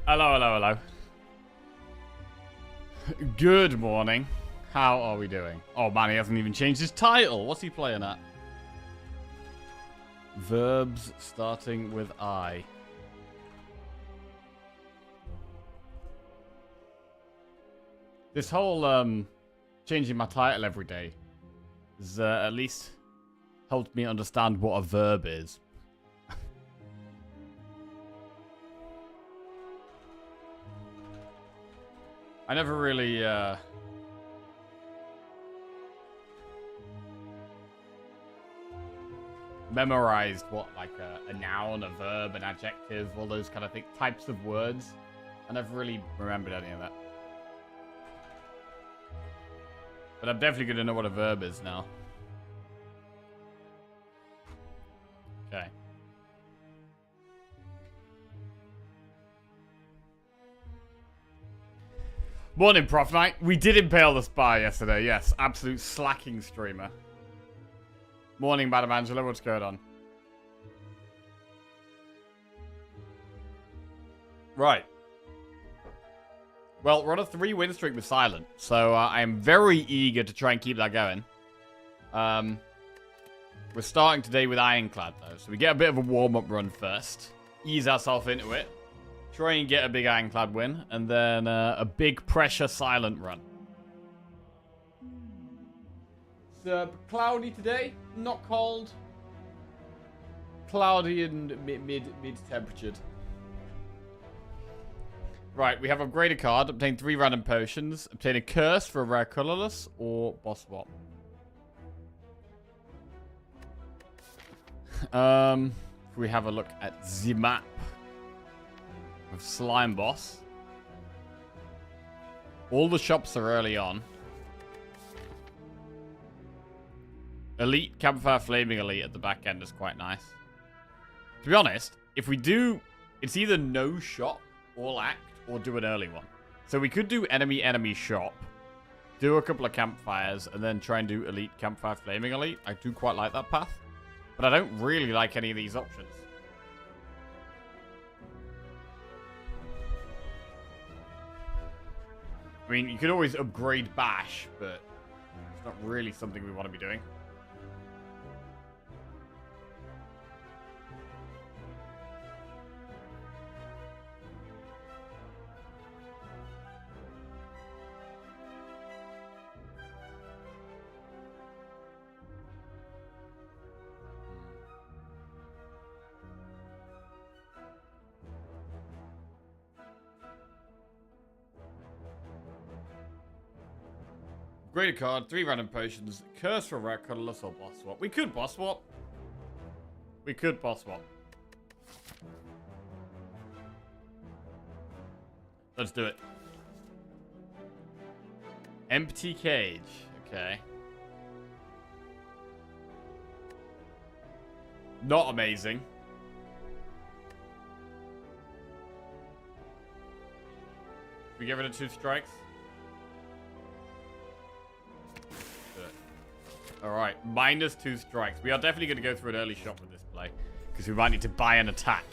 Hello, hello, hello. Good morning. How are we doing? Oh man, he hasn't even changed his title. What's he playing at? Verbs starting with I. This whole changing my title every day has at least helped me understand what a verb is. I never really memorized what like a noun, a verb, an adjective, all those kind of types of words. I never really remembered any of that. But I'm definitely going to know what a verb is now. Okay. Morning, Prof Knight. We did impale the Spire yesterday, yes. Absolute slacking streamer. Morning, Madam Angela. What's going on? Right. Well, we're on a 3-win streak with Silent, so I am very eager to try and keep that going. We're starting today with Ironclad, though, so we get a bit of a warm-up run first. Ease ourselves into it. Try and get a big Ironclad win, and then a big pressure Silent run. It's cloudy today, not cold. Cloudy and mid-temperatured. Right, we have upgraded card, obtain 3 random potions, obtain a curse for a rare colorless, or boss swap. If we have a look at the map of Slime Boss. All the shops are early on. Elite, Campfire Flaming Elite at the back end is quite nice. To be honest, if we do, it's either no shop, all act, or do an early one. So we could do enemy shop, do a couple of campfires, and then try and do Elite, Campfire Flaming Elite. I do quite like that path. But I don't really like any of these options. I mean, you could always upgrade Bash, but it's not really something we want to be doing. Upgraded card, 3 random potions, curse for rare colorless or boss swap. We could boss swap. We could boss swap. Let's do it. Empty cage. Okay. Not amazing. We get rid of 2 strikes. Alright, minus 2 strikes. We are definitely going to go through an early shot with this play. Because we might need to buy an attack.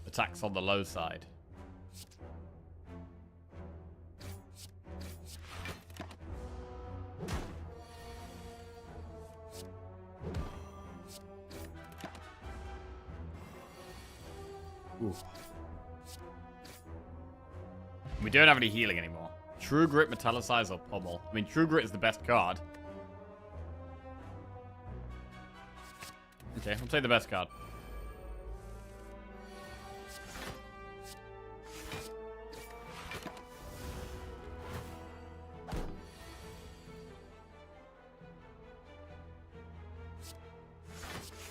Attack's on the low side. Ooh. We don't have any healing anymore. True Grit, Metallicize, or Pummel. I mean, True Grit is the best card. Okay, I'll take the best card.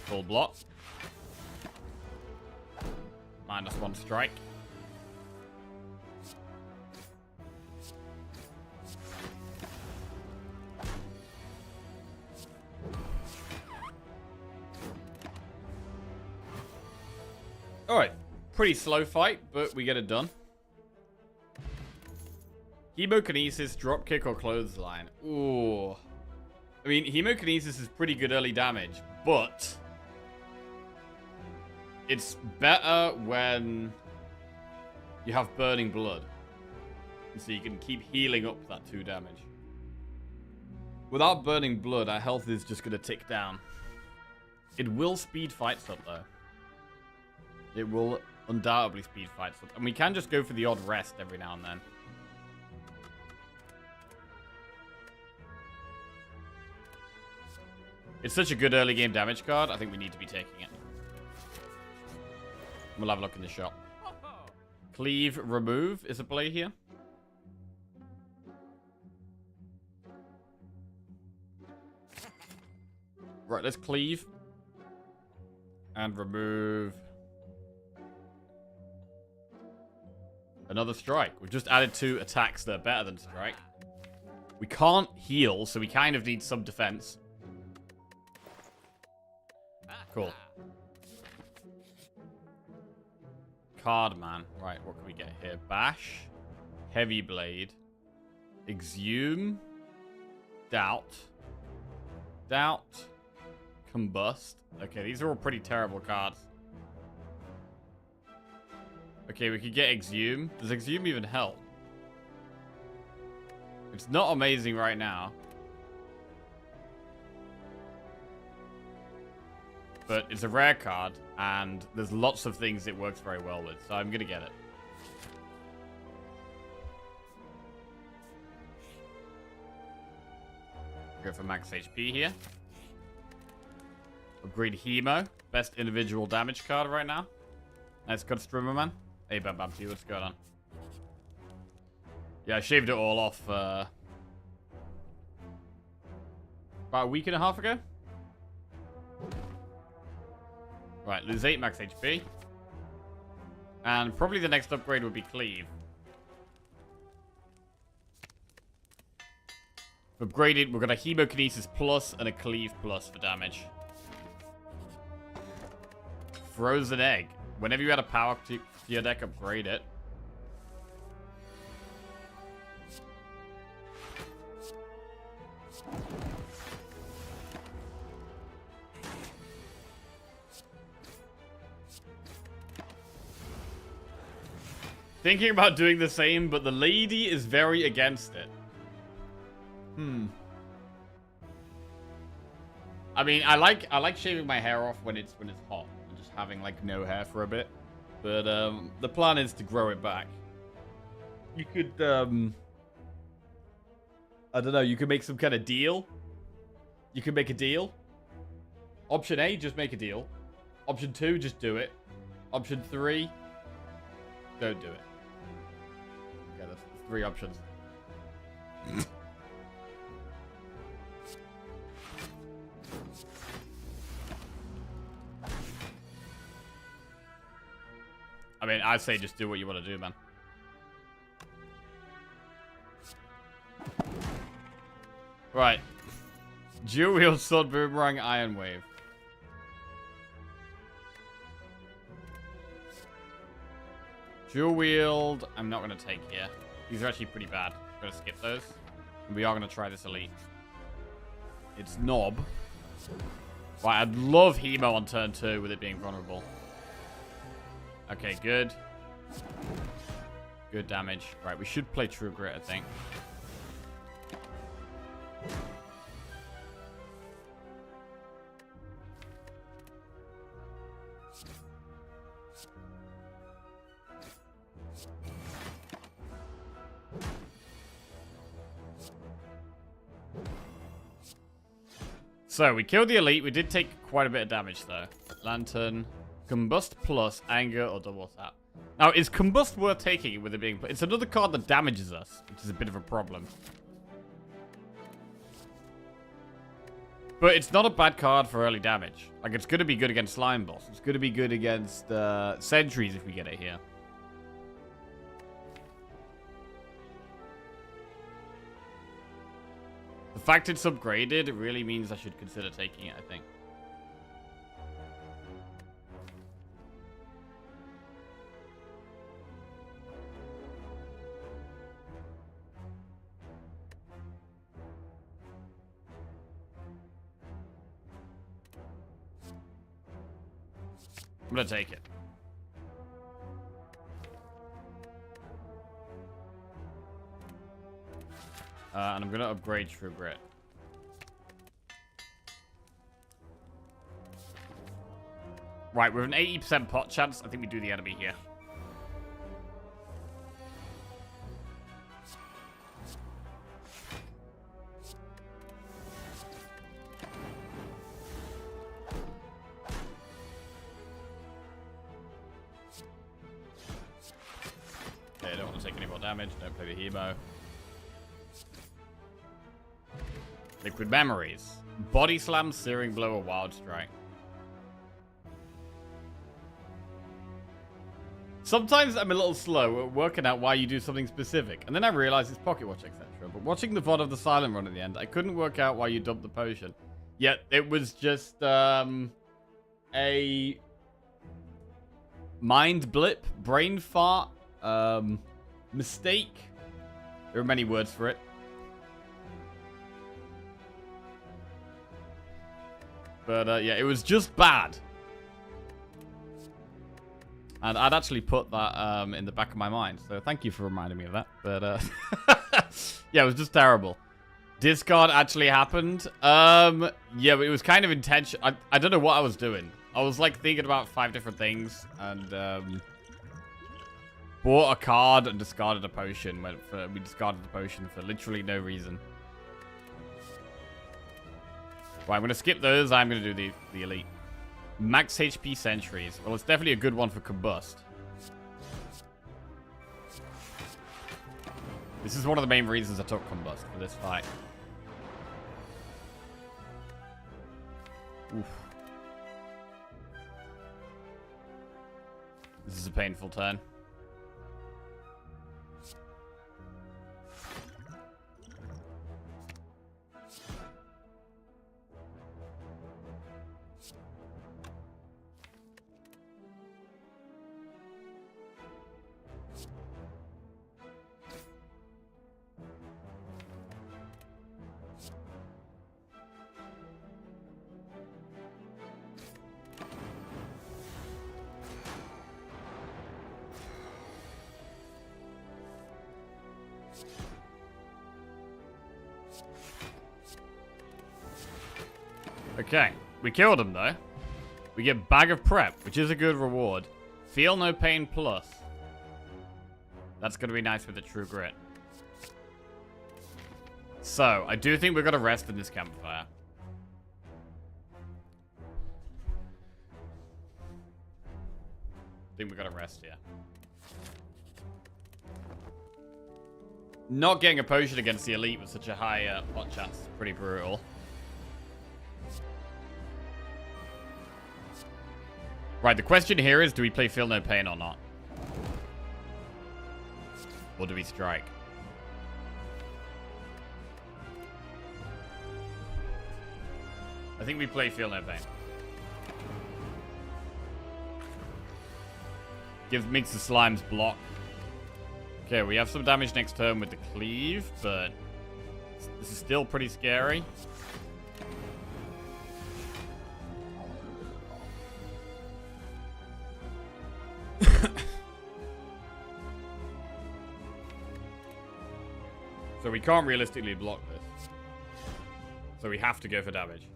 Full block. Minus 1 strike. Alright, pretty slow fight, but we get it done. Hemokinesis, dropkick, or clothesline. Ooh. I mean, Hemokinesis is pretty good early damage, but it's better when you have Burning Blood. So you can keep healing up that 2 damage. Without Burning Blood, our health is just going to tick down. It will speed fights up, though. It will undoubtedly speed fights up. And we can just go for the odd rest every now and then. It's such a good early game damage card. I think we need to be taking it. We'll have a look in the shop. Cleave, remove is a play here. Right, let's cleave. And remove. Another strike. We've just added 2 attacks that are better than strike. We can't heal, so we kind of need some defense. Cool. Card man. Right, what can we get here? Bash. Heavy blade. Exhume. Doubt. Doubt. Combust. Okay, these are all pretty terrible cards. Okay, we could get Exhume. Does Exhume even help? It's not amazing right now. But it's a rare card, and there's lots of things it works very well with, so I'm going to get it. Go for max HP here. Upgrade Hemo. Best individual damage card right now. Nice cut, Strimmer Man. Hey, Bam Bam to you. What's going on? Yeah, I shaved it all off about a week and a half ago. Right, lose 8 max HP. And probably the next upgrade would be Cleave. Upgraded, we've got a Hemokinesis plus and a Cleave plus for damage. Frozen Egg. Whenever you add a power to your deck, upgrade it. Thinking about doing the same, but the lady is very against it. I mean, I like shaving my hair off when it's hot and just having like no hair for a bit. But the plan is to grow it back. You could I don't know, you could make some kind of deal. You could make a deal. Option A, just make a deal. Option 2, just do it. Option 3, don't do it. Okay, that's 3 options. I mean, I'd say just do what you want to do, man. Right. Dual Wield Sword Boomerang Iron Wave. Dual Wield, I'm not going to take here. These are actually pretty bad. I'm going to skip those. And we are going to try this elite. It's Knob. Right, I'd love Hemo on turn 2 with it being vulnerable. Okay, good. Good damage. Right, we should play True Grit, I think. So, we killed the elite. We did take quite a bit of damage, though. Lantern. Combust plus anger or double tap. Now, is Combust worth taking with it being... It's another card that damages us, which is a bit of a problem. But it's not a bad card for early damage. Like, it's going to be good against Slime Boss. It's going to be good against Sentries if we get it here. The fact it's upgraded really means I should consider taking it, I think. I'm gonna take it. And I'm gonna upgrade True Grit. Right, with an 80% pot chance, I think we do the enemy here. Okay, I don't want to take any more damage. Don't play the Hemo. Liquid Memories. Body Slam, Searing Blow, or Wild Strike. Sometimes I'm a little slow at working out why you do something specific, and then I realize it's Pocket Watch, etc. But watching the VOD of the Silent Run at the end, I couldn't work out why you dumped the potion. Yet it was just a mind blip, brain fart, mistake. There are many words for it. But yeah, it was just bad. And I'd actually put that in the back of my mind. So thank you for reminding me of that. But yeah, it was just terrible. Discard actually happened. Yeah, but it was kind of intentional. I don't know what I was doing. I was like thinking about 5 different things. And bought a card and discarded a potion. We discarded the potion for literally no reason. Right, I'm going to skip those. I'm going to do the elite. Max HP Sentries. Well, it's definitely a good one for Combust. This is one of the main reasons I took Combust for this fight. Oof. This is a painful turn. Okay, we killed him though. We get Bag of Prep, which is a good reward. Feel No Pain Plus. That's going to be nice with the True Grit. So, I do think we're going to rest in this campfire. I think we're going to rest here. Not getting a potion against the elite with such a high pot chance is pretty brutal. Right, the question here is, do we play Feel No Pain or not? Or do we strike? I think we play Feel No Pain. Makes the slimes block. Okay, we have some damage next turn with the cleave, but this is still pretty scary. So we can't realistically block this. So we have to go for damage.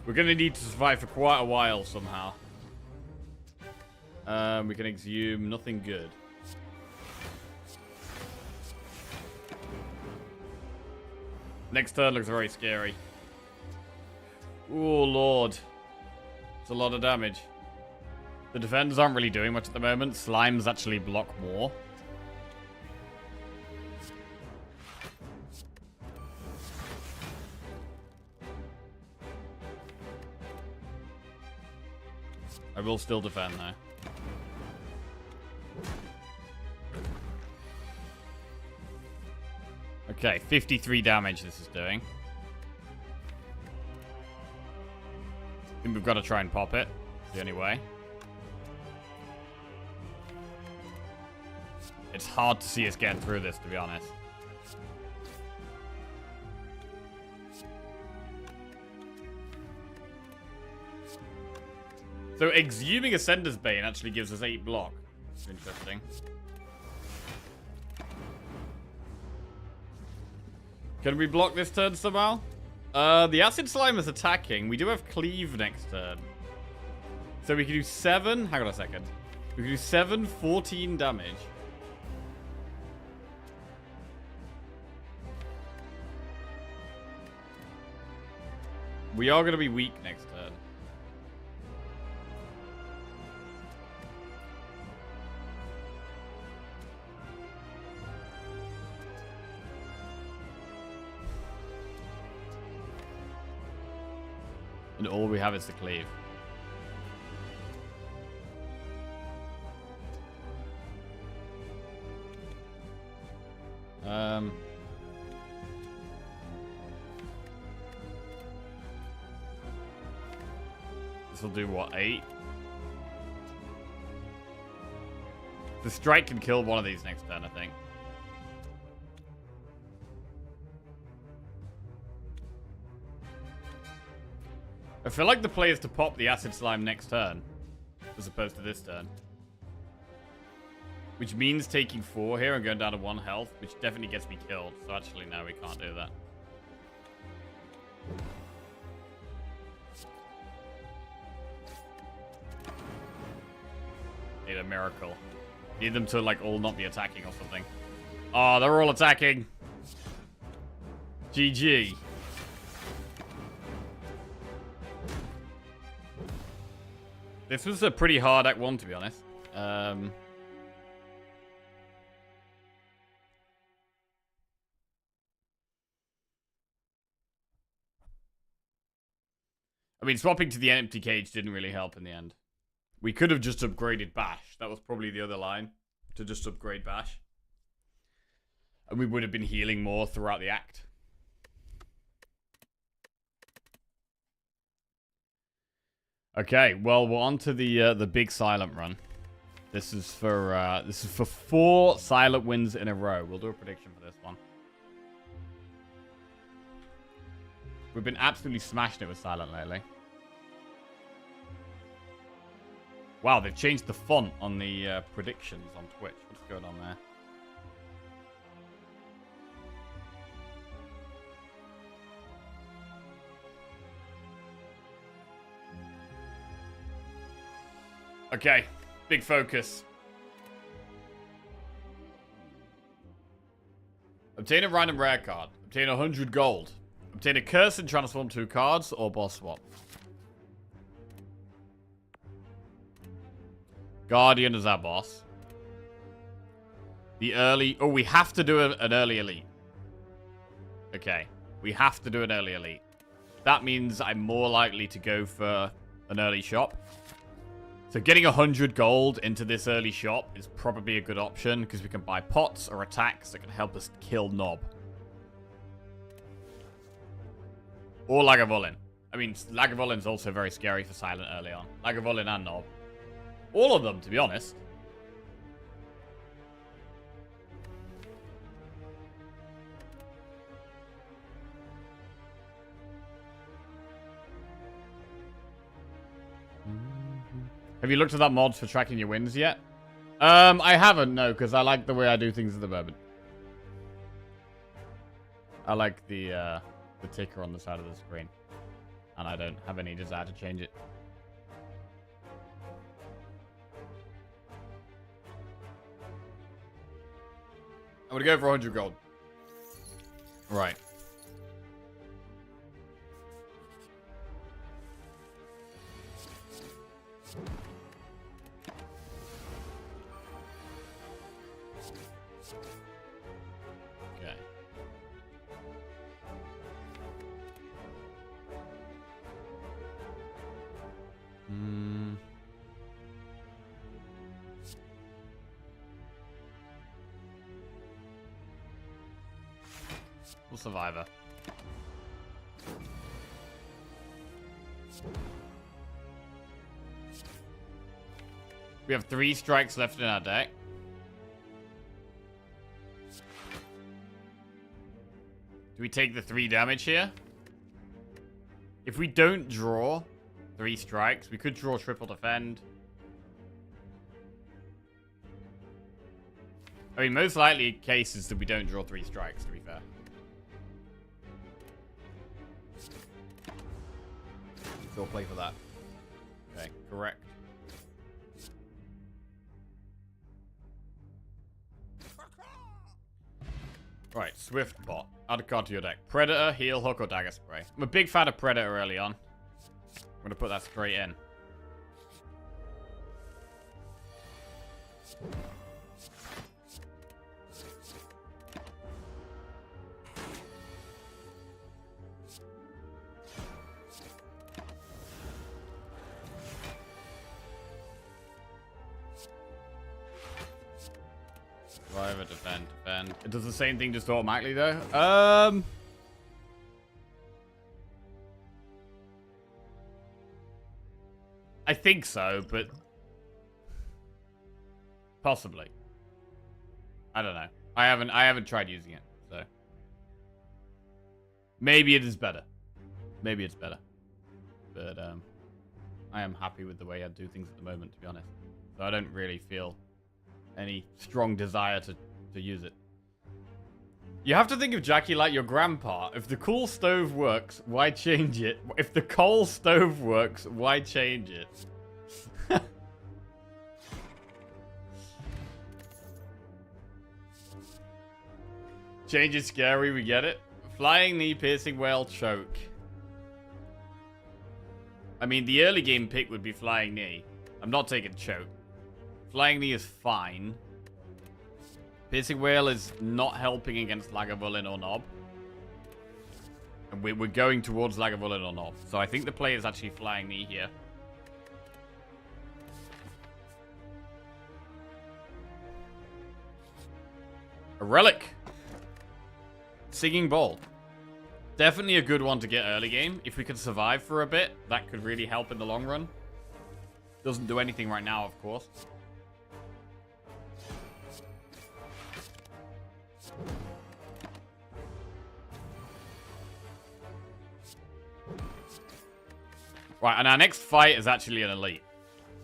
We're going to need to survive for quite a while somehow. We can exhume nothing good. Next turn looks very scary. Oh, Lord. It's a lot of damage. The defenders aren't really doing much at the moment. Slimes actually block more. I will still defend though. Okay, 53 damage this is doing. I think we've got to try and pop it. It's the only way. It's hard to see us getting through this, to be honest. So exhuming Ascender's Bane actually gives us 8 block. Interesting. Can we block this turn somehow? The Acid Slime is attacking. We do have Cleave next turn. So we can do 7. Hang on a second. We can do 7, 14 damage. We are going to be weak next turn. And all we have is the Cleave. This will do what, 8? The strike can kill one of these next turn, I think. I feel like the play is to pop the Acid Slime next turn, as opposed to this turn. Which means taking 4 here and going down to 1 health, which definitely gets me killed. So actually, no, we can't do that. Need a miracle. Need them to, like, all not be attacking or something. Oh, they're all attacking. GG. This was a pretty hard Act 1, to be honest. I mean, swapping to the empty cage didn't really help in the end. We could have just upgraded Bash. That was probably the other line. To just upgrade Bash. And we would have been healing more throughout the act. Okay, well, we're on to the big silent run. This is for 4 silent wins in a row. We'll do a prediction for this one. We've been absolutely smashing it with silent lately. Wow, they've changed the font on the predictions on Twitch. What's going on there? Okay, big focus. Obtain a random rare card. Obtain 100 gold. Obtain a curse and transform 2 cards, or boss swap. Guardian is our boss. The early... Oh, we have to do an early elite. Okay. We have to do an early elite. That means I'm more likely to go for an early shop. So getting 100 gold into this early shop is probably a good option, because we can buy pots or attacks that can help us kill Nob. Or Lagavulin. I mean, Lagavulin also very scary for Silent early on. Lagavulin and Nob. All of them, to be honest. Have you looked at that mod for tracking your wins yet? I haven't, no, because I like the way I do things at the moment. I like the ticker on the side of the screen. And I don't have any desire to change it. I'm gonna go for 100 gold. Right. Okay. We'll survivor. We have 3 strikes left in our deck. Do we take the 3 damage here? If we don't draw, 3 strikes. We could draw triple defend. I mean, most likely cases that we don't draw 3 strikes, to be fair. Still play for that. Okay, correct. Right, Swift Bot. Add a card to your deck. Predator, Heal, Hook, or Dagger Spray. I'm a big fan of Predator early on. I'm going to put that straight in. Survivor, defend, defend. It does the same thing just automatically, though. I think so, but possibly. I don't know. I haven't tried using it, so maybe it is better. Maybe it's better. But I am happy with the way I do things at the moment, to be honest. So I don't really feel any strong desire to use it. You have to think of Jackie like your grandpa. If the cool stove works, why change it? If the coal stove works, why change it? Change is scary, we get it. Flying knee, piercing whale, choke. I mean, the early game pick would be flying knee. I'm not taking choke. Flying knee is fine. Piercing whale is not helping against Lagavulin or Nob. And we're going towards Lagavulin or Nob. So I think the play is actually flying knee here. A relic. Singing Bowl. Definitely a good one to get early game. If we could survive for a bit, that could really help in the long run. Doesn't do anything right now, of course. Right, and our next fight is actually an elite.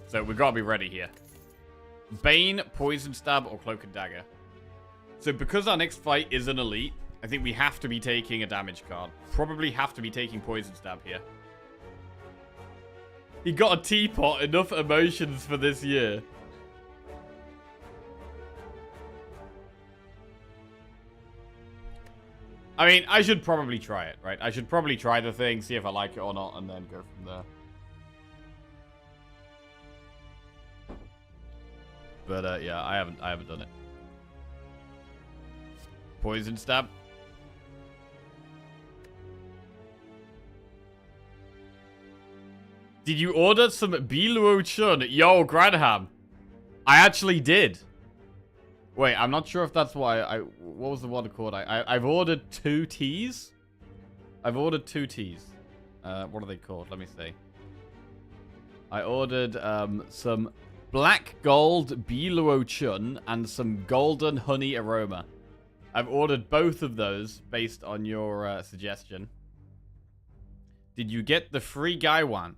So we've got to be ready here. Bane, Poison Stab, or Cloak and Dagger. So because our next fight is an elite, I think we have to be taking a damage card. Probably have to be taking Poison Stab here. He got a teapot, enough emotions for this year. I mean, I should probably try it, right? I should probably try the thing, see if I like it or not, and then go from there. But yeah, I haven't done it. Poison Stab. Did you order some Biluo Chun? Yo, Granham. I actually did. Wait, I'm not sure if that's why what was the one called? I've ordered 2 teas. I've ordered 2 teas. What are they called? Let me see. I ordered some black gold Biluo Chun and some golden honey aroma. I've ordered both of those based on your suggestion. Did you get the free Gaiwan?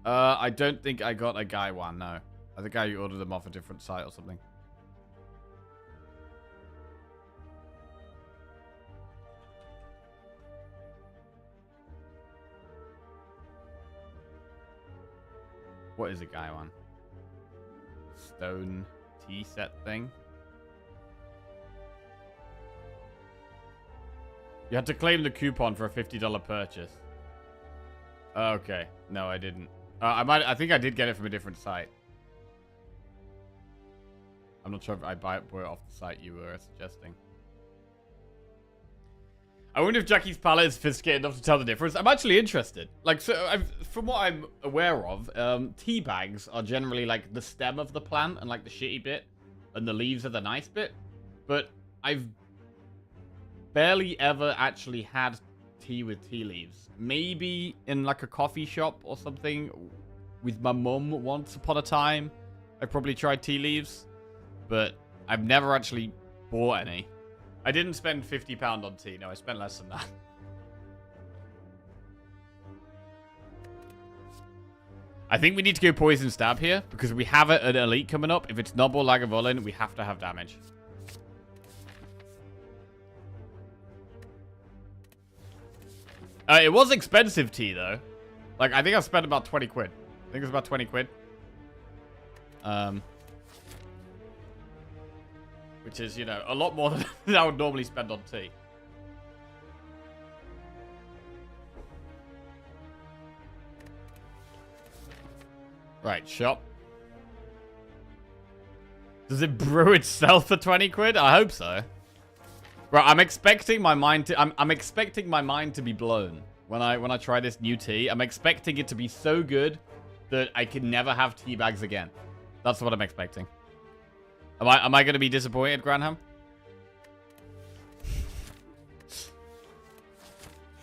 I don't think I got a Gaiwan, no. I think I ordered them off a different site or something. What is a Gaiwan? Stone tea set thing? You had to claim the coupon for a $50 purchase. Okay. No, I didn't. I think I did get it from a different site. I'm not sure if I bought it off the site you were suggesting. I wonder if Jackie's palette is sophisticated enough to tell the difference. I'm actually interested. Like, so from what I'm aware of, tea bags are generally like the stem of the plant and like the shitty bit, and the leaves are the nice bit. But I've barely ever actually had tea with tea leaves. Maybe in like a coffee shop or something with my mum once upon a time. I probably tried tea leaves, but I've never actually bought any. I didn't spend £50 on tea. No, I spent less than that. I think we need to go Poison Stab here, because we have an elite coming up. If it's Nob or Lagavulin, we have to have damage. It was expensive tea, though. Like, I think I've spent about 20 quid. I think it was about 20 quid. Which is, you know, a lot more than I would normally spend on tea. Right, shop. Does it brew itself for 20 quid? I hope so. Right, I'm expecting my mind to I'm expecting my mind to be blown when I try this new tea. I'm expecting it to be so good that I can never have tea bags again. That's what I'm expecting. Am I going to be disappointed, Granham?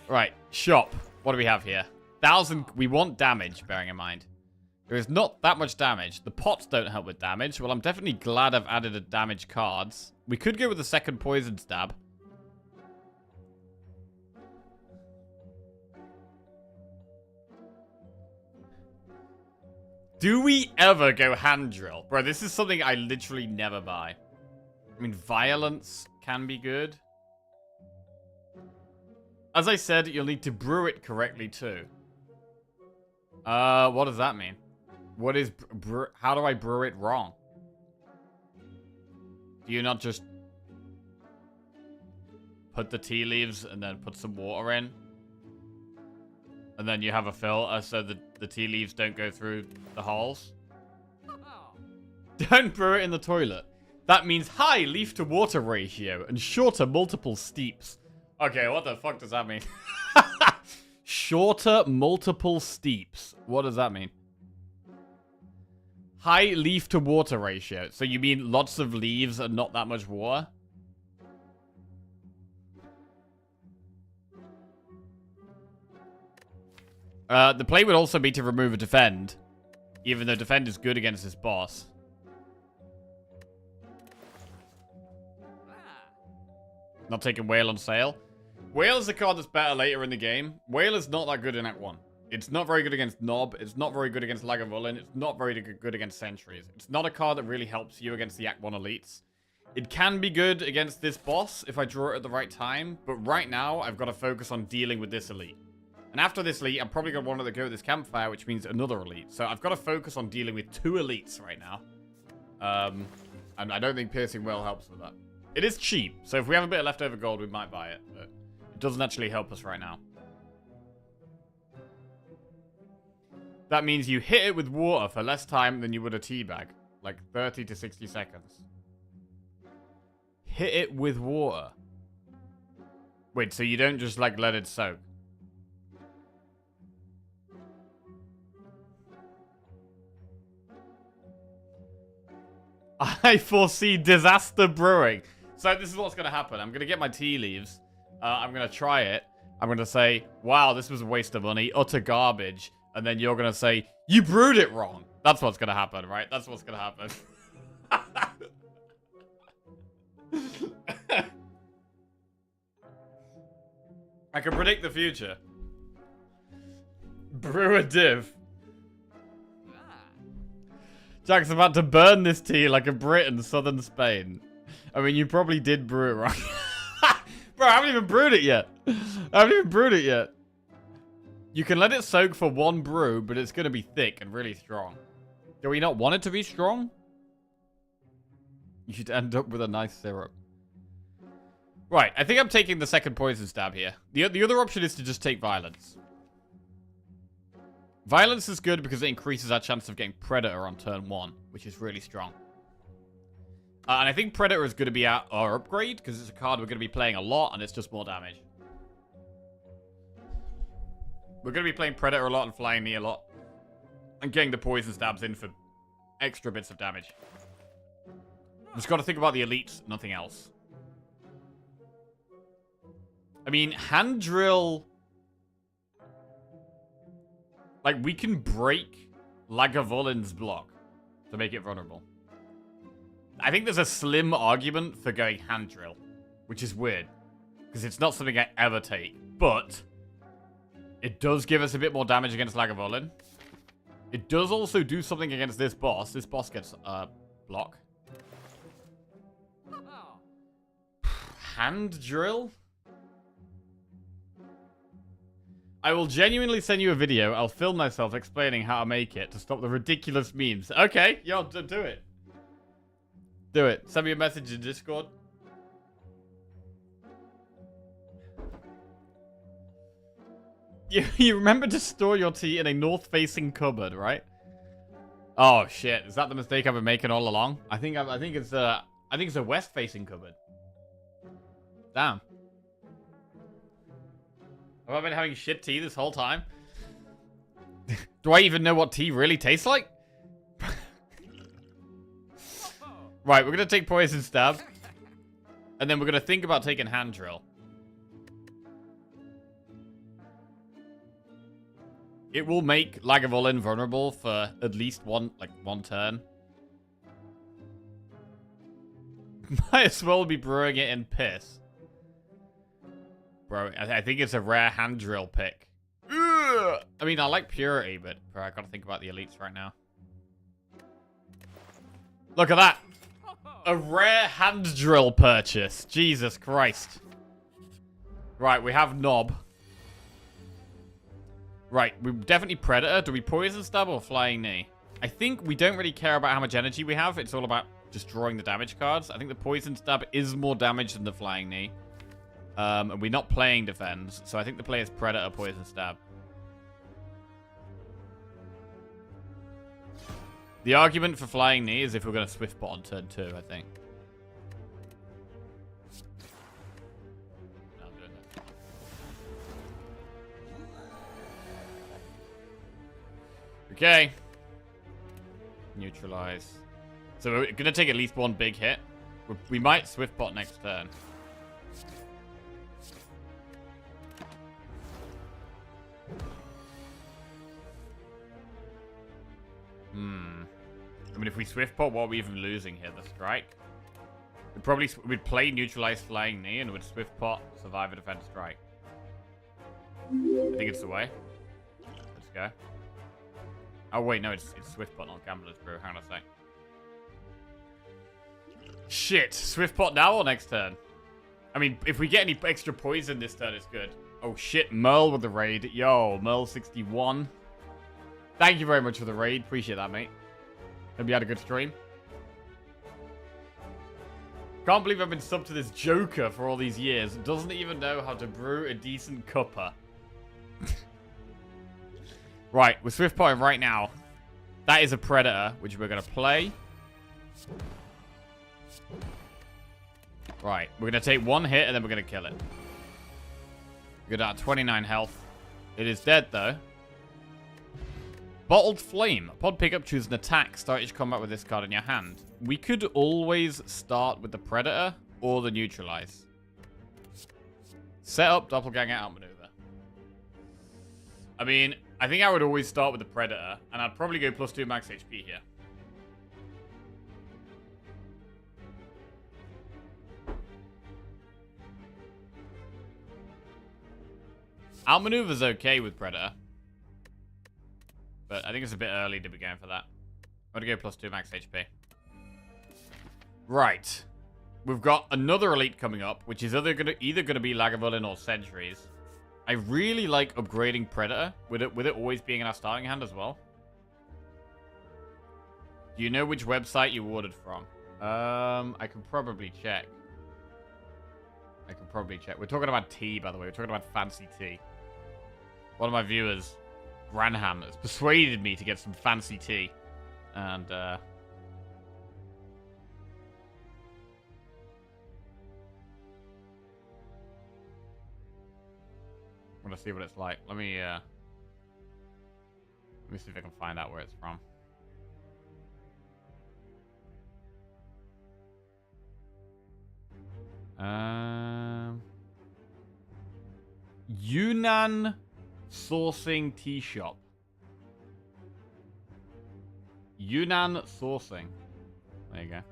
Right, shop. What do we have here? 1,000. We want damage, bearing in mind. There is not that much damage. The pots don't help with damage. Well, I'm definitely glad I've added a damage cards. We could go with a second poison stab. Do we ever go hand drill? Bro, this is something I literally never buy. I mean, violence can be good. As I said, you'll need to brew it correctly too. What does that mean? What is how do I brew it wrong? Do you not just put the tea leaves and then put some water in? And then you have a filter so that the tea leaves don't go through the holes? Don't brew it in the toilet. That means high leaf to water ratio and shorter multiple steeps. Okay, what the fuck does that mean? Shorter multiple steeps. What does that mean? High leaf to water ratio. So you mean lots of leaves and not that much water? The play would also be to remove a defend. Even though defend is good against this boss. Not taking Whale on sale. Whale is a card that's better later in the game. Whale is not that good in Act 1. It's not very good against Nob. It's not very good against Lagavulin. It's not very good against Sentries. It's not a card that really helps you against the Act 1 elites. It can be good against this boss if I draw it at the right time. But right now, I've got to focus on dealing with this elite. And after this elite, I'm probably going to want to go with this campfire, which means another elite. So I've got to focus on dealing with 2 elites right now. And I don't think Piercing Will helps with that. It is cheap, so if we have a bit of leftover gold, we might buy it. But it doesn't actually help us right now. That means you hit it with water for less time than you would a tea bag. Like 30 to 60 seconds. Hit it with water. Wait, so you don't just like let it soak? I foresee disaster brewing. So this is what's going to happen. I'm going to get my tea leaves. I'm going to try it. I'm going to say, wow, this was a waste of money. Utter garbage. And then you're going to say, you brewed it wrong. That's what's going to happen, right? That's what's going to happen. I can predict the future. Brew a div. Jack's about to burn this tea like a Brit in southern Spain. I mean, you probably did brew it wrong. Bro, I haven't even brewed it yet. You can let it soak for 1 brew, but it's going to be thick and really strong. Do we not want it to be strong? You should end up with a nice syrup. Right, I think I'm taking the second poison stab here. The other option is to just take violence. Violence is good because it increases our chance of getting Predator on turn 1, which is really strong. And I think Predator is going to be our upgrade, because it's a card we're going to be playing a lot, and it's just more damage. We're going to be playing Predator a lot and flying knee a lot. And getting the poison stabs in for extra bits of damage. Just got to think about the elites, nothing else. I mean, hand drill... Like, we can break Lagavulin's block to make it vulnerable. I think there's a slim argument for going hand drill, which is weird. Because it's not something I ever take. But it does give us a bit more damage against Lagavulin. It does also do something against this boss. This boss gets block. Hand drill? I will genuinely send you a video. I'll film myself explaining how to make it to stop the ridiculous memes. Okay, yo, do it. Do it. Send me a message in Discord. You remember to store your tea in a north-facing cupboard, right? Oh shit! Is that the mistake I've been making all along? I think it's a west-facing cupboard. Damn. Have I been having shit tea this whole time? Do I even know what tea really tastes like? Right, we're gonna take poison stab, and then we're gonna think about taking hand drill. It will make Lagavulin vulnerable for at least one turn. Might as well be brewing it in piss. Bro, I think it's a rare hand drill pick. Ugh! I mean, I like purity, but bro, I gotta think about the elites right now. Look at that! A rare hand drill purchase. Jesus Christ. Right, we have Knob. Right, we're definitely Predator. Do we Poison Stab or Flying Knee? I think we don't really care about how much energy we have. It's all about just drawing the damage cards. I think the Poison Stab is more damage than the Flying Knee. And we're not playing Defense, so I think the play is Predator, Poison Stab. The argument for Flying Knee is if we're going to Swift Bot on turn 2, I think. Okay. Neutralize. So we're going to take at least one big hit. We might Swift Bot next turn. I mean, if we Swift Bot, what are we even losing here? The strike? We'd play Neutralize Flying Knee and would Swift Pot, survive a defense strike. I think it's the way. Let's go. Oh, wait, no, it's Swift Pot, not Gambler's Brew. Hang on a sec. Shit. Swift Pot now or next turn? I mean, if we get any extra poison this turn, it's good. Oh, shit. Merle with the raid. Yo, Merle61. Thank you very much for the raid. Appreciate that, mate. Hope you had a good stream. Can't believe I've been subbed to this joker for all these years. Doesn't even know how to brew a decent cuppa. Right, we're Swift Potting right now. That is a Predator, which we're going to play. Right, we're going to take one hit and then we're going to kill it. We're at 29 health. It is dead, though. Bottled Flame. Upon pickup, choose an attack. Start each combat with this card in your hand. We could always start with the Predator or the Neutralize. Set up, Doppelganger, outmaneuver. I mean, I think I would always start with the Predator, and I'd probably go +2 max HP here. Outmaneuver's okay with Predator. But I think it's a bit early to be going for that. I'm going to go +2 max HP. Right. We've got another elite coming up, which is either going to be Lagavulin or Sentries. I really like upgrading Predator, with it always being in our starting hand as well. Do you know which website you ordered from? I can probably check. We're talking about tea, by the way. We're talking about fancy tea. One of my viewers, Granham, has persuaded me to get some fancy tea. And, I'm gonna see what it's like. Let me see if I can find out where it's from. Yunnan Sourcing Tea Shop. Yunnan Sourcing. There you go.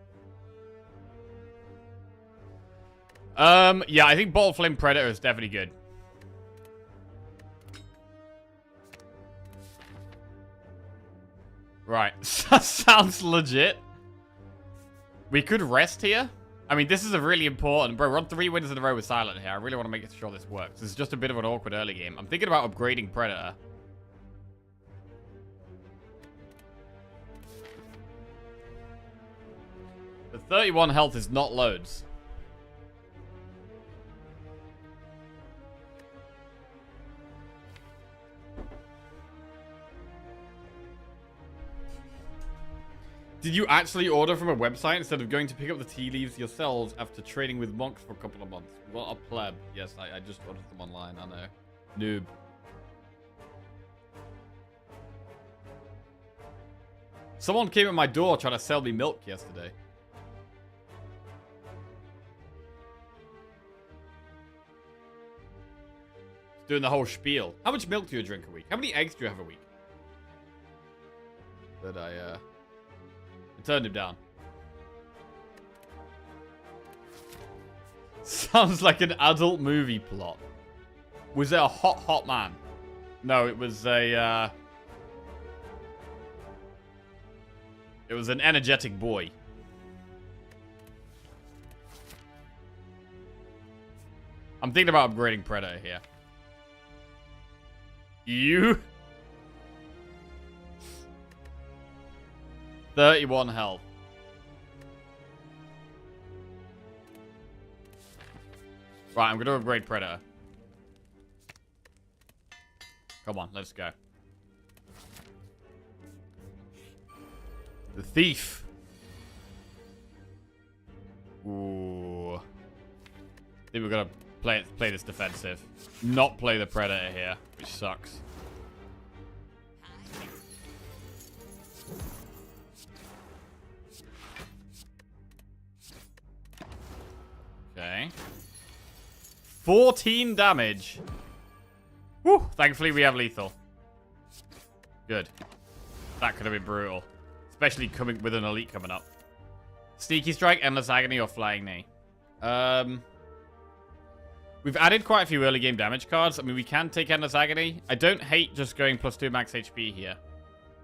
Yeah, I think Bottled Flame Predator is definitely good. Right. Sounds legit. We could rest here. I mean, this is a really important... Bro, we're on 3 wins in a row with Silent here. I really want to make sure this works. This is just a bit of an awkward early game. I'm thinking about upgrading Predator. The 31 health is not loads. Did you actually order from a website instead of going to pick up the tea leaves yourselves after trading with monks for a couple of months? What a pleb. Yes, I just ordered them online, I know. Noob. Someone came at my door trying to sell me milk yesterday. Doing the whole spiel. How much milk do you drink a week? How many eggs do you have a week? But I turned him down. Sounds like an adult movie plot. Was it a hot man? No, it was a it was an energetic boy. I'm thinking about upgrading Predator here. You 31 health. Right, I'm going to upgrade Predator. Come on, let's go. The Thief. Ooh. I think we're going to play this defensive. Not play the Predator here, which sucks. Okay. 14 damage. Woo! Thankfully, we have lethal. Good. That could have been brutal. Especially coming with an elite coming up. Sneaky Strike, Endless Agony, or Flying Knee. We've added quite a few early game damage cards. I mean, we can take Endless Agony. I don't hate just going +2 max HP here.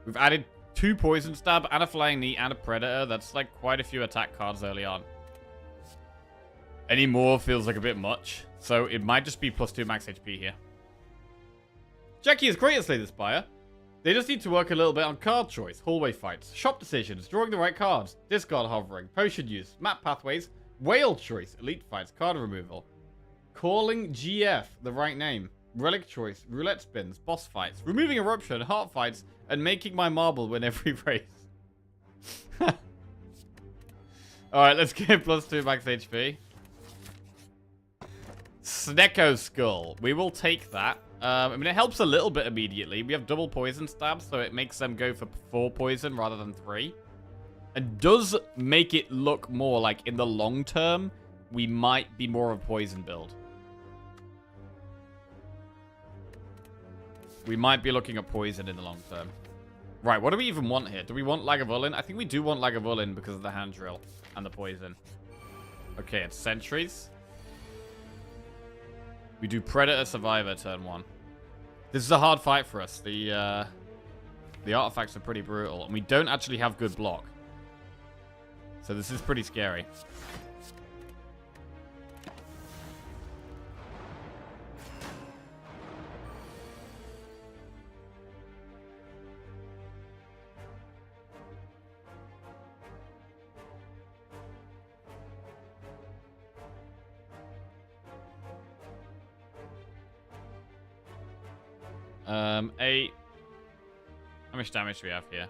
We've added 2 Poison Stab and a Flying Knee and a Predator. That's like quite a few attack cards early on. Any more feels like a bit much. So it might just be +2 max HP here. Jackie is great at Slay the Spire. They just need to work a little bit on card choice, hallway fights, shop decisions, drawing the right cards, discard hovering, potion use, map pathways, whale choice, elite fights, card removal, calling GF the right name, relic choice, roulette spins, boss fights, removing eruption, heart fights, and making my marble win every race. Alright, let's get +2 max HP. Snecko Skull. We will take that. I mean, it helps a little bit immediately. We have double poison stabs, so it makes them go for 4 poison rather than 3. And does make it look more like, in the long term, we might be more of a poison build. We might be looking at poison in the long term. Right, what do we even want here? Do we want Lagavulin? I think we do want Lagavulin because of the hand drill and the poison. Okay, it's sentries. We do Predator Survivor turn 1. This is a hard fight for us. The artifacts are pretty brutal. And we don't actually have good block. So this is pretty scary. Eight. How much damage do we have here?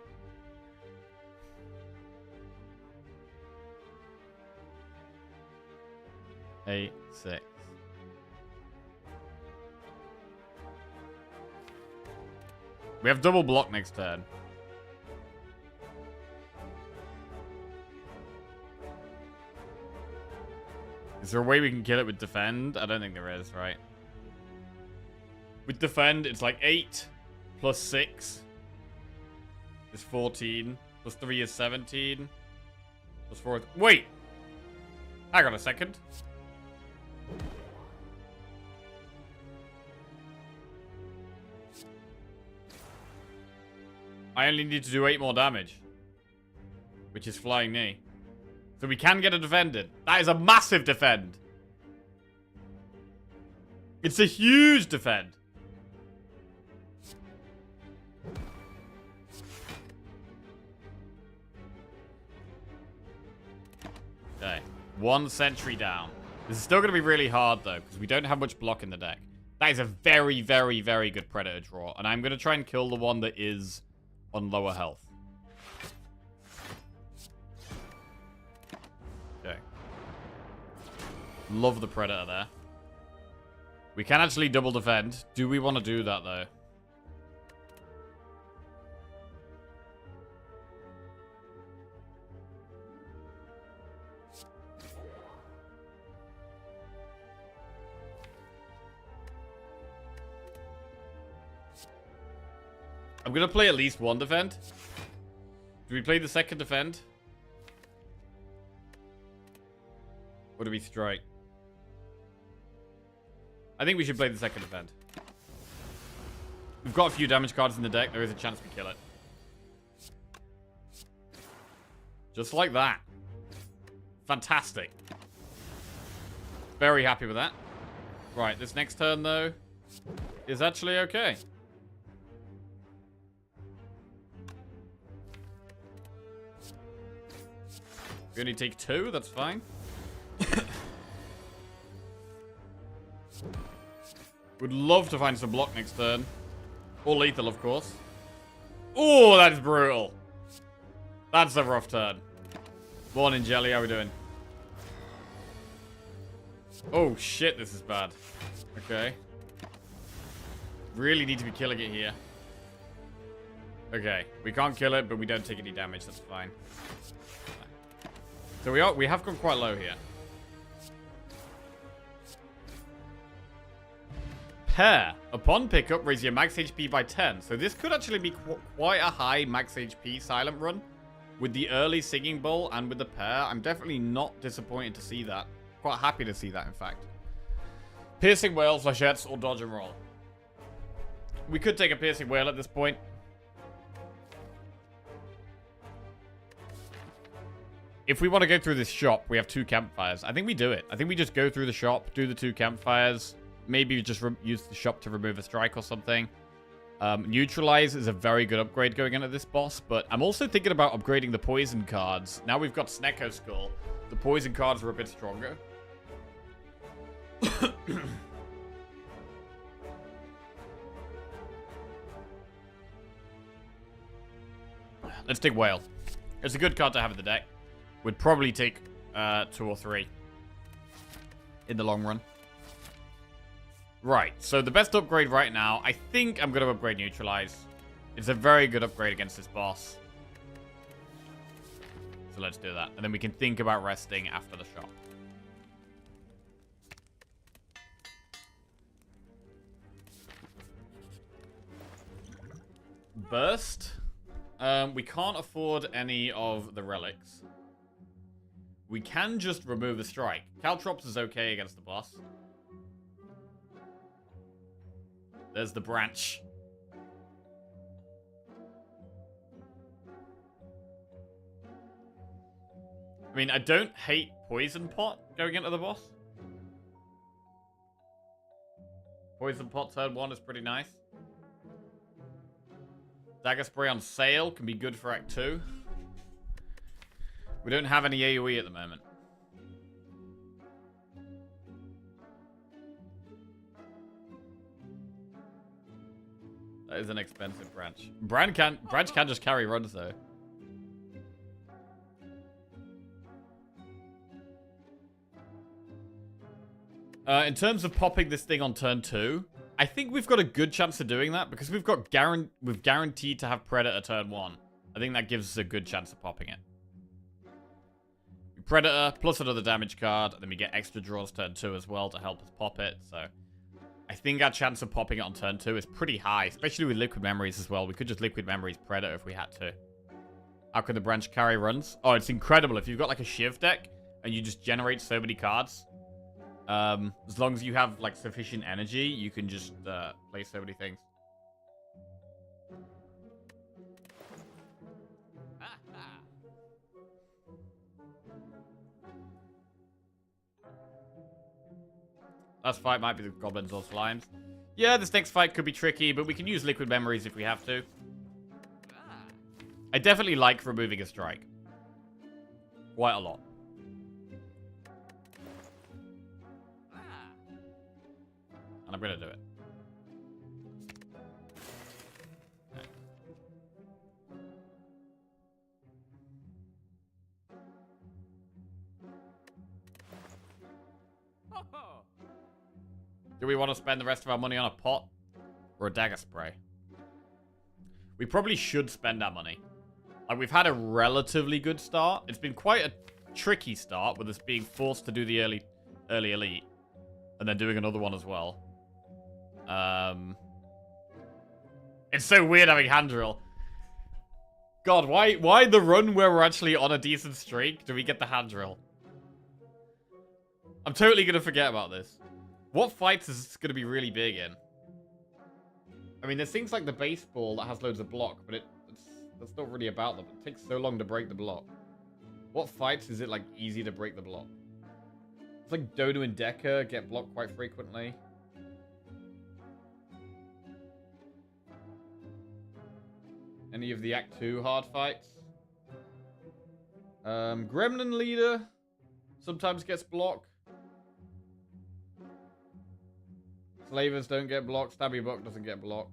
8, 6. We have double block next turn. Is there a way we can kill it with defend? I don't think there is, right? With defend, it's like 8 plus 6 is 14. Plus 3 is 17. Plus 4 is... Wait! Hang on a second. I only need to do 8 more damage. Which is Flying Knee. So we can get a defended. That is a massive defend. It's a huge defend. Okay. 1 sentry down. This is still going to be really hard, though, because we don't have much block in the deck. That is a very, very, very good Predator draw. And I'm going to try and kill the one that is on lower health. Okay. Love the Predator there. We can actually double defend. Do we want to do that, though? I'm going to play at least 1 defend. Do we play the second defend? Or do we strike? I think we should play the second defend. We've got a few damage cards in the deck. There is a chance we kill it. Just like that. Fantastic. Very happy with that. Right, this next turn, though, is actually okay. We only take 2, that's fine. Would love to find some block next turn. Or lethal, of course. Oh, that is brutal. That's a rough turn. Morning, Jelly, how we doing? Oh, shit, this is bad. Okay. Really need to be killing it here. Okay, we can't kill it, but we don't take any damage, that's fine. So we have gone quite low here. Pair. Upon pickup, raise your max HP by 10. So this could actually be quite a high max HP silent run. With the early Singing Bowl and with the pair, I'm definitely not disappointed to see that. Quite happy to see that, in fact. Piercing Whale, Flechettes, or Dodge and Roll. We could take a Piercing Whale at this point. If we want to go through this shop, we have 2 campfires. I think we do it. I think we just go through the shop, do the 2 campfires. Maybe just use the shop to remove a strike or something. Neutralize is a very good upgrade going into this boss, but I'm also thinking about upgrading the poison cards. Now we've got Snecko Skull. The poison cards are a bit stronger. Let's take Whale. It's a good card to have in the deck. Would probably take 2 or 3 in the long run. Right, so the best upgrade right now, I think I'm going to upgrade Neutralize. It's a very good upgrade against this boss. So let's do that. And then we can think about resting after the shop. Burst. We can't afford any of the relics. We can just remove the strike. Caltrops is okay against the boss. There's the branch. I mean, I don't hate Poison Pot going into the boss. Poison Pot turn 1 is pretty nice. Dagger Spray on sale can be good for Act 2. We don't have any AoE at the moment. That is an expensive branch. Branch can just carry runs, though. In terms of popping this thing on turn 2, I think we've got a good chance of doing that because we've guaranteed to have Predator turn 1. I think that gives us a good chance of popping it. Predator plus another damage card, and then we get extra draws turn 2 as well to help us pop it. So I think our chance of popping it on turn 2 is pretty high, especially with Liquid Memories as well. We could just Liquid Memories Predator if we had to. How can the branch carry runs? Oh, it's incredible. If you've got like a Shiv deck and you just generate so many cards, as long as you have like sufficient energy, you can just play so many things. Last fight might be the goblins or slimes. Yeah, this next fight could be tricky, but we can use liquid memories if we have to. I definitely like removing a strike. Quite a lot. And I'm going to do it. Do we want to spend the rest of our money on a pot or a dagger spray? We probably should spend our money. Like, we've had a relatively good start. It's been quite a tricky start with us being forced to do the early elite and then doing another one as well. It's so weird having hand drill. God, why the run where we're actually on a decent streak do we get the hand drill? I'm totally going to forget about this. What fights is this going to be really big in? I mean, there's things like the baseball that has loads of block, but that's not really about them. It takes so long to break the block. What fights is it, like, easy to break the block? It's like Dodo and Decker get blocked quite frequently. Any of the Act 2 hard fights? Gremlin Leader sometimes gets blocked. Slavers don't get blocked. Stabby Buck doesn't get blocked.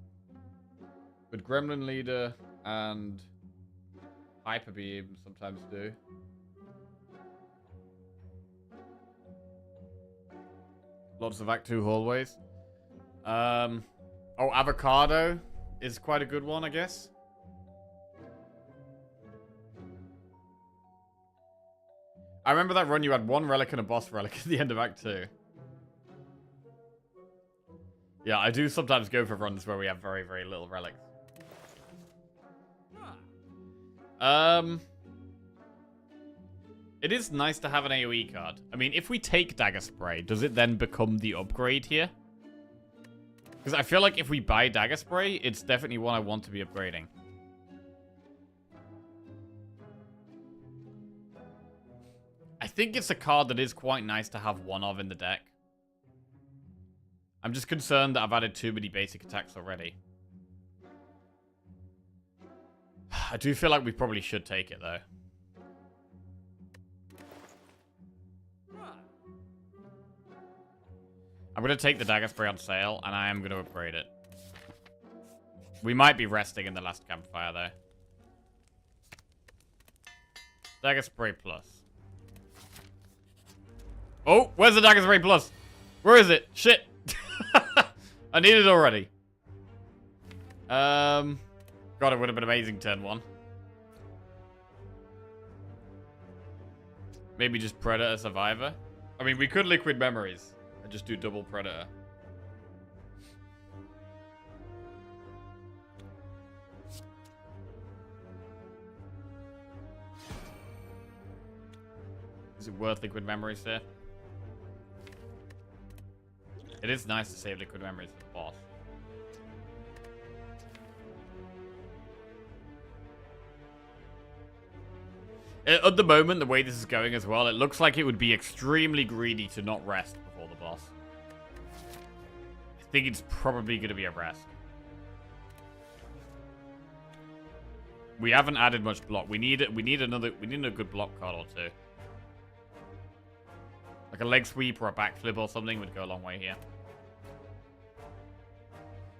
But Gremlin Leader and Hyper Beam sometimes do. Lots of Act 2 hallways. Oh, Avocado is quite a good one, I guess. I remember that run you had one relic and a boss relic at the end of Act 2. Yeah, I do sometimes go for runs where we have very, very little relics. It is nice to have an AoE card. I mean, if we take Dagger Spray, does it then become the upgrade here? Because I feel like if we buy Dagger Spray, it's definitely one I want to be upgrading. I think it's a card that is quite nice to have one of in the deck. I'm just concerned that I've added too many basic attacks already. I do feel like we probably should take it, though. I'm going to take the Dagger Spray on sale, and I am going to upgrade it. We might be resting in the last campfire, though. Dagger Spray Plus. Oh, where's the Dagger Spray Plus? Where is it? Shit. I need it already. God, it would have been amazing turn 1. Maybe just Predator Survivor. I mean, we could Liquid Memories and just do double Predator. Is it worth Liquid Memories here? It is nice to save Liquid Memories for the boss. At the moment, the way this is going as well, it looks like it would be extremely greedy to not rest before the boss. I think it's probably going to be a rest. We haven't added much block. We need a good block card or two. Like a leg sweep or a backflip or something would go a long way here.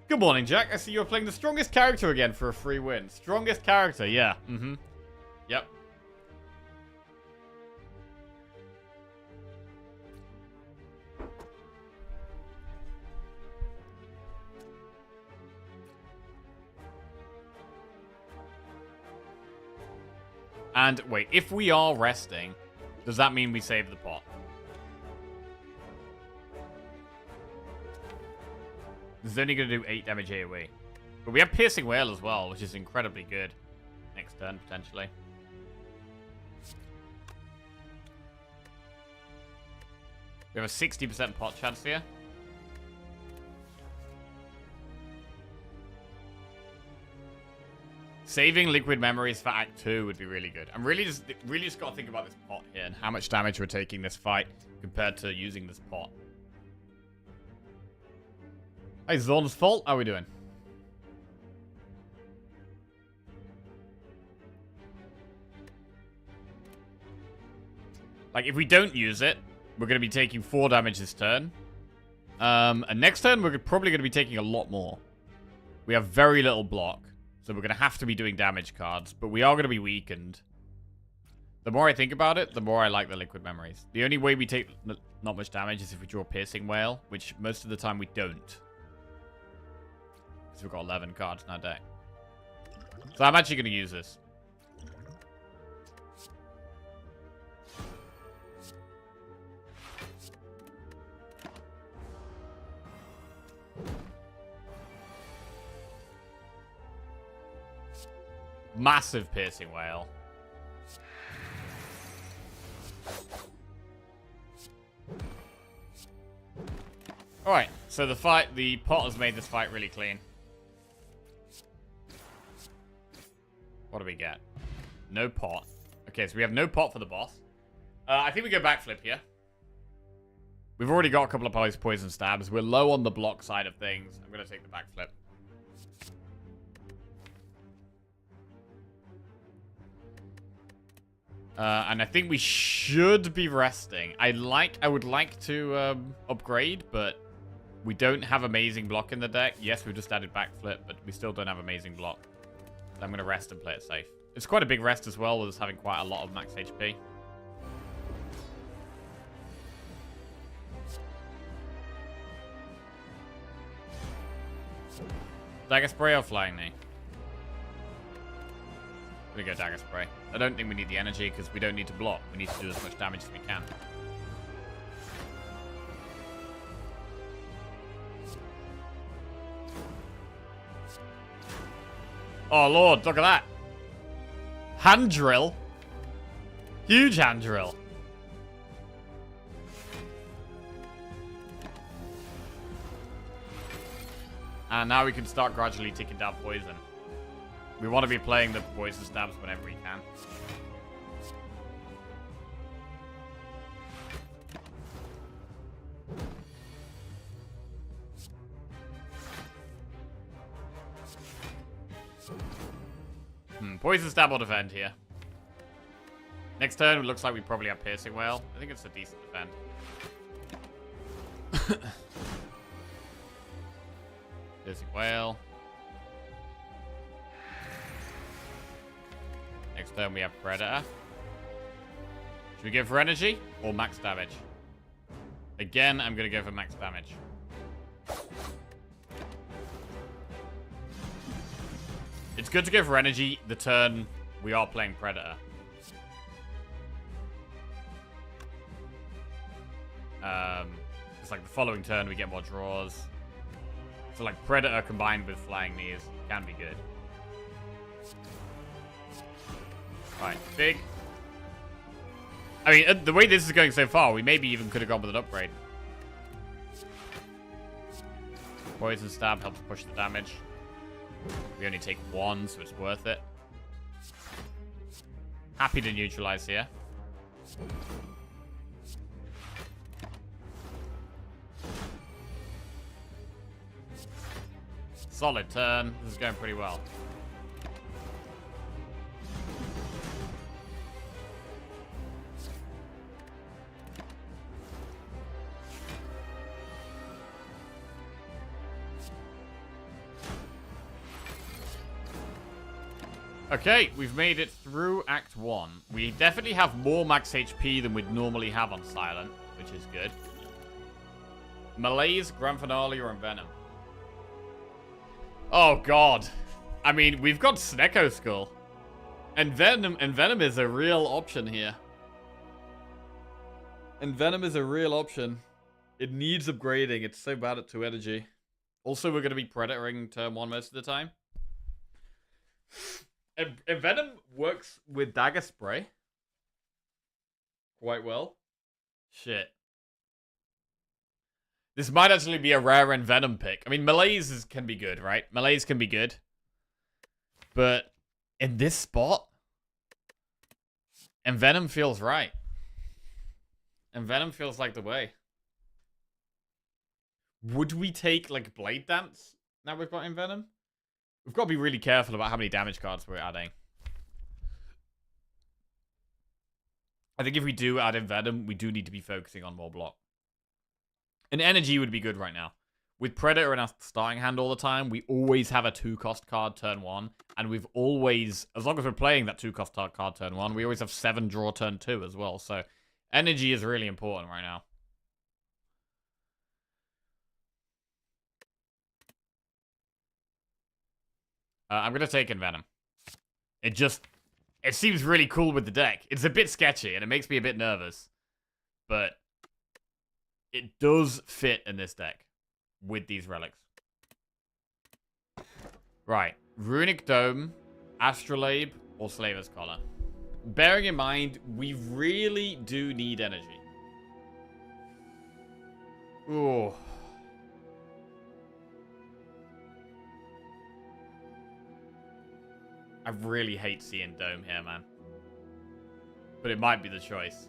Good morning, Jack. I see you're playing the strongest character again for a free win. Strongest character, yeah. Mm-hmm. Yep. And wait, if we are resting, does that mean we save the pot? This is only going to do 8 damage AoE. But we have Piercing Wail as well, which is incredibly good. Next turn, potentially. We have a 60% pot chance here. Saving Liquid Memories for Act 2 would be really good. I'm really just got to think about this pot here and how much damage we're taking this fight compared to using this pot. Hey, Zorn's fault. How are we doing? Like, if we don't use it, we're going to be taking 4 damage this turn. And next turn, we're probably going to be taking a lot more. We have very little block, so we're going to have to be doing damage cards, but we are going to be weakened. The more I think about it, the more I like the Liquid Memories. The only way we take not much damage is if we draw Piercing Whale, which most of the time we don't. Because we've got 11 cards in our deck. So I'm actually going to use this. Massive Piercing Whale. Alright, so the pot has made this fight really clean. What do we get? No pot. Okay, so we have no pot for the boss. I think we go backflip here. We've already got a couple of poison stabs. We're low on the block side of things. I'm going to take the backflip. And I think we should be resting. I would like to upgrade, but we don't have amazing block in the deck. Yes, we've just added backflip, but we still don't have amazing block. So I'm going to rest and play it safe. It's quite a big rest as well, with us having quite a lot of max HP. Dagger Spray or Flying Knee? I'm gonna go Dagger Spray. I don't think we need the energy because we don't need to block. We need to do as much damage as we can. Oh lord, look at that. Hand drill. Huge hand drill. And now we can start gradually ticking down poison. We want to be playing the poison stabs whenever we can. Poison stab or defend here. Next turn, it looks like we probably have Piercing Whale. I think it's a decent defend. Piercing Whale. Next turn we have Predator. Should we go for energy or max damage? Again, I'm going to go for max damage. It's good to go for energy the turn we are playing Predator. It's like the following turn we get more draws. So like Predator combined with Flying Knees can be good. Alright, big. I mean, the way this is going so far, we maybe even could have gone with an upgrade. Poison Stab helps push the damage. We only take 1, so it's worth it. Happy to neutralize here. Solid turn. This is going pretty well. Okay, we've made it through Act 1. We definitely have more max HP than we'd normally have on Silent, which is good. Malaise, Grand Finale, or Envenom? Oh, God. I mean, we've got Snecko Skull. Envenom is a real option here. Envenom is a real option. It needs upgrading. It's so bad at 2 energy. Also, we're going to be Predatoring turn 1 most of the time. Envenom works with Dagger Spray quite well. Shit. This might actually be a rare Envenom pick. I mean, Malaise can be good, right? Malaise can be good. But in this spot, Envenom feels right. Envenom feels like the way. Would we take, like, Blade Dance now we've got Envenom? We've got to be really careful about how many damage cards we're adding. I think if we do add Envenom, we do need to be focusing on more block. And Energy would be good right now. With Predator in our starting hand all the time, we always have a 2-cost card turn 1. And we've always, as long as we're playing that 2-cost card turn 1, we always have 7 draw turn 2 as well. So Energy is really important right now. I'm going to take Envenom. It seems really cool with the deck. It's a bit sketchy, and it makes me a bit nervous. But it does fit in this deck with these relics. Right. Runic Dome, Astrolabe, or Slaver's Collar. Bearing in mind, we really do need energy. Ooh. I really hate seeing Dome here, man. But it might be the choice.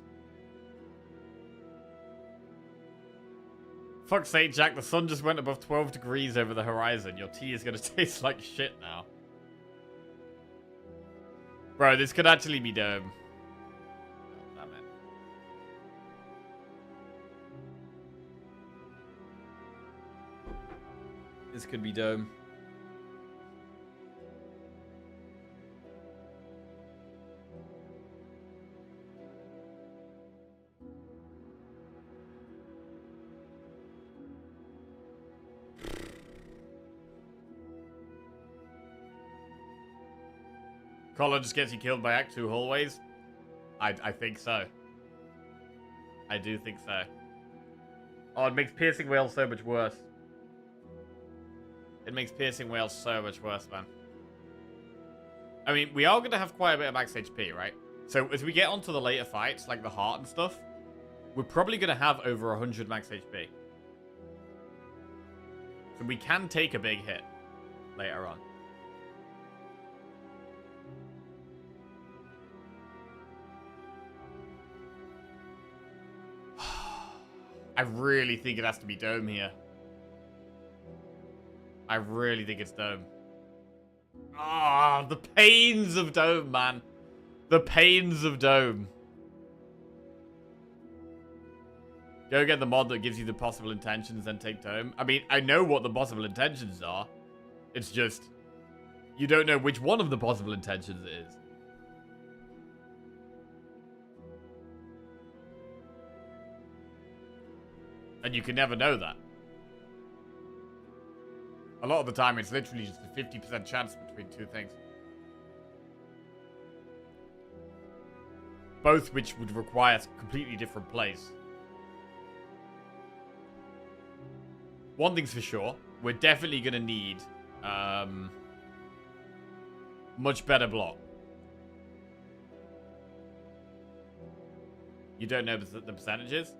Fuck's sake, Jack. The sun just went above 12 degrees over the horizon. Your tea is going to taste like shit now. Bro, this could actually be Dome. Oh, damn it. This could be Dome. Collar just gets you killed by Act 2 hallways? I think so. I do think so. Oh, it makes Piercing Wail so much worse. It makes Piercing Wail so much worse, man. I mean, we are going to have quite a bit of max HP, right? So as we get onto the later fights, like the heart and stuff, we're probably going to have over 100 max HP. So we can take a big hit later on. I really think it has to be Dome here. I really think it's Dome. Ah, the pains of Dome, man. The pains of Dome. Go get the mod that gives you the possible intentions, then take Dome. I mean, I know what the possible intentions are. It's just, you don't know which one of the possible intentions it is. And you can never know that. A lot of the time, it's literally just a 50% chance between two things. Both which would require completely different plays. One thing's for sure, we're definitely going to need much better block. You don't know the percentages?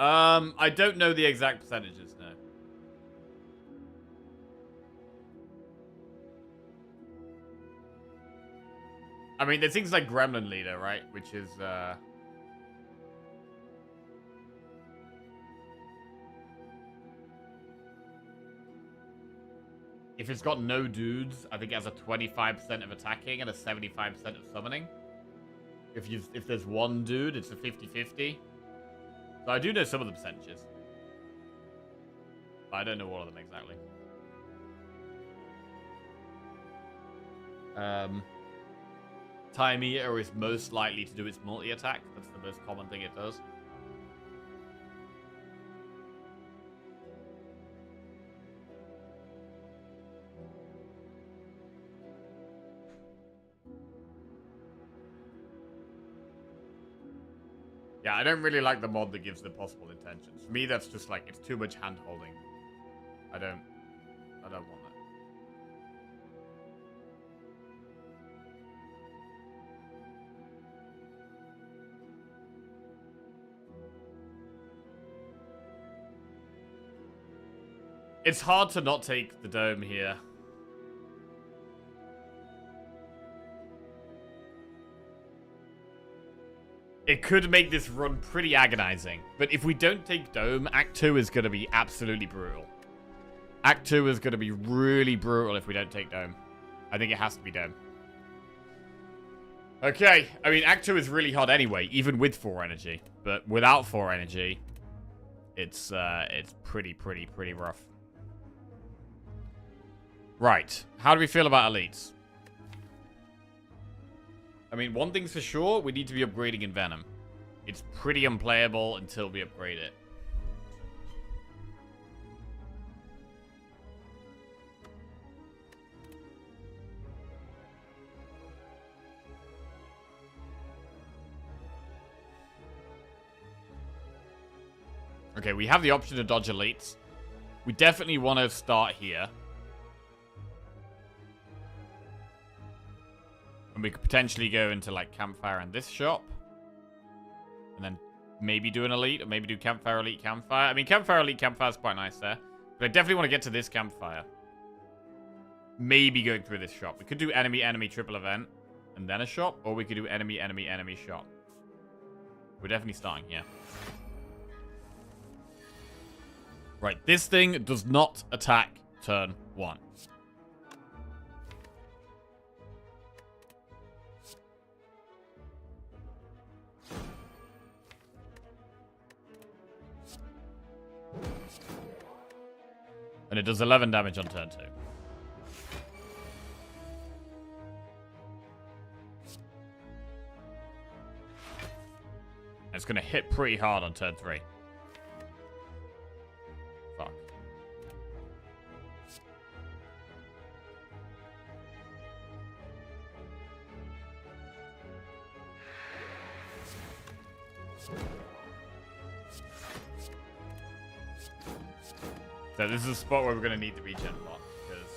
I don't know the exact percentages, no. I mean, there's things like Gremlin Leader, right? Which is, if it's got no dudes, I think it has a 25% of attacking and a 75% of summoning. If there's one dude, it's a 50-50. So I do know some of the percentages. But I don't know all of them exactly. Time Eater is most likely to do its multi-attack. That's the most common thing it does. Yeah, I don't really like the mod that gives the possible intentions. For me, that's just like, it's too much hand-holding. I don't want that. It's hard to not take the Dome here. It could make this run pretty agonizing. But if we don't take Dome, Act 2 is going to be absolutely brutal. Act 2 is going to be really brutal if we don't take Dome. I think it has to be Dome. Okay, I mean, Act 2 is really hard anyway, even with 4 energy. But without 4 energy, it's pretty rough. Right, how do we feel about elites? I mean, one thing's for sure, we need to be upgrading in Venom. It's pretty unplayable until we upgrade it. Okay, we have the option to dodge elites. We definitely want to start here. And we could potentially go into, like, Campfire and this shop. And then maybe do an elite, or maybe do Campfire, Elite, Campfire. I mean, Campfire, Elite, Campfire is quite nice there. But I definitely want to get to this Campfire. Maybe going through this shop. We could do enemy, enemy, triple event, and then a shop. Or we could do enemy, enemy, enemy, shop. We're definitely starting here. Right, this thing does not attack turn 1. And it does 11 damage on turn 2. And it's going to hit pretty hard on turn 3. Fuck. So this is a spot where we're going to need the regen bot, because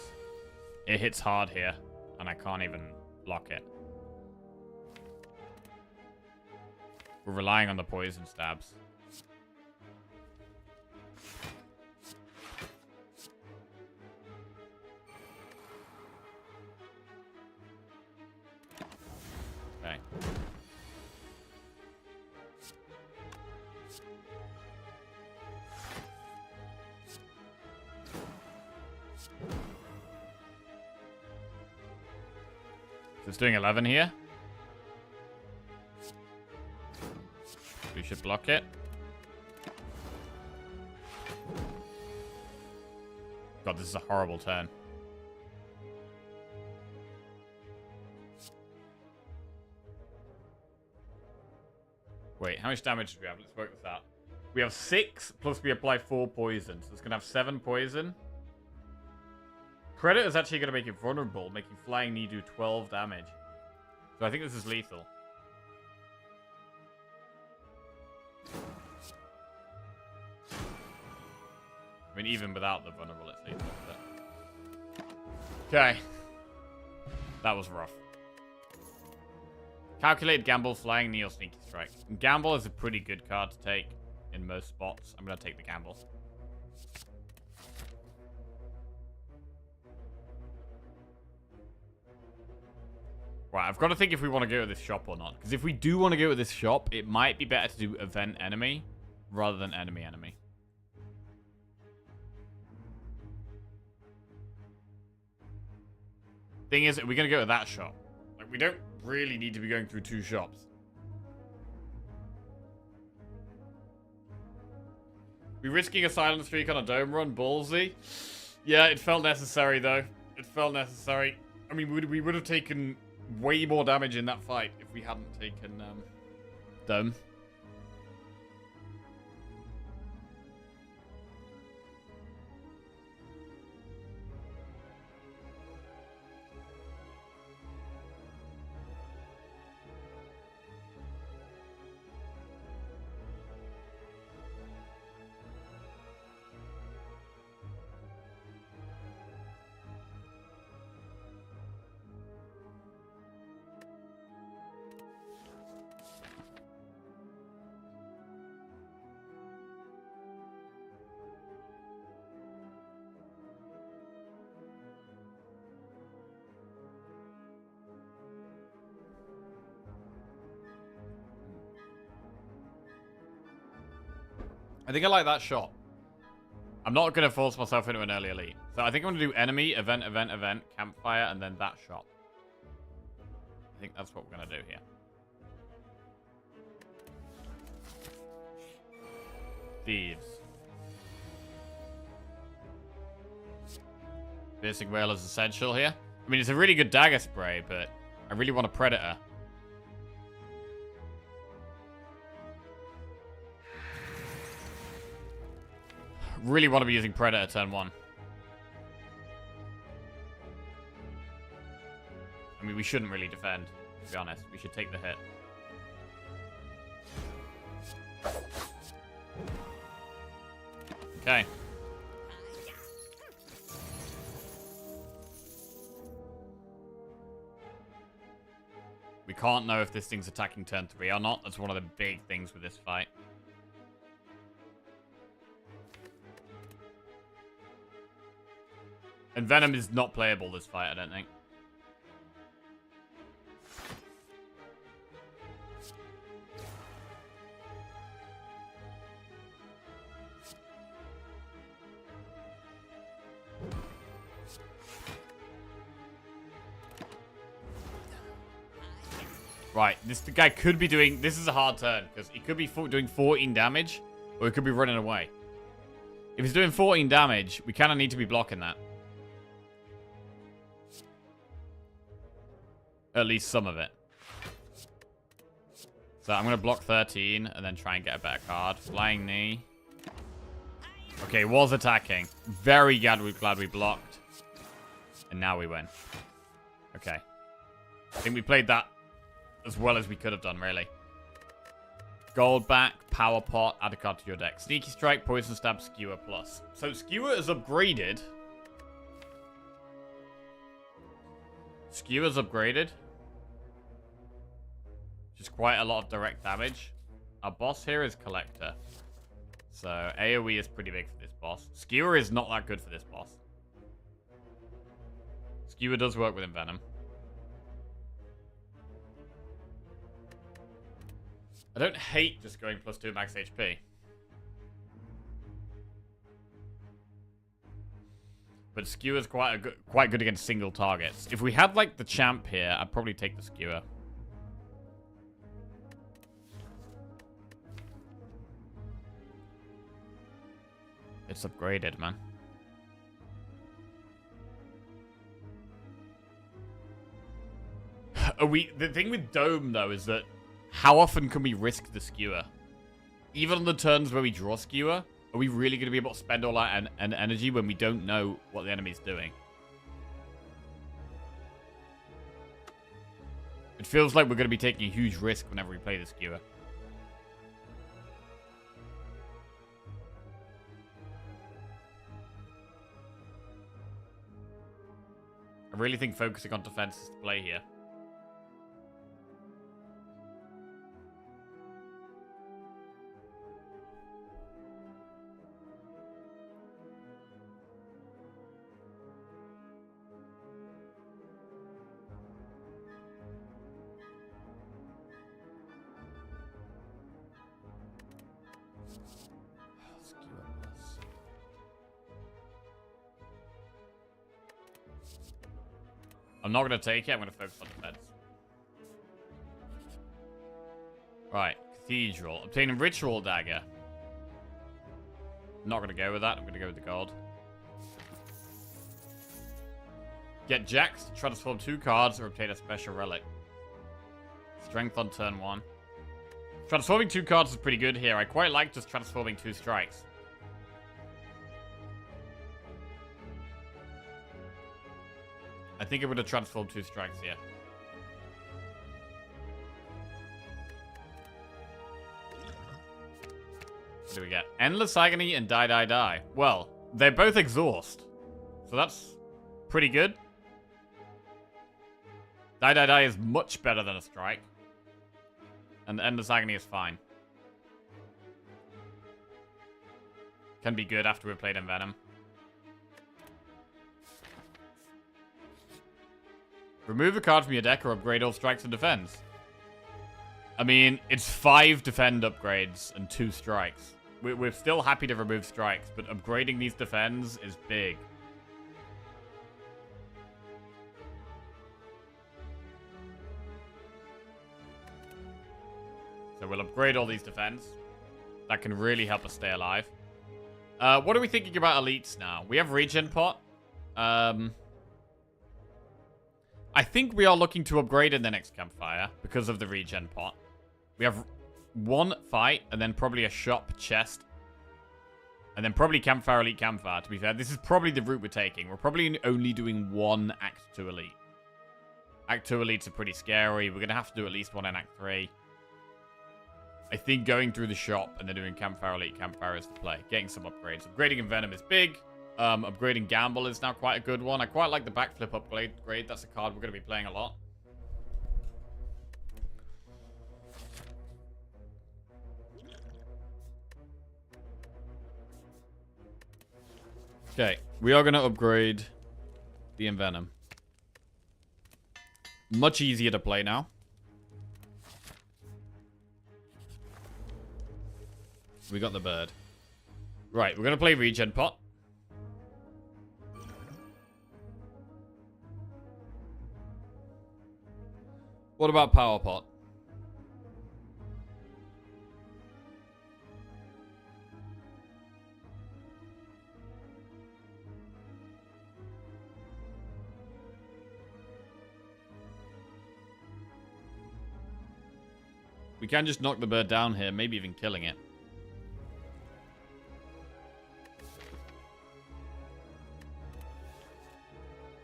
it hits hard here, and I can't even block it. We're relying on the poison stabs. Okay. So it's doing 11 here. We should block it. God, this is a horrible turn. Wait, how much damage do we have? Let's work this out. We have 6, plus we apply 4 poison. So it's going to have 7 poison. Predator is actually going to make it vulnerable, making Flying Knee do 12 damage. So I think this is lethal. I mean, even without the vulnerable, it's lethal. But... okay. That was rough. Calculated Gamble, Flying Knee, or Sneaky Strike. And Gamble is a pretty good card to take in most spots. I'm going to take the Gamble. Right, I've got to think if we want to go to this shop or not. Because if we do want to go to this shop, it might be better to do event enemy rather than enemy enemy. Thing is, we're going to go to that shop. Like, we don't really need to be going through 2 shops. We risking a silent streak on a dome run? Ballsy? Yeah, it felt necessary, though. It felt necessary. I mean, we would have taken way more damage in that fight if we hadn't taken dome. I think I like that shot. I'm not going to force myself into an early elite. So I think I'm going to do enemy, event, campfire, and then that shot. I think that's what we're going to do here. Thieves. Piercing Rail is essential here. I mean, it's a really good dagger spray, but I really want a Predator. Really want to be using Predator turn 1. I mean, we shouldn't really defend, to be honest. We should take the hit. Okay. We can't know if this thing's attacking turn 3 or not. That's one of the big things with this fight. And Venom is not playable this fight, I don't think. Right, this guy could be doing... This is a hard turn, because he could be doing 14 damage, or he could be running away. If he's doing 14 damage, we kind of need to be blocking that. At least some of it. So I'm going to block 13, and then try and get a better card. Flying Knee. Okay, was attacking. Very glad we blocked. And now we win. Okay. I think we played that as well as we could have done, really. Gold back, power pot, add a card to your deck. Sneaky strike, poison stab, skewer plus. So skewer is upgraded. Skewer's upgraded. Just quite a lot of direct damage. Our boss here is Collector. So AoE is pretty big for this boss. Skewer is not that good for this boss. Skewer does work with Venom. I don't hate just going +2 max HP. But Skewer's quite good against single targets. If we had like the champ here, I'd probably take the Skewer. It's upgraded, man. The thing with Dome though is that how often can we risk the Skewer? Even on the turns where we draw Skewer, are we really going to be able to spend all our energy when we don't know what the enemy's doing? It feels like we're going to be taking a huge risk whenever we play the Skewer. I really think focusing on defense is the play here. I'm not going to take it. I'm going to focus on defense. Right. Cathedral. Obtain a ritual dagger. I'm not going to go with that. I'm going to go with the gold. Get Jax to transform 2 cards or obtain a special relic. Strength on turn 1. Transforming 2 cards is pretty good here. I quite like just transforming 2 strikes. I think it would have transformed 2 strikes here. What do we get? Endless Agony and Die Die Die. Well, they're both exhaust. So that's pretty good. Die Die Die is much better than a strike. And Endless Agony is fine. Can be good after we've played Envenom. Remove a card from your deck or upgrade all strikes and defense. I mean, it's 5 defend upgrades and 2 strikes. We're still happy to remove strikes, but upgrading these defends is big. So we'll upgrade all these defense. That can really help us stay alive. What are we thinking about elites now? We have regen pot. I think we are looking to upgrade in the next campfire because of the regen pot. We have one fight and then probably a shop chest. And then probably campfire, elite, campfire, to be fair. This is probably the route we're taking. We're probably only doing one Act 2 elite. Act 2 elites are pretty scary. We're going to have to do at least one in Act 3. I think going through the shop and then doing campfire, elite, campfire is the play. Getting some upgrades. Upgrading in Venom is big. Upgrading Gamble is now quite a good one. I quite like the backflip upgrade. That's a card we're going to be playing a lot. Okay, we are going to upgrade the Envenom. Much easier to play now. We got the bird. Right, we're going to play Regen Pot. What about Power Pot? We can just knock the bird down here, maybe even killing it.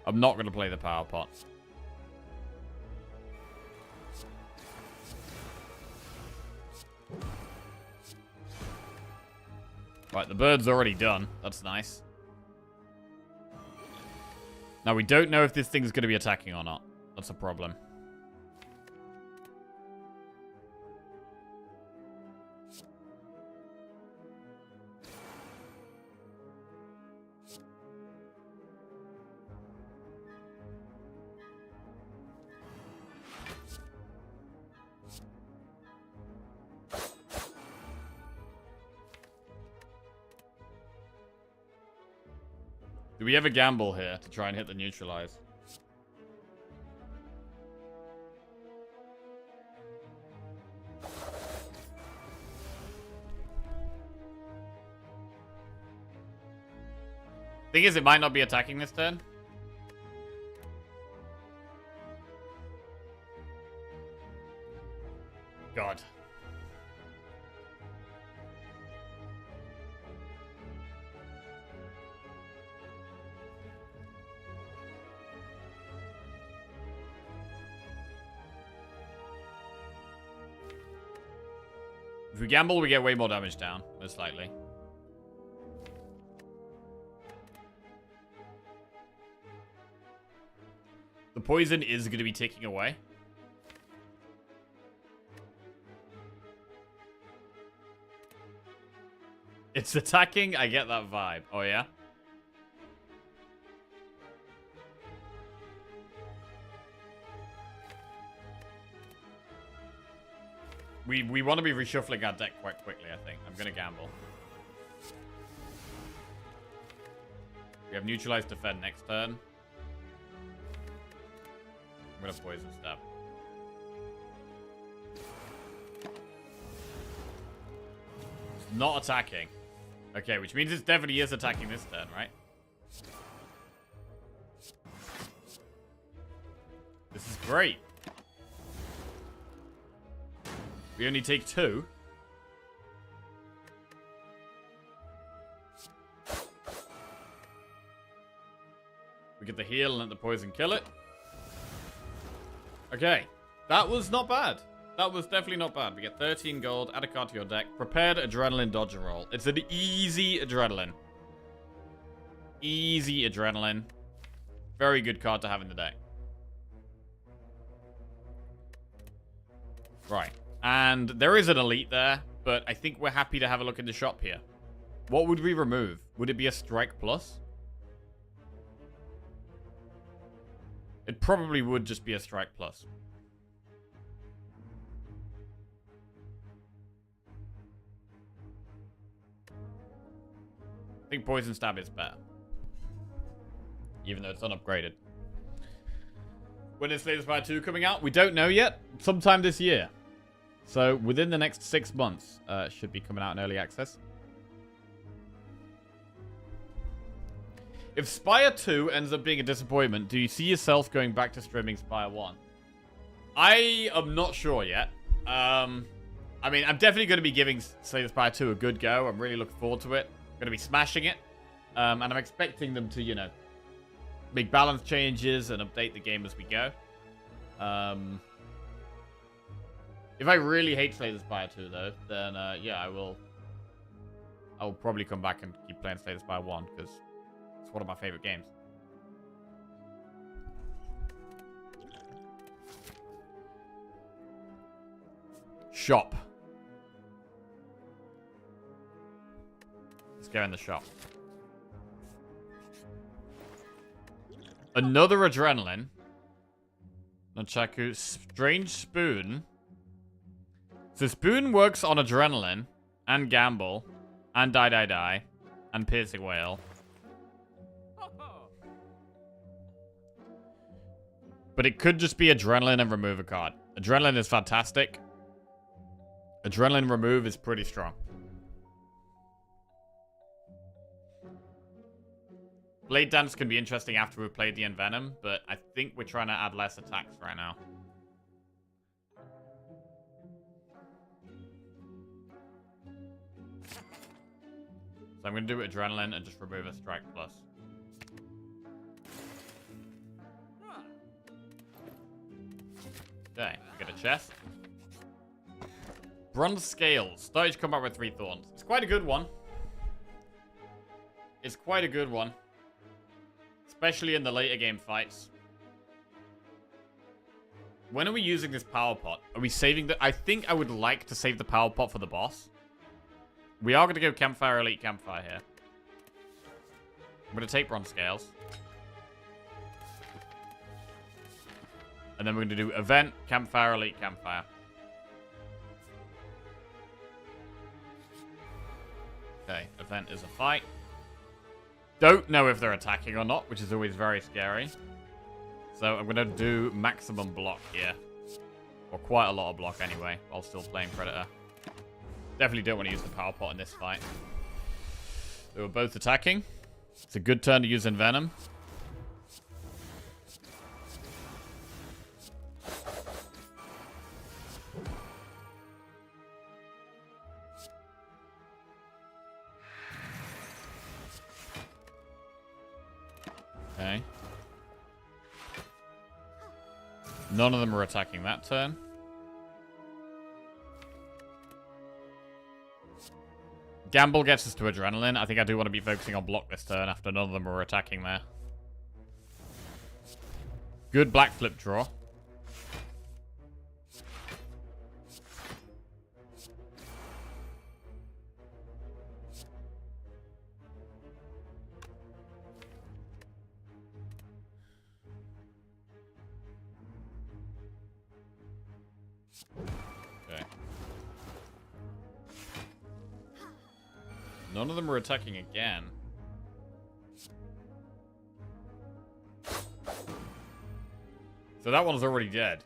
I'm not going to play the Power Pot. Right, the bird's already done. That's nice. Now, we don't know if this thing's going to be attacking or not. That's a problem. Do we have a gamble here to try and hit the neutralize? Thing is, it might not be attacking this turn. God. If we gamble, we get way more damage down, most likely. The poison is going to be ticking away. It's attacking? I get that vibe. Oh, yeah? We want to be reshuffling our deck quite quickly, I think. I'm going to gamble. We have neutralized defend next turn. I'm going to poison stab. It's not attacking. Okay, which means it definitely is attacking this turn, right? This is great. We only take 2. We get the heal and let the poison kill it. Okay. That was not bad. That was definitely not bad. We get 13 gold, add a card to your deck. Prepared Adrenaline Dodger Roll. It's an easy Adrenaline. Easy Adrenaline. Very good card to have in the deck. Right. And there is an elite there, but I think we're happy to have a look in the shop here. What would we remove? Would it be a strike plus? It probably would just be a strike plus. I think Poison Stab is better. Even though it's unupgraded. When is Slay the Spire 2 coming out? We don't know yet. Sometime this year. So within the next 6 months, should be coming out in early access. If Spire 2 ends up being a disappointment, do you see yourself going back to streaming Spire 1? I am not sure yet. I mean, I'm definitely going to be giving Slay the Spire 2 a good go. I'm really looking forward to it. I'm going to be smashing it. And I'm expecting them to, you know, make balance changes and update the game as we go. If I really hate Slay the Spire 2, though, then, yeah, I will probably come back and keep playing Slay the Spire 1, because it's one of my favorite games. Shop. Let's go in the shop. Another adrenaline. Nunchaku. Strange Spoon. So Spoon works on adrenaline and gamble and die and piercing whale. But it could just be adrenaline and remove a card. Adrenaline is fantastic. Adrenaline remove is pretty strong. Blade Dance can be interesting after we've played the Envenom, but I think we're trying to add less attacks right now. So I'm going to do Adrenaline and just remove a Strike Plus. Okay, we get a chest. Bronze Scales. Stage combat with 3 thorns. It's quite a good one. It's quite a good one. Especially in the later game fights. When are we using this power pot? Are we saving the... I think I would like to save the power pot for the boss. We are going to go Campfire Elite Campfire here. I'm going to take Bronze Scales. And then we're going to do Event, Campfire Elite Campfire. Okay, Event is a fight. Don't know if they're attacking or not, which is always very scary. So I'm going to do maximum block here. Or quite a lot of block anyway, while still playing Predator. Definitely don't want to use the power pot in this fight. They were both attacking. It's a good turn to use Envenom. Okay. None of them are attacking that turn. Gamble gets us to Adrenaline. I think I do want to be focusing on block this turn after none of them are attacking there. Good black flip draw. Okay. None of them are attacking again. So that one's already dead.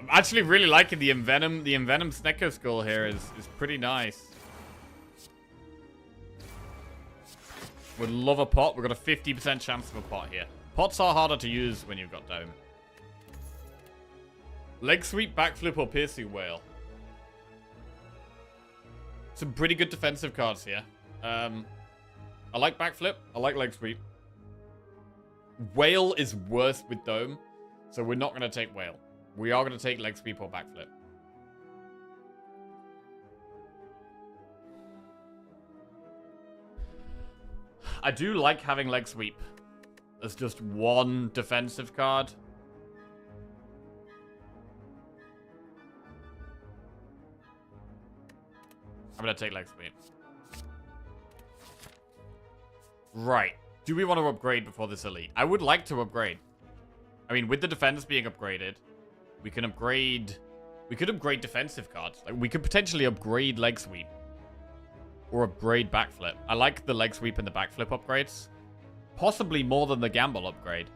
I'm actually really liking the Envenom. The Envenom Snecko Skull here is pretty nice. Would love a pot. We've got a 50% chance of a pot here. Pots are harder to use when you've got Dome. Leg sweep, backflip, or piercing whale. Some pretty good defensive cards here. I like backflip. I like leg sweep. Whale is worse with Dome, so we're not going to take whale. We are going to take leg sweep or backflip. I do like having leg sweep as just one defensive card. I'm going to take leg sweep. Right. Do we want to upgrade before this elite? I would like to upgrade. I mean, with the defense being upgraded, We can upgrade... We could upgrade defensive cards. Like, we could potentially upgrade leg sweep. Or upgrade backflip. I like the leg sweep and the backflip upgrades. Possibly more than the gamble upgrade.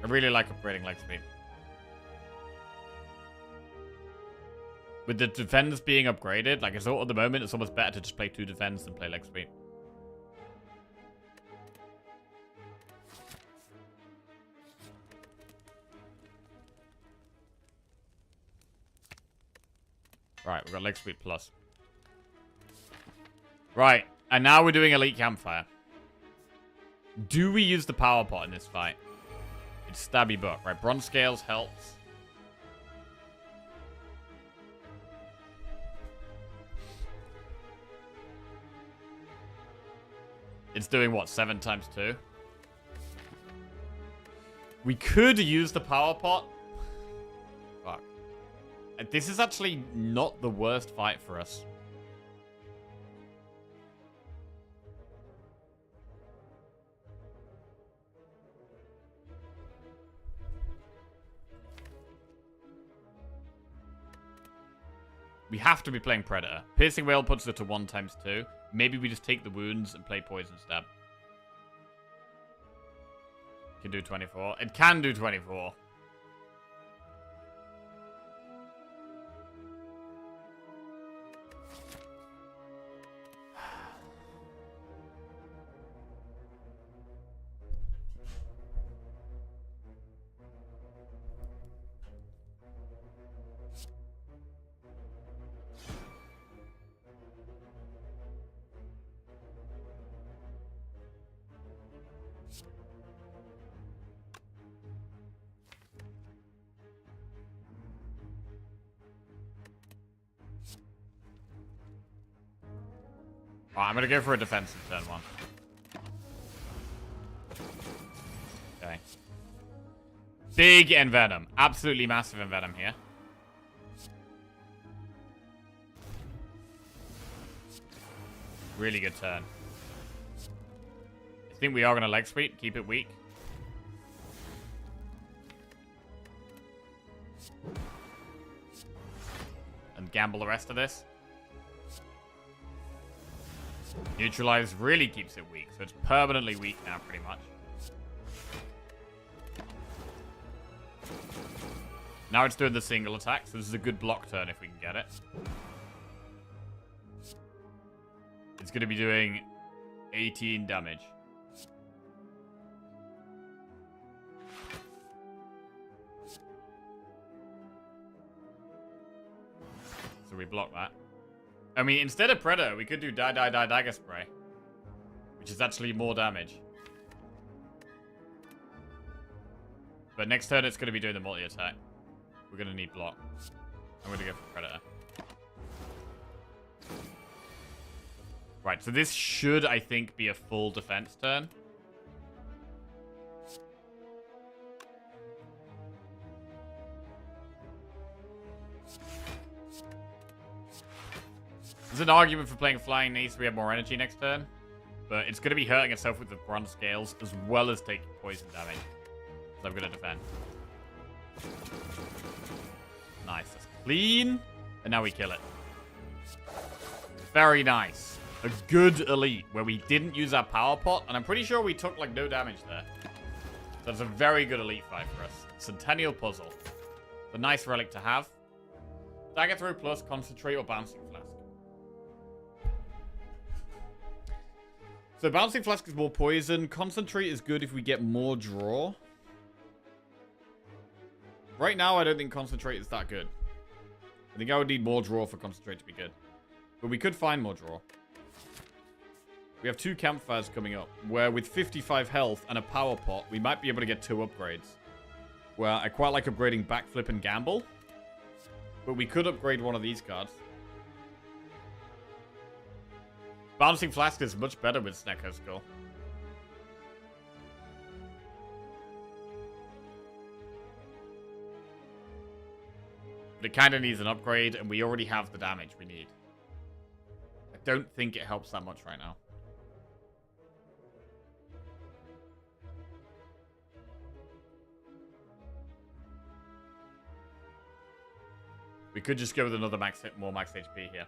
I really like upgrading leg sweep. With the defense being upgraded, like it's at the moment, it's almost better to just play 2 defense than play leg sweep. Right, we've got leg sweep plus. Right, and now we're doing elite campfire. Do we use the power pot in this fight? It's stabby book, right? Bronze scales helps. It's doing what, 7 times 2? We could use the power pot. Fuck. This is actually not the worst fight for us. We have to be playing Predator. Piercing Whale puts it to 1 times 2. Maybe we just take the wounds and play Poison Stab. Can do 24. It can do 24. Alright, I'm gonna go for a defensive turn 1. Okay. Big Envenom. Absolutely massive Envenom here. Really good turn. I think we are gonna leg sweep, keep it weak. And gamble the rest of this. Neutralize really keeps it weak, so it's permanently weak now, pretty much. Now it's doing the single attack, so this is a good block turn if we can get it. It's going to be doing 18 damage. So we block that. I mean, instead of Predator, we could do Die Dagger Spray. Which is actually more damage. But next turn, it's going to be doing the multi-attack. We're going to need block. I'm going to go for Predator. Right, so this should, I think, be a full defense turn. There's an argument for playing Flying Knee so we have more energy next turn. But it's going to be hurting itself with the bronze scales as well as taking poison damage. So I'm going to defend. Nice. That's clean. And now we kill it. Very nice. A good elite where we didn't use our power pot. And I'm pretty sure we took like no damage there. So that's a very good elite fight for us. Centennial Puzzle. It's a nice relic to have. Dagger Throw plus Concentrate or Bouncing Flask. So Bouncing Flask is more poison. Concentrate is good if we get more draw. Right now, I don't think Concentrate is that good. I think I would need more draw for Concentrate to be good. But we could find more draw. We have 2 campfires coming up, where with 55 health and a power pot, we might be able to get 2 upgrades. Where I quite like upgrading Backflip and Gamble. But we could upgrade one of these cards. Bouncing Flask is much better with Snecko Skull. But it kind of needs an upgrade, and we already have the damage we need. I don't think it helps that much right now. We could just go with another more max HP here.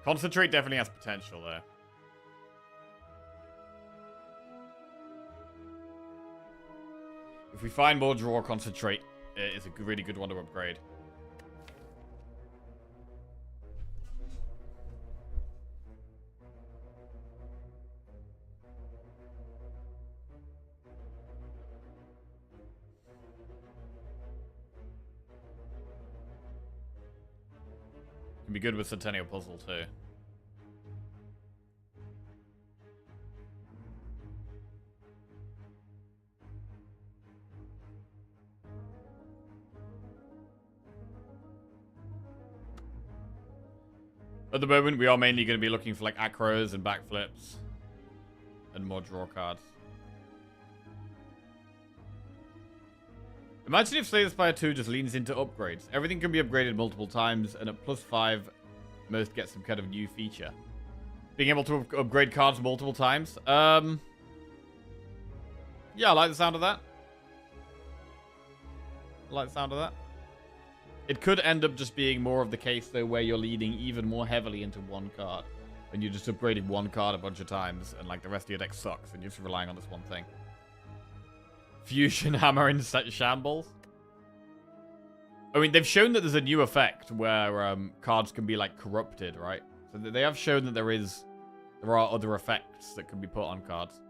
Concentrate definitely has potential there. If we find more draw, Concentrate is a really good one to upgrade. Can be good with Centennial Puzzle too. At the moment, we are mainly going to be looking for like acros and backflips and more draw cards. Imagine if Slay the Spire 2 just leans into upgrades. Everything can be upgraded multiple times, and at +5, most get some kind of new feature. Being able to upgrade cards multiple times. Yeah, I like the sound of that. I like the sound of that. It could end up just being more of the case, though, where you're leaning even more heavily into one card. And you're just upgrading one card a bunch of times, and like the rest of your deck sucks, and you're just relying on this one thing. Fusion Hammer in Shambles. I mean, they've shown that there's a new effect where cards can be like corrupted, right? So they have shown that there are other effects that can be put on cards.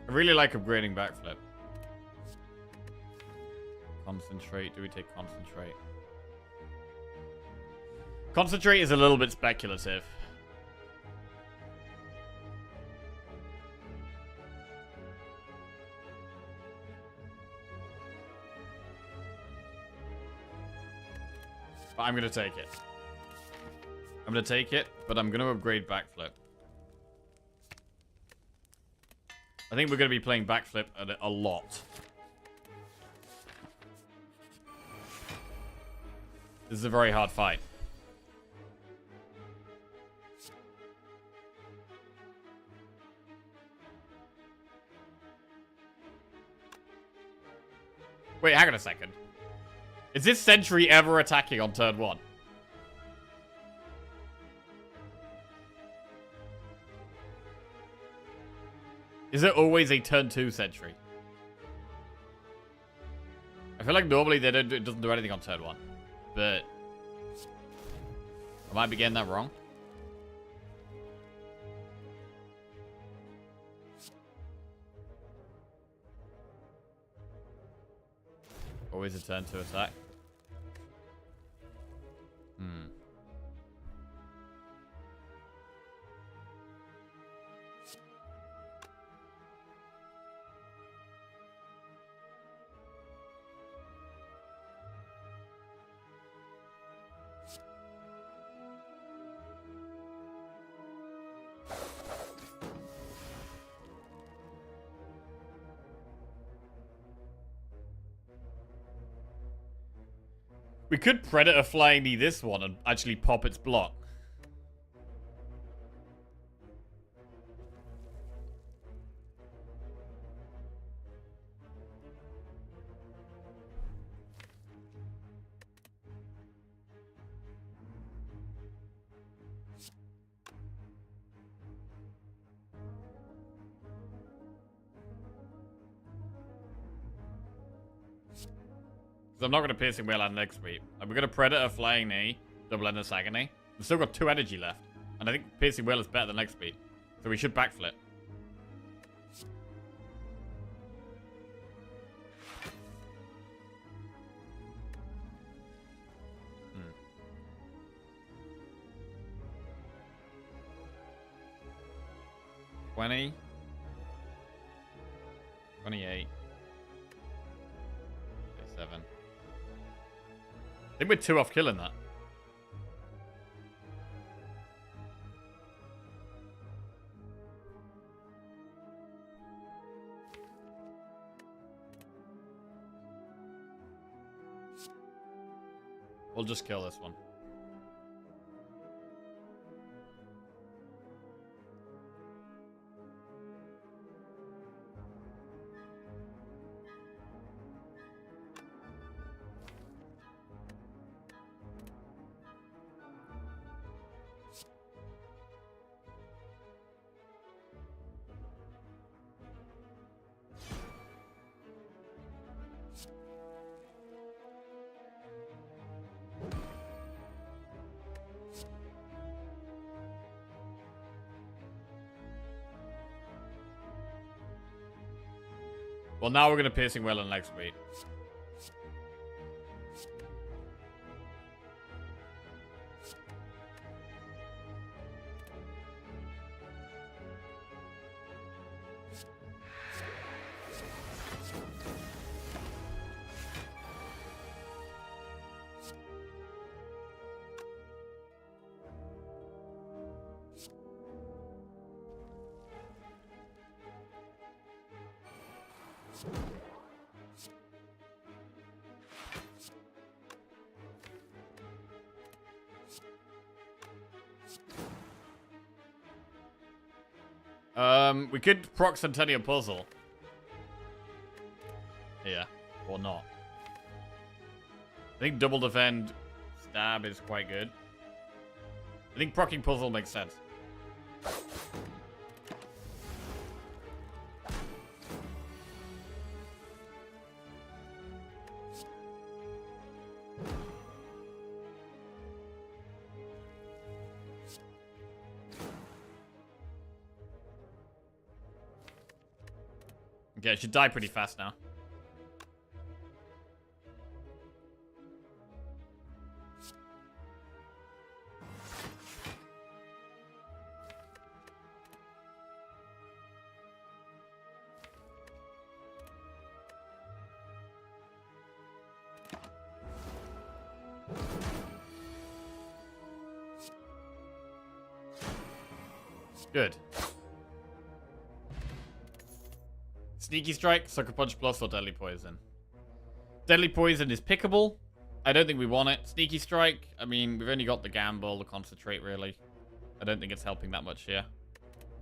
I really like upgrading backflip. Concentrate. Do we take concentrate? Concentrate is a little bit speculative. But I'm going to take it. I'm going to take it, but I'm going to upgrade backflip. I think we're going to be playing backflip a lot. This is a very hard fight. Wait, hang on a second. Is this Sentry ever attacking on turn 1? Is it always a turn 2 Sentry? I feel like normally it doesn't do anything on turn 1. But I might be getting that wrong. Always a turn 2 attack. We could Predator Flying Knee this one and actually pop its block. Because I'm not going to Piercing Whale and Leg Sweep. We're going to Predator, Flying Knee, Double Endless Agony. We've still got 2 energy left. And I think Piercing Whale is better than Leg Sweep. So we should backflip. 20. 28. 37. I think we're 2 off killing that. We'll just kill this one. Well, now we're going to piercing well and leg speed. We could proc Centennial Puzzle. Here. Or not. I think double defend stab is quite good. I think proccing Puzzle makes sense. Okay, it should die pretty fast now. Good. Sneaky Strike, Sucker Punch Plus, or Deadly Poison? Deadly Poison is pickable. I don't think we want it. Sneaky Strike, I mean, we've only got the Gamble, the Concentrate, really. I don't think it's helping that much here.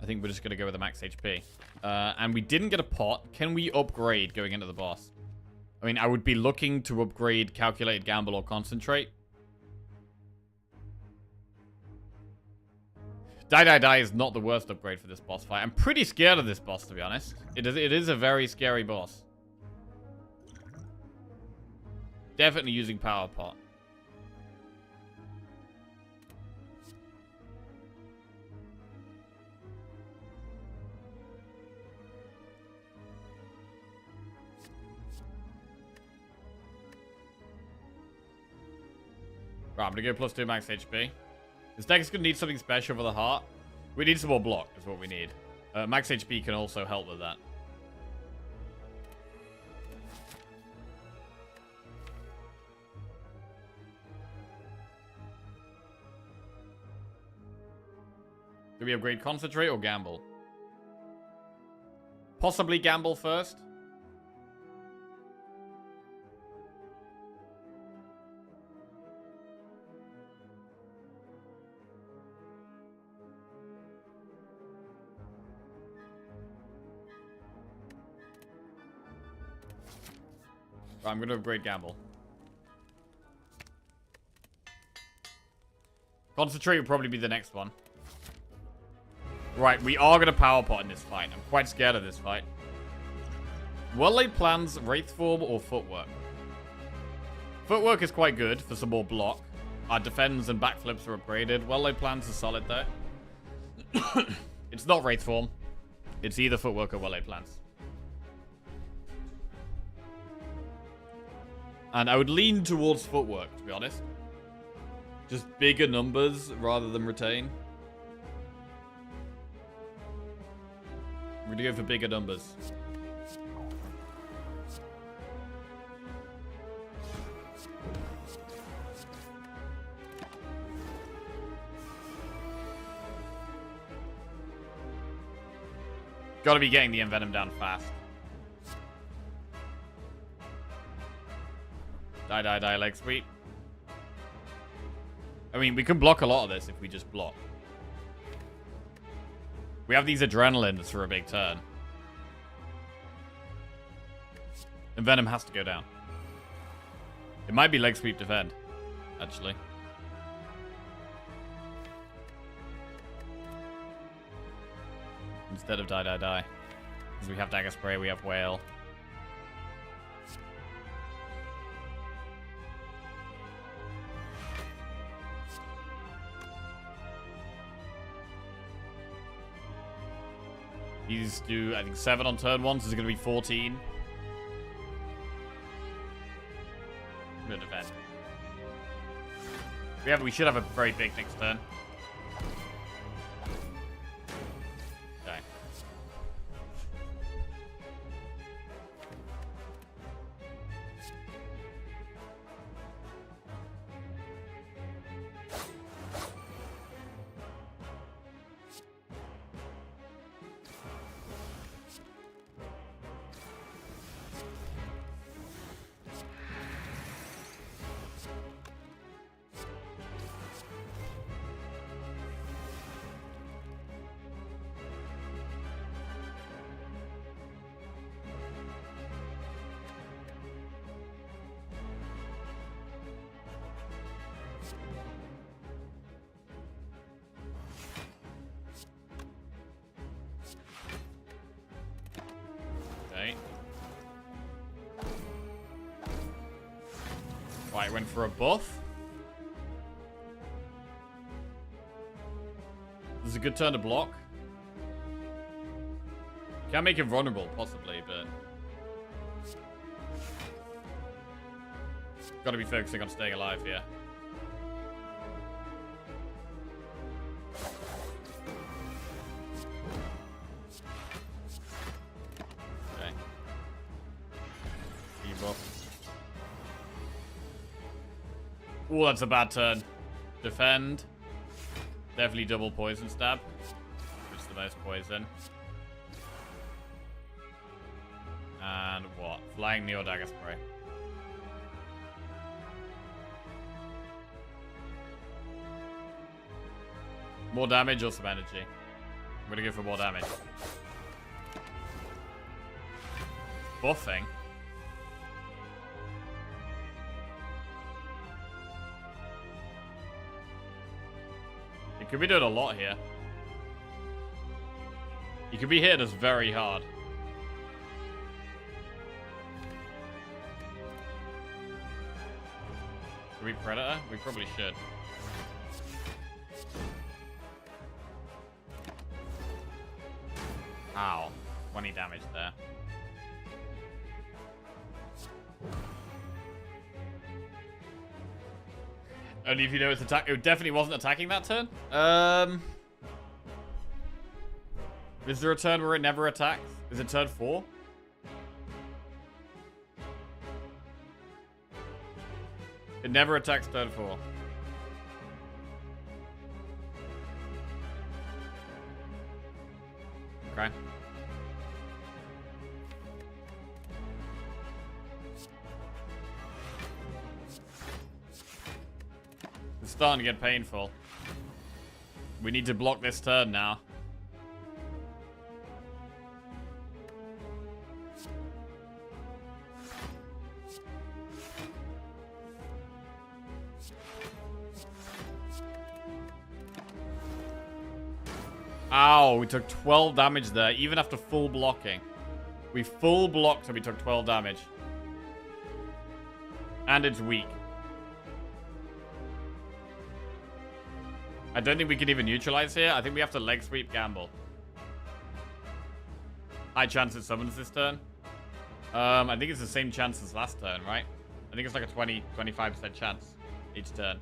I think we're just going to go with the max HP. And we didn't get a pot. Can we upgrade going into the boss? I mean, I would be looking to upgrade Calculated Gamble or Concentrate. Die, Die, Die is not the worst upgrade for this boss fight. I'm pretty scared of this boss, to be honest. It is a very scary boss. Definitely using Power Pot. Right, I'm going to go +2 max HP. This deck is going to need something special for the heart. We need some more block, is what we need. Max HP can also help with that. Do we upgrade Concentrate or Gamble? Possibly Gamble first. I'm going to upgrade Gamble. Concentrate will probably be the next one. Right, we are going to Power Pot in this fight. I'm quite scared of this fight. Well-laid plans, Wraith Form, or Footwork? Footwork is quite good for some more block. Our defends and backflips are upgraded. Well-laid plans are solid though. It's not Wraith Form. It's either Footwork or well-laid plans. And I would lean towards Footwork, to be honest. Just bigger numbers rather than retain. We're gonna go for bigger numbers. Gotta be getting the Envenom down fast. Die, die, die, leg sweep. I mean, we can block a lot of this if we just block. We have these adrenalines for a big turn. Envenom has to go down. It might be leg sweep defend, actually. Instead of die, die, die. Because we have dagger spray, we have whale. These do, I think, 7 on turn 1, so it's going to be 14. I'm going to defend. We should have a very big next turn. Okay. Right, went for a buff. This is a good turn to block. Can't make him vulnerable, possibly, but... Gotta be focusing on staying alive here. Okay. Debuff. Oh, that's a bad turn. Defend. Definitely double poison stab. Which is the most poison. And what? Flying Neo Dagger Spray. More damage or some energy? I'm gonna go for more damage. Buffing. It could be doing a lot here. He could be hitting us very hard. Should we Predator? We probably should. Ow. 20 damage there. Only if you know it's attack. It definitely wasn't attacking that turn. Is there a turn where it never attacks? Is it turn 4? It never attacks turn 4. Okay. It's starting to get painful. We need to block this turn now. Ow, we took 12 damage there, even after full blocking. We full blocked and we took 12 damage. And it's weak. I don't think we can even neutralize here. I think we have to leg sweep gamble. High chance it summons this turn. I think it's the same chance as last turn, right? I think it's like a 25% chance each turn.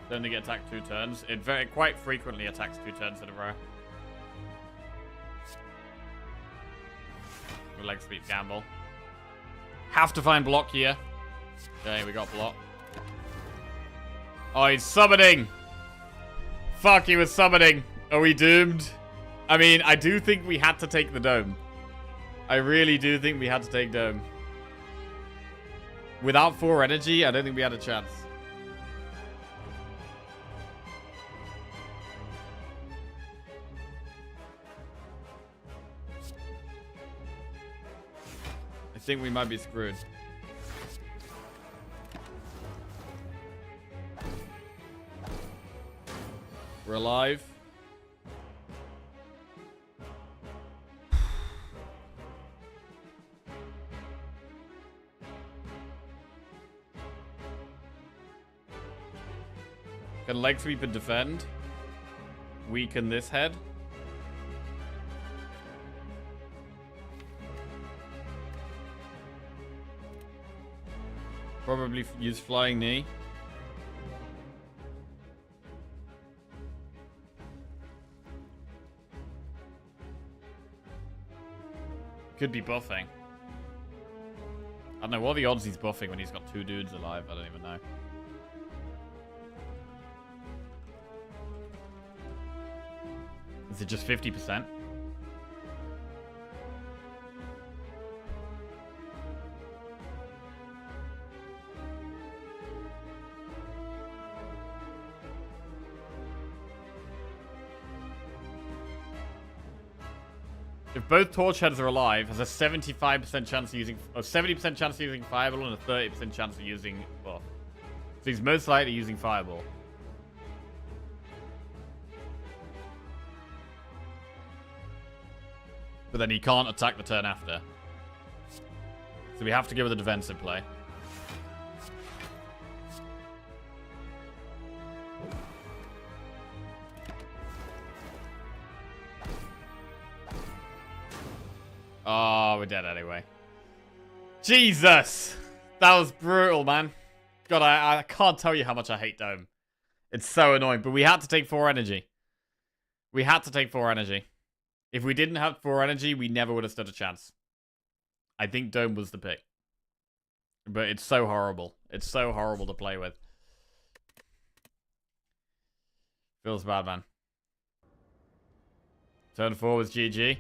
Then they get attacked 2 turns. It quite frequently attacks 2 turns in a row. With leg sweep gamble. Have to find block here. Okay, we got block. Oh, he's summoning! Fuck, he was summoning. Are we doomed? I mean, I do think we had to take the dome. I really do think we had to take dome. Without 4 energy, I don't think we had a chance. I think we might be screwed. We're alive. Can leg sweep and defend. Weaken this head. Probably use flying knee. Could be buffing. I don't know. What are the odds he's buffing when he's got 2 dudes alive? I don't even know. Is it just 50%? If both torch heads are alive, has a 75% chance of using, or 70% chance of using fireball and a 30% chance of using buff. So he's most likely using fireball. But then he can't attack the turn after. So we have to go with a defensive play. Oh, we're dead anyway. Jesus! That was brutal, man. God, I can't tell you how much I hate Dome. It's so annoying. But we had to take 4 energy. We had to take 4 energy. If we didn't have 4 energy, we never would have stood a chance. I think Dome was the pick. But it's so horrible. It's so horrible to play with. Feels bad, man. Turn 4 was GG.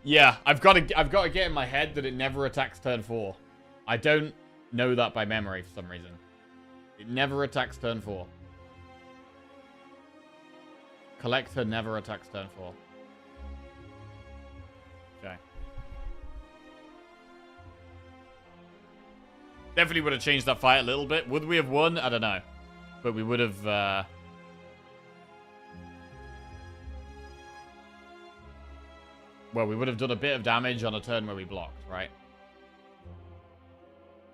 Yeah, I've got to get in my head that it never attacks turn 4. I don't know that by memory for some reason. It never attacks turn 4. Collector never attacks turn 4. Okay. Definitely would have changed that fight a little bit. Would we have won? I don't know. But we would have... Well, we would have done a bit of damage on a turn where we blocked, right?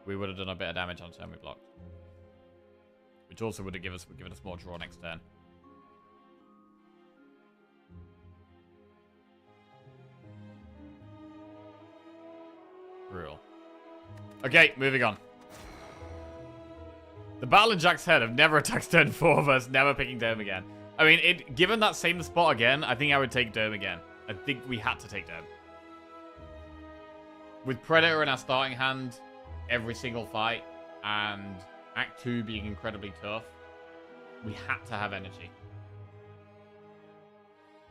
We would have done a bit of damage on a turn we blocked. Which also would have given us more draw next turn. Brutal. Okay, moving on. The Battle in Jack's Head have never attacked turn 4 versus never picking Dome again. I mean, given that same spot again, I think I would take Dome again. I think we had to take Dome. With Predator in our starting hand, every single fight, and Act 2 being incredibly tough, we had to have energy.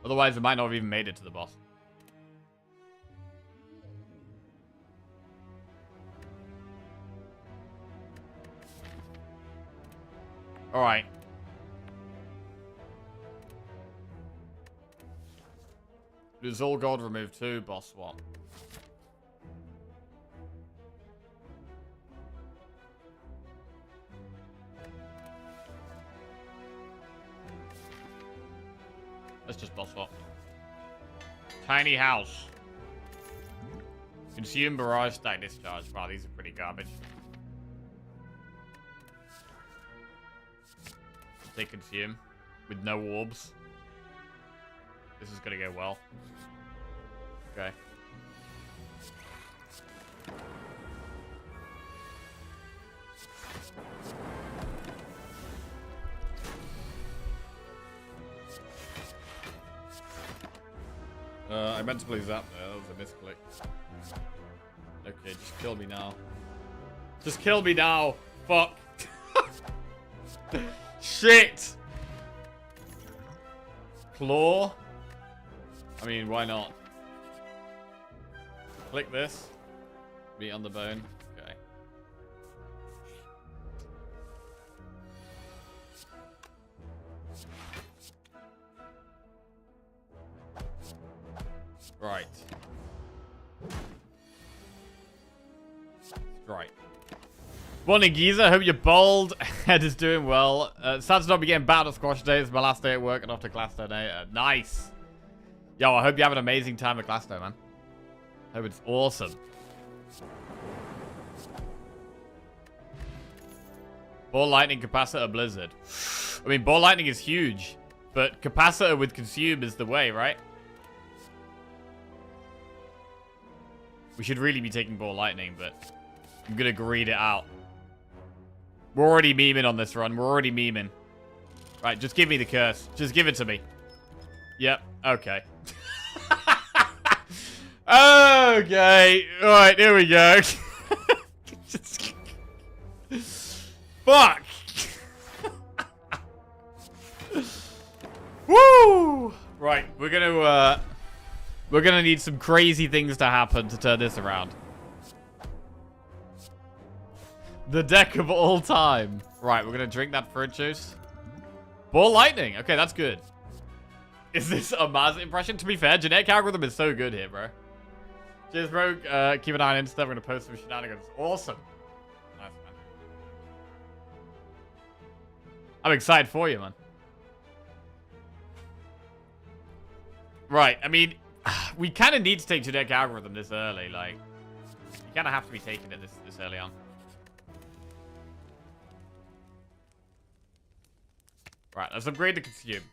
Otherwise, we might not have even made it to the boss. Alright. Lose all gold, remove 2, boss swap. Let's just boss swap. Tiny house. Consume barrage stack discharge. Wow, these are pretty garbage. They consume with no orbs. This is gonna go well. Okay. I meant to play Zap there. That was a misclick. Okay, just kill me now. Just kill me now. Fuck. Shit. Claw. I mean, why not? Click this. Meat on the bone. Okay. Right. Right. Morning, Geezer. Hope your bald head is doing well. Sad to not be getting battered at squash today. It's my last day at work and off to Glasgow today. Nice. Yo, I hope you have an amazing time at Glasgow, man. Hope it's awesome. Ball lightning, capacitor, blizzard. I mean, ball lightning is huge, but capacitor with consume is the way, right? We should really be taking ball lightning, but I'm gonna greed it out. We're already memeing on this run. We're already memeing. Right, just give me the curse. Just give it to me. Yep, okay. Okay. Alright, here we go. Fuck. Woo! Right, we're gonna need some crazy things to happen to turn this around. The deck of all time. Right, we're gonna drink that fruit juice. Ball lightning. Okay, that's good. Is this a Maz impression? To be fair, genetic algorithm is so good here, bro. Cheers, bro. Keep an eye on Insta. We're gonna post some shenanigans. Awesome. Nice, man. I'm excited for you, man. Right, I mean, we kind of need to take genetic algorithm this early. Like, you kind of have to be taking it this early on. Right, let's upgrade the consume.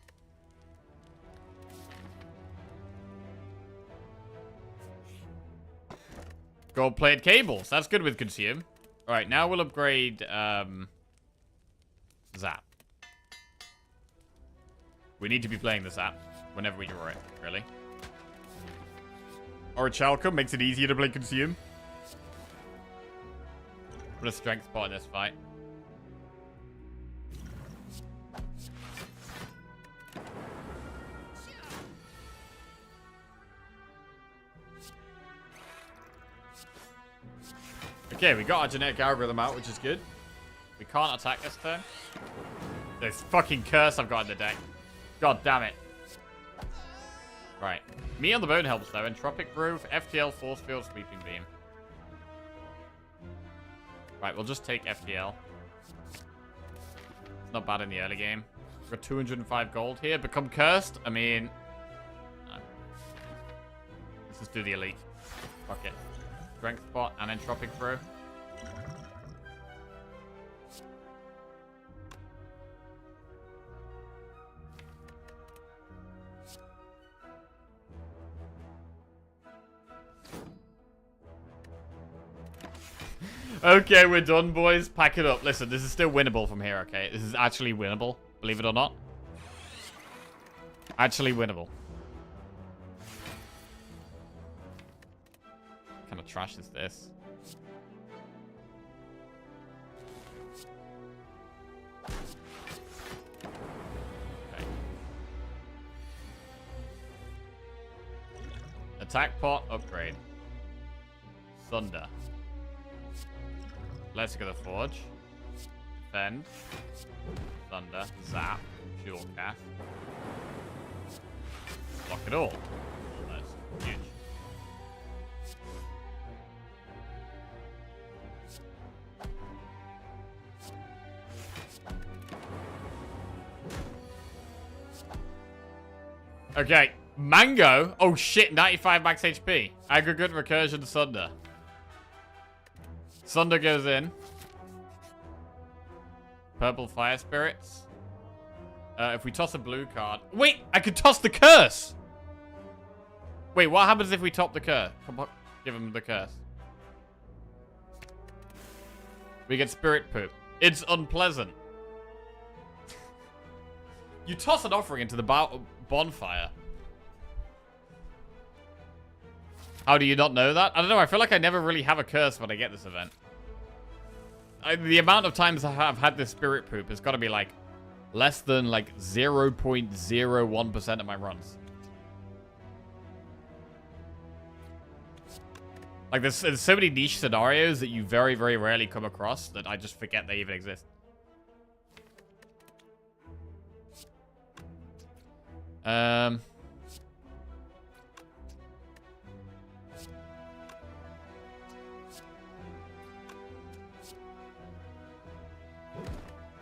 Gold-plated cables. That's good with consume. All right, now we'll upgrade Zap. We need to be playing the Zap whenever we draw it, really. Orichalcum makes it easier to play consume. Put a strength spot in this fight. Okay, we got our genetic algorithm out, which is good. We can't attack this turn. This fucking curse I've got in the deck. God damn it. Right. Me on the bone helps though. Entropic Groove, FTL, Force Field, Sweeping Beam. Right, we'll just take FTL. It's not bad in the early game. We've got 205 gold here. Become cursed? I mean... no. Let's just do the elite. Fuck it. Strength spot and entropic throw. Okay, we're done, boys. Pack it up. Listen, this is still winnable from here, okay? This is actually winnable, believe it or not. Actually winnable. What kind of trash is this? Okay. Attack pot, upgrade. Thunder. Let's go to the Forge. Defend. Thunder. Zap. Fuel Cast. Block it all. Almost. Huge. Okay. Mango. Oh shit, 95 max HP. Aggregate Recursion Thunder. Thunder goes in. Purple Fire Spirits. If we toss a blue card... Wait! I could toss the curse! Wait, what happens if we top the curse? Come on, give him the curse. We get Spirit Poop. It's unpleasant. You toss an offering into the bonfire. How do you not know that? I don't know. I feel like I never really have a curse when I get this event. The amount of times I have had this spirit poop has got to be like less than like 0.01% of my runs. Like there's so many niche scenarios that you very, very rarely come across that I just forget they even exist.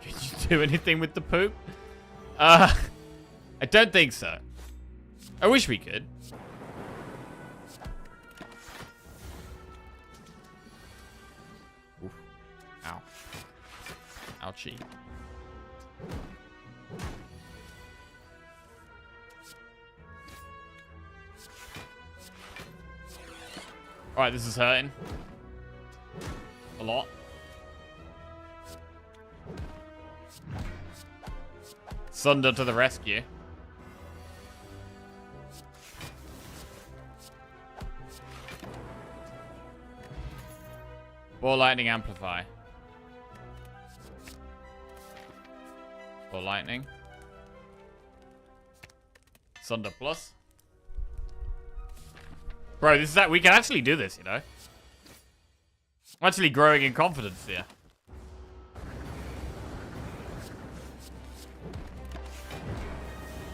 Can you do anything with the poop? I don't think so. I wish we could. Oof. Ow. Ouchie. Alright, this is hurting. A lot. Sunder to the rescue. Ball lightning amplify. Ball lightning. Sunder plus. Bro, this is that we can actually do this, you know. I'm actually growing in confidence here.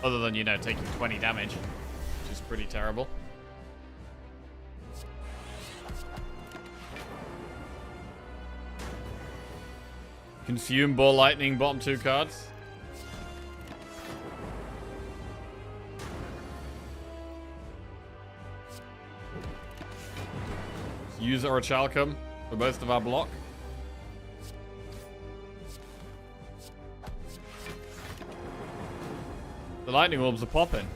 Other than, you know, taking 20 damage, which is pretty terrible. Consume ball lightning, bottom 2 cards. Use Orichalcum for most of our block. The lightning orbs are popping.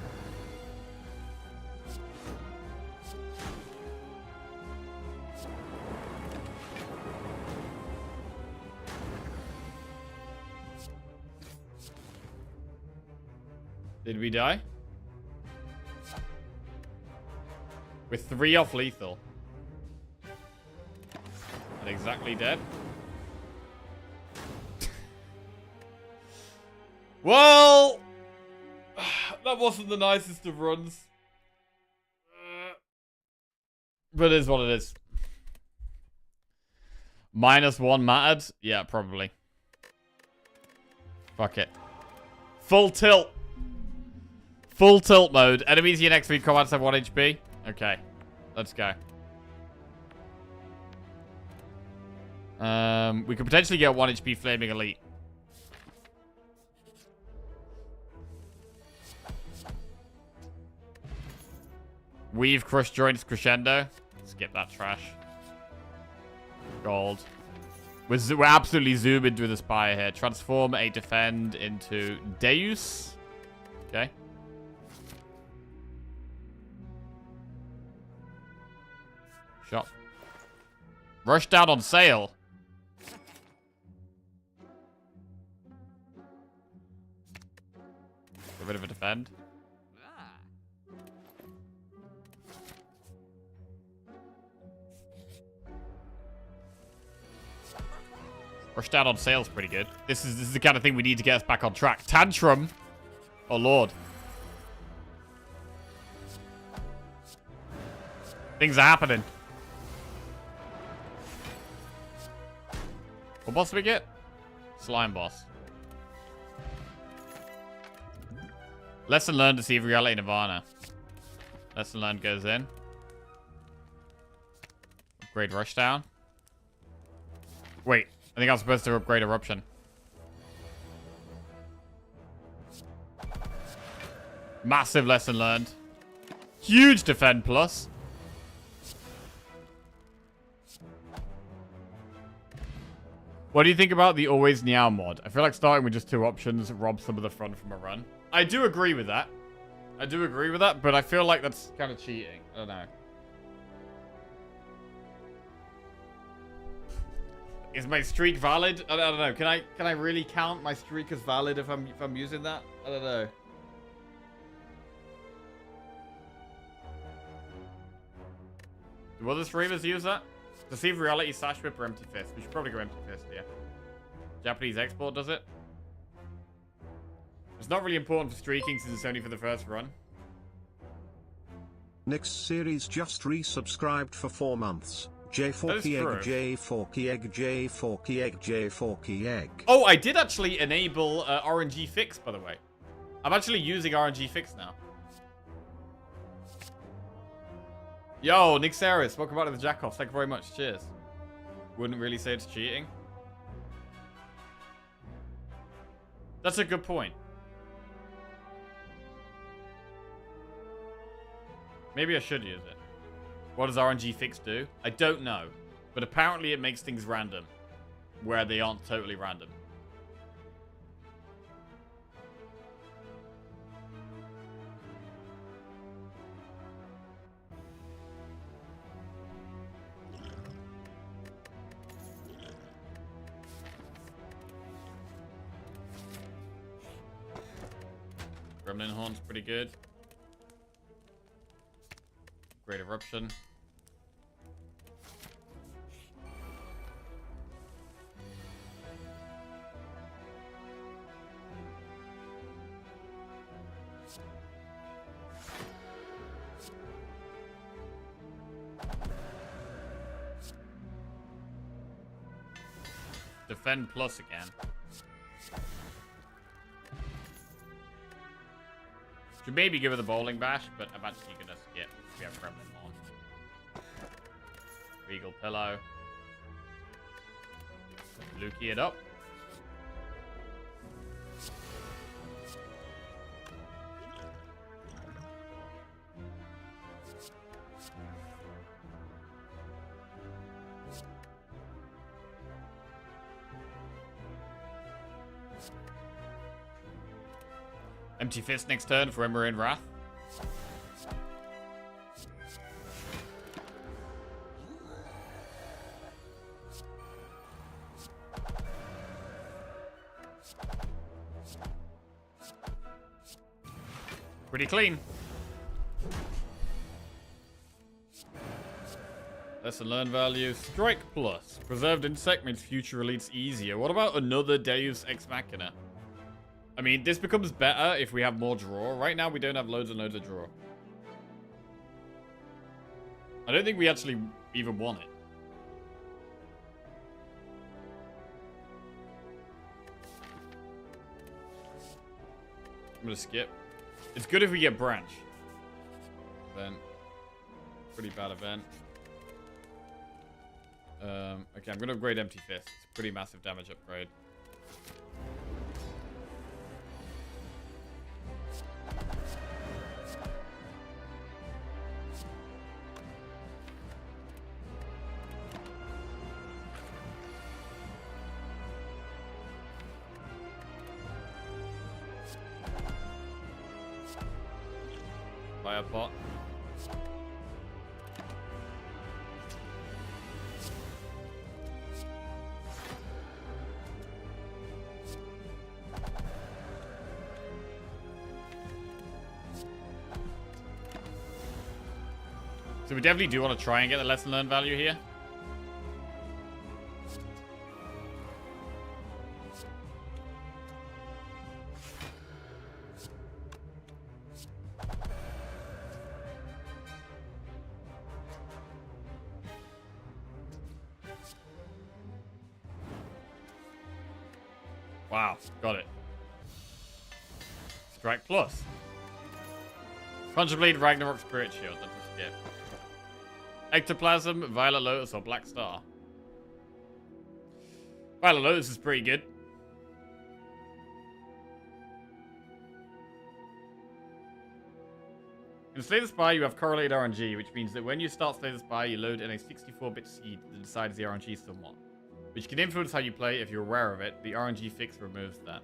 Did we die? We're 3 off lethal. Not exactly dead. Well, that wasn't the nicest of runs. But it is what it is. -1 mattered? Yeah, probably. Fuck it. Full tilt. Full tilt mode. Enemies in your next 3 combats have 1 HP. Okay. Let's go. We could potentially get 1 HP Flaming Elite. Weave, Crush Joints, Crescendo. Skip that trash. Gold. We're absolutely zooming through the Spire here. Transform a Defend into Deus. Okay. Shot. Rush down on sale. Get rid of a Defend. Rush down on sale's pretty good. This is the kind of thing we need to get us back on track. Tantrum. Oh, Lord. Things are happening. What boss do we get? Slime boss. Lesson learned to see reality Nirvana. Lesson learned goes in. Upgrade Rushdown. Wait. I think I'm supposed to upgrade Eruption. Massive lesson learned. Huge defend plus. What do you think about the Always Meow mod? I feel like starting with just 2 options robs some of the fun from a run. I do agree with that. I do agree with that, but I feel like that's kind of cheating. I don't know. Is my streak valid? I don't know. Can I really count my streak as valid if I'm using that? I don't know. Do other streamers use that? Deceive Reality, Sash Whip, or Empty Fist? We should probably go Empty Fist, yeah. Japanese export does it. It's not really important for streaking since it's only for the first run. Next series just resubscribed for 4 months. J4 egg, J4 egg, J4 egg, J4 egg. Oh, I did actually enable RNG Fix, by the way. I'm actually using RNG Fix now. Yo, Nick Saris, welcome back to the Jackoffs. Thank you very much. Cheers. Wouldn't really say it's cheating. That's a good point. Maybe I should use it. What does RNG Fix do? I don't know. But apparently it makes things random. Where they aren't totally random. Gremlin Horn's pretty good. Great Eruption. Defend plus again. Should maybe give her the bowling bash, but I'm actually gonna skip. We have Gremlin on. Regal Pillow. Lukey it up. Empty Fist next turn for Ember in Wrath. Pretty clean. Lesson learn value. Strike plus. Preserved insect makes future elites easier. What about another Deus Ex Machina? I mean, this becomes better if we have more draw. Right now, we don't have loads and loads of draw. I don't think we actually even want it. I'm gonna skip. It's good if we get branch. Event. Pretty bad event. Okay, I'm gonna upgrade Empty Fist. It's a pretty massive damage upgrade. Fire pot. So we definitely do want to try and get the lesson learned value here. Wow, got it. Strike plus. Punch Blade, Ragnarok, Spirit Shield. That's a skip. Ectoplasm, Violet Lotus, or Black Star. Violet Lotus is pretty good. In Slay the Spire, you have correlated RNG, which means that when you start Slay the Spire, you load in a 64-bit seed that decides the RNG somewhat, which can influence how you play if you're aware of it. The RNG fix removes that.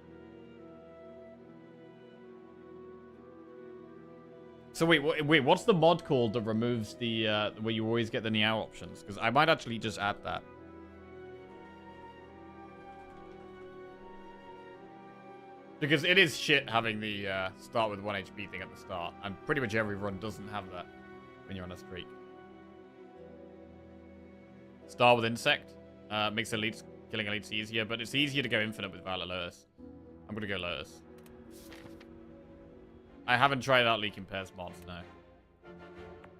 So wait, what's the mod called that removes the, where you always get the Niao options? Because I might actually just add that. Because it is shit having the start with 1 HP thing at the start. And pretty much every run doesn't have that when you're on a streak. Star with Insect. Makes elites, killing elites easier, but it's easier to go infinite with Violet Lotus. I'm going to go Lotus. I haven't tried out Leaking Pairs mods, no.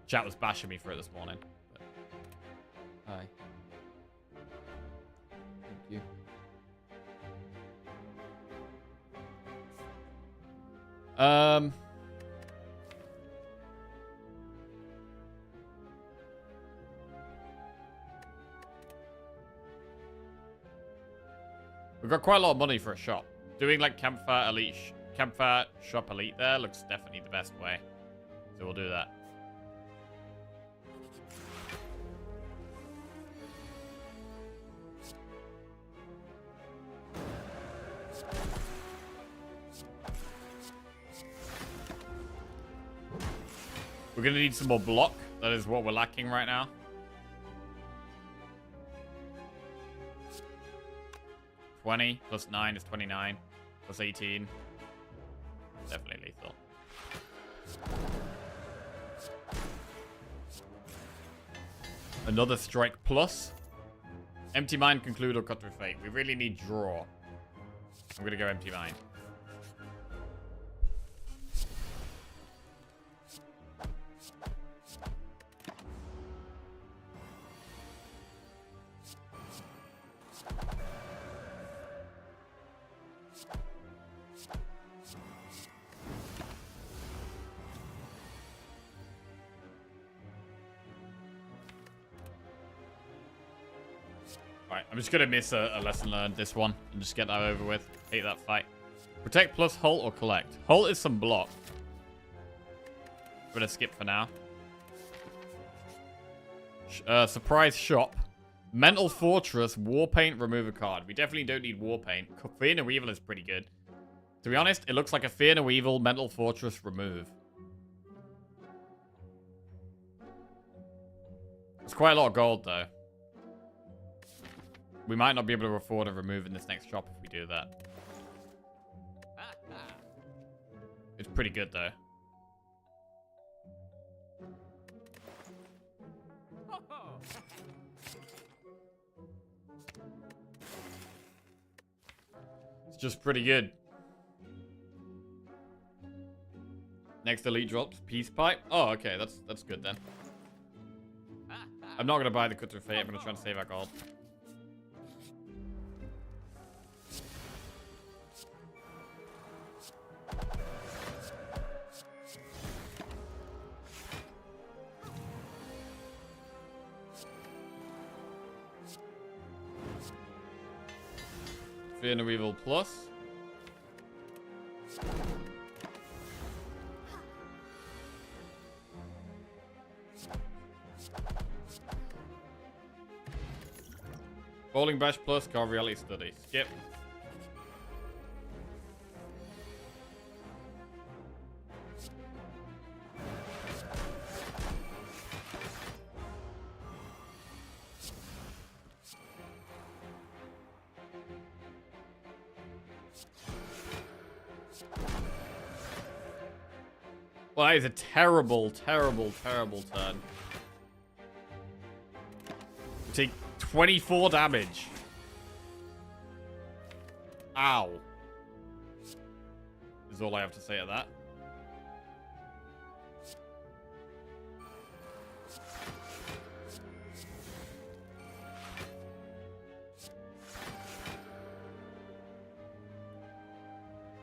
Chat was bashing me for it this morning. But... Hi. Thank you. We've got quite a lot of money for a shop. Doing like Campfire Shop Elite there looks definitely the best way. So we'll do that. We're going to need some more block. That is what we're lacking right now. +20 plus 9 is 29. Plus 18. Definitely lethal. Another strike plus. Empty Mind, conclude, or cut through fate. We really need draw. I'm going to go Empty Mind. I'm just going to miss a lesson learned this one and just get that over with. Hate that fight. Protect plus halt or collect. Halt is some block. We're going to skip for now. Surprise shop. Mental Fortress. Warpaint. Remove a card. We definitely don't need Warpaint. Fear No Evil is pretty good. To be honest, it looks like a Fear No Evil Mental Fortress remove. It's quite a lot of gold though. We might not be able to afford a remove in this next shop if we do that. It's pretty good, though. It's just pretty good. Next elite drops, Peace Pipe. Oh, okay, that's good then. I'm not going to buy the Cut Through Fate. I'm going to try and save our gold. Fear No Evil plus. Bowling Bash plus, Card Reality Study. Skip. Well, that is a terrible, terrible, terrible turn. We take 24 damage. Ow. Is all I have to say to that.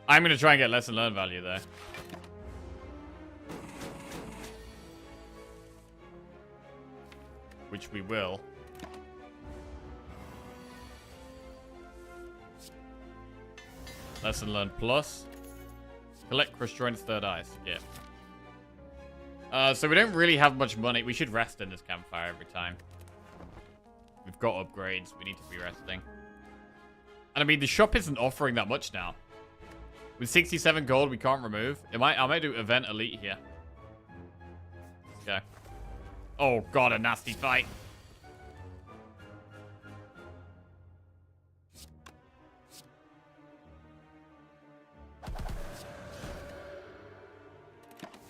I'm going to try and get lesson learned value there. Which we will. Lesson learned plus. Collect Crush Joint's third eye. Skip. So we don't really have much money. We should rest in this campfire every time. We've got upgrades. We need to be resting. And I mean, the shop isn't offering that much now. With 67 gold, we can't remove. I might do Event Elite here. Let's go. Oh, God, a nasty fight.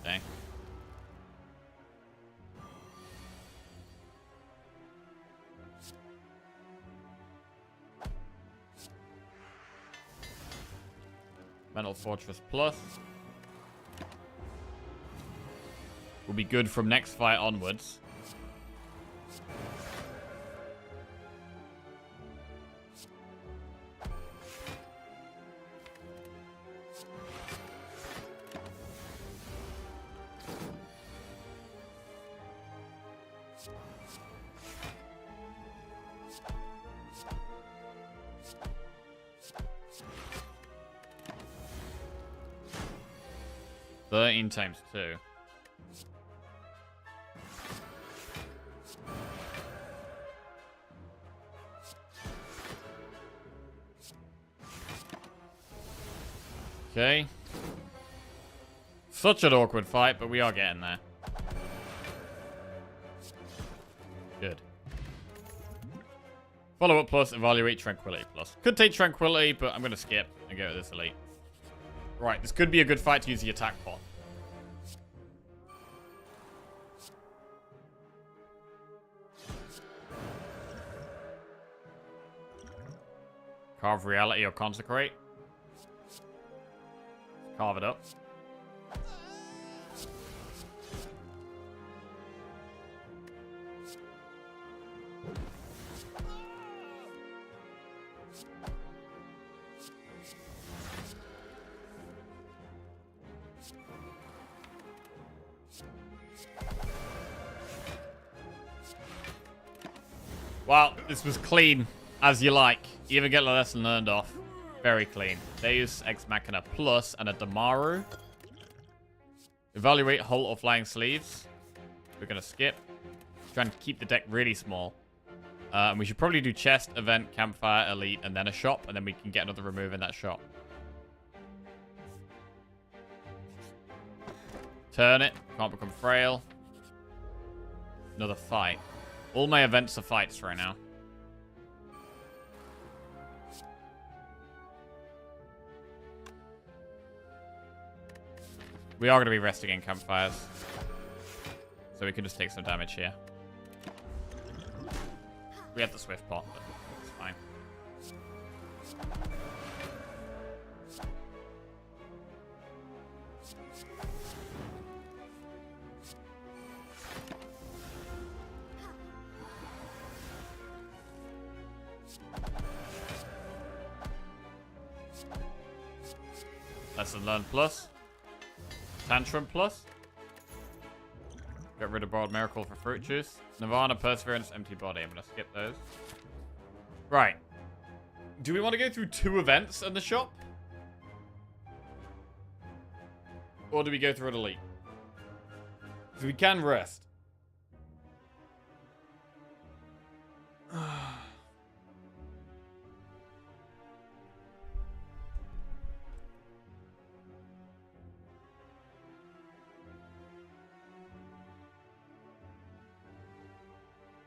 Dang. Mental Fortress Plus. Will be good from next fight onwards. Times 2. Okay. Such an awkward fight, but we are getting there. Good. Follow-up plus, evaluate Tranquility plus. Could take Tranquility, but I'm going to skip and go with this elite. Right, this could be a good fight to use the attack pot. Carve Reality or Consecrate. Carve it up. Wow, this was clean, as you like. You even get the lesson learned off. Very clean. Deus Ex Machina Plus and a Damaru. Evaluate Hull or Flying Sleeves. We're going to skip. Trying to keep the deck really small. And we should probably do Chest, Event, Campfire, Elite, and then a shop. And then we can get another remove in that shop. Turn it. Can't become frail. Another fight. All my events are fights right now. We are going to be resting in campfires. So we can just take some damage here. We have the Swift Pot, but it's fine. Lesson Learned Plus. Tantrum Plus. Get rid of Borrowed Miracle for Fruit Juice. Nirvana, Perseverance, Empty Body. I'm going to skip those. Right. Do we want to go through 2 events in the shop? Or do we go through an elite? Because we can rest.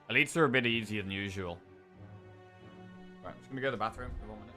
Elites are a bit easier than usual. Right, I'm just going to go to the bathroom for 1 minute.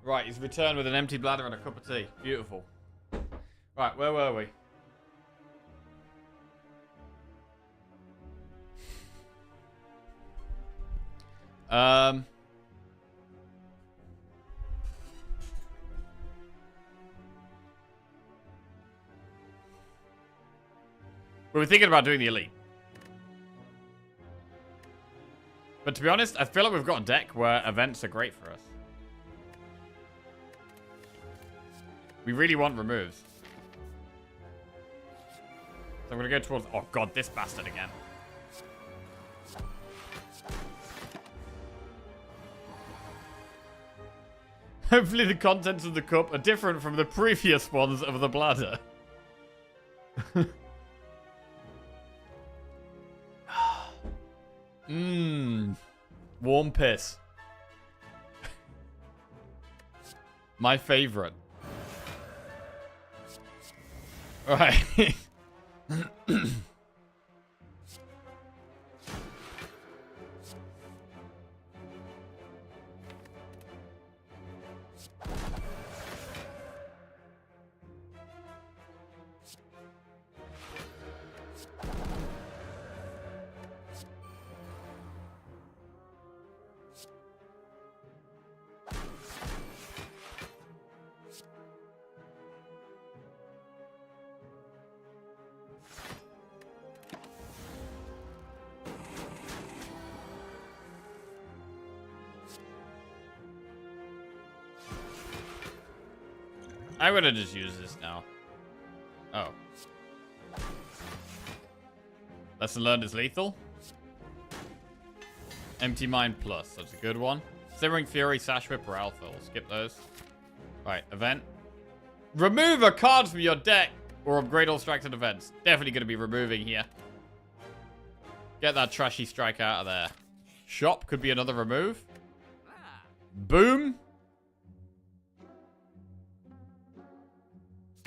Right, he's returned with an empty bladder and a cup of tea. Beautiful. Right, where were we? We were thinking about doing the elite. But to be honest, I feel like we've got a deck where events are great for us. We really want removes. So I'm going to go towards... Oh god, this bastard again. Hopefully the contents of the cup are different from the previous ones of the bladder. Mmm. Warm piss. My favorite. Alright. I would have just used this now. Oh. Lesson learned is lethal. Empty Mind Plus. That's a good one. Simmering Fury, Sash Whip, or Alpha. We'll skip those. Right, event. Remove a card from your deck or upgrade all strikes and events. Definitely going to be removing here. Get that trashy strike out of there. Shop could be another remove. Boom.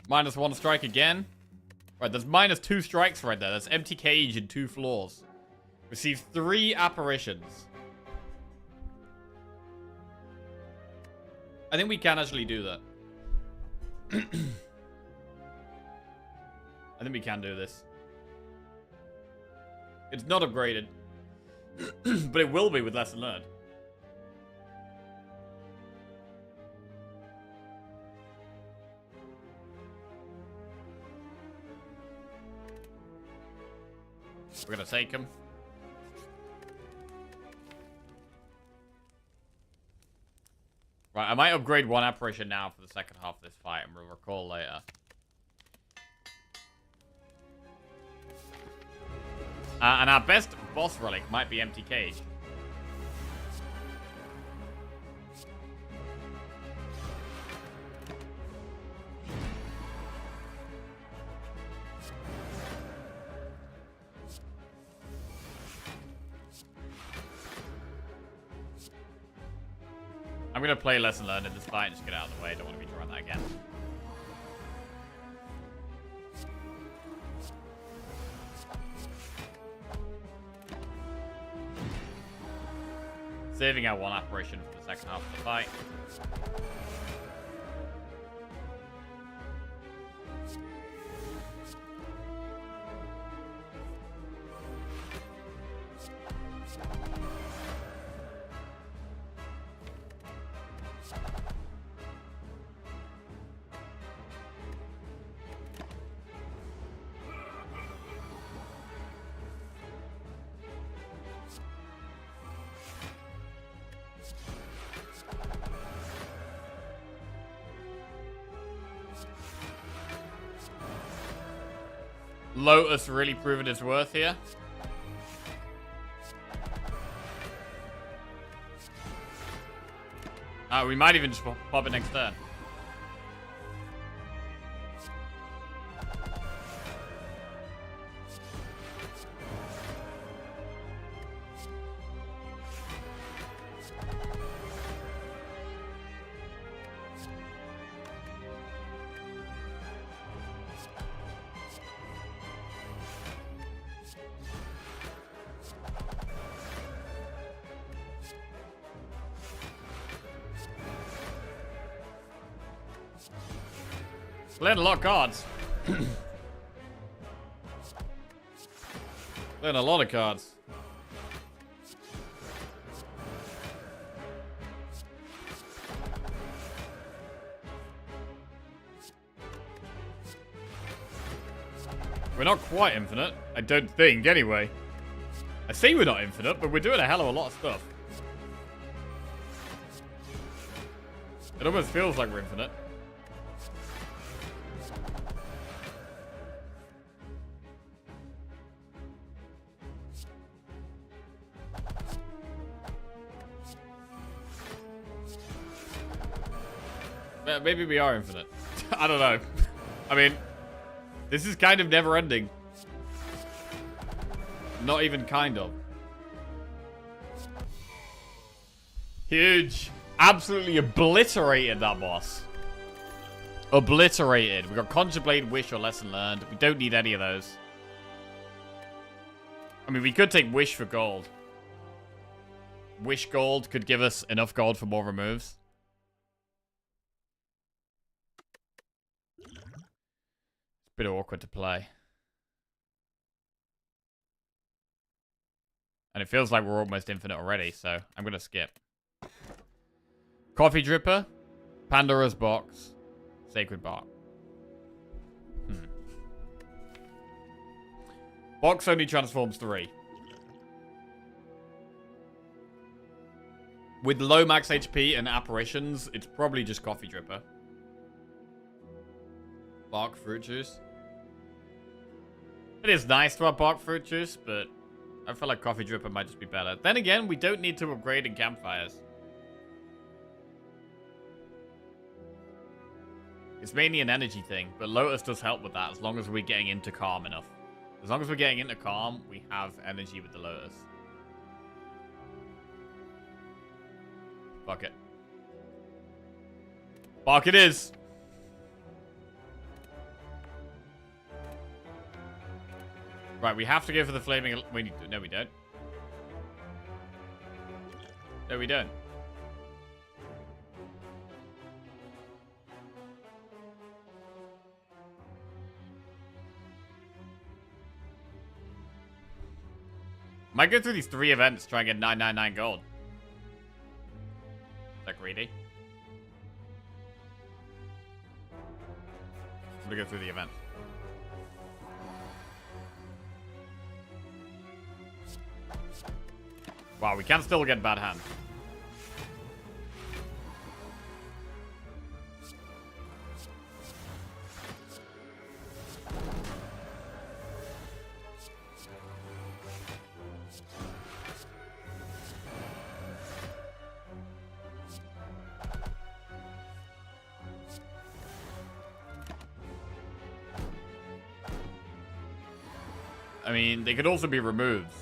-1 strike again. Right, there's -2 strikes right there. That's empty cage and 2 floors. Receive 3 apparitions. I think we can actually do that. I think we can do this. It's not upgraded. But it will be with lesson learned. We're gonna take him. Right, I might upgrade 1 apparition now for the second half of this fight, and we'll recall later. And our best boss relic might be empty cage. I'm going to play Lesson Learned in this fight and just get out of the way. I don't want to be drawing that again. Saving our 1 apparition for the second half of the fight. Lotus really proving its worth here. We might even just pop it next turn. Playing a lot of cards. Playing a lot of cards. We're not quite infinite. I don't think, anyway. I say we're not infinite, but we're doing a hell of a lot of stuff. It almost feels like we're infinite. Maybe we are infinite. I don't know. I mean, this is kind of never ending. Not even kind of. Huge. Absolutely obliterated that boss. Obliterated. We got Contemplate, Wish, or Lesson Learned. We don't need any of those. I mean, we could take Wish for gold. Wish gold could give us enough gold for more removes. It's a bit awkward to play. And it feels like we're almost infinite already, so I'm going to skip. Coffee Dripper, Pandora's Box, Sacred Bark. Box only transforms 3. With low max HP and apparitions, it's probably just Coffee Dripper. Bark Fruit Juice. It is nice to have Bark Fruit Juice, but I feel like Coffee Dripper might just be better. Then again, we don't need to upgrade in campfires. It's mainly an energy thing, but Lotus does help with that as long as we're getting into Calm enough. As long as we're getting into Calm, we have energy with the Lotus. Fuck it. Bark it is! Right, we have to go for the flaming... No, we don't. No, we don't. Might go through these 3 events, try and get 999 gold. Is that greedy? I'm gonna go through the event. Wow, we can still get bad hand. I mean, they could also be removes.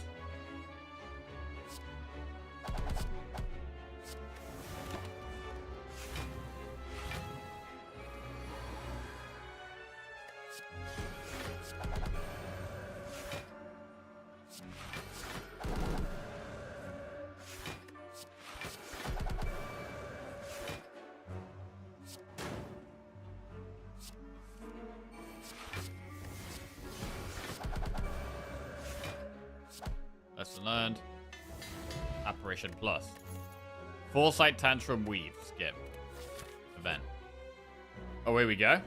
Lesson learned. Apparition plus. Foresight, Tantrum, Weave. Skip. Event. Oh, here we go.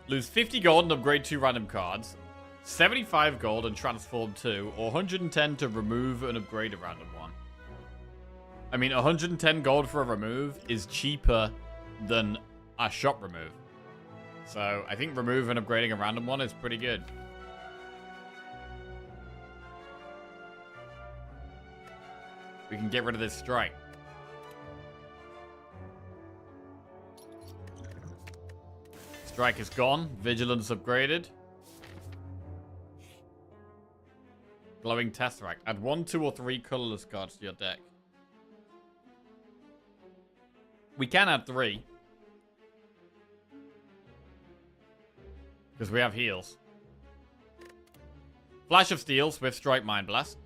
Lose 50 gold and upgrade 2 random cards. 75 gold and transform 2. Or 110 to remove and upgrade a random one. I mean, 110 gold for a remove is cheaper than a shop remove. So, I think remove and upgrading a random one is pretty good. We can get rid of this strike. Strike is gone. Vigilance upgraded. Glowing Tesseract. Add 1, 2, or 3 colorless cards to your deck. We can add 3. Because we have heals. Flash of Steel, Swift Strike, Mind Blast.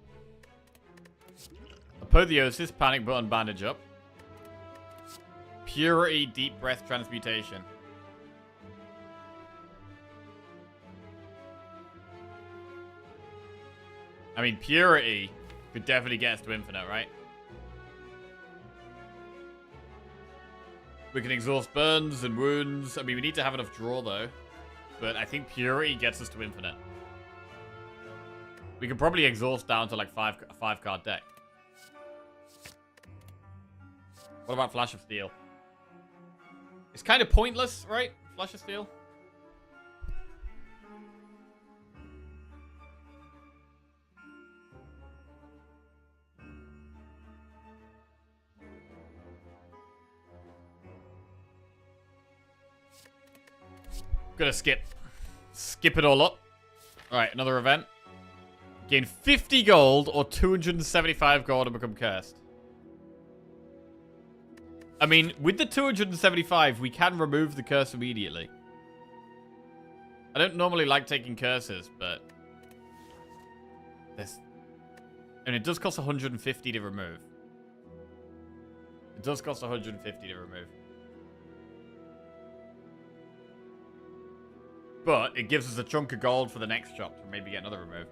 Apotheosis, Panic Button, Bandage Up. Purity, Deep Breath, Transmutation. I mean, Purity could definitely get us to infinite, right? We can exhaust burns and wounds. I mean, we need to have enough draw, though. But I think Purity gets us to infinite. We could probably exhaust down to like a 5-card deck. What about Flash of Steel? It's kind of pointless, right? Flash of Steel? Gonna skip. Skip it all up. Alright, another event. Gain 50 gold or 275 gold and become cursed. I mean, with the 275, we can remove the curse immediately. I don't normally like taking curses, but... And it does cost 150 to remove. It does cost 150 to remove. But it gives us a chunk of gold for the next shop to maybe get another remove.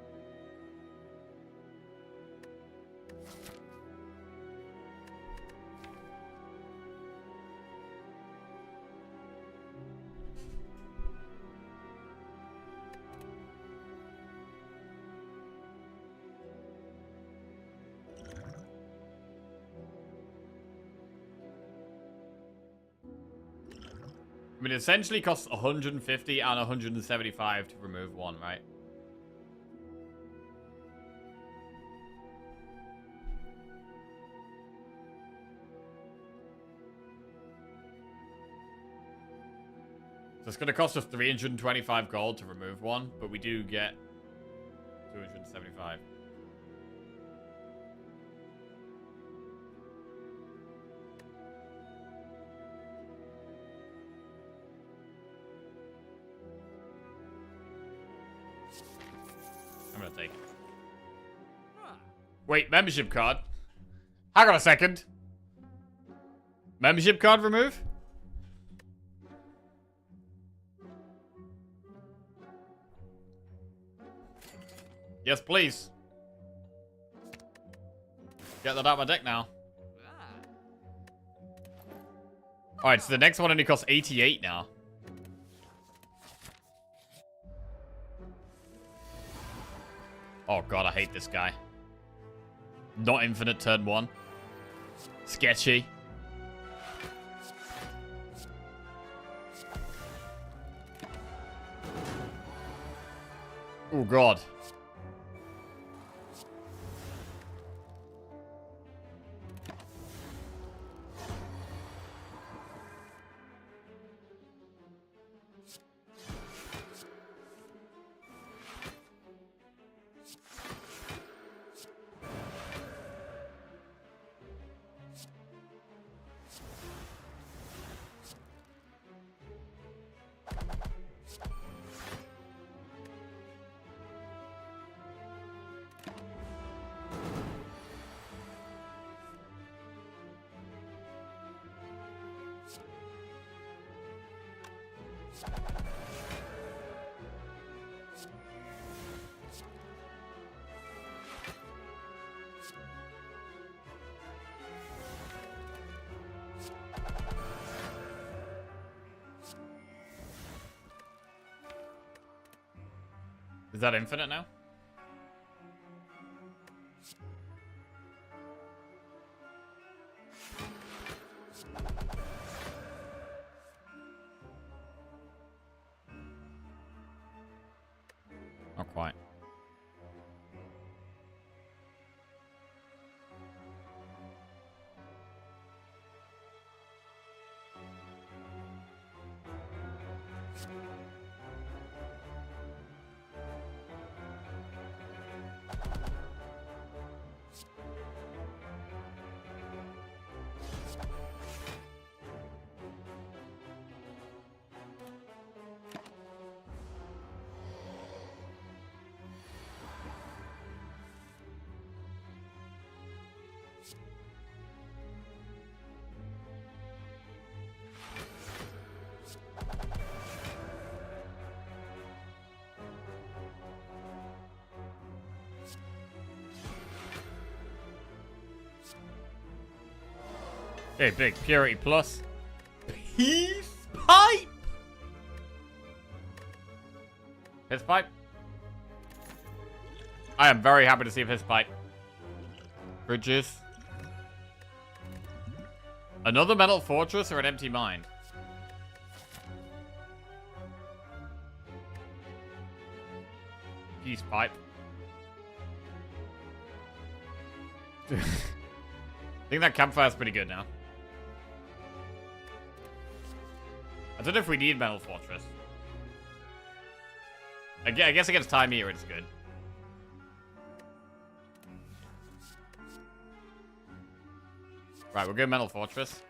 I mean, it essentially costs 150 and 175 to remove one, right? So it's going to cost us 325 gold to remove one, but we do get 275. I'm gonna take it. Wait, membership card? Hang on a second. Membership card remove? Yes, please. Get that out of my deck now. Alright, so the next one only costs 88 now. Oh god, I hate this guy. Not infinite turn 1. Sketchy. Oh god. Is that infinite now? Not quite. Okay, big. Purity plus. Peace pipe! Piss pipe? I am very happy to see a piss pipe. Bridges. Another metal fortress or an empty mine? Peace pipe. I think that campfire's pretty good now. I don't know if we need metal fortress. I guess against time meter it's good. Right, we'll go metal fortress.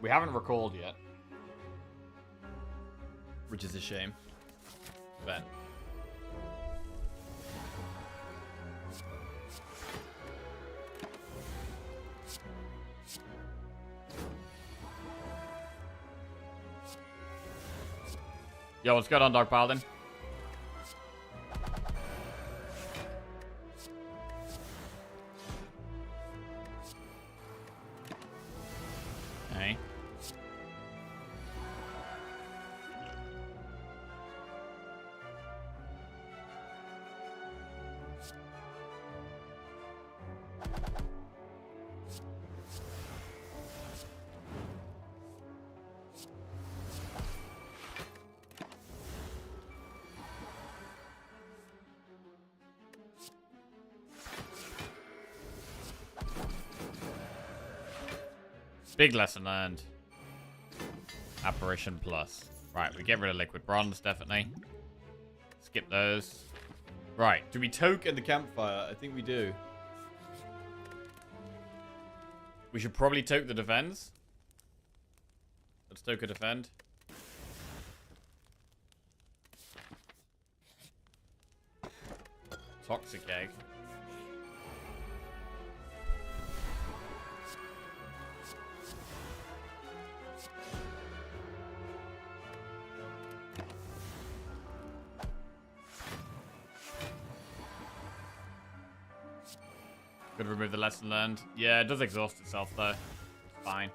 We haven't recalled yet, which is a shame. But yo, what's going on, Dark Paladin? Okay. Big lesson learned. Apparition plus. Right, we get rid of liquid bronze, definitely. Skip those. Right, do we token the campfire? I think we do. We should probably toke the defense. Let's toke a defend. Toxic egg. Could remove the lesson learned. Yeah, it does exhaust itself though. It's fine.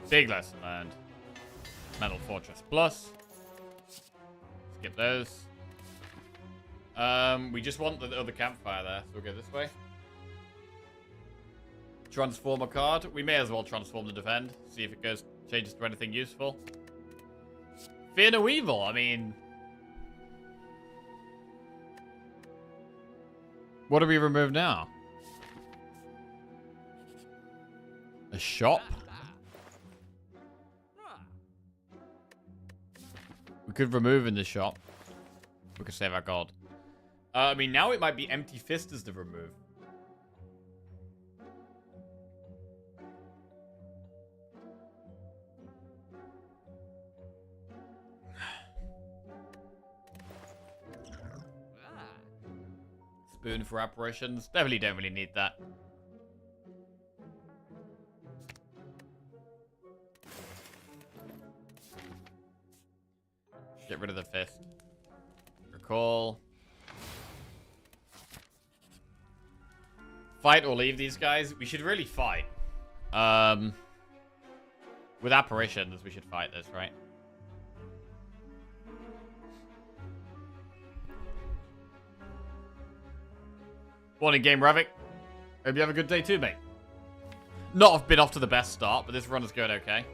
Big lesson learned. Metal Fortress Plus. Skip those. We just want the other campfire there, so we'll go this way. Transform a card. We may as well transform the defend. See if it changes to anything useful. Fear no evil. I mean, what do we remove now? A shop? We could remove in the shop. We could save our gold. I mean, now it might be empty fisters to remove. Spoon for apparitions. Definitely don't really need that. Get rid of the fist. Recall. Fight or leave these guys? We should really fight. With apparitions, we should fight this, right? Morning, Game Ravik. Hope you have a good day too, mate. Not have been off to the best start, but this run is going okay.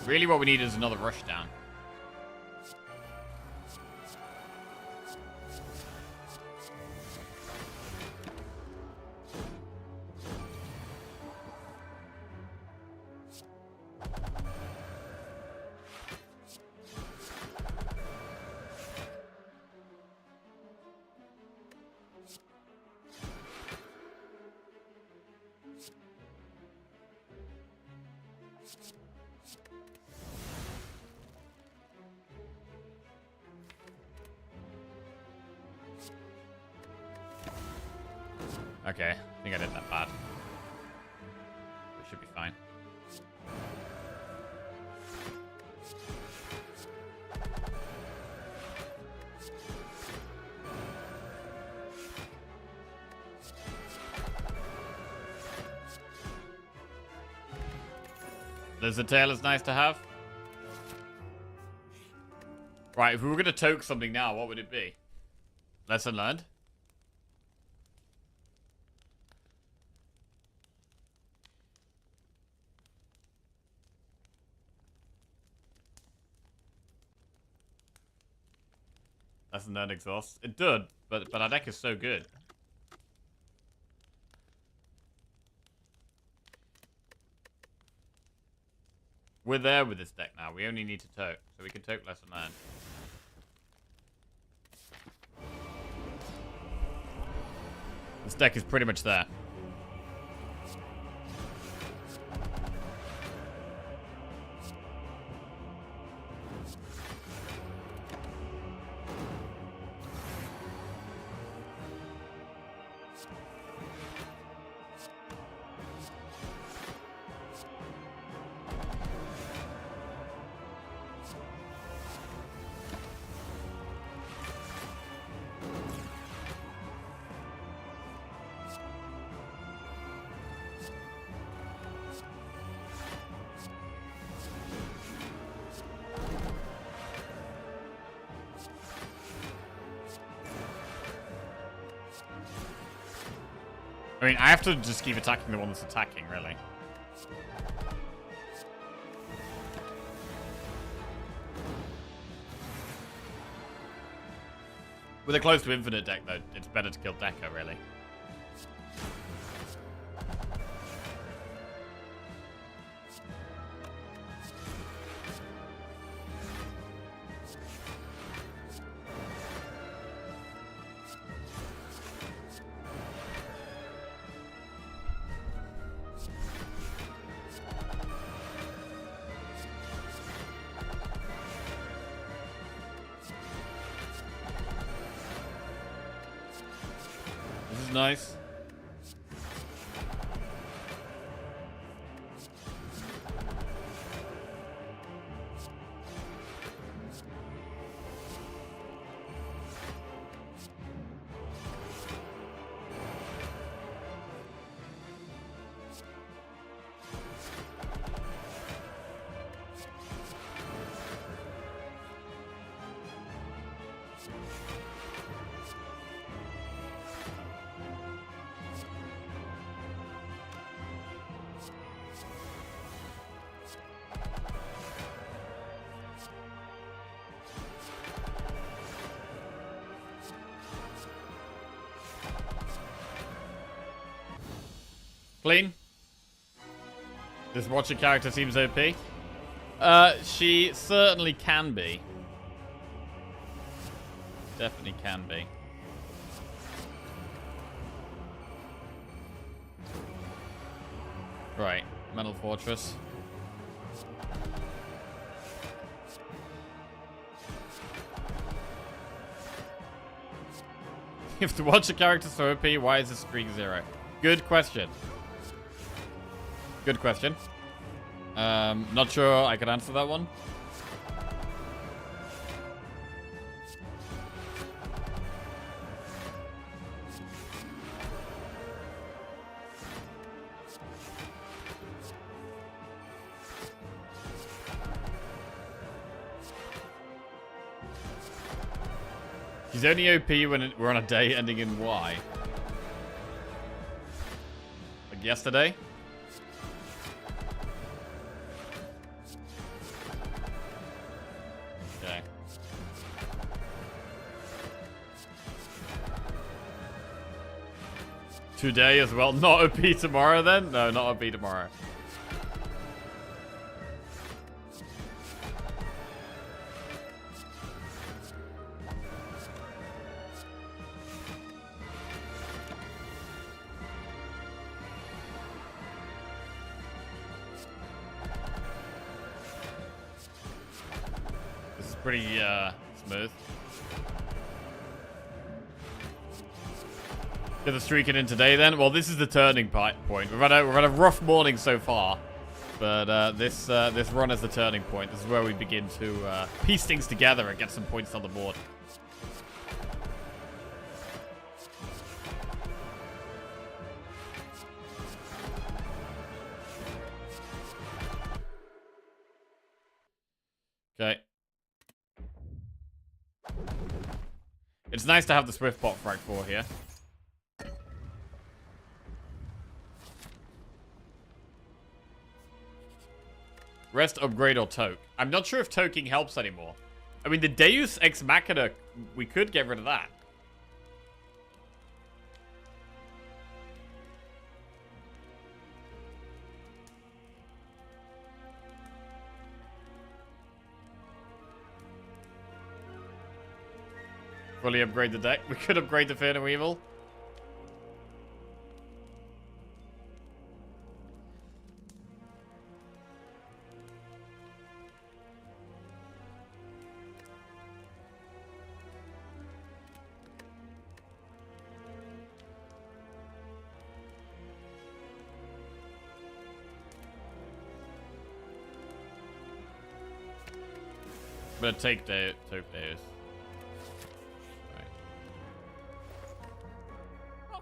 Really what we need is another rush down. Okay, I think I did that bad. We should be fine. Lizard tail is nice to have. Right, if we were going to toke something now, what would it be? Lesson learned? Lesson learned exhaust. It did, but our deck is so good. We're there with this deck now. We only need to toke, so we can toke lesson learned. This deck is pretty much there. I mean, I have to just keep attacking the one that's attacking, really. With a close to infinite deck, though, it's better to kill Decker, really. Nice. Clean. This watcher character seems OP. She certainly can be. Definitely can be. Right. Metal Fortress. If the watcher character's so OP, why is the streak 0? Good question. Good question. Not sure I could answer that one. He's only OP when we're on a day ending in Y. Like yesterday? Today as well. Not OP tomorrow then? No, not OP tomorrow. This is pretty smooth. Get the streaking in today then. Well, this is the turning point. We've had a rough morning so far, but this run is the turning point. This is where we begin to piece things together and get some points on the board. Okay. It's nice to have the Swift Bot Frag 4 here. Rest, upgrade, or toke. I'm not sure if toking helps anymore. I mean, the Deus Ex Machina, we could get rid of that. Fully upgrade the deck. We could upgrade the Fear No Evil. I'm gonna take Deus.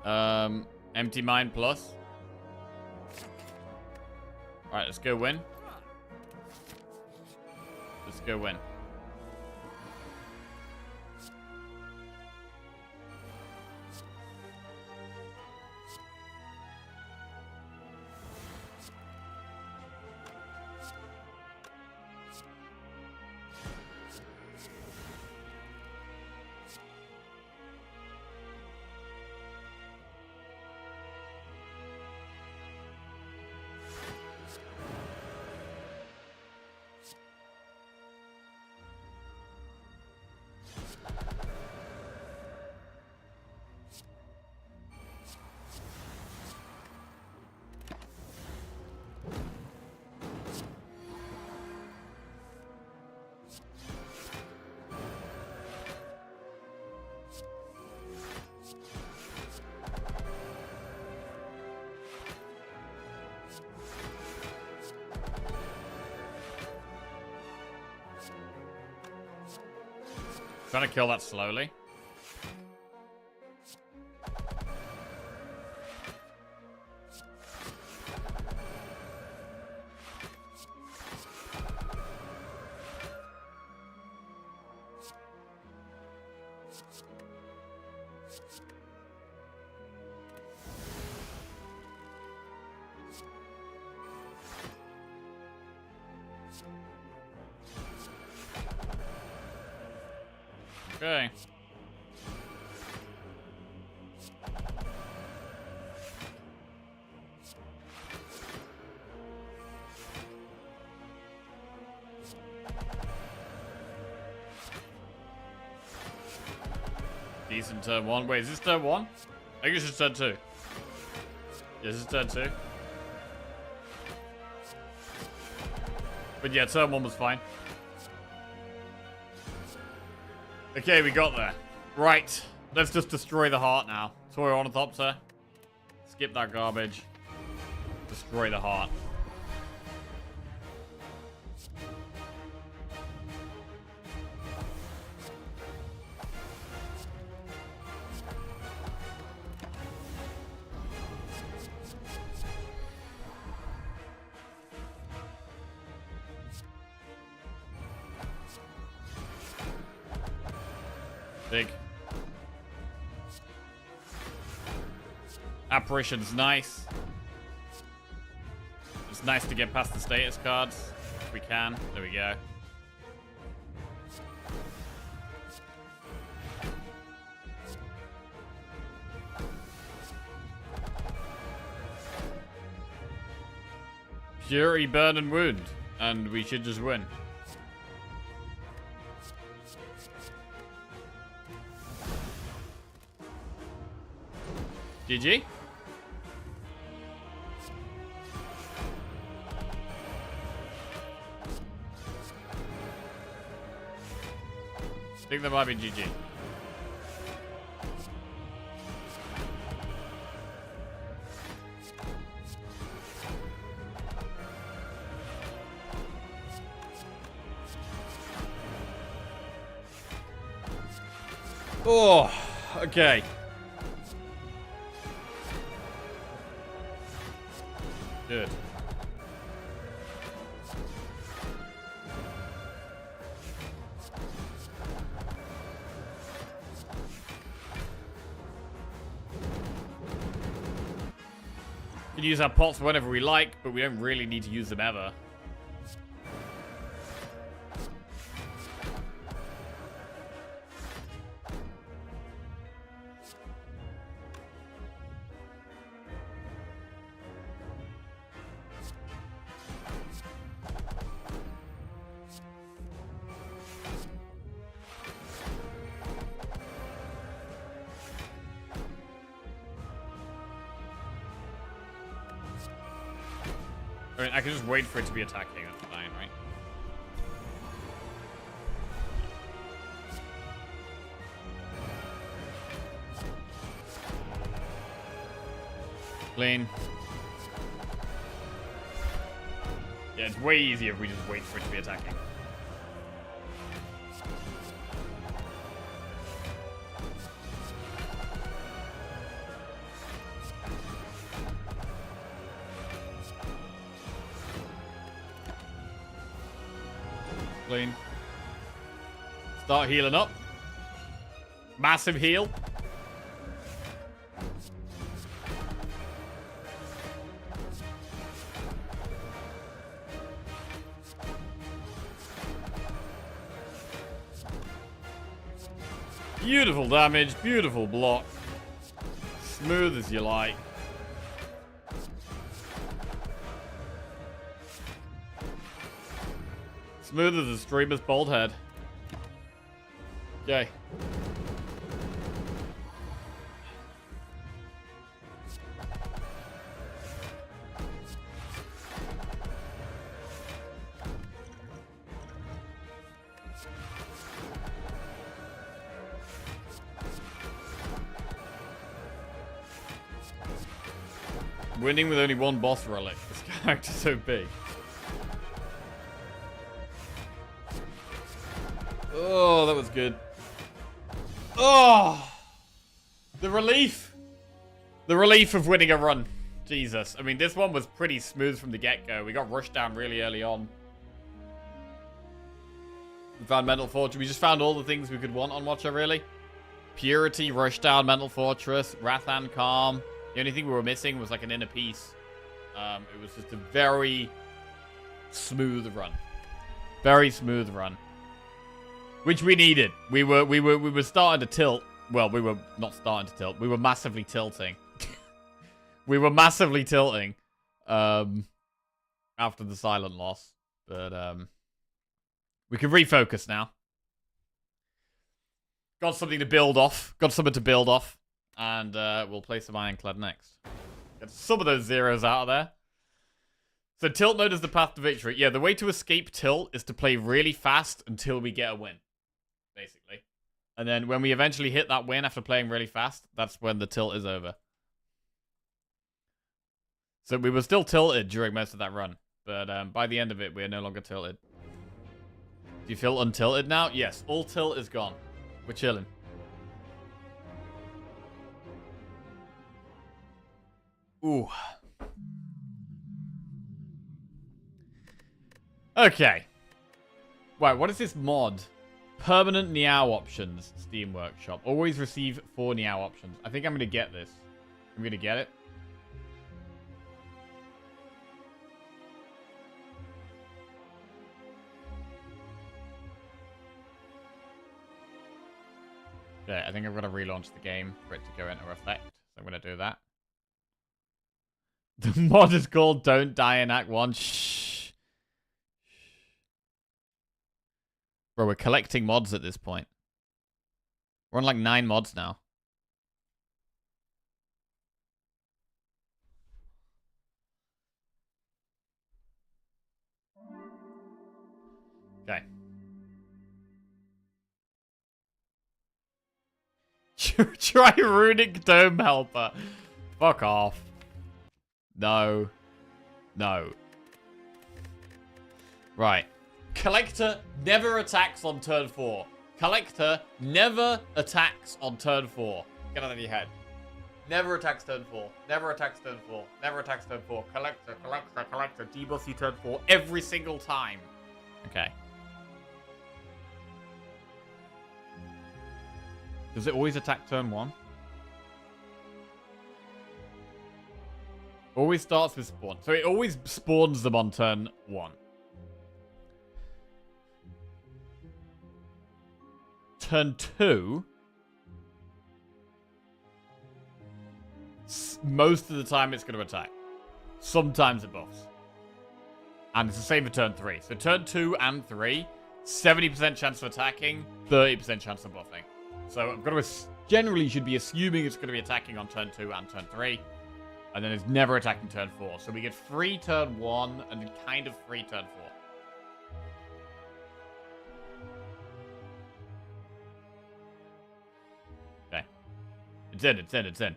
Right. Empty Mind Plus. Alright, let's go win. Let's go win. Trying to kill that slowly. Okay. Decent turn one. Wait, is this turn one? I think this is turn two. Yeah, this is turn two. But yeah, turn one was fine. Okay, we got there. Right. Let's just destroy the heart now. Toy Ornithopter. Skip that garbage. Destroy the heart. Big. Apparition's nice. It's nice to get past the status cards. If we can. There we go. Fury, burn, and wound. And we should just win. GG. I think that might be GG. Oh, okay. Good. We can use our pots whenever we like, but we don't really need to use them ever. I mean, I can just wait for it to be attacking. That's fine, right? Clean. Yeah, it's way easier if we just wait for it to be attacking. Clean. Start healing up. Massive heal. Beautiful damage, beautiful block. Smooth as you like. Smooth as a streamer's bald head. Okay. Winning with only one boss relic. This character's so big. Oh, that was good. Oh! The relief! The relief of winning a run. Jesus. I mean, this one was pretty smooth from the get-go. We got rushed down really early on. We found Mental Fortress. We just found all the things we could want on Watcher, really. Purity, Rushdown, Mental Fortress, Wrath and Calm. The only thing we were missing was like an inner piece. It was just a very smooth run. Very smooth run. Which we needed. We were starting to tilt. Well, we were not starting to tilt. We were massively tilting. We were massively tilting. After the silent loss. But we can refocus now. Got something to build off. Got something to build off. And we'll play some Ironclad next. Get some of those zeros out of there. So tilt mode is the path to victory. Yeah, the way to escape tilt is to play really fast until we get a win. Basically. And then when we eventually hit that win after playing really fast, that's when the tilt is over. So we were still tilted during most of that run. But by the end of it, we are no longer tilted. Do you feel untilted now? Yes, all tilt is gone. We're chilling. Ooh. Okay. Right, what is this mod? Permanent Niao options. Steam Workshop. Always receive 4 Niao options. I think I'm going to get this. I'm going to get it. Okay, I think I'm going to relaunch the game for it to go into effect. So I'm going to do that. The mod is called Don't Die in Act 1. Shh. Bro, we're collecting mods at this point. We're on like 9 mods now. Okay. Try Runic Dome Helper. Fuck off. No. No. Right. Collector never attacks on turn 4. Collector never attacks on turn 4. Get out of your head. Never attacks turn 4. Never attacks turn 4. Never attacks turn 4. Collector. Debuff you turn 4 every single time. Okay. Does it always attack turn 1? Always starts with spawn. So it always spawns them on turn 1. Turn 2. Most of the time it's going to attack. Sometimes it buffs. And it's the same for turn 3. So turn 2 and 3, 70% chance of attacking, 30% chance of buffing. So I'm going to generally should be assuming it's going to be attacking on turn 2 and turn 3. And then it's never attacking turn 4. So we get free turn 1 and kind of free turn 4. Okay. It's in.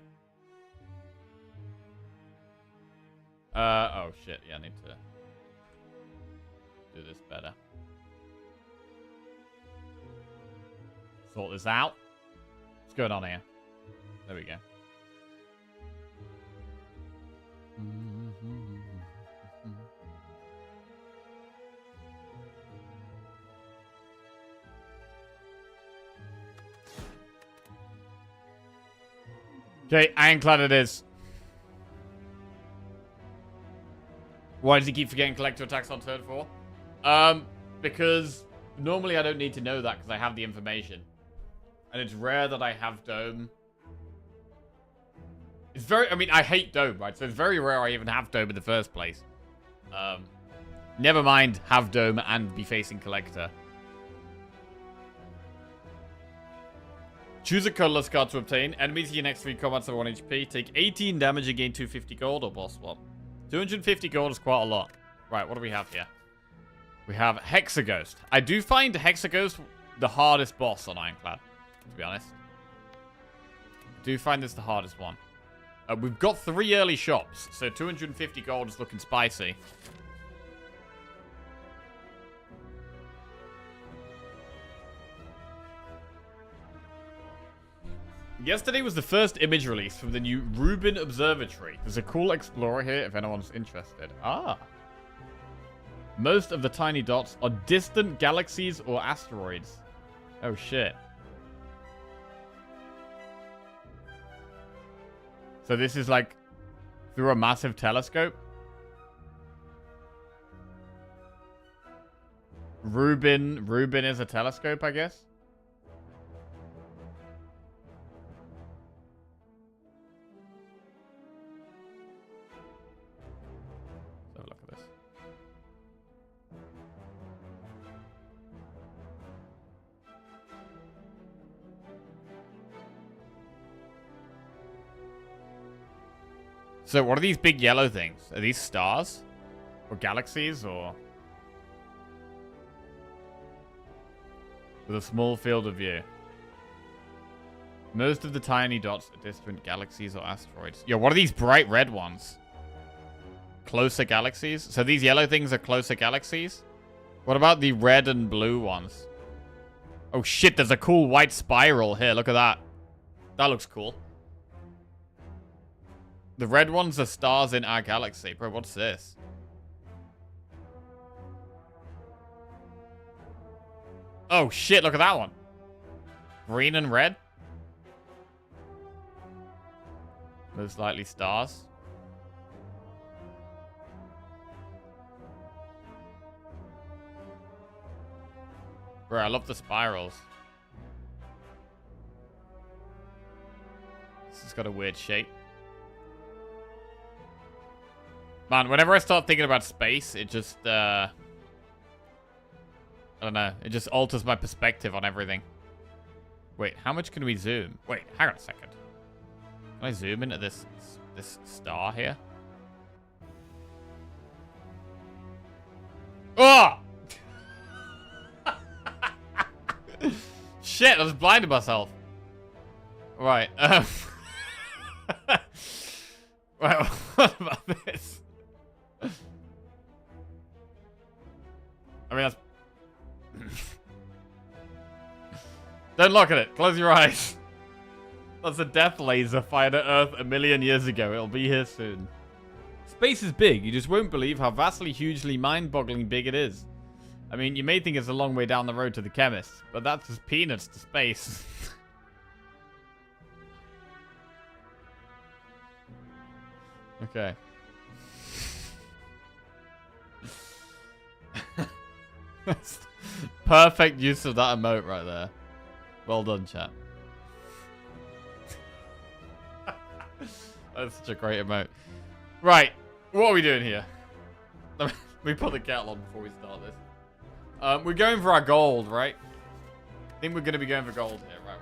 Oh shit. Yeah, I need to do this better. Sort this out. What's going on here? There we go. Okay, Ironclad it is. Why does he keep forgetting collector attacks on turn 4? Because normally I don't need to know that because I have the information. And it's rare that I have Dome. It's very, I mean, I hate Dome, right? So it's very rare I even have Dome in the first place. Never mind have Dome and be facing Collector. Choose a colorless card to obtain. Enemies in your next 3 combats are 1 HP. Take 18 damage and gain 250 gold or boss swap. 250 gold is quite a lot. Right, what do we have here? We have Hexaghost. I do find Hexaghost the hardest boss on Ironclad, to be honest. I do find this the hardest one. We've got 3 early shops, so 250 gold is looking spicy. Yesterday was the first image release from the new Rubin Observatory. There's a cool explorer here if anyone's interested. Ah. Most of the tiny dots are distant galaxies or asteroids. Oh, shit. So this is like through a massive telescope? Rubin is a telescope, I guess? So what are these big yellow things? Are these stars? Or galaxies? Or... with a small field of view. Most of the tiny dots are distant galaxies or asteroids. Yo, what are these bright red ones? Closer galaxies? So these yellow things are closer galaxies? What about the red and blue ones? Oh shit, there's a cool white spiral here. Look at that. That looks cool. The red ones are stars in our galaxy. Bro, what's this? Oh, shit. Look at that one. Green and red. Most likely stars. Bro, I love the spirals. This has got a weird shape. Man, whenever I start thinking about space, it just, I don't know. It just alters my perspective on everything. Wait, how much can we zoom? Wait, hang on a second. Can I zoom into this star here? Oh! Shit, I just blinded myself. Right. Right, what about this? I mean, that's... Don't look at it. Close your eyes. That's a death laser fired at Earth 1,000,000 years ago. It'll be here soon. Space is big. You just won't believe how vastly, hugely, mind-boggling big it is. I mean, you may think it's a long way down the road to the chemist, but that's just peanuts to space. Okay. Perfect use of that emote right there. Well done, chat. That's such a great emote. Right. What are we doing here? Let me put the kettle on before we start this. We're going for our gold, right? I think we're going to be going for gold here, right?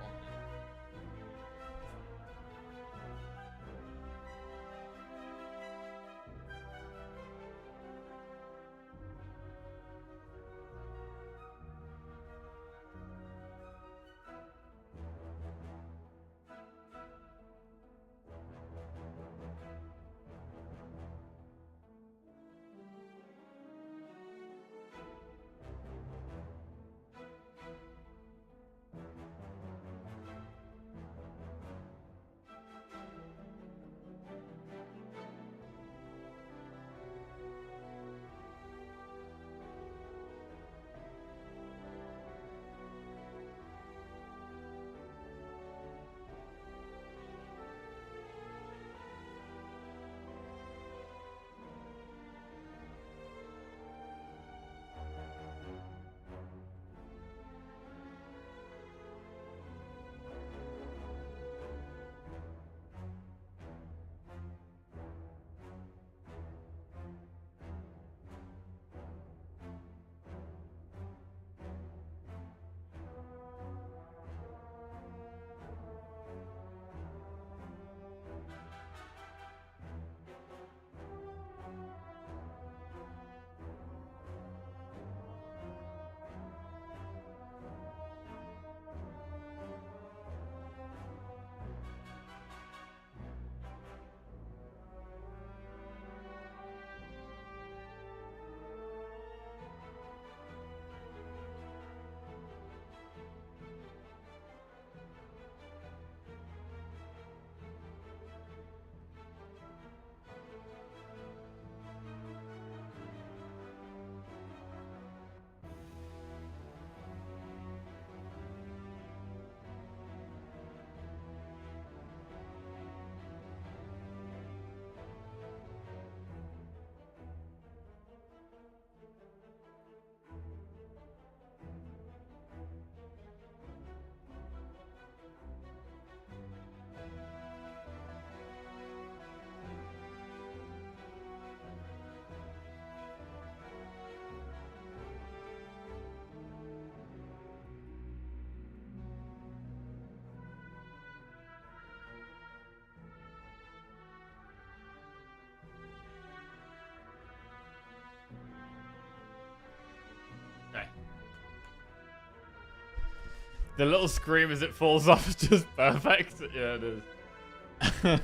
The little scream as it falls off is just perfect. Yeah, it is.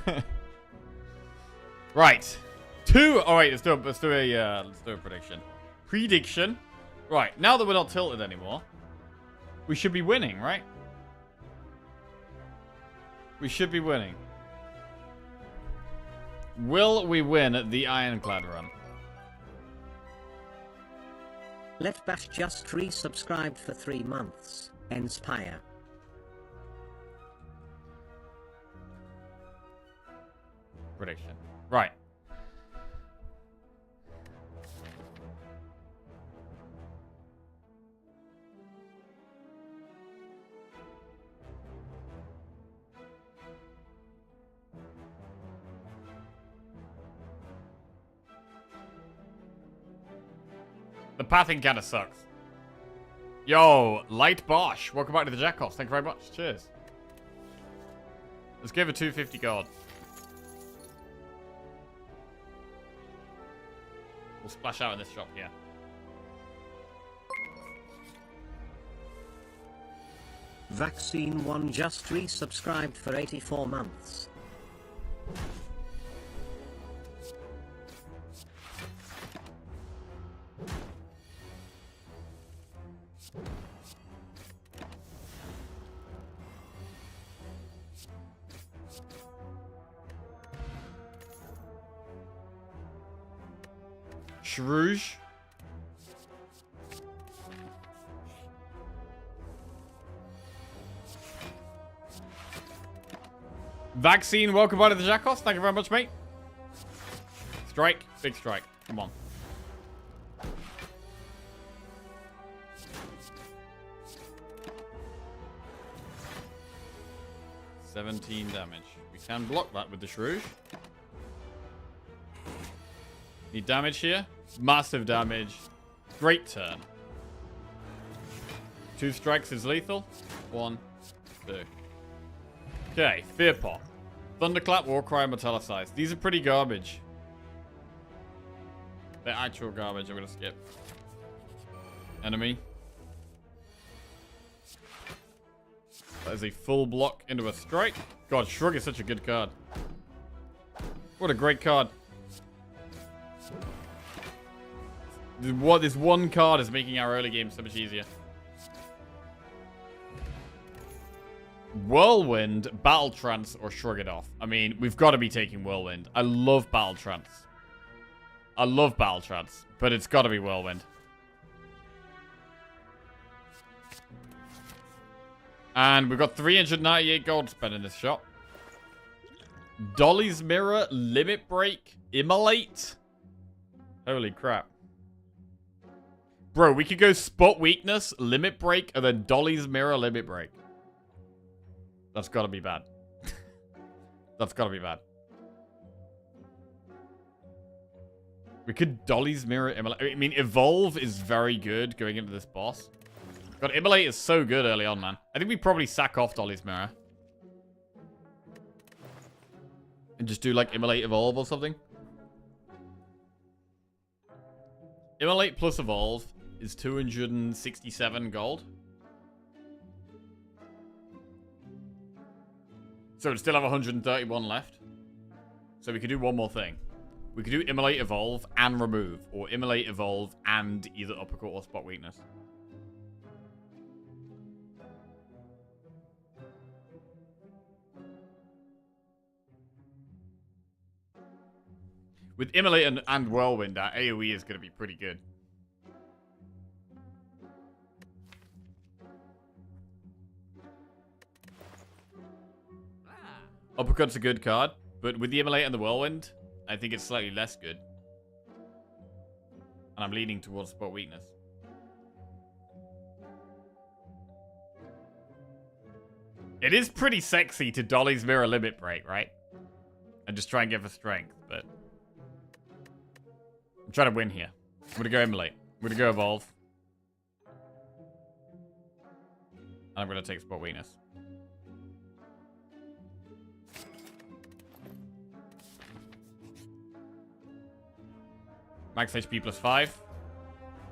Right. Oh wait, let's do a prediction. Prediction. Right. Now that we're not tilted anymore, we should be winning, right? We should be winning. Will we win the Ironclad run? Let Bash just resubscribed for 3 months. Spire. Prediction. Right. The pathing kind of sucks. Yo, Light Bosch. Welcome back to the Jackals. Thank you very much. Cheers. Let's give a 250 gold. We'll splash out in this shop here. Vaccine 1 just resubscribed for 84 months. Shrouge. Vaccine, welcome back to the Jackals. Thank you very much, mate. Strike. Big strike. Come on. $17 damage. We can block that with the Shrouge. Need damage here. Massive damage. Great turn. 2 strikes is lethal. 1, 2. Okay, Fear Pot. Thunderclap, Warcry, Metallicize. These are pretty garbage. They're actual garbage. I'm gonna skip. Enemy. That is a full block into a strike. God, Shrug is such a good card. What a great card. This one card is making our early game so much easier. Whirlwind, Battle Trance, or Shrug it off. I mean, we've got to be taking Whirlwind. I love Battle Trance. I love Battle Trance, but it's got to be Whirlwind. And we've got 398 gold spent in this shop. Dolly's Mirror, Limit Break, Immolate. Holy crap. Bro, we could go Spot Weakness, Limit Break, and then Dolly's Mirror, Limit Break. That's gotta be bad. That's gotta be bad. We could Dolly's Mirror, Immolate. I mean, Evolve is very good going into this boss. God, Immolate is so good early on, man. I think we probably sack off Dolly's Mirror. And just do, like, Immolate Evolve or something. Immolate plus Evolve is 267 gold. So we still have 131 left. So we could do one more thing. We could do Immolate Evolve and Remove. Or Immolate Evolve and either Uppercut or Spot Weakness. With Immolate and Whirlwind, our AoE is going to be pretty good. Uppercut's a good card, but with the Immolate and the Whirlwind, I think it's slightly less good. And I'm leaning towards Spot Weakness. It is pretty sexy to Dolly's Mirror Limit Break, right? And just try and get for strength, but... I'm trying to win here. I'm going to go Immolate. I'm going to go Evolve. And I'm going to take Spot Weakness. Max HP plus 5.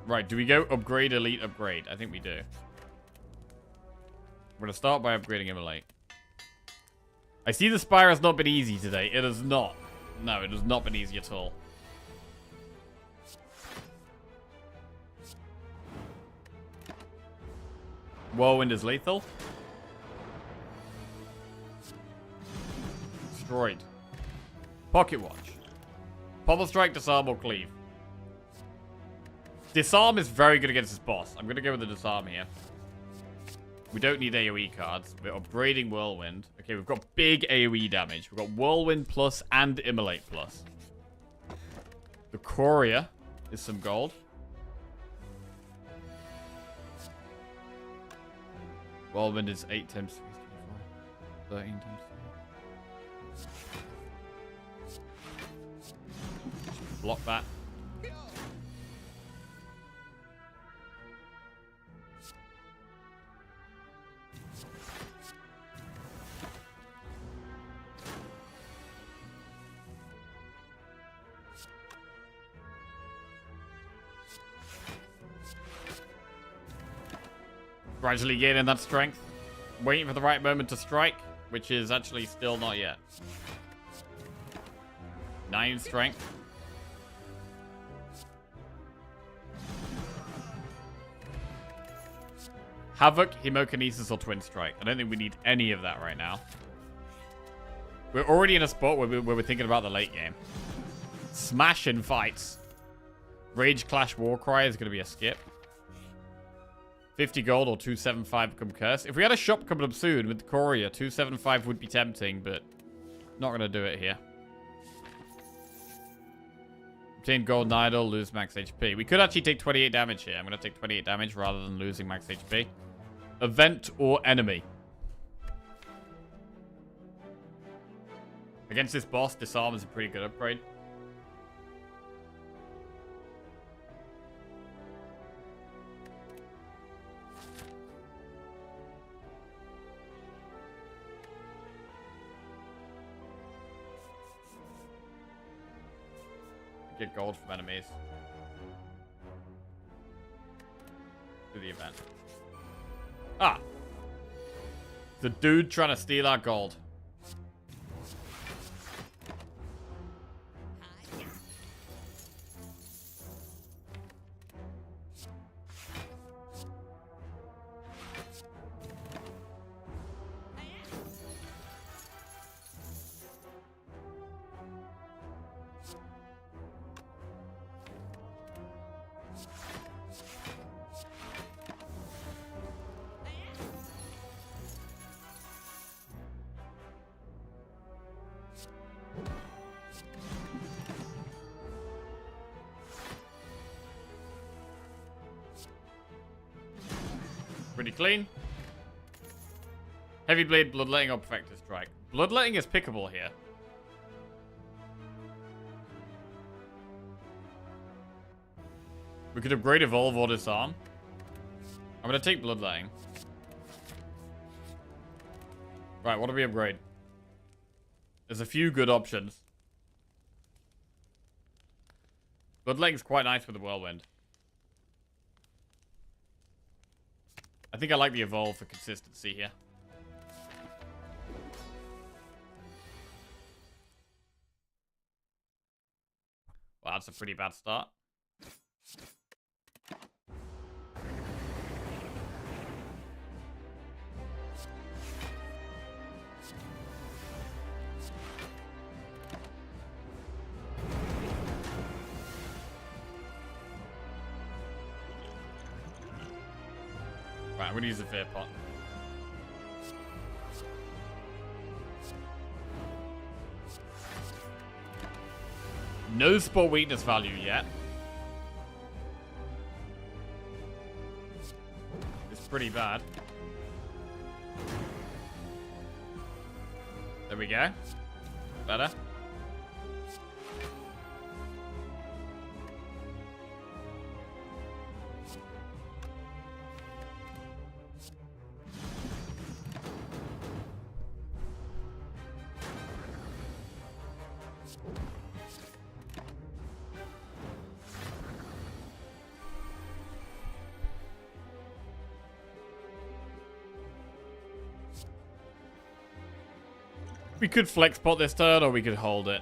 Right, do we go upgrade, elite, upgrade? I think we do. We're going to start by upgrading Immolate. I see the Spire has not been easy today. It has not. No, it has not been easy at all. Whirlwind is lethal. Destroyed. Pocket Watch. Pommel Strike, Disarm, or Cleave. Disarm is very good against this boss. I'm going to go with the Disarm here. We don't need AoE cards. We're upgrading Whirlwind. Okay, we've got big AoE damage. We've got Whirlwind plus and Immolate plus. The Courier is some gold. Whirlwind is 8 times 3, 13 times 3. Block that. Gradually gaining that strength. Waiting for the right moment to strike, which is actually still not yet. 9 strength. Havoc, Hemokinesis, or Twin Strike. I don't think we need any of that right now. We're already in a spot where we're thinking about the late game. Smash in fights. Rage Clash Warcry is going to be a skip. 50 gold or 275 become cursed. If we had a shop coming up soon with the courier, 275 would be tempting, but not going to do it here. Obtain golden idol, lose max HP. We could actually take 28 damage here. I'm going to take 28 damage rather than losing max HP. Event or enemy. Against this boss, disarm is a pretty good upgrade. Get gold from enemies. Do the event. Ah! The dude trying to steal our gold. Pretty clean. Heavy Blade, Bloodletting, or Perfector Strike. Bloodletting is pickable here. We could upgrade Evolve or Disarm. I'm going to take Bloodletting. Right, what do we upgrade? There's a few good options. Bloodletting's quite nice with the Whirlwind. I think I like the Evolve for consistency here. Well, that's a pretty bad start. Right, I'm gonna use the Fear Pot. No spot weakness value yet. It's pretty bad. There we go. Better. We could flex pot this turn, or we could hold it.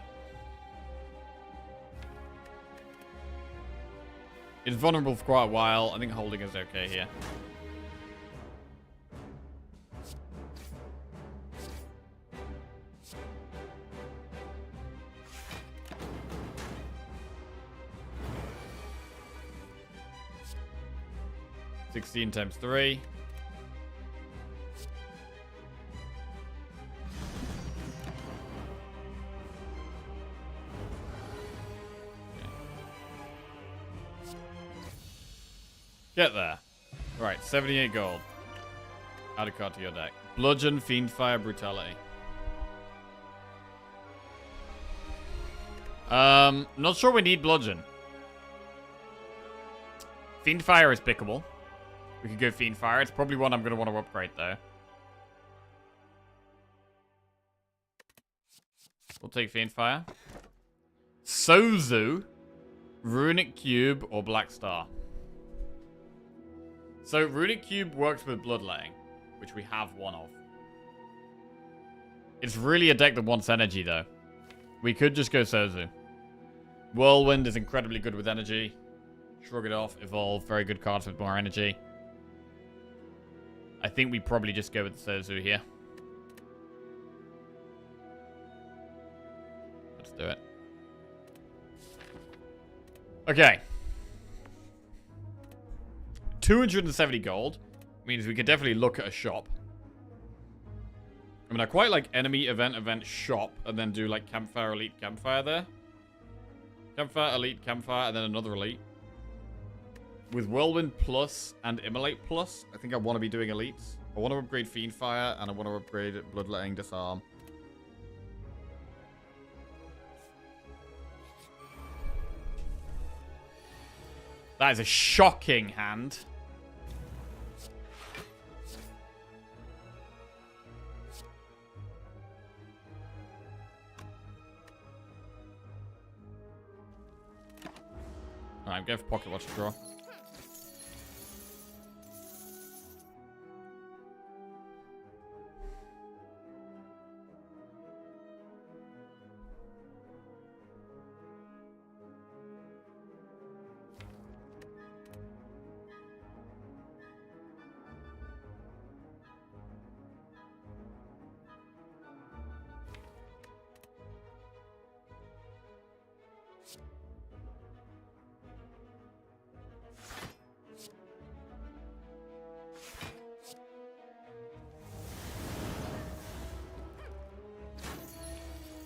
It's vulnerable for quite a while. I think holding is okay here. $16 times 3. Get there. Right, 78 gold. Add a card to your deck. Bludgeon, Fiendfire, Brutality. Not sure we need Bludgeon. Fiendfire is pickable. We could go Fiendfire. It's probably one I'm going to want to upgrade, though. We'll take Fiendfire. Sozu, Runic Cube, or Black Star. So Runic Cube works with Bloodletting, which we have one of. It's really a deck that wants energy, though. We could just go Sozu. Whirlwind is incredibly good with energy. Shrug it off. Evolve. Very good cards with more energy. I think we probably just go with the Sozu here. Let's do it. Okay. 270 gold means we could definitely look at a shop. I mean, I quite like enemy, event, shop, and then do like campfire, elite, campfire there. Campfire, elite, campfire, and then another elite. With Whirlwind Plus and Immolate Plus, I think I want to be doing elites. I want to upgrade Fiendfire, and I want to upgrade Bloodletting Disarm. That is a shocking hand. Alright, I'm going for Pocket Watch to draw.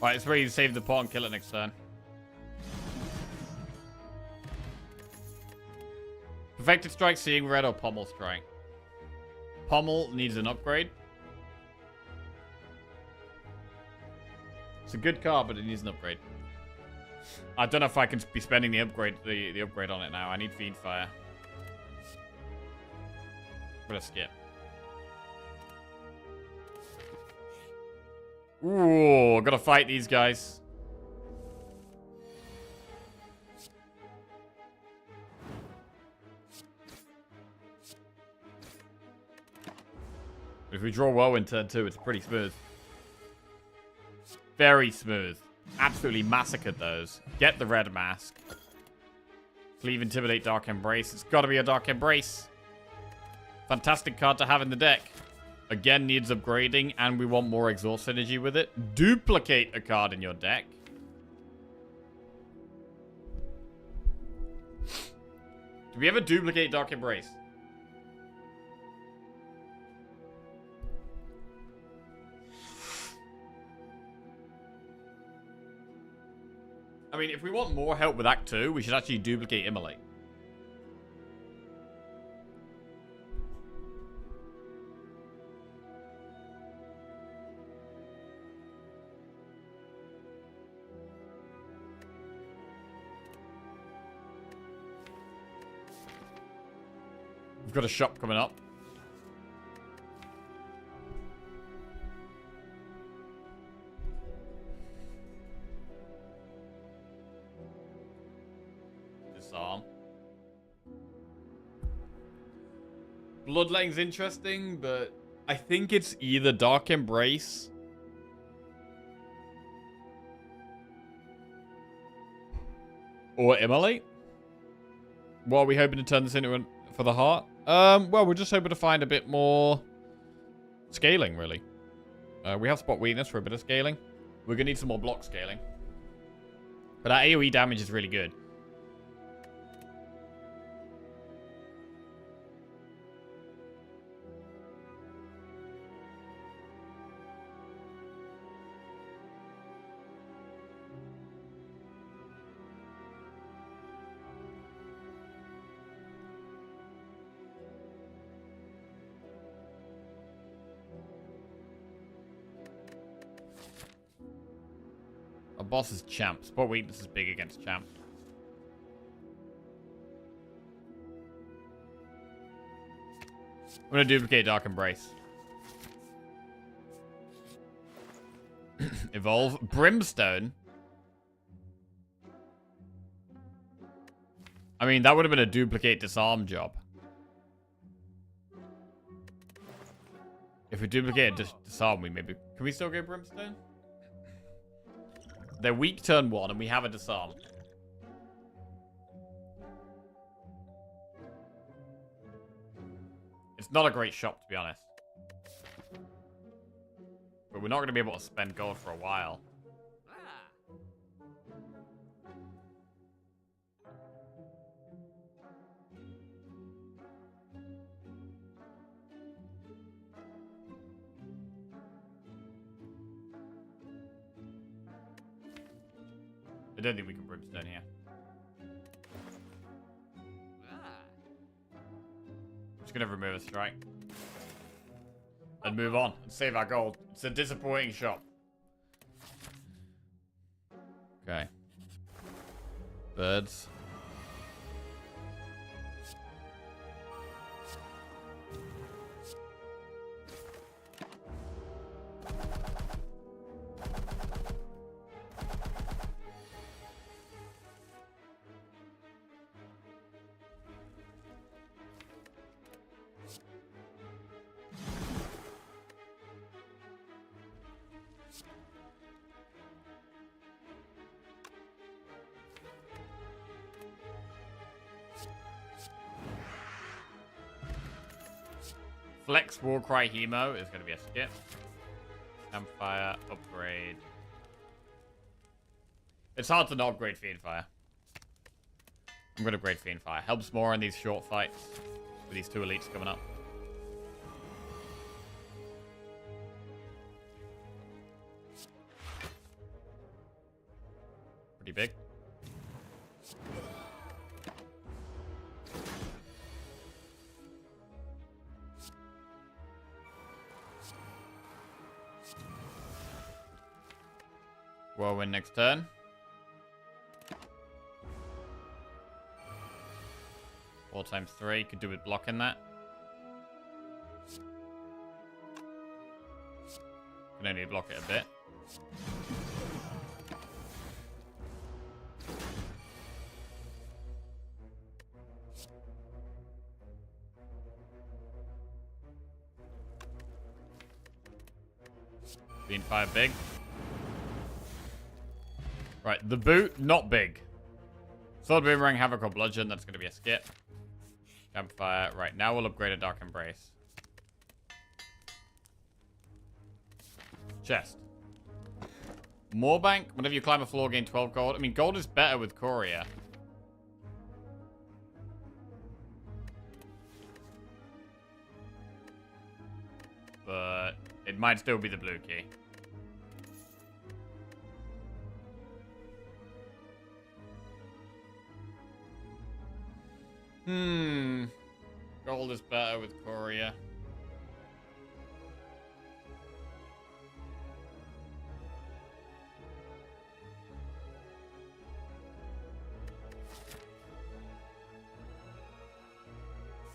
Alright, it's ready to save the pot and kill it next turn. Perfected Strike, Seeing Red, or Pommel Strike? Pommel needs an upgrade. It's a good card, but it needs an upgrade. I don't know if I can be spending the upgrade on it now. I need Fiendfire. I'm gonna skip. Ooh, gotta fight these guys. If we draw well in turn 2, it's pretty smooth. Very smooth. Absolutely massacred those. Get the red mask. Cleave, Intimidate, Dark Embrace. It's gotta be a Dark Embrace. Fantastic card to have in the deck. Again, needs upgrading, and we want more exhaust energy with it. Duplicate a card in your deck. Do we ever duplicate Dark Embrace? I mean, if we want more help with Act 2, we should actually duplicate Immolate. We've got a shop coming up. Disarm. Bloodletting's interesting, but I think it's either Dark Embrace or Immolate. What are we hoping to turn this into for the heart? Well, we're just hoping to find a bit more scaling, really. We have spot weakness for a bit of scaling. We're going to need some more block scaling. But our AoE damage is really good. Our boss is champ. Spot weakness is big against champ. I'm going to duplicate Dark Embrace. Evolve. Brimstone. I mean, that would have been a duplicate disarm job. If we duplicate it, disarm, we maybe... Can we still go Brimstone? They're weak turn 1, and we have a disarm. It's not a great shop, to be honest. But we're not going to be able to spend gold for a while. I don't think we can Brimstone here. Just gonna remove a strike. And move on and save our gold. It's a disappointing shot. Okay. Birds. Flex Warcry Hemo is going to be a skip. Campfire, upgrade. It's hard to not upgrade Fiendfire. I'm going to upgrade Fiendfire. Helps more in these short fights with these two elites coming up. Pretty big. Whirlwind next turn. Four times 3. Could do with blocking that. Can only block it a bit. Fiendfire big. Right, the boot, not big. Sword Boomerang, Havoc, or Bludgeon, that's going to be a skip. Campfire. Right, now we'll upgrade a Dark Embrace. Chest. Moorbank, whenever you climb a floor, gain 12 gold. I mean, gold is better with Courier. But it might still be the blue key. Gold is better with Courier.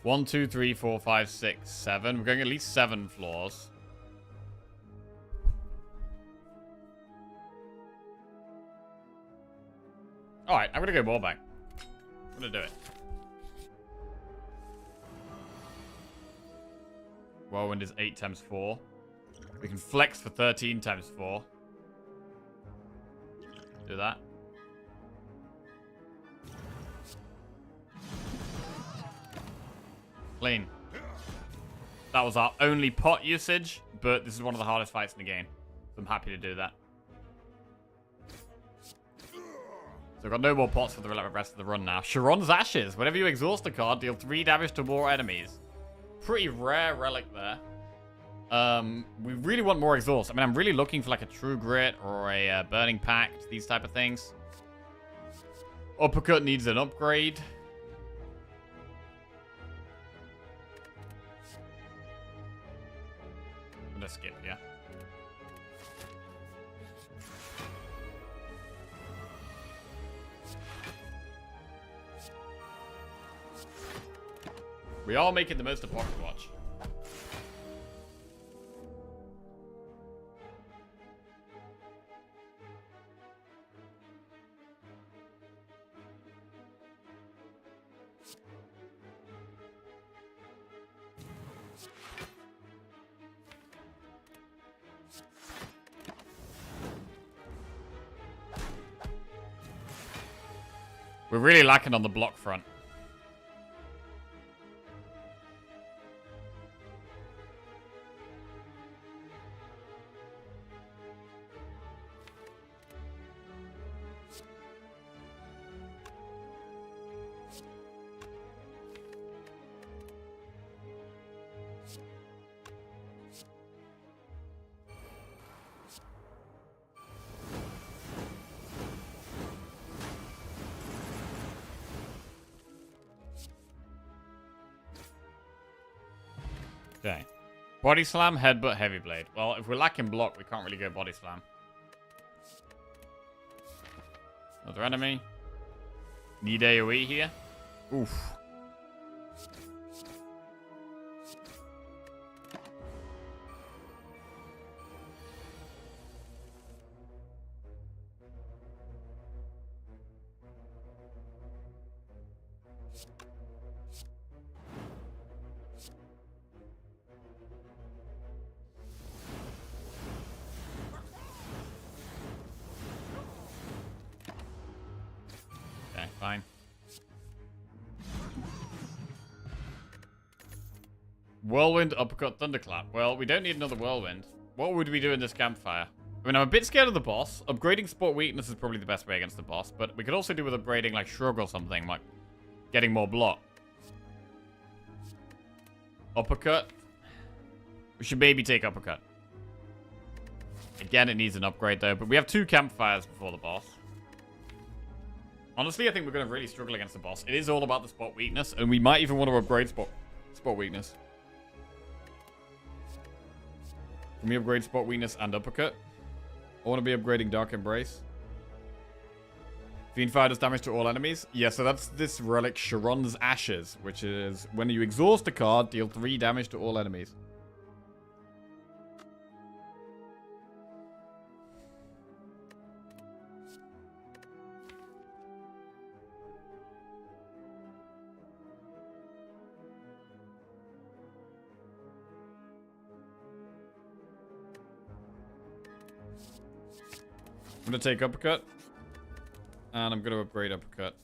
One, two, three, 4, 5, 6, 7. We're going at least 7 floors. Alright, I'm going to go Wallbank. I'm going to do it. Whirlwind is 8 times 4. We can flex for 13 times 4. Do that. Clean. That was our only pot usage, but this is one of the hardest fights in the game. So I'm happy to do that. So I've got no more pots for the rest of the run now. Sharon's Ashes. Whenever you exhaust a card, deal 3 damage to more enemies. Pretty rare relic there. We really want more exhaust. I mean, I'm really looking for like a True Grit or a Burning Pact, these type of things. Uppercut needs an upgrade. I'm gonna skip, yeah. We are making the most of Pocket Watch. We're really lacking on the block front. Okay. Body slam, headbutt, heavy blade. Well, if we're lacking block, we can't really go body slam. Another enemy. Need AoE here. Oof. Okay, fine. Whirlwind, uppercut, thunderclap. Well, we don't need another whirlwind. What would we do in this campfire? I mean, I'm a bit scared of the boss. Upgrading sport weakness is probably the best way against the boss, but we could also do with upgrading like shrug or something, like getting more block. Uppercut. We should maybe take uppercut. Again, it needs an upgrade though, but we have 2 campfires before the boss. Honestly, I think we're going to really struggle against the boss. It is all about the spot weakness, and we might even want to upgrade spot weakness. Can we upgrade spot weakness and uppercut? I want to be upgrading Dark Embrace. Fiend Fire does damage to all enemies. Yeah, so that's this relic, Sharon's Ashes, which is when you exhaust a card, deal 3 damage to all enemies. I'm going to take uppercut. And I'm going to upgrade uppercut.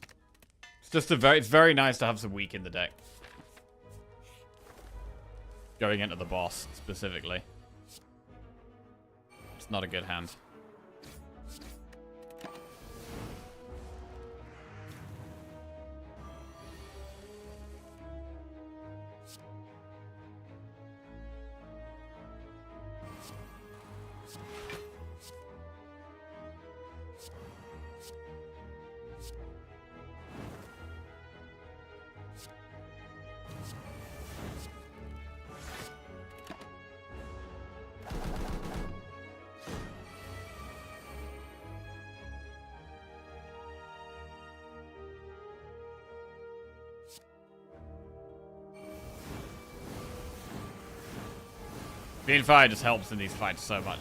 It's just it's very nice to have some weak in the deck. Going into the boss, specifically. It's not a good hand. Being fire just helps in these fights so much.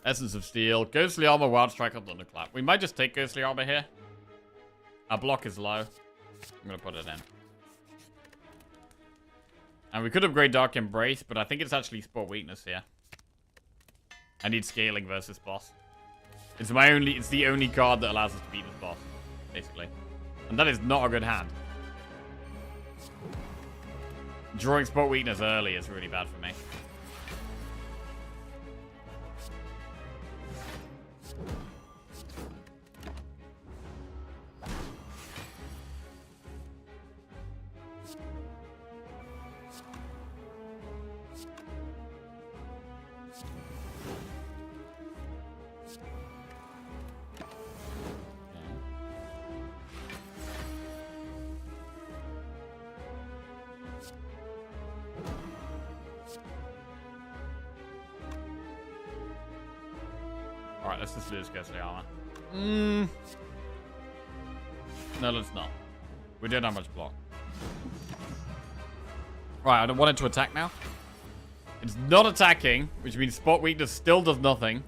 Essence of Steel, Ghostly Armor, Wild Strike, or Thunderclap. We might just take Ghostly Armor here. Our block is low. I'm going to put it in. And we could upgrade Dark Embrace, but I think it's actually Sport Weakness here. I need scaling versus boss. It's the only card that allows us to beat this boss, basically. And that is not a good hand. Drawing spot weakness early is really bad for me. Alright, let's just lose Ghostly Armor. No, let's not. We don't have much block. Right, I don't want it to attack now. It's not attacking, which means Spot Weakness still does nothing.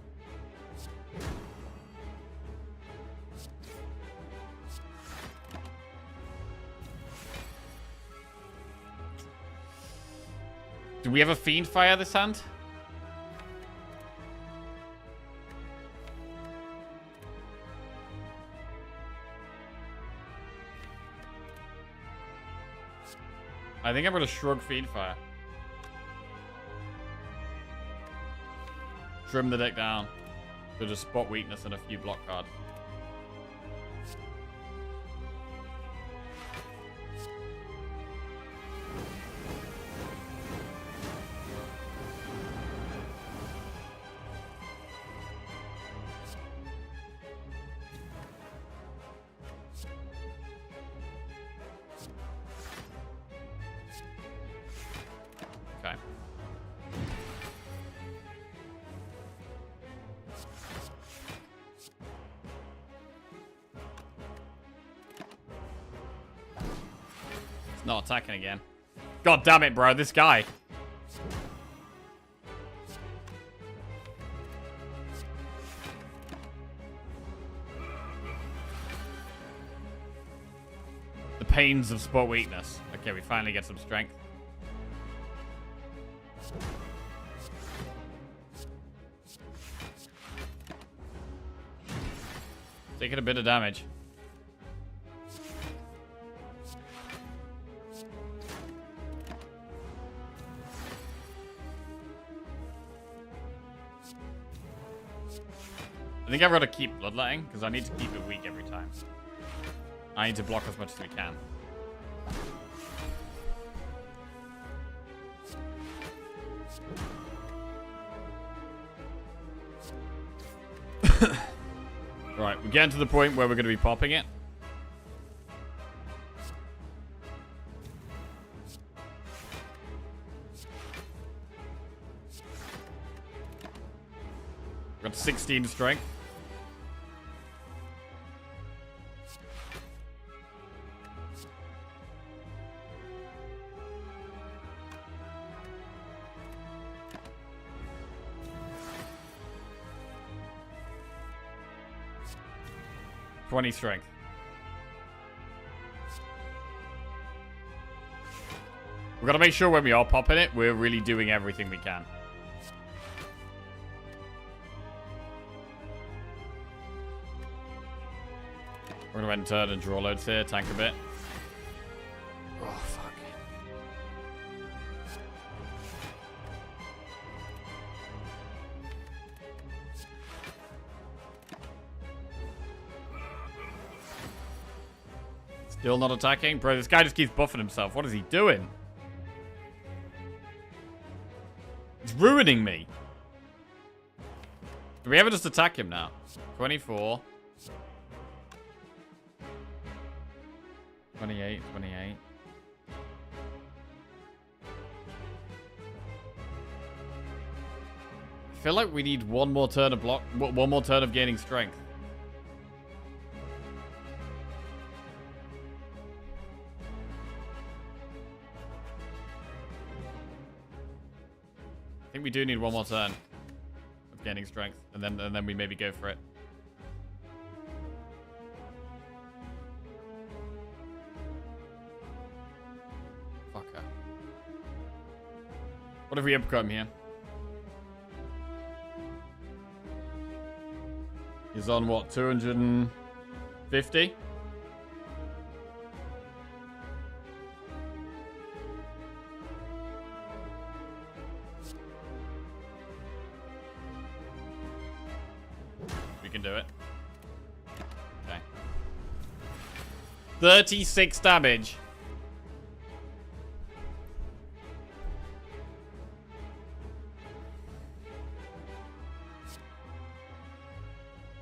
Do we have a Fiend Fire this hand? I think I'm going to shrug feed fire. Trim the deck down to just spot weakness and a few block cards. Okay. It's not attacking again. God damn it, bro. This guy. The pains of spot weakness. Okay, we finally get some strength. Taking a bit of damage. I think I've got to keep bloodletting because I need to keep it weak every time. I need to block as much as we can. Right, we're getting to the point where we're going to be popping it. We've got 16 strength. .20 strength. We've got to make sure when we are popping it, we're really doing everything we can. We're going to enter and draw loads here, tank a bit. Oh, fuck. Still not attacking? Bro, this guy just keeps buffing himself. What is he doing? It's ruining me. Do we ever just attack him now? 24. 28, 28. I feel like we need one more turn of block, one more turn of gaining strength. I think we do need one more turn of gaining strength, and then we maybe go for it. Fucker. What if we uppercut him here? He's on what, 250? We can do it. Okay. 36 damage.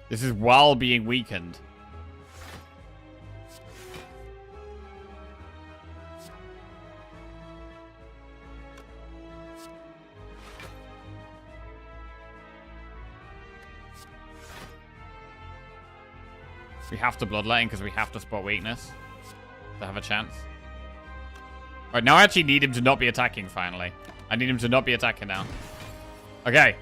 This is while being weakened. We have to bloodletting because we have to spot weakness to have a chance. Alright, now I actually need him to not be attacking finally. I need him to not be attacking now. Okay.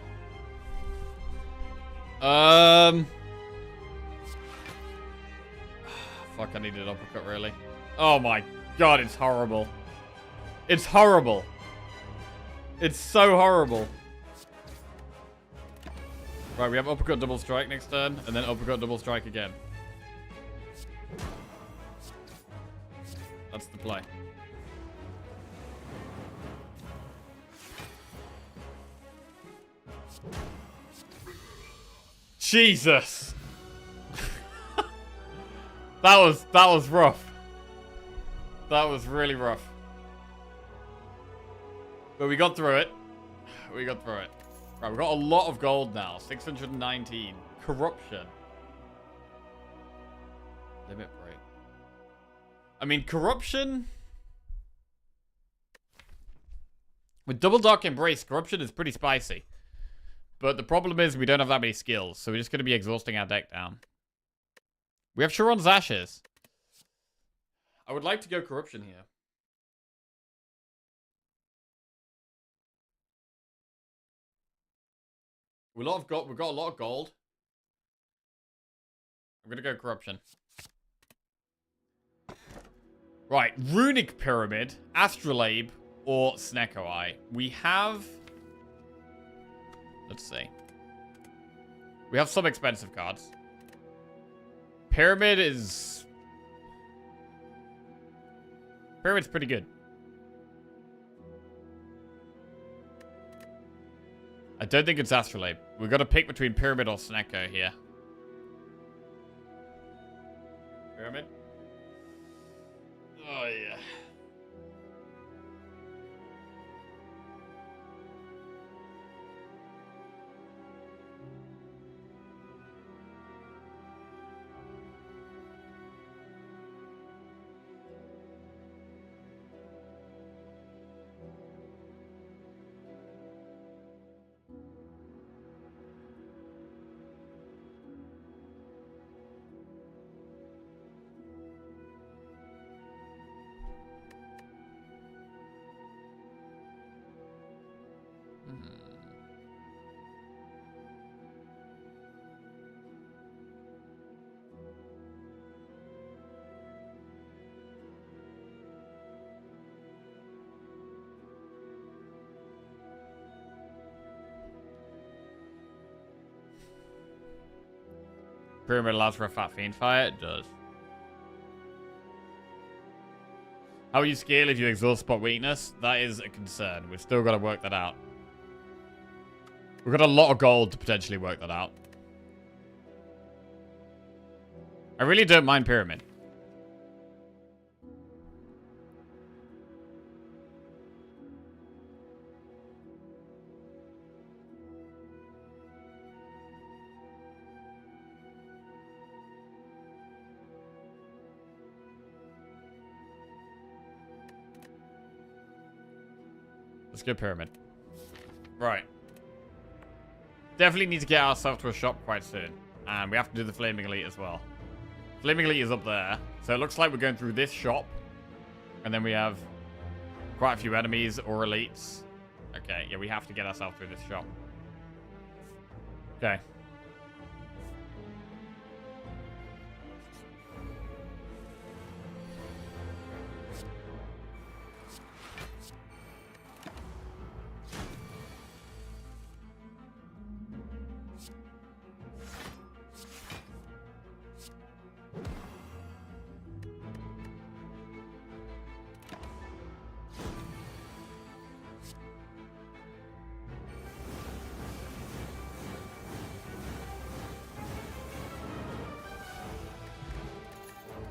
Fuck, I needed an uppercut, really. Oh my god, it's horrible. It's horrible. It's so horrible. Right, we have uppercut double strike next turn, and then uppercut double strike again. That's the play. Jesus. that was rough. That was really rough. But we got through it. We got through it. Right, we've got a lot of gold now. 619. Corruption. Limit break. I mean, corruption... With Double Dark Embrace, corruption is pretty spicy. But the problem is we don't have that many skills, so we're just going to be exhausting our deck down. We have Sharon's Ashes. I would like to go corruption here. We've got a lot of gold. I'm going to go corruption. Right, Runic Pyramid, Astrolabe, or Snecko Eye. We have... Let's see. We have some expensive cards. Pyramid is... Pyramid's pretty good. I don't think it's Astrolabe. We've got to pick between Pyramid or Snecko here. Pyramid? Oh, yeah. Pyramid allows for a fat fiend fire? It does. How will you scale if you exhaust spot weakness? That is a concern. We've still got to work that out. We've got a lot of gold to potentially work that out. I really don't mind Pyramid. Let's go Pyramid. Right. Definitely need to get ourselves to a shop quite soon. And we have to do the Flaming Elite as well. Flaming Elite is up there. So it looks like we're going through this shop. And then we have quite a few enemies or elites. Okay, yeah, we have to get ourselves through this shop. Okay.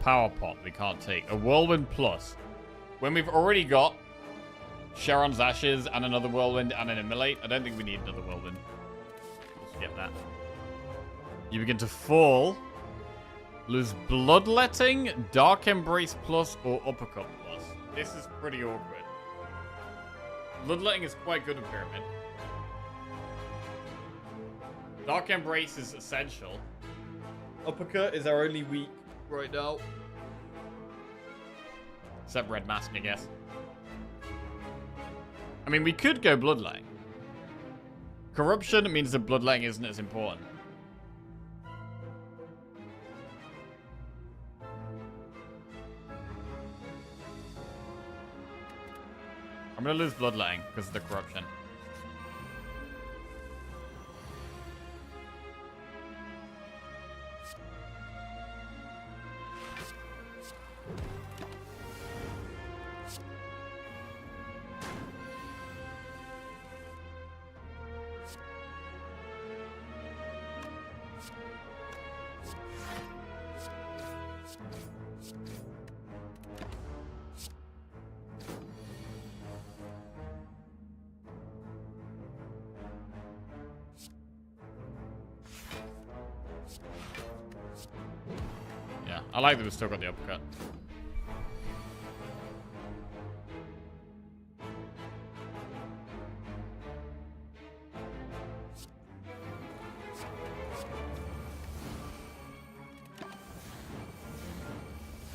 Power pot we can't take. A Whirlwind Plus. When we've already got Sharon's Ashes and another Whirlwind and an Immolate, I don't think we need another Whirlwind. We'll skip that. You begin to fall. Lose Bloodletting, Dark Embrace Plus, or Uppercut Plus. This is pretty awkward. Bloodletting is quite good in Pyramid. Dark Embrace is essential. Uppercut is our only weak right now. Except Red Mask, I guess. I mean, we could go Bloodletting. Corruption means that Bloodletting isn't as important. I'm gonna lose Bloodletting because of the corruption. I like that we've still got the uppercut.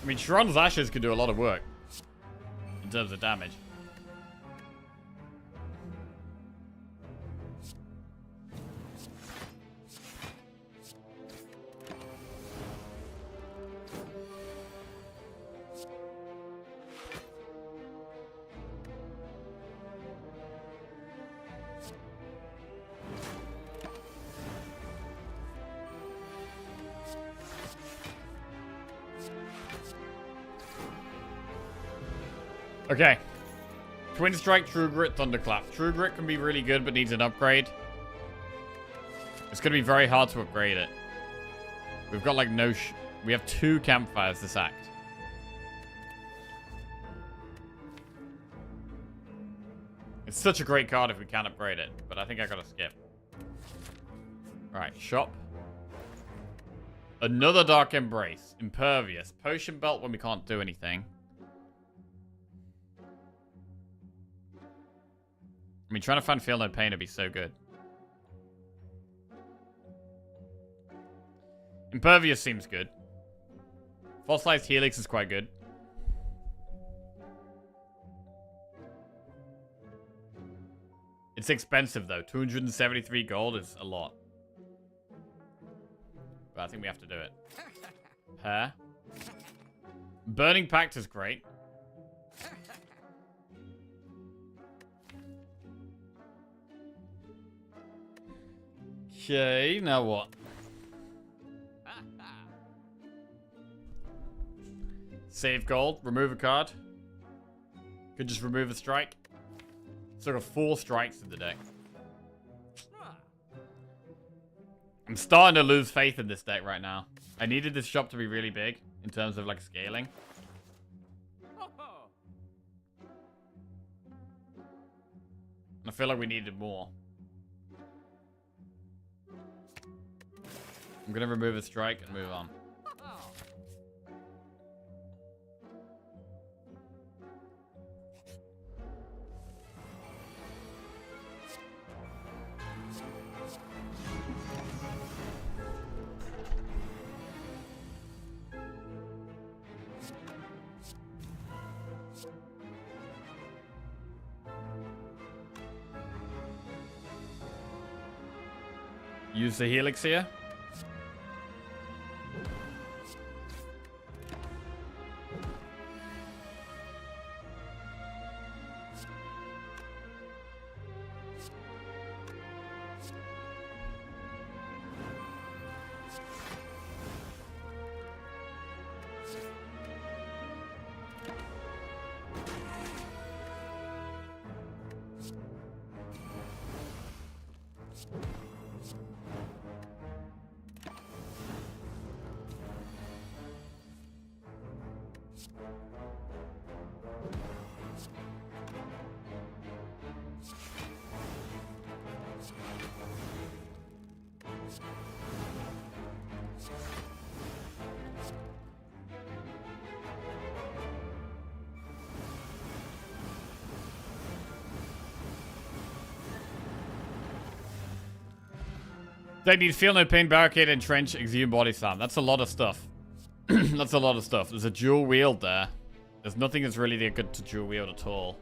I mean, Sharon's Ashes could do a lot of work in terms of damage. Okay. Twin Strike, True Grit, Thunderclap. True Grit can be really good, but needs an upgrade. It's going to be very hard to upgrade it. We've got like no... we have 2 campfires this act. It's such a great card if we can upgrade it, but I think I got to skip. Alright, shop. Another Dark Embrace. Impervious. Potion Belt when we can't do anything. I mean, trying to find Feel No Pain would be so good. Impervious seems good. Fossilized Helix is quite good. It's expensive, though. 273 gold is a lot. But I think we have to do it. Pair. Burning Pact is great. Okay, now what? Save gold, remove a card. Could just remove a strike. Still got 4 strikes in the deck. I'm starting to lose faith in this deck right now. I needed this shop to be really big in terms of like scaling. I feel like we needed more. I'm gonna remove a strike and move on. Use the Helix here. They need Feel No Pain, Barricade, Entrench, Exhume, Body Slam. That's a lot of stuff. That's a lot of stuff. There's a dual wield there. There's nothing that's really that good to dual wield at all.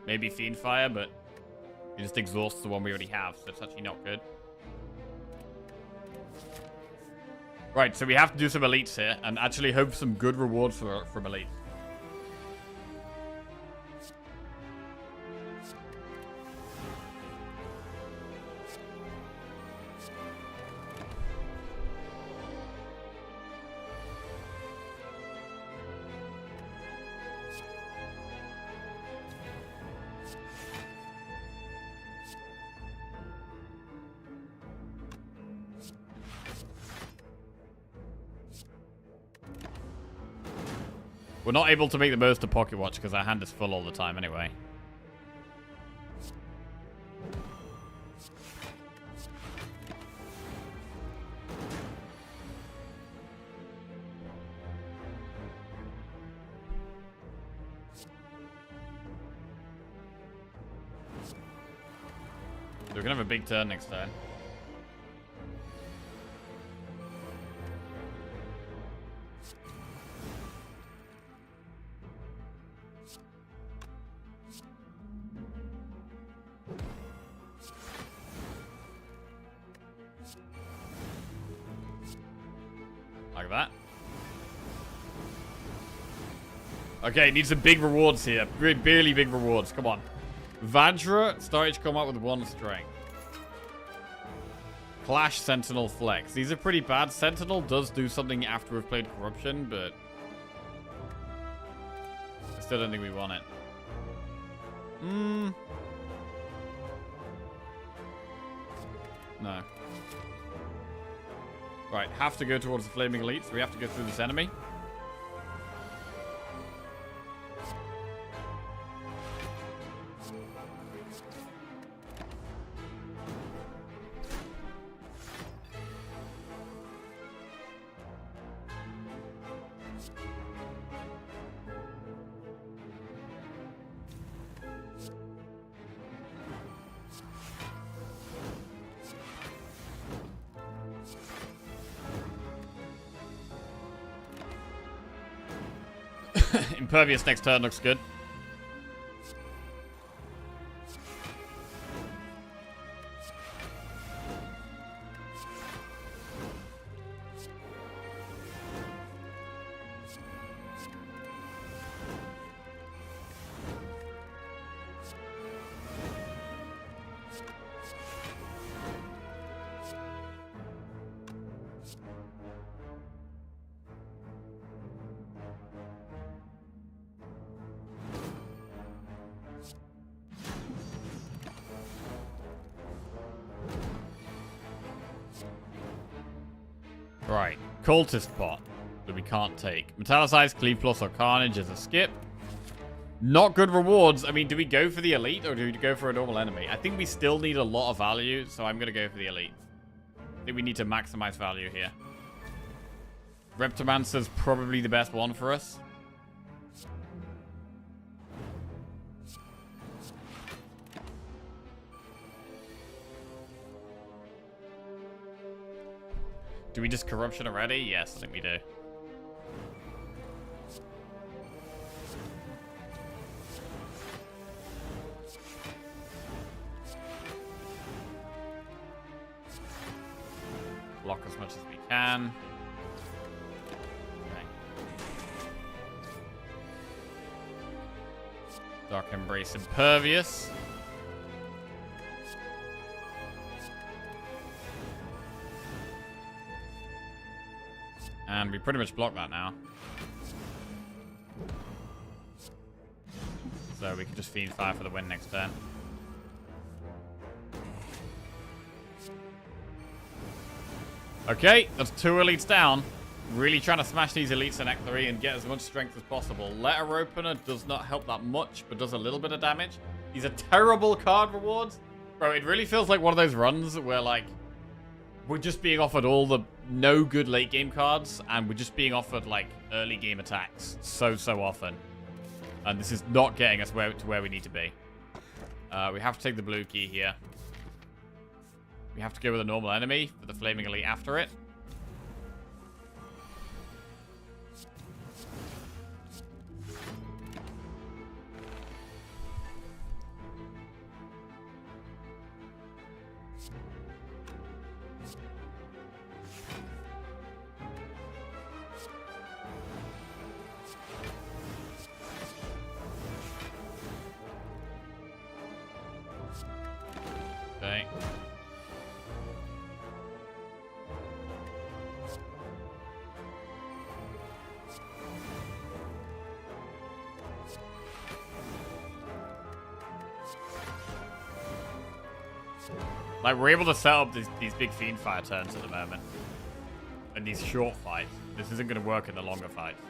Maybe Fiend Fire, but it just exhausts the one we already have, so it's actually not good. Right, so we have to do some elites here, and actually hope some good rewards from elites. We're not able to make the most of Pocket Watch because our hand is full all the time anyway. we're going to have a big turn next turn. Like that. Okay, needs some big rewards here. Really big rewards. Come on. Vajra started to come out with 1 strength. Clash, Sentinel, Flex. These are pretty bad. Sentinel does do something after we've played Corruption, but I still don't think we want it. No. Right, have to go towards the Flaming Elite, so we have to go through this enemy. Impervious next turn looks good. Right, Cultist bot that we can't take. Metallicize, Cleave Plus, or Carnage as a skip. Not good rewards. I mean, do we go for the Elite or do we go for a normal enemy? I think we still need a lot of value, so I'm going to go for the Elite. I think we need to maximize value here. Reptomancer's probably the best one for us. Do we just Corruption already? Yes, I think we do. Block as much as we can. Okay. Dark Embrace Impervious. And we pretty much block that now. So we can just Fiend Fire for the win next turn. Okay, that's 2 elites down. Really trying to smash these elites in Act 3 and get as much strength as possible. Letter Opener does not help that much, but does a little bit of damage. These are terrible card rewards. Bro, it really feels like one of those runs where, like, we're just being offered all the no good late game cards, and we're just being offered, like, early game attacks so often. And this is not getting us to where we need to be. We have to take the blue key here. We have to go with a normal enemy for the Flaming Elite after it. Okay. Like, we're able to set up these big Fiend Fire turns at the moment. And these short fights. This isn't going to work in the longer fights.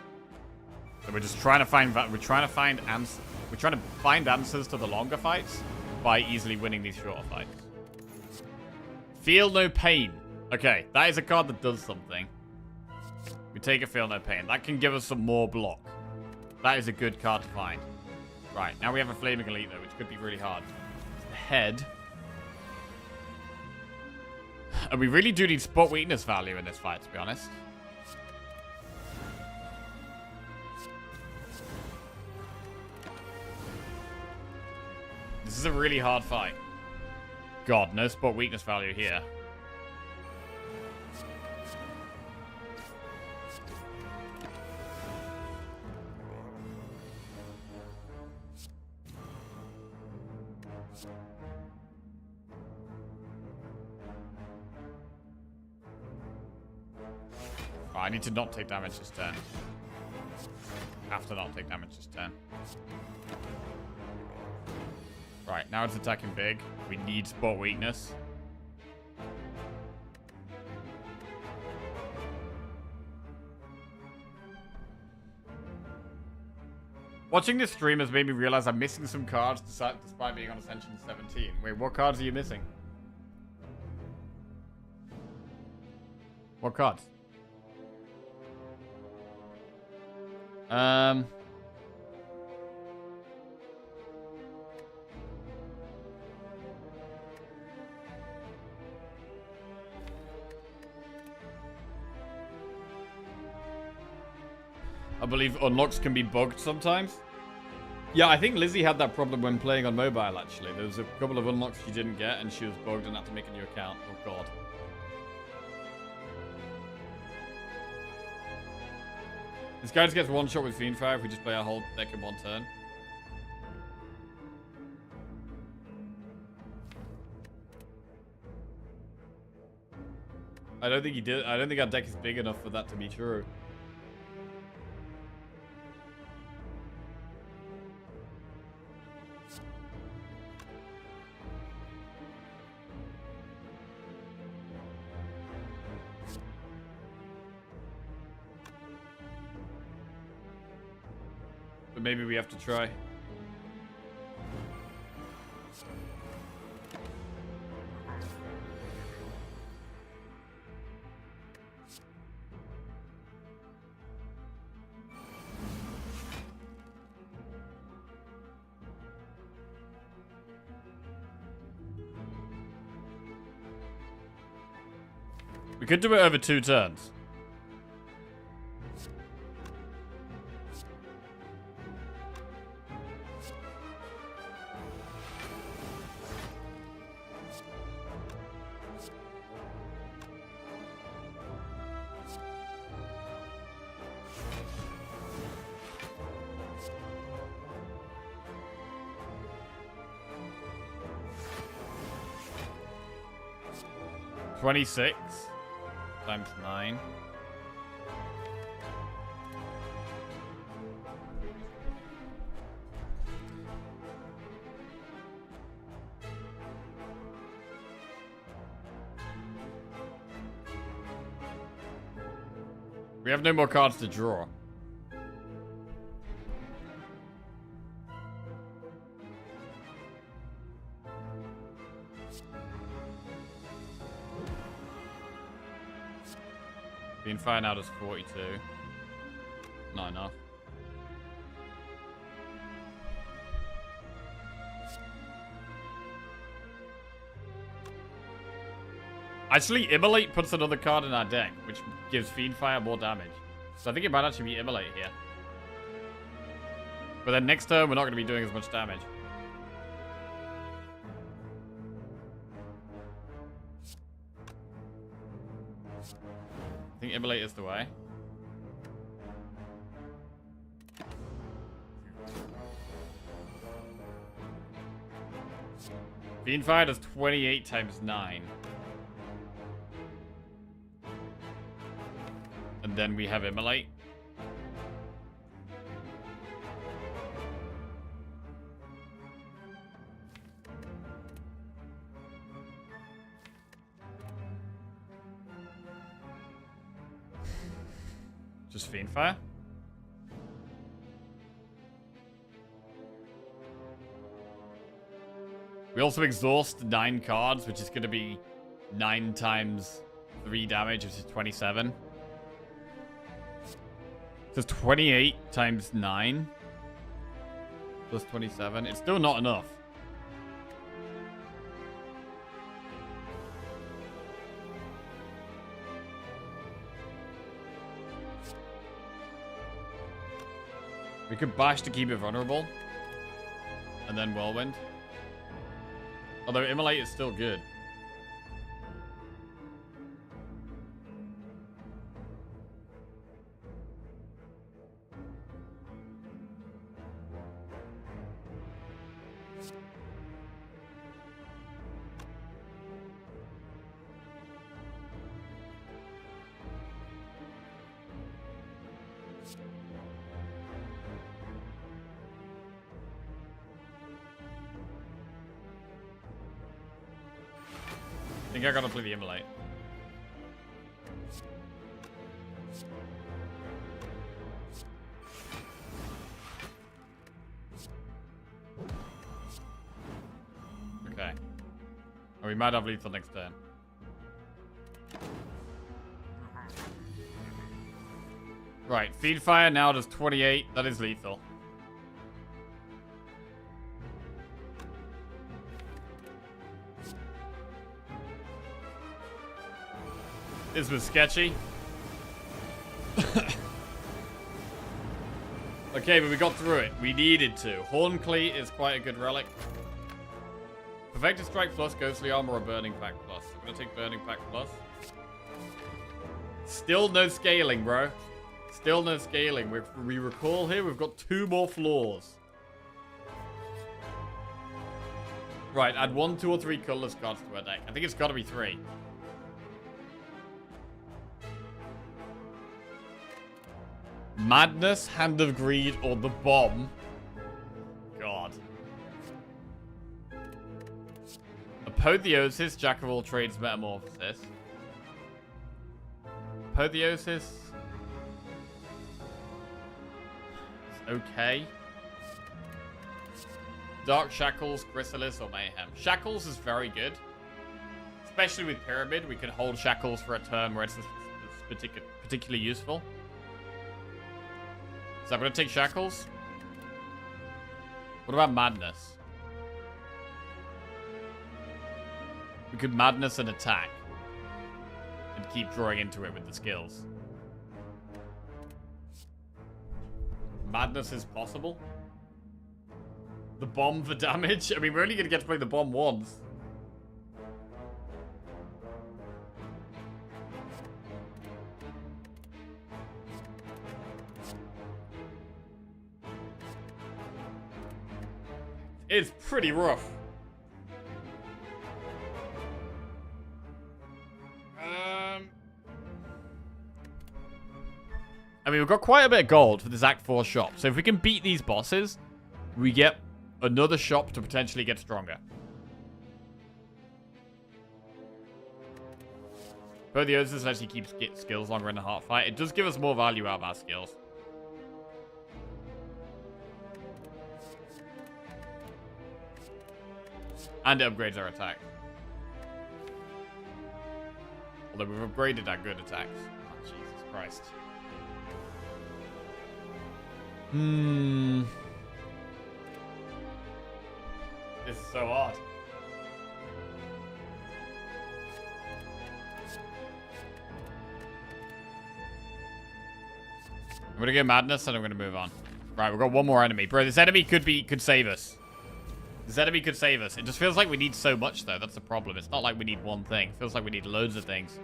So we're just trying to find answers to the longer fights by easily winning these shorter fights. Feel No Pain. Okay, that is a card that does something. We take a Feel No Pain. That can give us some more block. That is a good card to find. Right, now we have a Flaming Elite, though, which could be really hard. The head. And we really do need spot weakness value in this fight, to be honest. This is a really hard fight. God, no spot weakness value here. Oh, I need to not take damage this turn. Have to not take damage this turn. Right, now it's attacking big. We need spot weakness. Watching this stream has made me realize I'm missing some cards despite being on Ascension 17. Wait, what cards are you missing? What cards? I believe unlocks can be bugged sometimes. Yeah, I think Lizzie had that problem when playing on mobile, actually. There was a couple of unlocks she didn't get, and she was bugged and had to make a new account. Oh, God. This guy just gets one shot with Fiendfire if we just play our whole deck in one turn. I don't think he did. I don't think our deck is big enough for that to be true. But maybe we have to try. We could do it over 2 turns. $26 times 9. We have no more cards to draw. Fiend now does 42. Not enough. Actually, Immolate puts another card in our deck, which gives Fiendfire more damage. So I think it might actually be Immolate here. But then next turn, we're not going to be doing as much damage. I think Immolate is the way. Fiendfire does 28 times 9. And then we have Immolate. Just Fiendfire? We also exhaust 9 cards, which is going to be 9 times 3 damage, which is 27. So it's 28 times 9 plus 27. It's still not enough. We could bash to keep it vulnerable. And then whirlwind. Although immolate is still good. I think I gotta play the immolate. Okay. Oh, we might have lethal next turn. Right, feed fire now does 28. That is lethal. This was sketchy. Okay, but we got through it. We needed to. Horn Cleat is quite a good relic. Perfected Strike plus, Ghostly Armor, or Burning Pack plus. I'm gonna take Burning Pack plus. Still no scaling, bro. Still no scaling. We recall here, we've got 2 more floors. Right, add 1, 2, or 3 colorless cards to our deck. I think it's gotta be 3. Madness, Hand of Greed, or the Bomb. God. Apotheosis, Jack of all trades, Metamorphosis. Apotheosis. It's okay. Dark Shackles, Chrysalis, or Mayhem. Shackles is very good. Especially with Pyramid, we can hold Shackles for a turn where it's particularly useful. So I'm going to take Shackles. What about Madness? We could Madness and attack. And keep drawing into it with the skills. Madness is possible. The Bomb for damage? I mean, we're only going to get to play the Bomb once. It's pretty rough. I mean, we've got quite a bit of gold for this Act 4 shop. So if we can beat these bosses, we get another shop to potentially get stronger. But the others actually keeps skills longer in the heart fight. It does give us more value out of our skills. And it upgrades our attack. Although we've upgraded our good attacks. Oh, Jesus Christ. This is so hard. I'm gonna get Madness and I'm gonna move on. Right, we've got one more enemy. Bro, this enemy could save us. This enemy could save us. It just feels like we need so much, though. That's the problem. It's not like we need one thing. It feels like we need loads of things.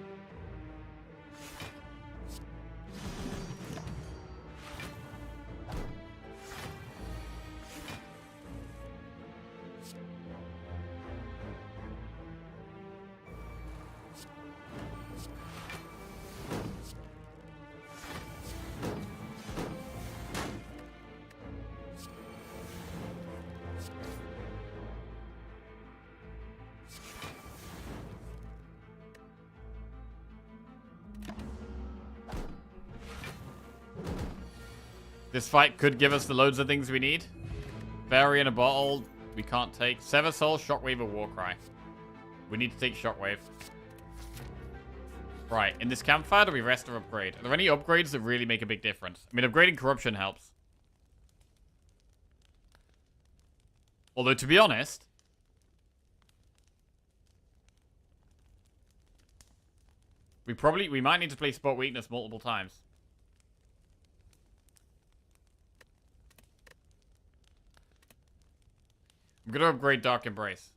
This fight could give us the loads of things we need. Fairy in a bottle, we can't take. Sever Soul, Shockwave, or Warcry. We need to take Shockwave. Right, in this campfire, do we rest or upgrade? Are there any upgrades that really make a big difference? I mean, upgrading Corruption helps. Although, to be honest, we might need to play Spot Weakness multiple times. I'm gonna upgrade Dark Embrace.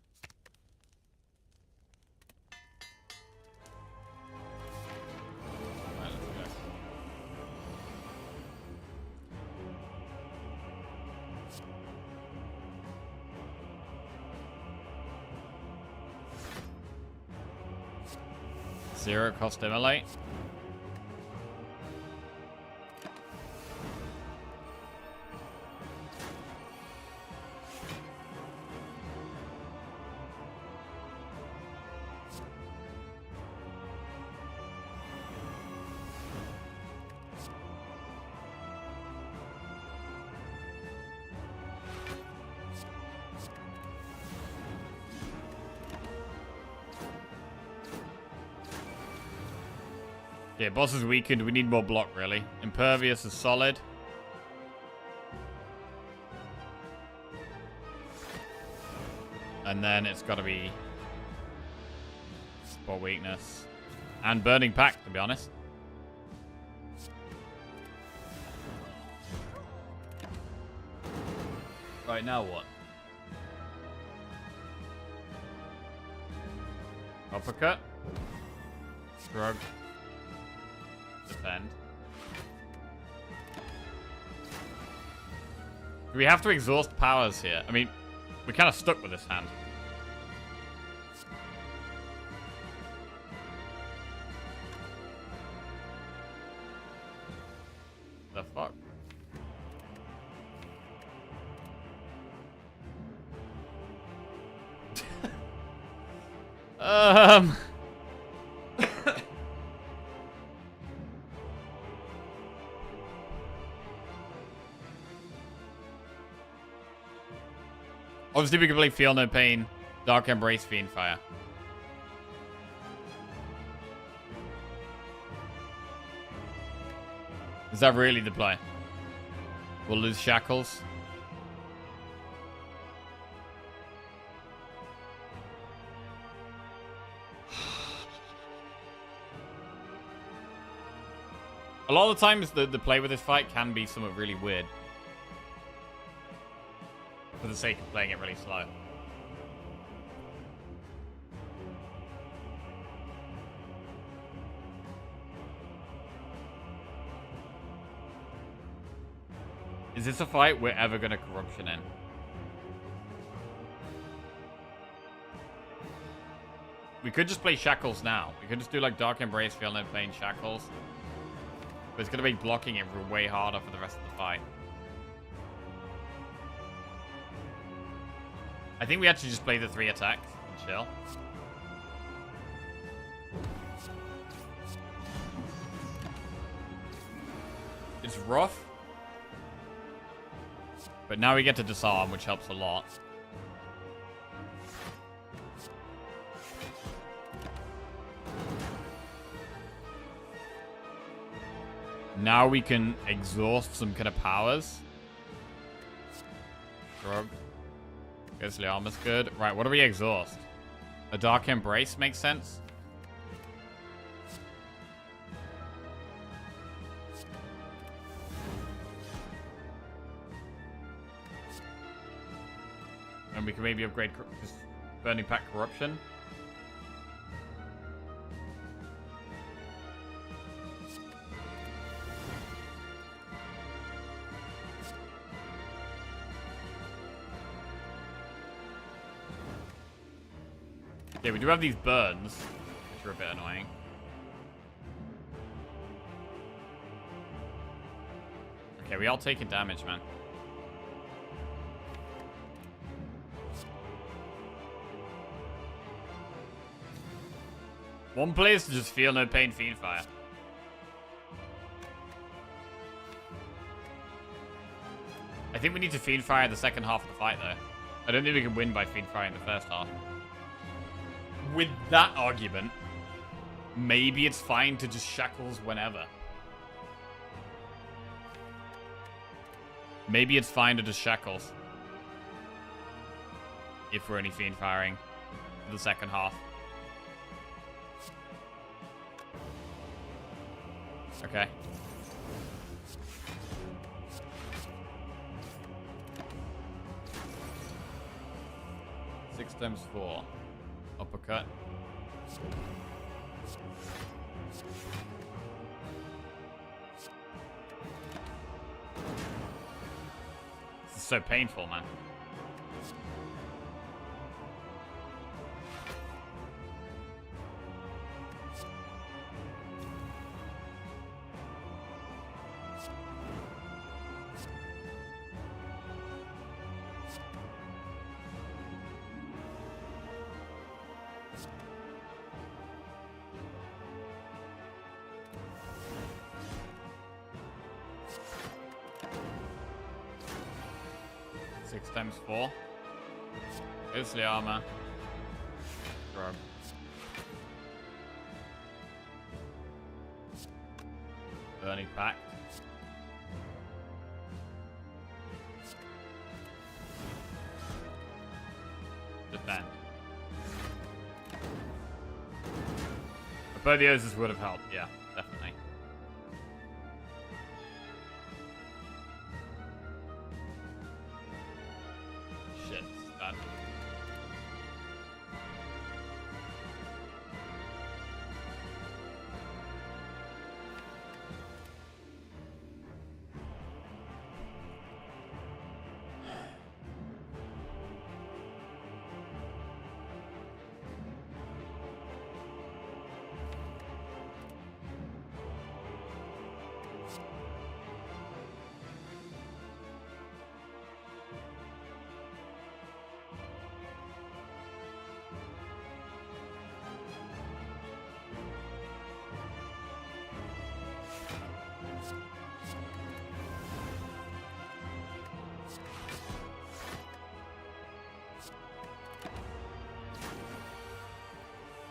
Alright, let's go. Zero cost immolate. Yeah, boss is weakened. We need more block, really. Impervious is solid. And then it's got to be spot weakness. And burning pack, to be honest. Right, now what? Uppercut. Shrug. Defend. Do we have to exhaust powers here? I mean, we're kind of stuck with this hand. The fuck? Obviously, we can play Feel No Pain, Dark Embrace, Fiend Fire. Is that really the play? We'll lose Shackles. A lot of the times, the play with this fight can be somewhat really weird. For the sake of playing it really slow. Is this a fight we're ever going to corruption in? We could just play Shackles now. We could just do like Dark Embrace, Feel No Pain, Shackles. But it's going to make blocking it way harder for the rest of the fight. I think we actually just play the 3 attacks and chill. It's rough. But now we get to disarm, which helps a lot. Now we can exhaust some kind of powers. Shrug. Ghostly Armor's good. Right, what do we exhaust? A Dark Embrace makes sense. And we can maybe upgrade just Burning Pack Corruption. Yeah, we do have these burns, which are a bit annoying. Okay, we are taking damage, man. One place to just Feel No Pain, Fiend Fire. I think we need to Fiend Fire the second half of the fight, though. I don't think we can win by Fiend Fire in the first half. With that argument, maybe it's fine to just Shackles whenever. Maybe it's fine to just Shackles. If we're only Fiend Firing for the second half. Okay. 6 times 4. Uppercut. This is so painful, man. Six times 4. Mostly armor. Grub. Burning Pact. Defend. Both the O's would have helped, yeah, definitely. Shit, that.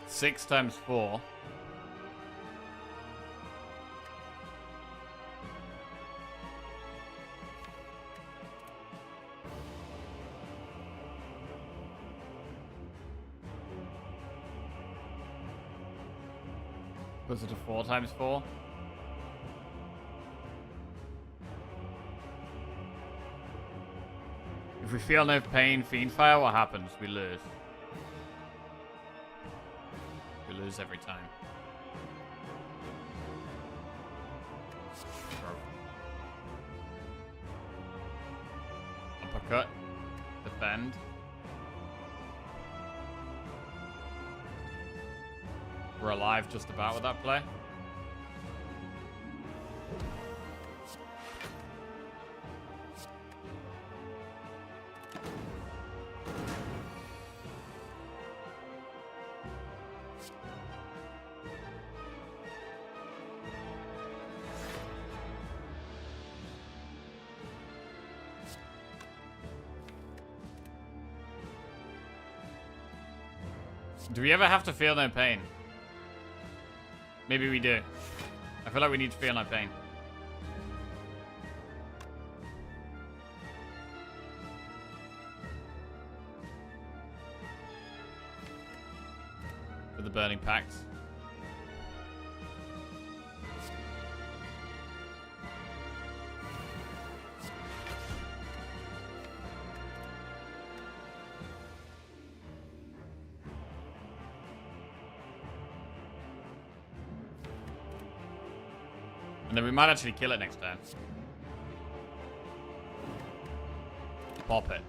Six times 4. Was it a 4 times 4? If we feel no pain, Fiendfire, what happens? We lose. We lose every time. Uppercut. Defend. We're alive just about with that play. Do we ever have to feel no pain? Maybe we do. I feel like we need to feel no pain. With the Burning Pact. And then we might actually kill it next turn. Pop it.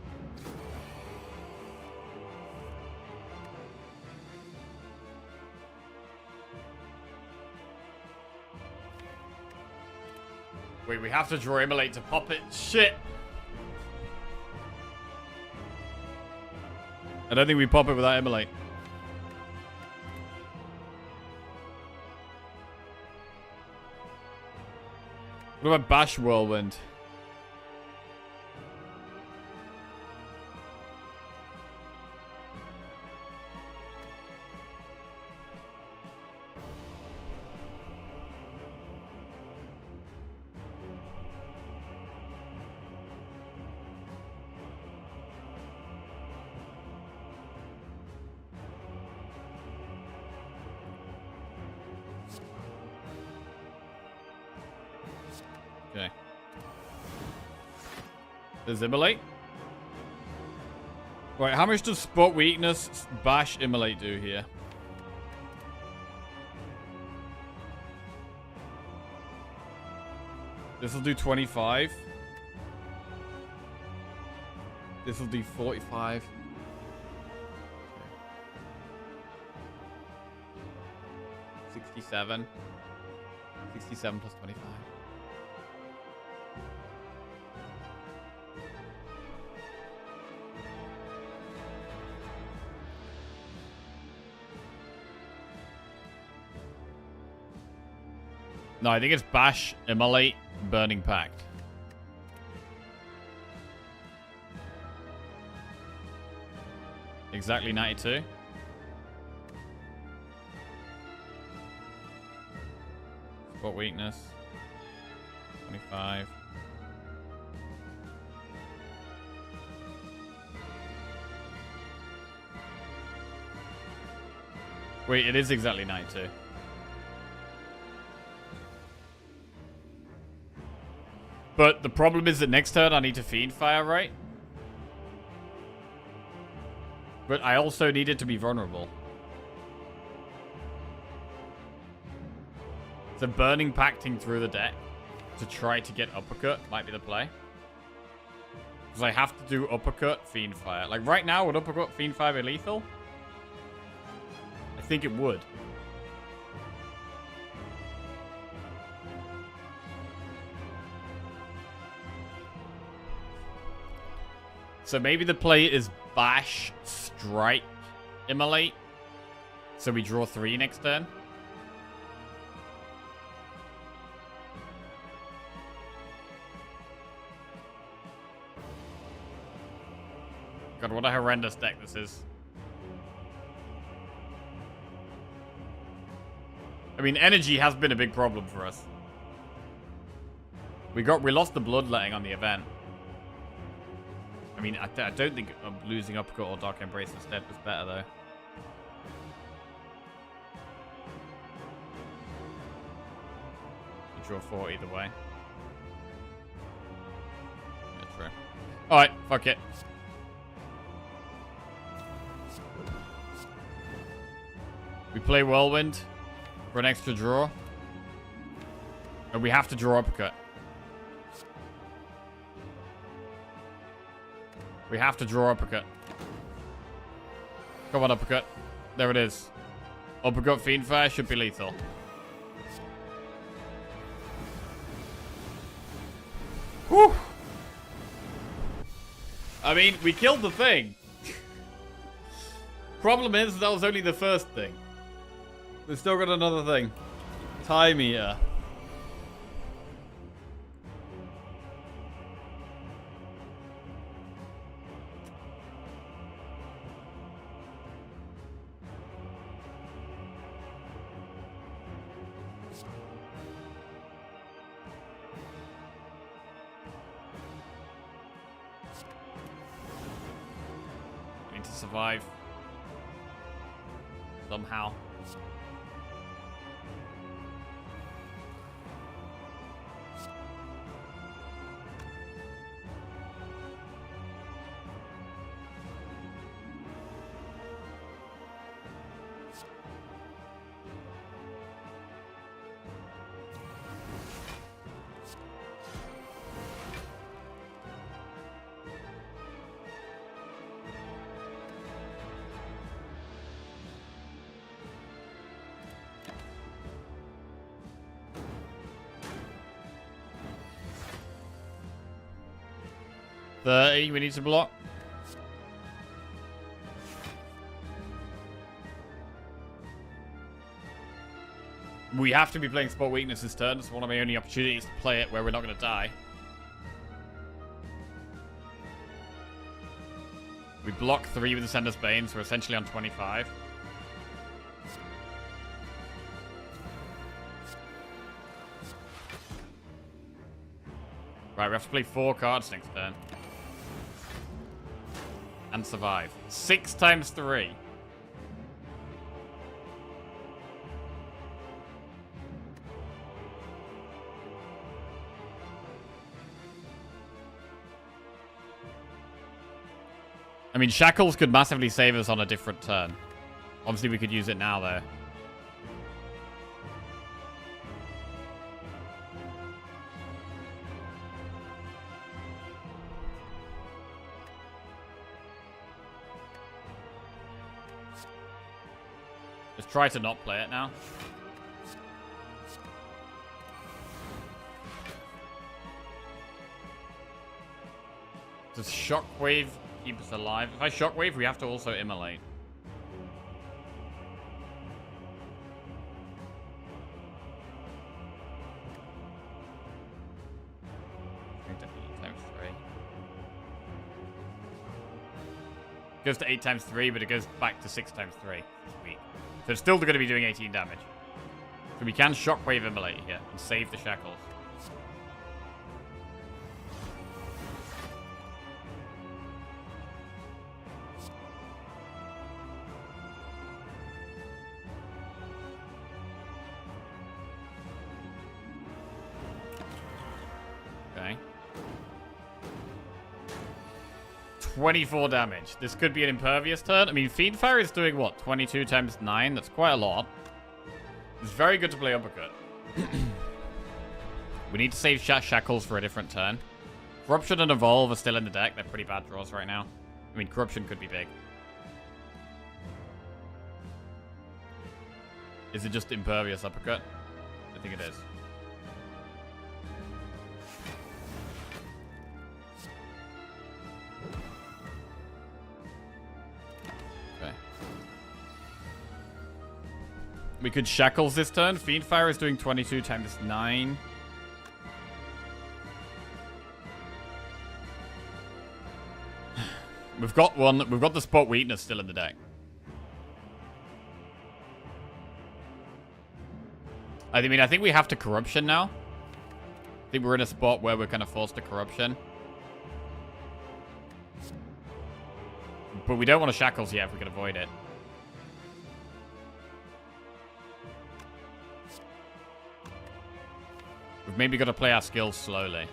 Wait, we have to draw Immolate to pop it. Shit! I don't think we pop it without Immolate. What about Bash Whirlwind? Okay. There's Immolate. Right, how much does spot weakness bash immolate do here? This will do 25. This will do 45. 67. 67 plus 25. No, I think it's Bash, Immolate, Burning Pact. Exactly 92. Spot weakness. 25. Wait, it is exactly 92. But the problem is that next turn I need to Fiend Fire, right? But I also need it to be vulnerable. So Burning Pacting through the deck to try to get Uppercut might be the play. Because I have to do Uppercut, Fiend Fire. Like right now, would Uppercut, Fiend Fire be lethal? I think it would. So maybe the play is Bash, Strike, Immolate. So we draw 3 next turn. God, what a horrendous deck this is. I mean, energy has been a big problem for us. We lost the bloodletting on the event. I mean, I don't think losing Uppercut or Dark Embrace instead was better, though. You draw 4 either way. Yeah, true. Alright, fuck it. We play Whirlwind for an extra draw. And we have to draw Uppercut. We have to draw Uppercut. Come on, Uppercut. There it is. Uppercut Fiend Fire should be lethal. Whew. I mean, we killed the thing. Problem is, that was only the first thing. We've still got another thing. Time Eater. Survive somehow. We need to block. We have to be playing Spot Weakness this turn. It's one of my only opportunities to play it where we're not going to die. We block 3 with the Sender's Bane, so we're essentially on 25. Right, we have to play 4 cards next turn. And survive. 6 times 3. I mean, Shackles could massively save us on a different turn. Obviously, we could use it now, though. Just try to not play it now. Does Shockwave keep us alive? If I Shockwave, we have to also immolate. Goes to 8 times 3, but it goes back to 6 times 3. Sweet. So it's still going to be doing 18 damage. So we can Shockwave Immolate here and save the Shackles. Okay. 24 damage. This could be an impervious turn. I mean, Fiendfire is doing what? 22 times 9? That's quite a lot. It's very good to play Uppercut. We need to save Shackles for a different turn. Corruption and Evolve are still in the deck. They're pretty bad draws right now. I mean, Corruption could be big. Is it just impervious Uppercut? I think it is. We could Shackles this turn. Fiendfire is doing 22 times 9. We've got one. We've got the Spot Weakness still in the deck. I mean, I think we have to Corruption now. I think we're in a spot where we're kind of forced to Corruption. But we don't want to Shackles yet if we can avoid it. We've maybe got to play our skills slowly.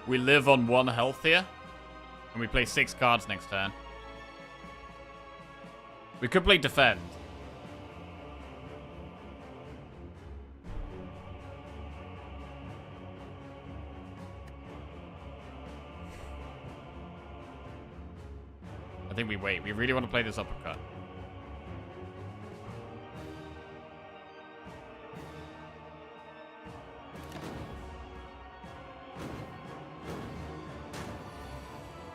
We live on 1 health here. And we play 6 cards next turn. We could play Defend. I think we wait. We really want to play this Uppercut.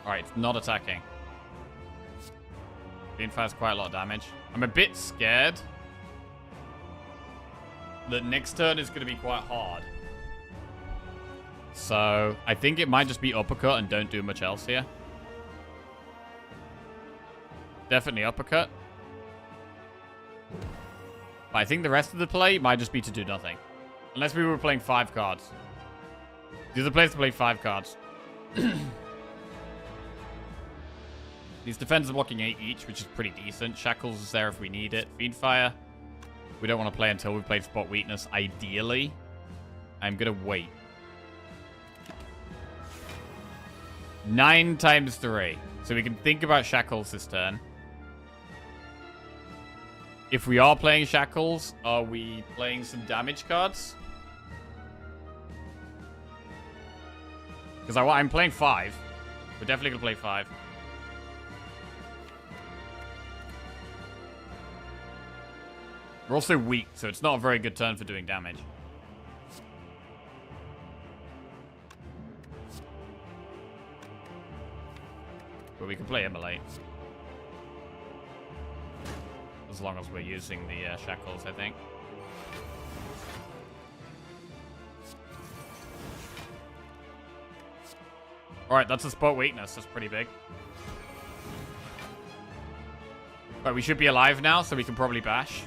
Alright, it's not attacking. Fiendfire's quite a lot of damage. I'm a bit scared that next turn is going to be quite hard. So, I think it might just be Uppercut and don't do much else here. Definitely Uppercut. But I think the rest of the play might just be to do nothing. Unless we were playing 5 cards. The other players to play 5 cards. These defenders are blocking 8 each, which is pretty decent. Shackles is there if we need it. Fiendfire, we don't want to play until we've played Spot Weakness, ideally. I'm going to wait. 9 times 3. So we can think about Shackles this turn. If we are playing Shackles, are we playing some damage cards? Because I'm playing 5. We're definitely going to play 5. We're also weak, so it's not a very good turn for doing damage. But we can play Immolate. As long as we're using the Shackles, I think. Alright, that's a Spot Weakness. That's pretty big. Right, we should be alive now, so we can probably bash.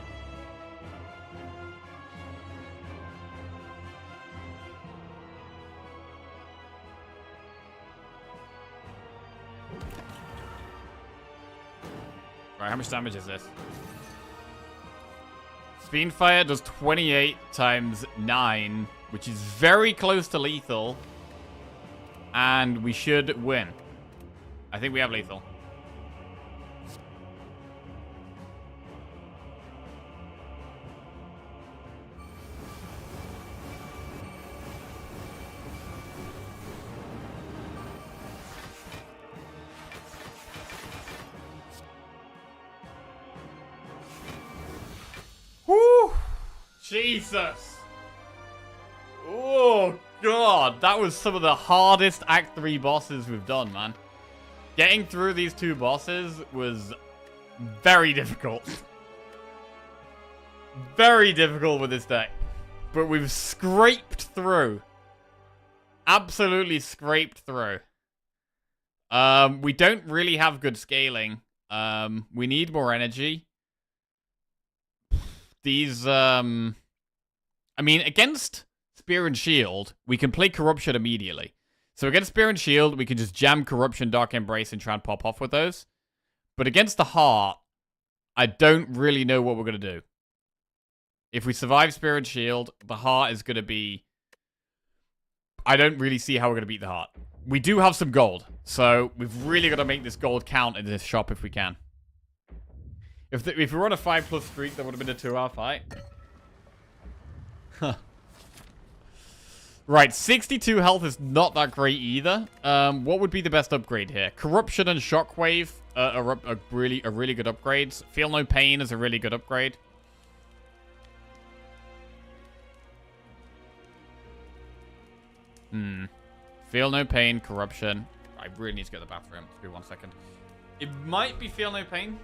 Right, how much damage is this? Fiendfire does 28 times 9, which is very close to lethal. And we should win. I think we have lethal. Woo! Jesus! Oh, God. That was some of the hardest Act 3 bosses we've done, man. Getting through these two bosses was very difficult. Very difficult with this deck. But we've scraped through. Absolutely scraped through. We don't really have good scaling. We need more energy. These, I mean, against Spear and Shield, we can play Corruption immediately. So against Spear and Shield, we can just jam Corruption, Dark Embrace, and try and pop off with those. But against the Heart, I don't really know what we're going to do. If we survive Spear and Shield, the Heart is going to be... I don't really see how we're going to beat the Heart. We do have some gold, so we've really got to make this gold count in this shop if we can. If we were on a 5+ streak, that would have been a 2-hour fight. Huh. Right, 62 health is not that great either. What would be the best upgrade here? Corruption and Shockwave are really good upgrades. Feel No Pain is a really good upgrade. Feel No Pain, Corruption. I really need to get to the bathroom. Just give me 1 second. It might be Feel No Pain.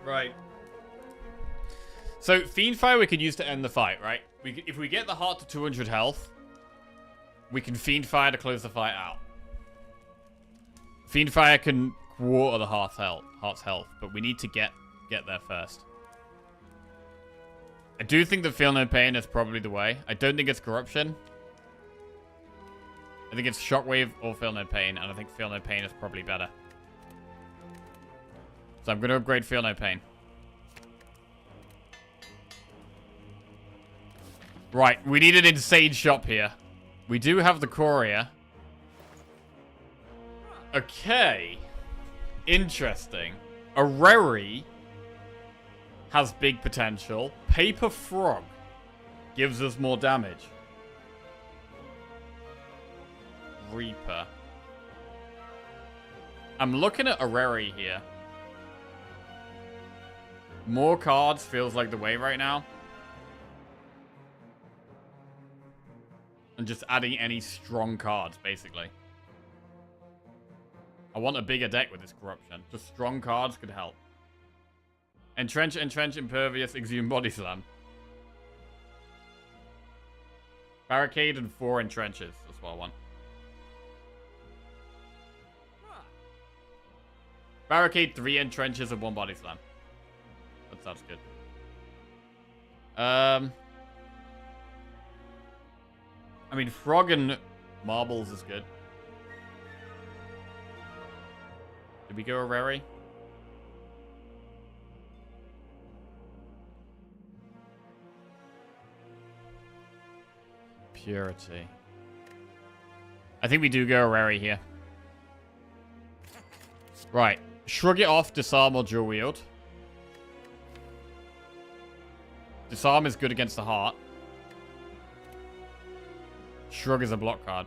Right. So, Fiendfire we could use to end the fight, right? If we get the Heart to 200 health, we can Fiendfire to close the fight out. Fiendfire can quarter the Heart's health, but we need to get there first. I do think that Feel No Pain is probably the way. I don't think it's Corruption. I think it's Shockwave or Feel No Pain, and I think Feel No Pain is probably better. So I'm going to upgrade Feel No Pain. Right, we need an insane shop here. We do have the Courier. Okay. Interesting. Areri has big potential. Paper Frog gives us more damage. Reaper. I'm looking at Areri here. More cards feels like the way right now. And just adding any strong cards, basically. I want a bigger deck with this Corruption. Just strong cards could help. Entrench, impervious, exhume, body slam. Barricade and 4 entrenches. That's what I want. Barricade, 3 entrenches, and 1 body slam. That sounds good. I mean, frog and marbles is good. Did we go Areri? Purity. I think we do go Areri here. Right. Shrug it off, disarm, or dual wield. Disarm is good against the heart. Shrug is a block card.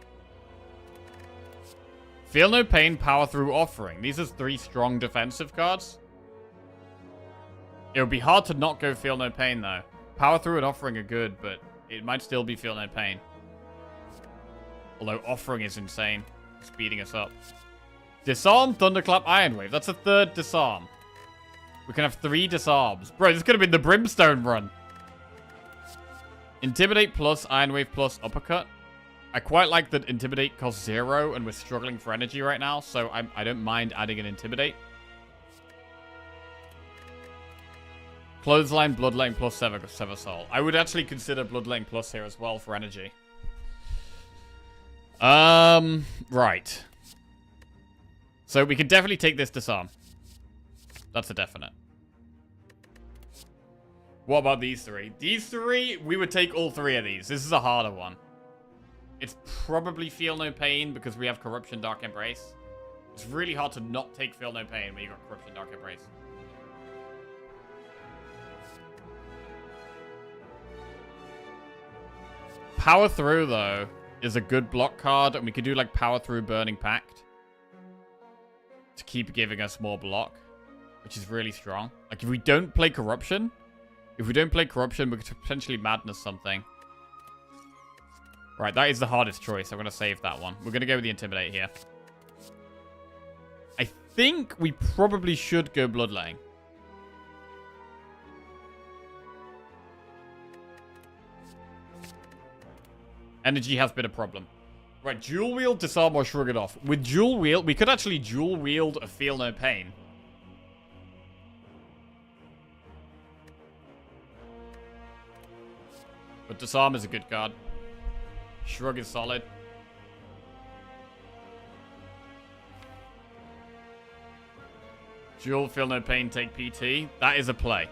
Feel no pain, power through, offering. These are 3 strong defensive cards. It would be hard to not go feel no pain, though. Power through and offering are good, but it might still be feel no pain. Although offering is insane. Speeding us up. Disarm, Thunderclap, Iron Wave. That's a 3rd disarm. We can have 3 disarms. Bro, this could have been the Brimstone run. Intimidate plus, Iron Wave plus, Uppercut. I quite like that Intimidate costs 0 and we're struggling for energy right now, so I don't mind adding an Intimidate. Clothesline, Bloodline plus Sever Soul. I would actually consider Bloodline plus here as well for energy. Right. So we can definitely take this disarm. That's a definite. What about these 3? These 3, we would take all 3 of these. This is a harder one. It's probably Feel No Pain because we have Corruption, Dark Embrace. It's really hard to not take Feel No Pain when you got Corruption, Dark Embrace. Power Through, though, is a good block card, and we could do, like, Power Through Burning Pact to keep giving us more block, which is really strong. Like, if we don't play Corruption, we could potentially Madness something. Right, that is the hardest choice. I'm going to save that one. We're going to go with the Intimidate here. I think we probably should go Bloodlaying. Energy has been a problem. Right, dual wield, disarm, or shrug it off. With dual wield, we could actually dual wield a Feel No Pain. But disarm is a good card. Shrug is solid. Dual, Feel No Pain, take PT. That is a play.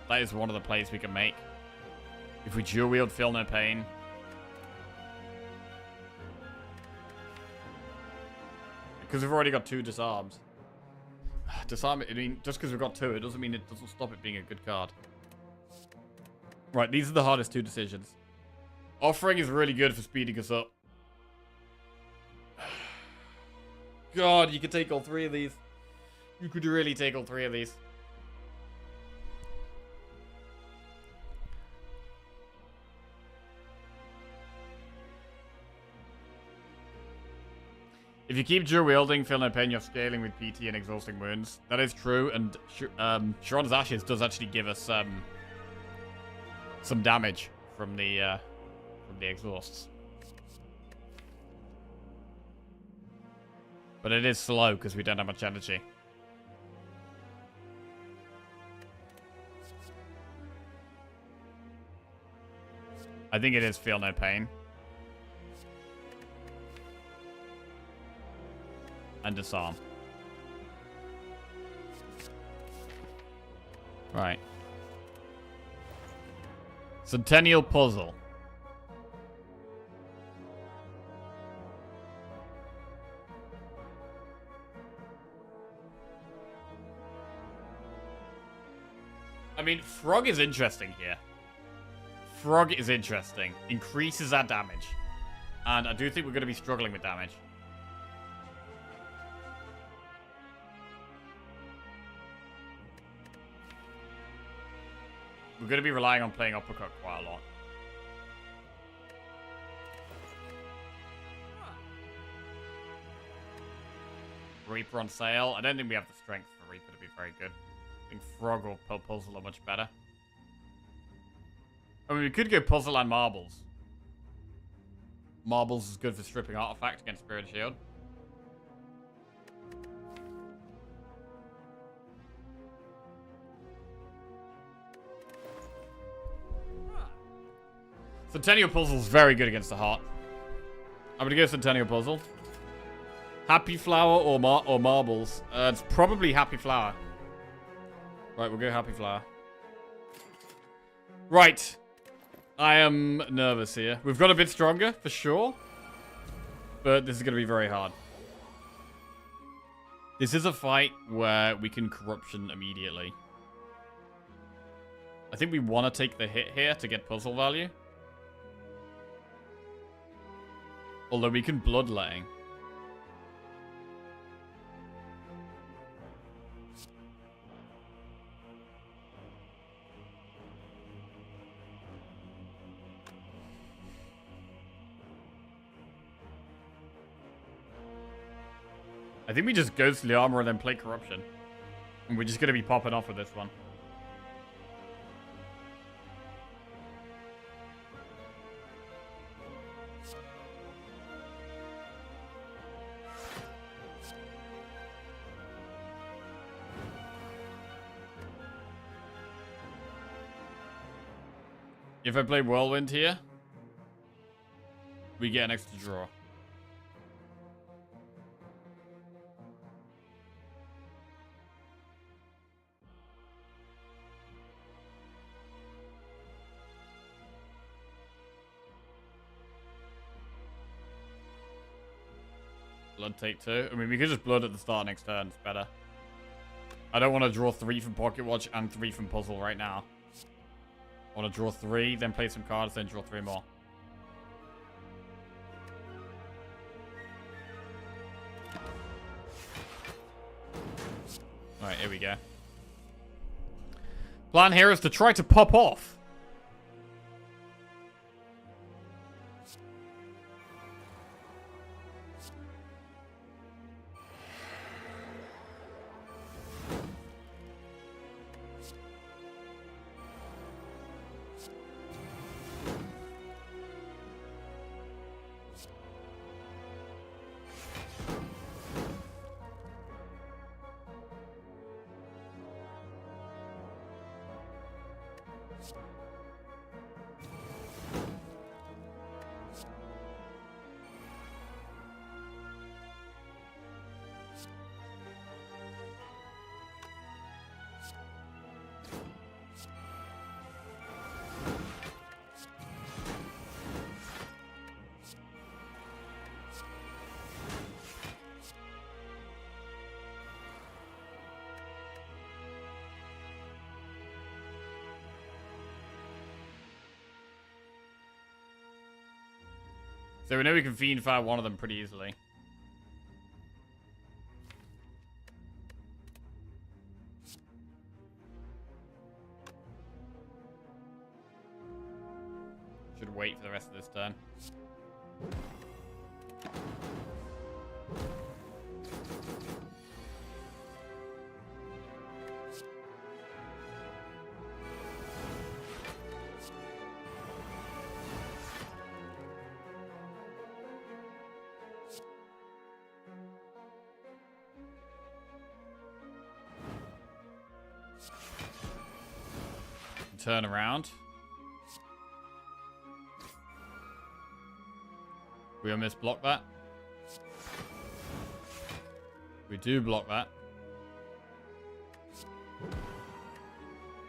That is one of the plays we can make. If we dual wield Feel No Pain. Because we've already got 2 disarms. Disarm, I mean, just because we've got 2, it doesn't mean it doesn't stop it being a good card. Right, these are the hardest 2 decisions. Offering is really good for speeding us up. God, you could take all 3 of these. You could really take all 3 of these. If you keep dual wielding, Feel No Pain, you're scaling with PT and exhausting wounds. That is true, and Sharon's Ashes does actually give us some damage from the exhausts. But it is slow because we don't have much energy. I think it is Feel No Pain. And disarm. Right. Centennial Puzzle. I mean, Frog is interesting here. Frog is interesting. Increases our damage. And I do think we're going to be struggling with damage. We're going to be relying on playing Uppercut quite a lot. Reaper on sale. I don't think we have the strength for Reaper to be very good. I think Frog or Puzzle are much better. I mean, we could go Puzzle and Marbles. Marbles is good for stripping Artifact against Spirit Shield. Centennial Puzzle's very good against the Heart. I'm gonna go Centennial Puzzle. Happy Flower or Marbles? It's probably Happy Flower. Right, we'll go Happy Flower. Right. I am nervous here. We've got a bit stronger, for sure. But this is going to be very hard. This is a fight where we can Corruption immediately. I think we want to take the hit here to get puzzle value. Although we can Bloodletting. I think we just Ghostly Armor and then play Corruption. And we're just going to be popping off with this one. If I play Whirlwind here, we get an extra draw. Blood take 2. I mean, we could just Blood at the start next turn. It's better. I don't want to draw 3 from Pocket Watch and 3 from Puzzle right now. I want to draw 3, then play some cards, then draw 3 more. Alright, here we go. Plan here is to try to pop off. So we know we can Fiend Fire one of them pretty easily. Should wait for the rest of this turn. Turn around. We almost block that. We do block that.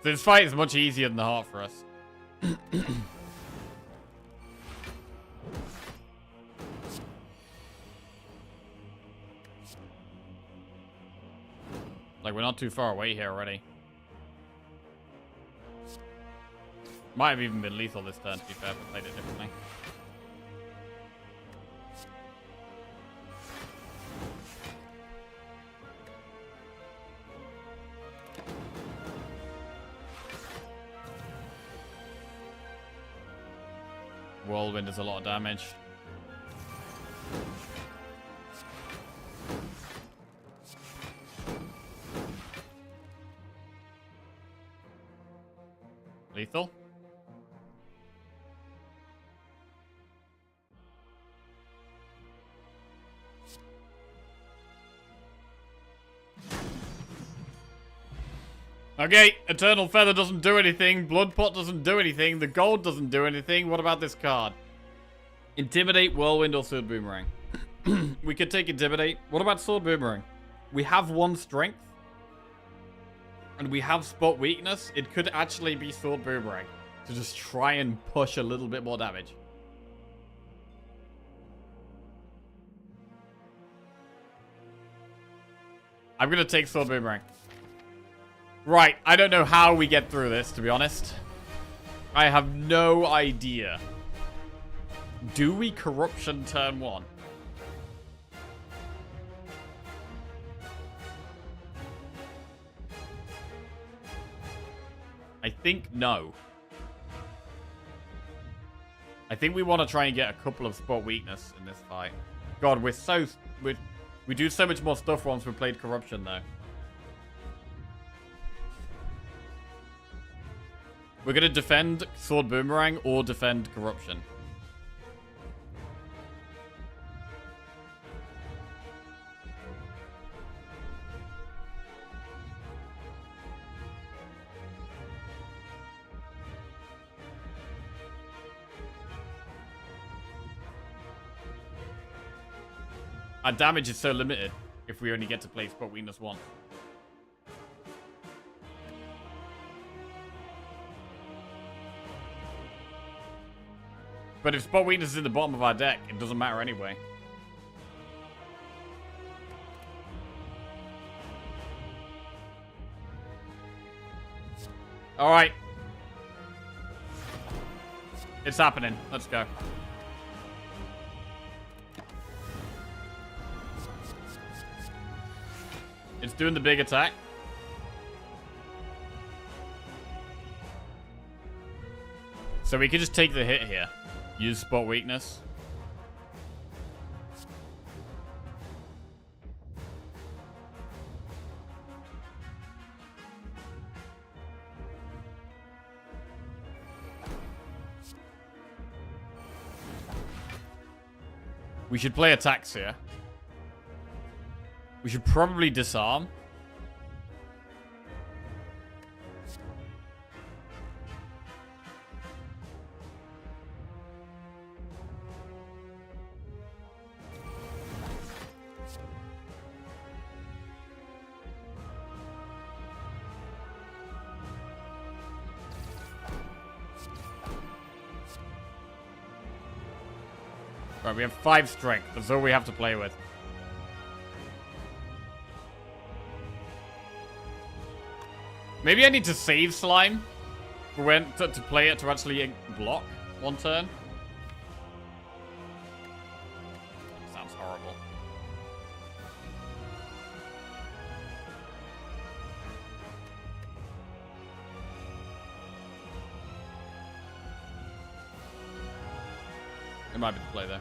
So this fight is much easier than the Heart for us. Like, we're not too far away here already. Might have even been lethal this turn, to be fair, but played it differently. Whirlwind does a lot of damage. Lethal. Okay, Eternal Feather doesn't do anything. Blood Pot doesn't do anything. The gold doesn't do anything. What about this card? Intimidate, Whirlwind, or Sword Boomerang? We could take Intimidate. What about Sword Boomerang? We have 1 strength. And we have Spot Weakness. It could actually be Sword Boomerang. To just try and push a little bit more damage. I'm going to take Sword Boomerang. Right, I don't know how we get through this, to be honest. I have no idea. Do we Corruption turn 1? I think no. I think we want to try and get a couple of Spot Weakness in this fight. God, we do so much more stuff once we played Corruption, though. We're going to defend Sword Boomerang or defend Corruption. Our damage is so limited if we only get to play Spot Weakness 1. But if Spot Weakness is in the bottom of our deck, it doesn't matter anyway. Alright. It's happening. Let's go. It's doing the big attack. So we could just take the hit here. Use Spot Weakness. We should play attacks here. We should probably disarm. Right, we have 5 strength. That's all we have to play with. Maybe I need to save Slime for when to play it to actually block 1 turn. Sounds horrible. It might be the play there.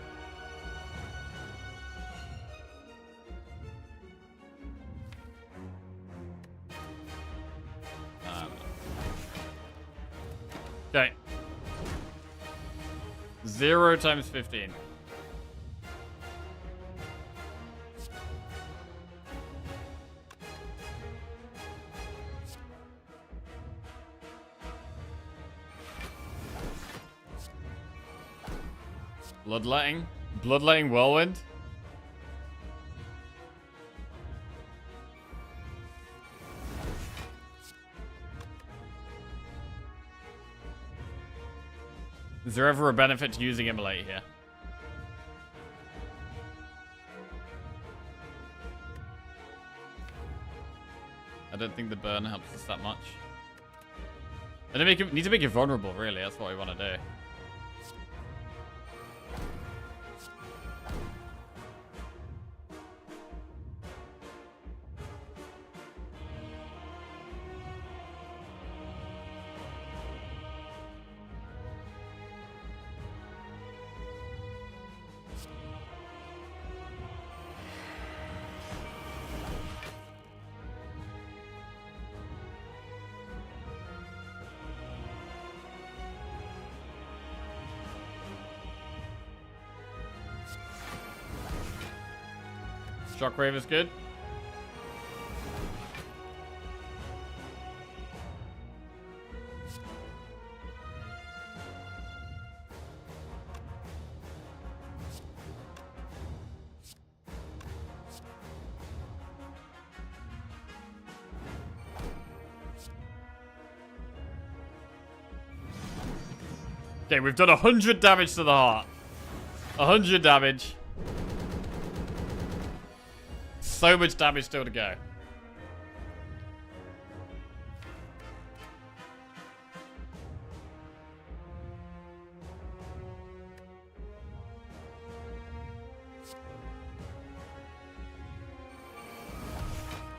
Okay. 0 times 15. Bloodletting? Bloodletting Whirlwind? Is there ever a benefit to using Immolate here? I don't think the burn helps us that much. I need to make it vulnerable, really. That's what we want to do. Shockwave is good. Okay, we've done 100 damage to the heart. 100 damage. So much damage still to go.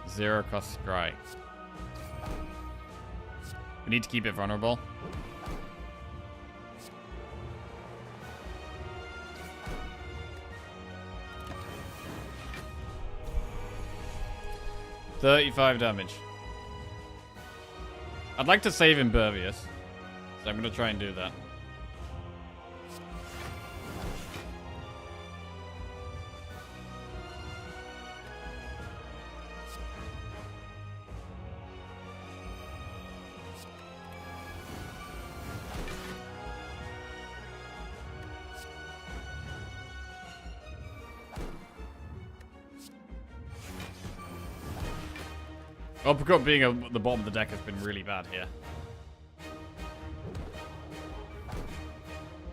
Zero cost strike. We need to keep it vulnerable. $35 damage. I'd like to save Impervious, so I'm going to try and do that. Uppercut being at the bottom of the deck has been really bad here.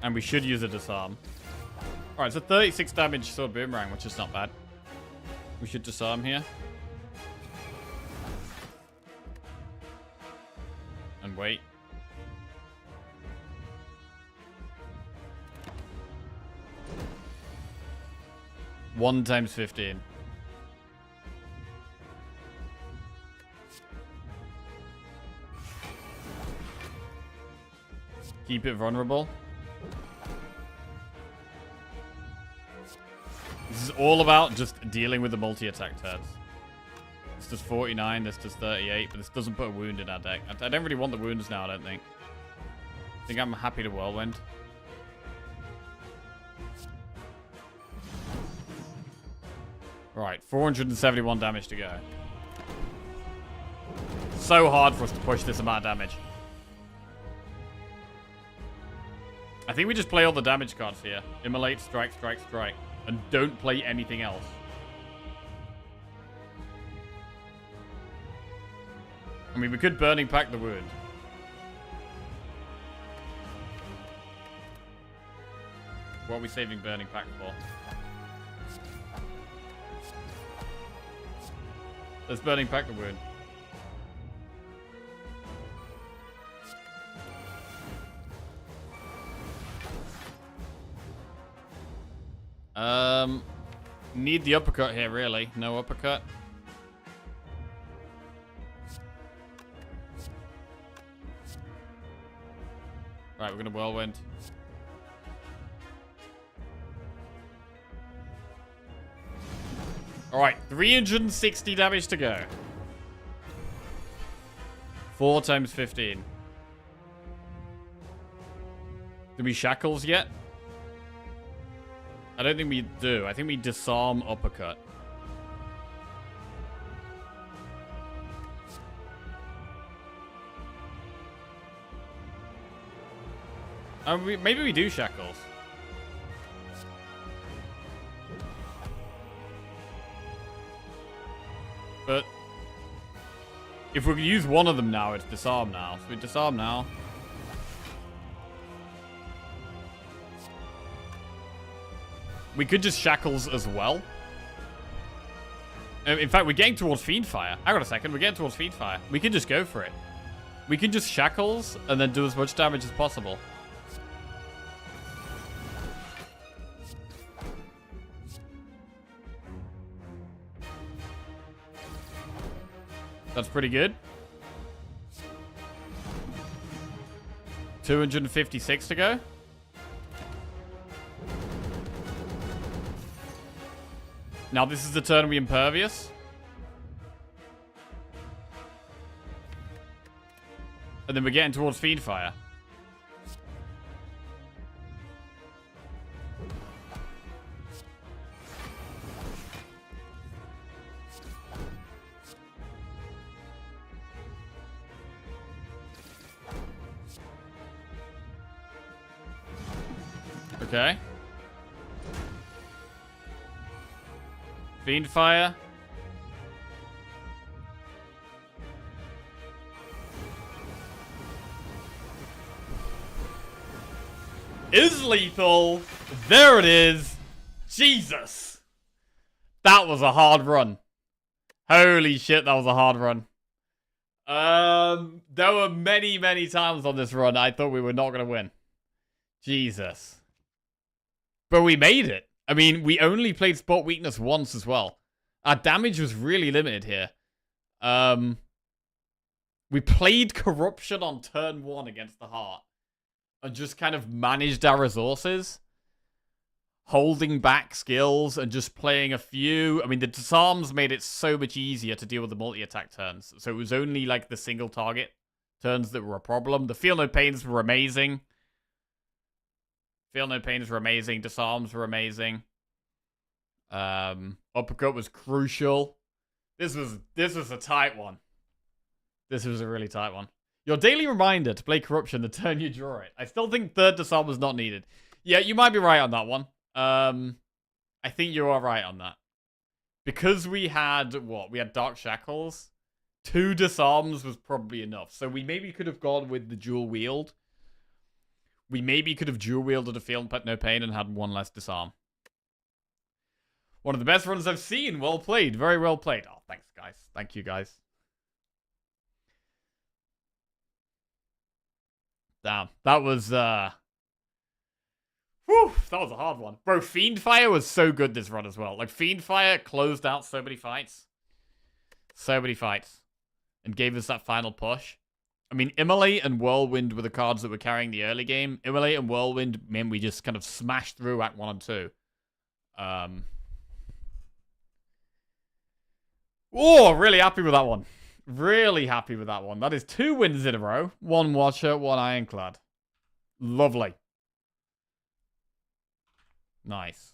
And we should use a disarm. Alright, so 36 damage sword boomerang, which is not bad. We should disarm here. And wait. One times 15. Keep it vulnerable. This is all about just dealing with the multi-attack turns. This does 49, this does 38, but this doesn't put a wound in our deck. I don't really want the wounds now, I don't think. I think I'm happy to Whirlwind. Right, 471 damage to go. So hard for us to push this amount of damage. I think we just play all the damage cards here. Immolate, strike, strike, strike. And don't play anything else. I mean, we could Burning Pack the wound. What are we saving Burning Pack for? Let's Burning Pack the wound. Need the uppercut here, really. No uppercut. Right, we're gonna Whirlwind. Alright, 360 damage to go. 4 times 15. Do we shackles yet? I don't think we do. I think we disarm uppercut. Maybe we do shackles. But if we use one of them now, it's disarm now. So we disarm now. We could just shackles as well. In fact, we're getting towards Fiendfire. Hang on a second, we're getting towards Fiendfire. We can just go for it. We can just shackles and then do as much damage as possible. That's pretty good. 256 to go. Now this is the turn we Impervious. And then we're getting towards Fiendfire. Okay. Fiend Fire. Is lethal. There it is. Jesus. That was a hard run. Holy shit, that was a hard run. There were many, many times on this run I thought we were not going to win. Jesus. But we made it. I mean, we only played Spot Weakness once as well. Our damage was really limited here. We played Corruption on turn 1 against the Heart. And just kind of managed our resources. Holding back skills and just playing a few. I mean, the disarms made it so much easier to deal with the multi-attack turns. So it was only like the single target turns that were a problem. The Feel No Pains were amazing. Feel No Pains were amazing. Disarms were amazing. Uppercut was crucial. This was a tight one. This was a really tight one. Your daily reminder to play Corruption the turn you draw it. I still think third disarm was not needed. Yeah, you might be right on that one. I think you are right on that. Because we had, what? We had Dark Shackles. 2 disarms was probably enough. So we maybe could have gone with the dual wield. We maybe could have dual wielded a Feel No Pain and had 1 less disarm. One of the best runs I've seen. Well played. Very well played. Oh, thanks, guys. Thank you, guys. Damn. That was, whew, that was a hard one. Bro, Fiend Fire was so good this run as well. Like, Fiend Fire closed out so many fights. So many fights. And gave us that final push. I mean, Immolate and Whirlwind were the cards that were carrying the early game. Immolate and Whirlwind meant we just kind of smashed through Act 1 and 2. Oh, really happy with that one. Really happy with that one. That is 2 wins in a row. 1 Watcher, 1 Ironclad. Lovely. Nice.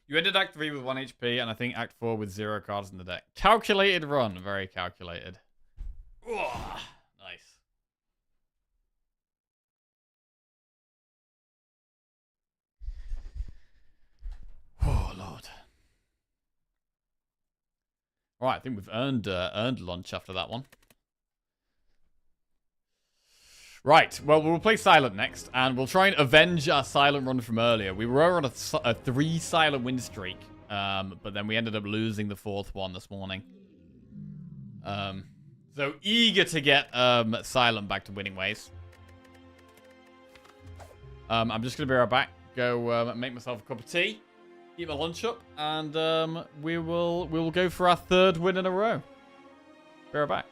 You ended Act 3 with 1 HP, and I think Act 4 with 0 cards in the deck. Calculated run. Very calculated. Ugh, nice. Oh, Lord. Alright, I think we've earned lunch after that one. Right, well, we'll play Silent next, and we'll try and avenge our Silent run from earlier. We were on a 3 Silent win streak, but then we ended up losing the 4th one this morning. So eager to get Silent back to winning ways. I'm just going to be right back, go make myself a cup of tea, eat my lunch up, and we will go for our 3rd win in a row. Be right back.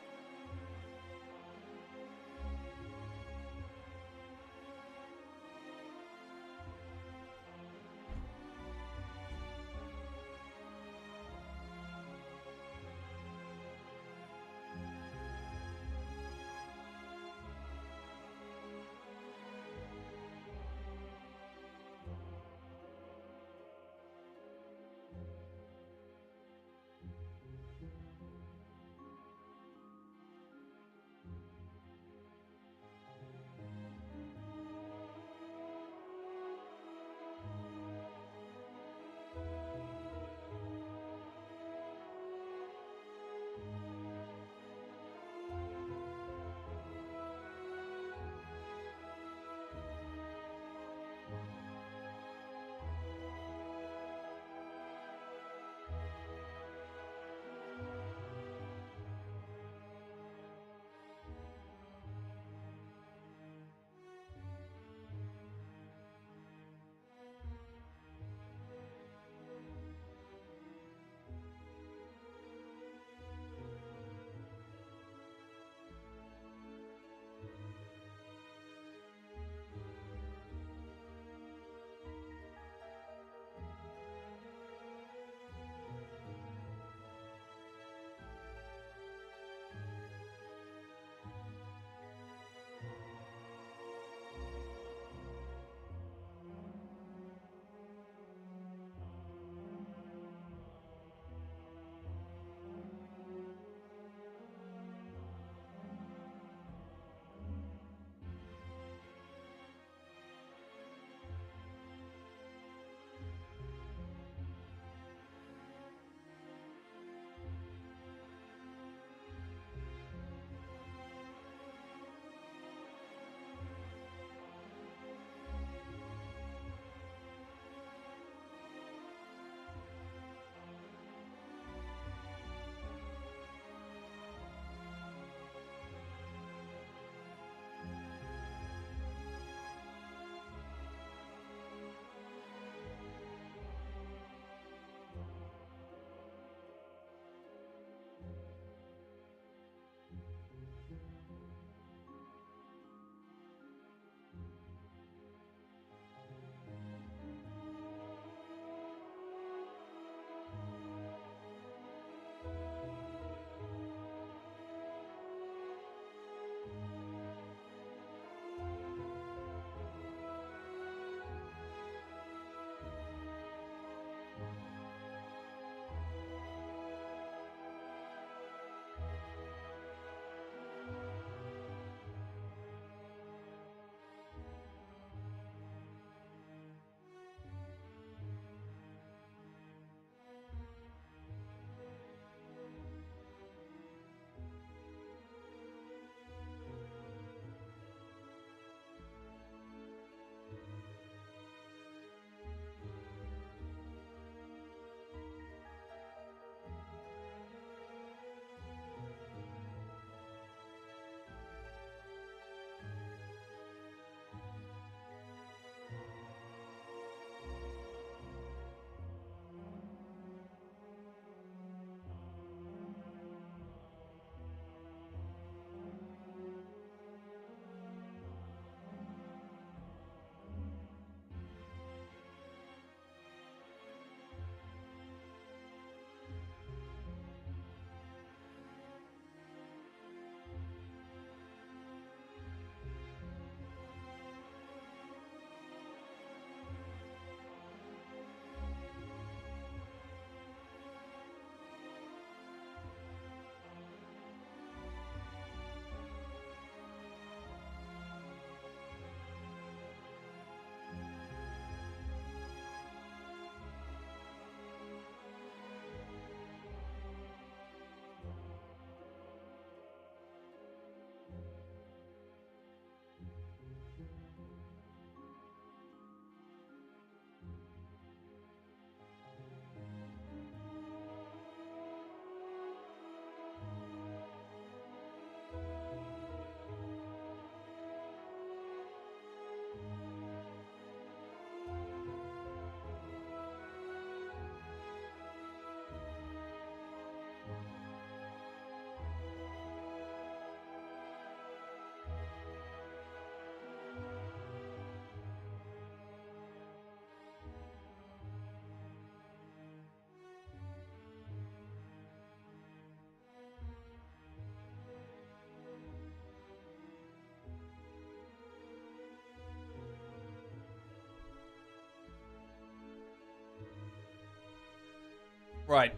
Right.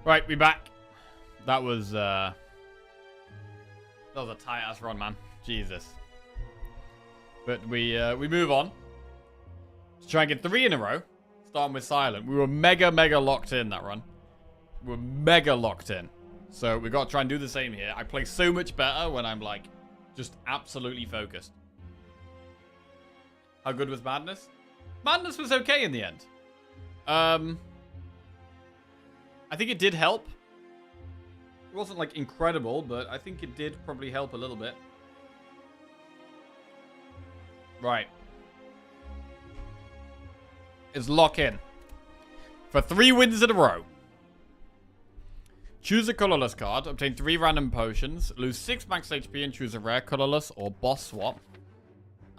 Right, we back. That was a tight ass run, man. Jesus. But we move on. Let's try and get 3 in a row. Starting with Silent. We were mega locked in that run. We were mega locked in. So we got to try and do the same here. I play so much better when I'm like just absolutely focused. How good was Madness? Madness was okay in the end. I think it did help. It wasn't like incredible, but I think it did probably help a little bit. Right. Is lock in. For 3 wins in a row. Choose a colorless card. Obtain 3 random potions. Lose 6 max HP and choose a rare colorless or boss swap.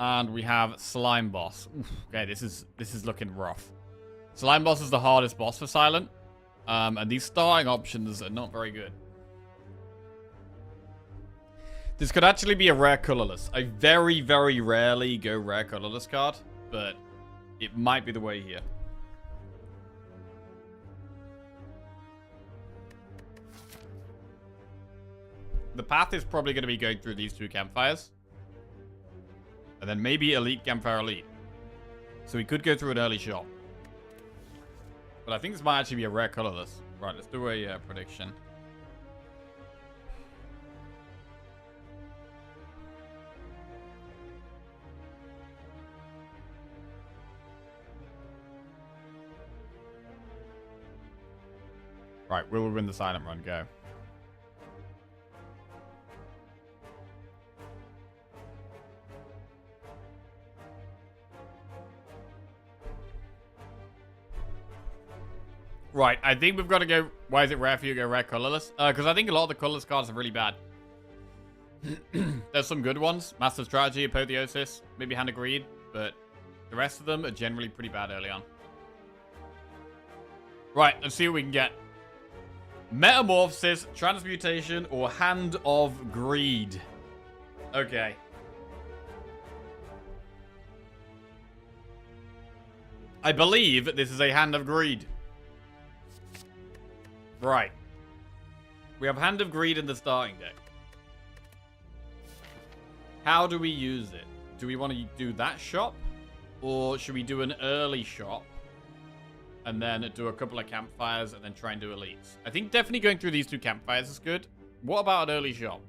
And we have Slime Boss. Oof, okay, this is looking rough. Slime Boss is the hardest boss for Silent. And these starting options are not very good. This could actually be a rare colorless. I very rarely go rare colorless card, but it might be the way here. The path is probably going to be going through these 2 campfires. And then maybe Elite Campfire Elite. So we could go through an early shot. But I think this might actually be a rare colorless. Right, let's do a prediction. Right, will we win the silent run? Go. Right, I think we've got to go... Why is it rare for you to go rare colorless? Because I think a lot of the colorless cards are really bad. There's some good ones. Master Strategy, Apotheosis, maybe Hand of Greed. But the rest of them are generally pretty bad early on. Right, let's see what we can get. Metamorphosis, Transmutation, or Hand of Greed. Okay. I believe this is a Hand of Greed. Right. We have Hand of Greed in the starting deck. How do we use it? Do we want to do that shop? Or should we do an early shop? And then do a couple of campfires and then try and do elites? I think definitely going through these 2 campfires is good. What about an early shop?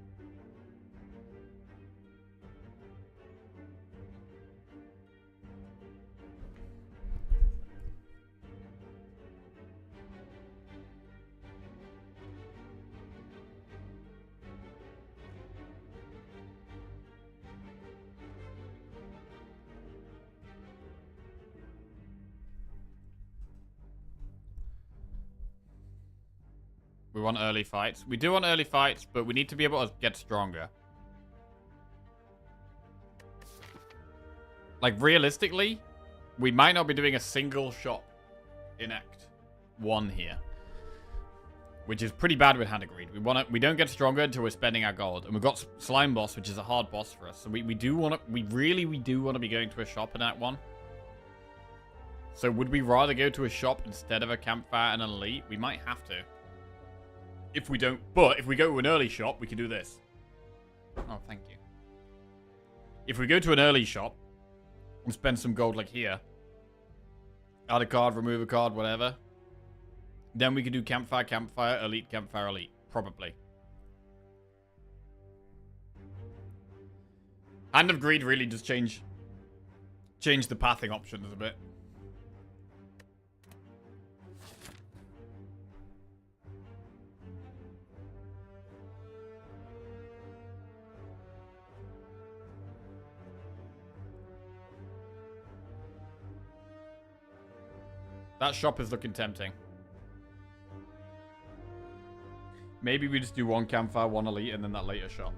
We want early fights. We do want early fights, but we need to be able to get stronger. Like, realistically, we might not be doing a single shot in Act 1 here. Which is pretty bad with Hand of Greed. We don't get stronger until we're spending our gold. And we've got Slime Boss, which is a hard boss for us. So we do want to... We do want to be going to a shop in Act 1. So would we rather go to a shop instead of a campfire and an elite? We might have to. If we don't... But if we go to an early shop, we can do this. Oh, thank you. If we go to an early shop and spend some gold like here, add a card, remove a card, whatever, then we can do campfire, elite, probably. Hand of Greed really does change the pathing options a bit. That shop is looking tempting. Maybe we just do 1 campfire, 1 elite, and then that later shop.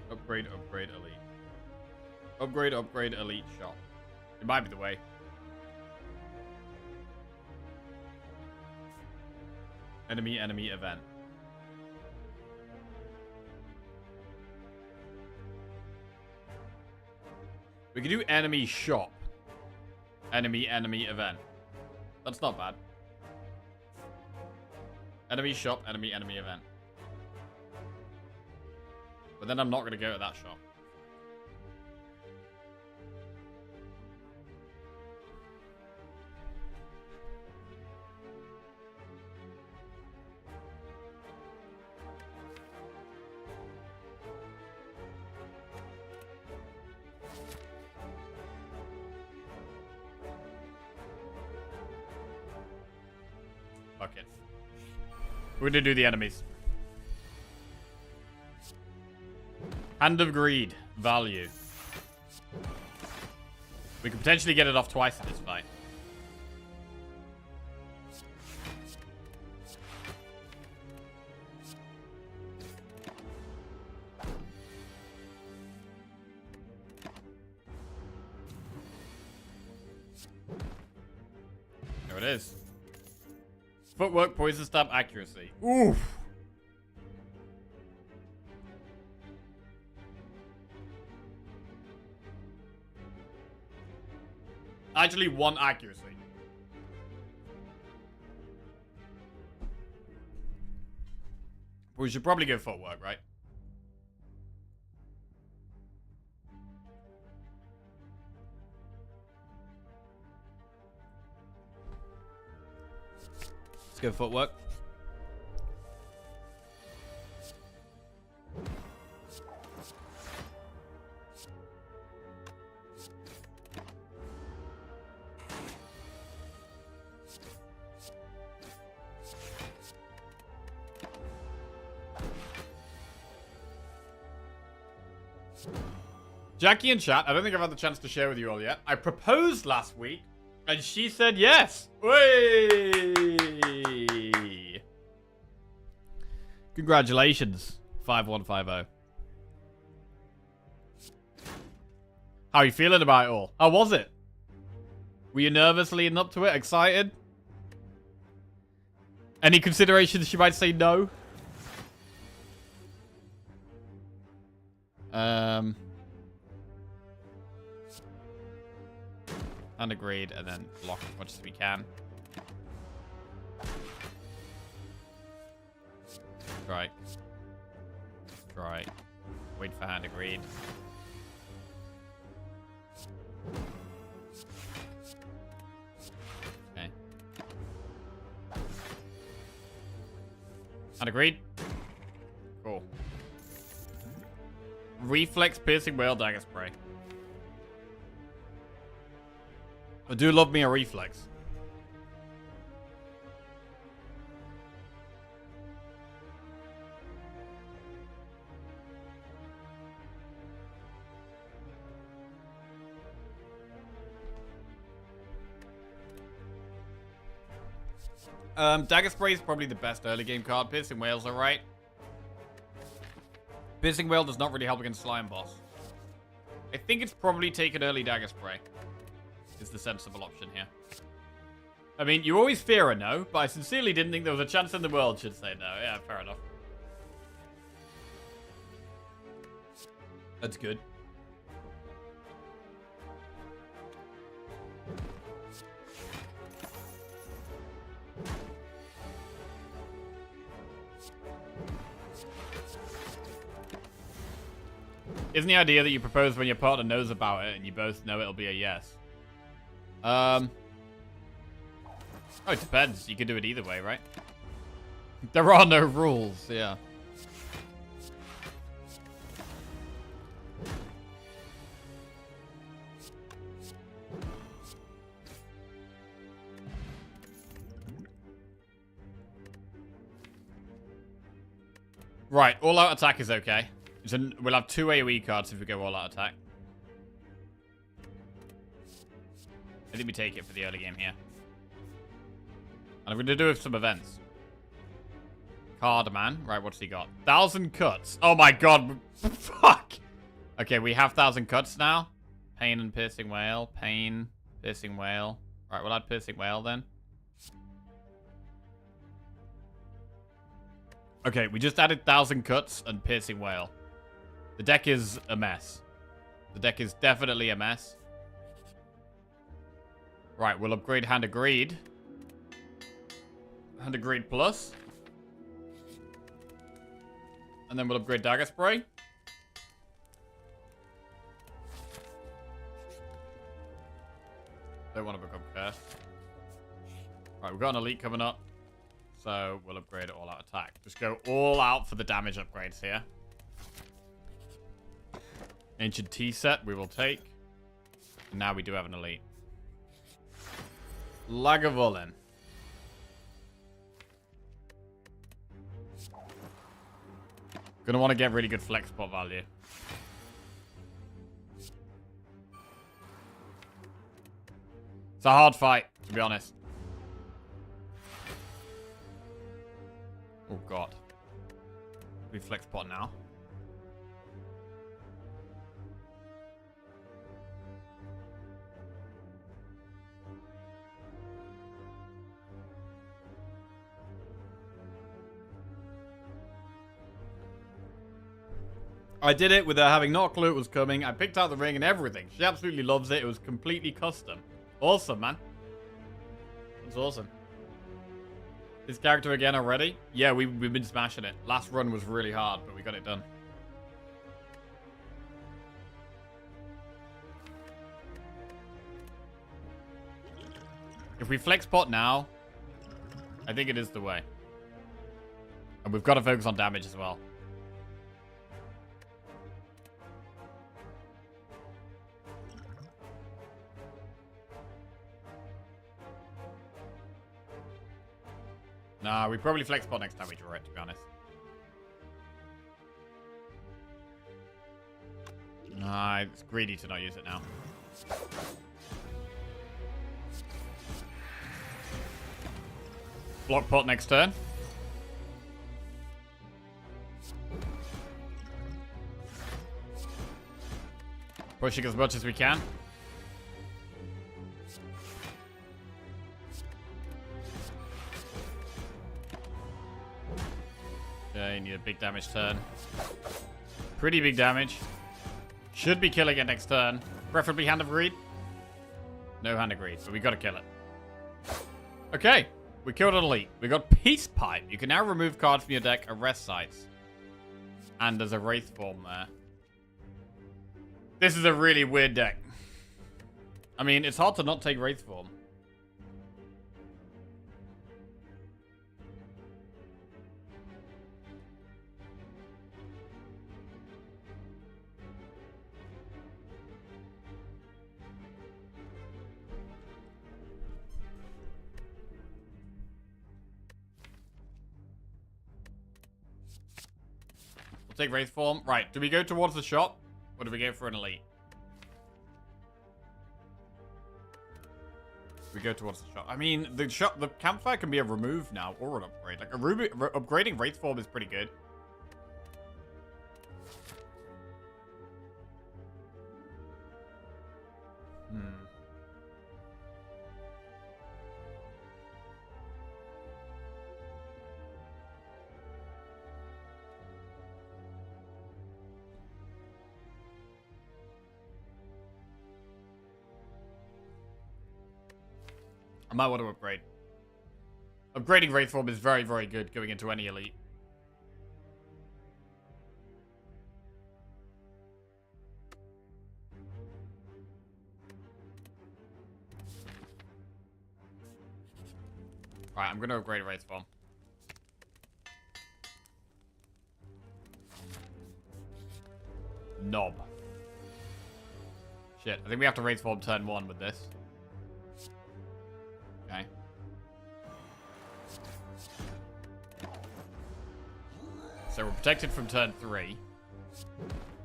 Upgrade, elite. Upgrade, elite shop. It might be the way. Enemy event. We can do enemy shop. Enemy event. That's not bad. Enemy shop, enemy event. But then I'm not going to go to that shop. Fuck it. We're going to do the enemies. Hand of Greed. Value. We could potentially get it off twice in this fight. There it is. Footwork, poison stab, accuracy. Oof. Actually, 1 accuracy. We should probably go footwork, right? Let's go footwork. Jackie in chat, I don't think I've had the chance to share with you all yet. I proposed last week, and she said yes. Whey! Congratulations, 5150. How are you feeling about it all? How was it? Were you nervous leading up to it? Excited? Any considerations she might say no? And agreed, and then block as much as we can. Strike. Strike. Wait for hand agreed. Okay. Hand agreed. Cool. Reflex, piercing whale, dagger spray. I do love me a reflex. Dagger spray is probably the best early game card. Piercing whales are right. Piercing whale does not really help against slime boss. I think it's probably take an early dagger spray. Is the sensible option here. I mean, you always fear a no, but I sincerely didn't think there was a chance in the world she'd say no. Yeah, fair enough. That's good. Isn't the idea that you propose when your partner knows about it and you both know it'll be a yes? Oh, it depends. You could do it either way, right? There are no rules, yeah. Right, all-out attack is okay. So we'll have 2 AoE cards if we go all-out attack. I think we take it for the early game here. And I'm going to do some events. Card man. Right, what's he got? 1,000 cuts. Oh my god. Fuck. Okay, we have 1,000 cuts now. Pain and Piercing Whale. Pain, Piercing Whale. Right, we'll add Piercing Whale then. Okay, we just added 1,000 Cuts and Piercing Whale. The deck is a mess. The deck is definitely a mess. Right, we'll upgrade Hand of Greed. Hand of Greed Plus. And then we'll upgrade Dagger Spray. Don't want to become cursed. Right, we've got an elite coming up. So we'll upgrade it all out attack. Just go all out for the damage upgrades here. Ancient Tea set we will take. And now we do have an elite. Lagavulin. Gonna want to get really good flex spot value. It's a hard fight, to be honest. Oh god. We flex pot now. I did it with her having not a clue it was coming. I picked out the ring and everything. She absolutely loves it. It was completely custom. Awesome, man. That's awesome. This character again already? Yeah, we've been smashing it. Last run was really hard, but we got it done. If we flex pot now, I think it is the way. And we've got to focus on damage as well. Nah, we probably flex pot next time we draw it, to be honest. Nah, it's greedy to not use it now. Block pot next turn. Pushing as much as we can. Okay, need a big damage turn. Pretty big damage. Should be killing it next turn. Preferably Hand of Greed. No Hand of Greed, but we gotta kill it. Okay, we killed an elite. We got Peace Pipe. You can now remove cards from your deck, arrest sites. And there's a Wraith form there. This is a really weird deck. I mean, it's hard to not take Wraith form. We'll take Wraith form. Right, do we go towards the shop? Or do we go for an elite? We go towards the shop. I mean, the campfire can be a remove now or an upgrade. Like upgrading Wraith form is pretty good. I might want to upgrade. Upgrading Wraith form is very, very good going into any elite. Right, I'm going to upgrade Wraith form. Knob. Shit, I think we have to Wraith form turn 1 with this. Okay. So we're protected from turn 3.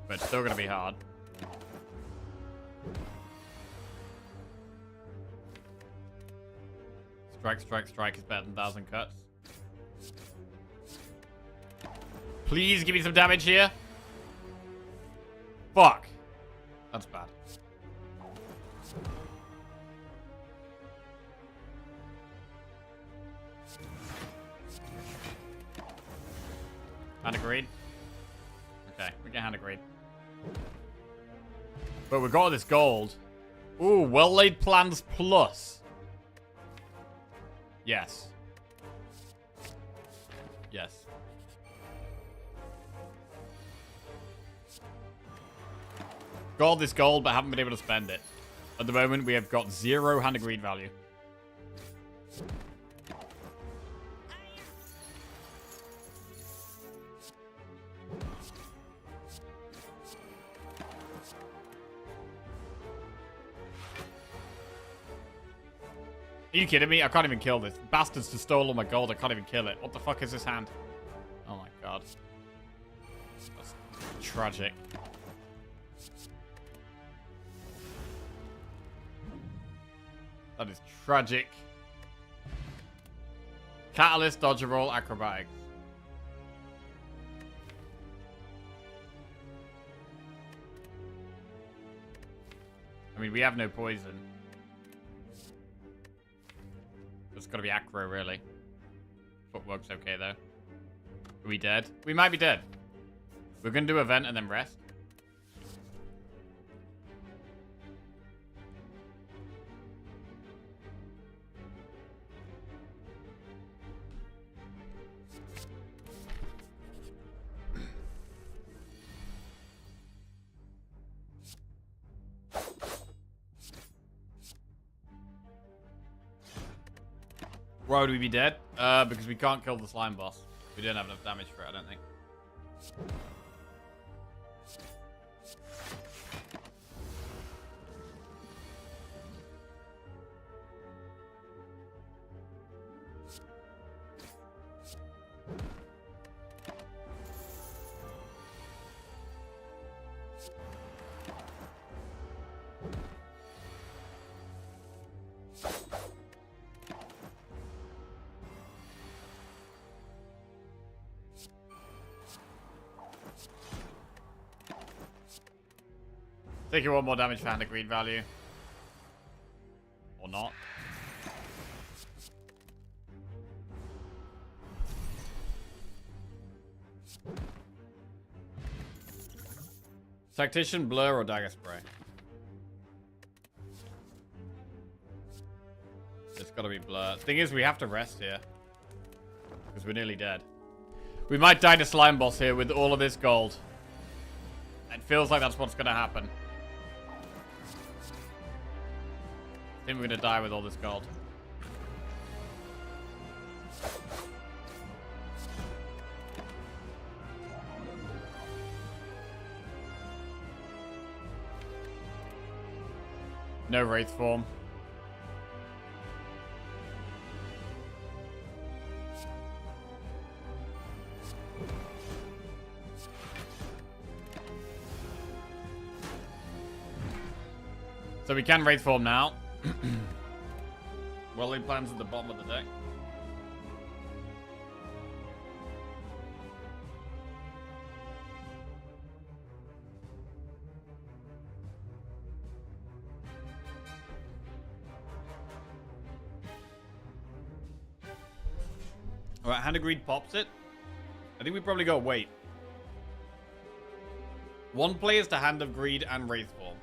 But it's still going to be hard. Strike, strike, strike is better than 1,000 cuts. Please give me some damage here. Fuck. That's bad. Hand of greed. Okay, we get hand of greed. But we've got this gold. Ooh, well-laid plans plus. Yes. Yes. Got all this gold, but haven't been able to spend it. At the moment, we have got 0 hand of greed value. Are you kidding me? I can't even kill this. Bastards just stole all my gold. I can't even kill it. What the fuck is this hand? Oh my god. That's tragic. That is tragic. Catalyst, dodge roll, acrobatics. I mean, we have no poison. It's got to be acro, really. Footwork's okay, though. Are we dead? We might be dead. We're going to do event and then rest. Why would we be dead? Because we can't kill the slime boss. We don't have enough damage for it, I don't think. Taking 1 more damage for hand of greed value. Or not. Tactician, blur, or dagger spray? It's gotta be blur. Thing is, we have to rest here. Because we're nearly dead. We might die to slime boss here with all of this gold. It feels like that's what's gonna happen. I think we're gonna die with all this gold. No wraith form. So we can wraith form now. Well-laid plans at the bottom of the deck. Alright, Hand of Greed pops it. I think we probably gotta wait. 1 players to Hand of Greed and Wraith Form.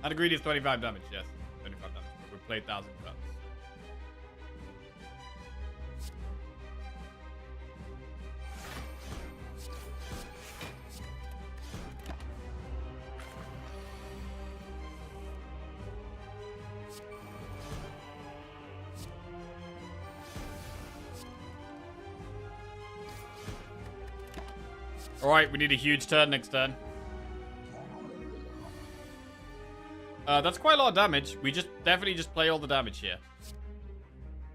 Hand of Greed is 25 damage, yes. 25 damage. We played 1,000 cuts. Alright, we need a huge turn next turn. That's quite a lot of damage. We definitely just play all the damage here.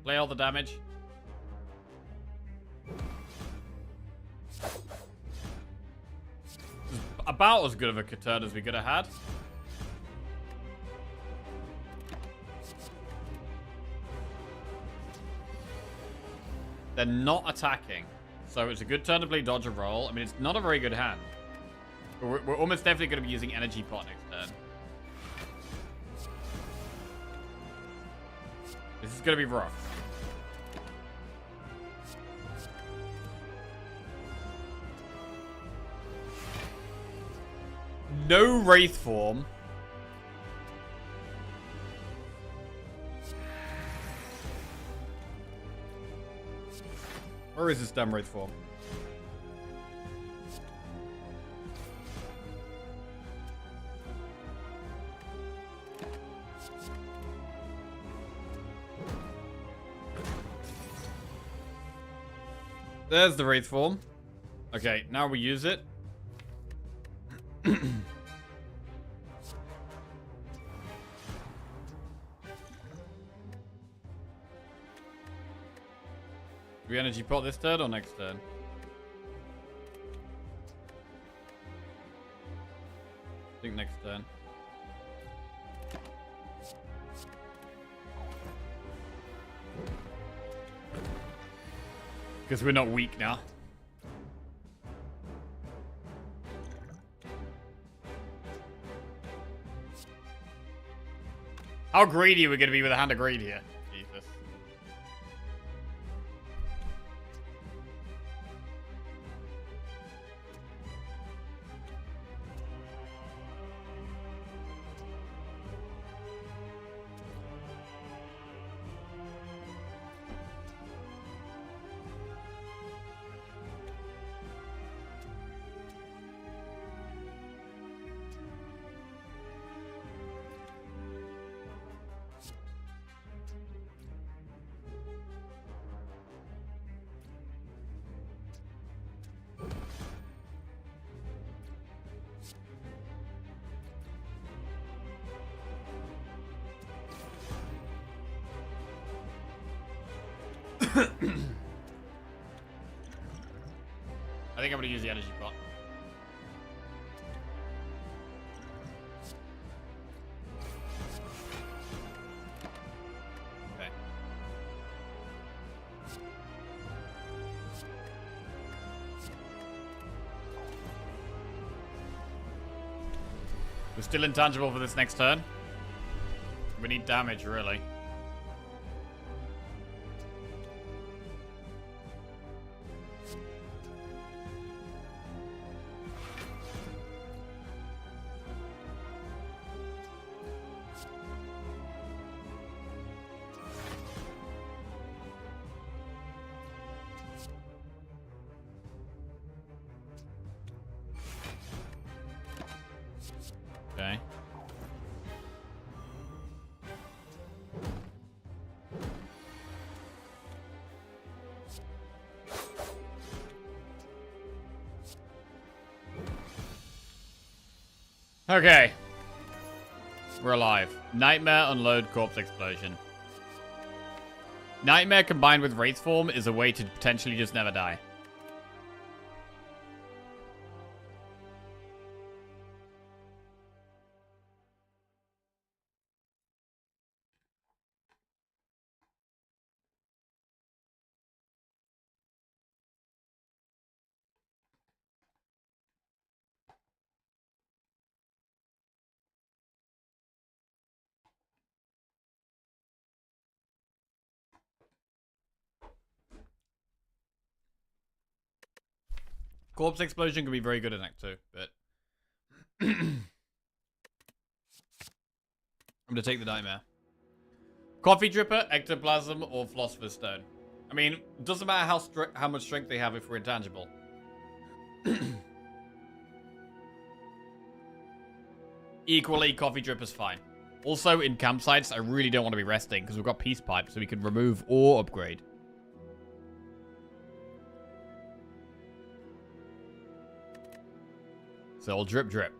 Play all the damage. There's a about as good of a turn as we could have had. They're not attacking. So it's a good turn to play dodge or roll. I mean, it's not a very good hand. But we're almost definitely going to be using energy pot next turn. This is going to be rough. No Wraith form. Where is this damn Wraith form? There's the Wraith form. Okay, now we use it. Do we energy pot this turn or next turn? I think next turn. Because we're not weak now. How greedy are we going to be with a hand of greed here? Jesus. I think I'm going to use the energy pot. Okay. We're still intangible for this next turn. We need damage, really. Okay. Okay. We're alive. Nightmare, unload, corpse explosion. Nightmare combined with Wraith form is a way to potentially just never die. Corpse explosion can be very good in Act 2, but I'm gonna take the nightmare. Coffee dripper, ectoplasm, or philosopher's stone. I mean, it doesn't matter how much strength they have if we're intangible. Equally, coffee dripper's fine. Also, in campsites, I really don't want to be resting because we've got peace pipe, so we can remove or upgrade. So I'll drip drip.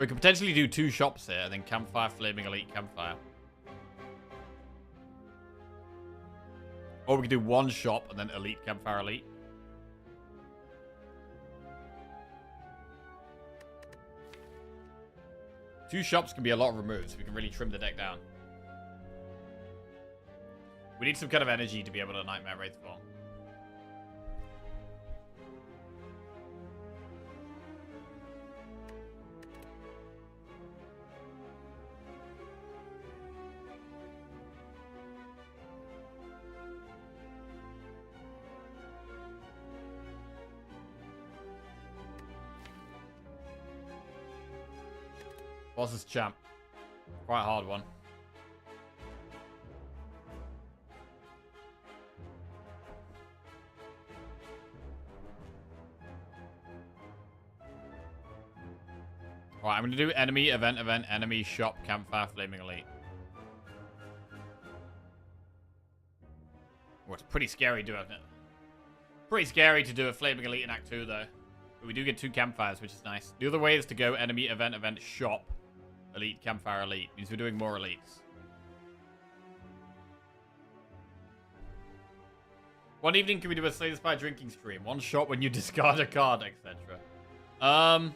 We could potentially do 2 shops here, and then campfire, flaming elite, campfire. Or we could do 1 shop, and then elite, campfire, elite. Two shops can be a lot of removes, so we can really trim the deck down. We need some kind of energy to be able to Nightmare Wraithfall. Boss's champ. Quite a hard one. Alright, I'm going to do enemy, event, enemy, shop, campfire, flaming elite. Oh, it's pretty scary doing it. Pretty scary to do a flaming elite in Act 2, though. But we do get 2 campfires, which is nice. The other way is to go enemy, event, shop, elite, campfire, elite. Means we're doing more elites. One evening, can we do a Slay the Spire drinking stream? 1 shot when you discard a card, etc.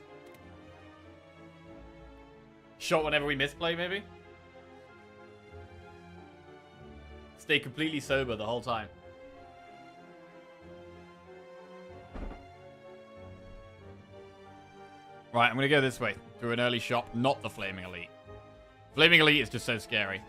Shot whenever we misplay, maybe? Stay completely sober the whole time. Right, I'm going to go this way. Through an early shop, not the Flaming Elite. Flaming Elite is just so scary.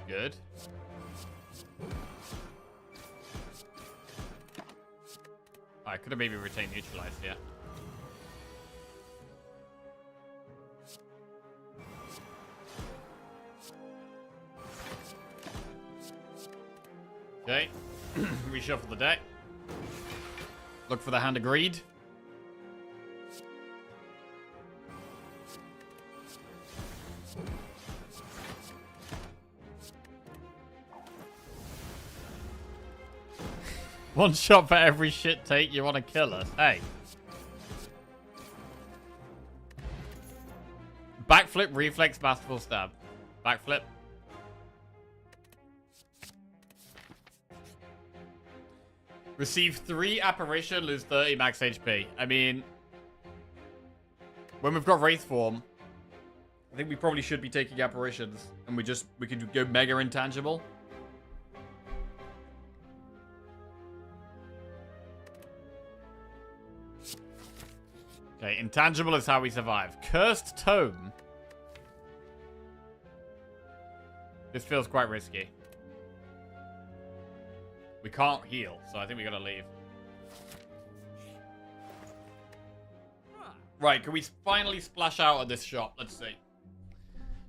Good. I could have maybe retained neutralized here. Okay. Reshuffle the deck. Look for the Hand of Greed. One shot for every shit take you want to kill us. Hey. Backflip, reflex, masterful stab. Backflip. Receive 3 apparition, lose 30 max HP. I mean, when we've got Wraith form, I think we probably should be taking apparitions, and we could go mega intangible. Okay, intangible is how we survive. Cursed Tome. This feels quite risky. We can't heal, so I think we gotta leave. Right, can we finally splash out at this shop? Let's see.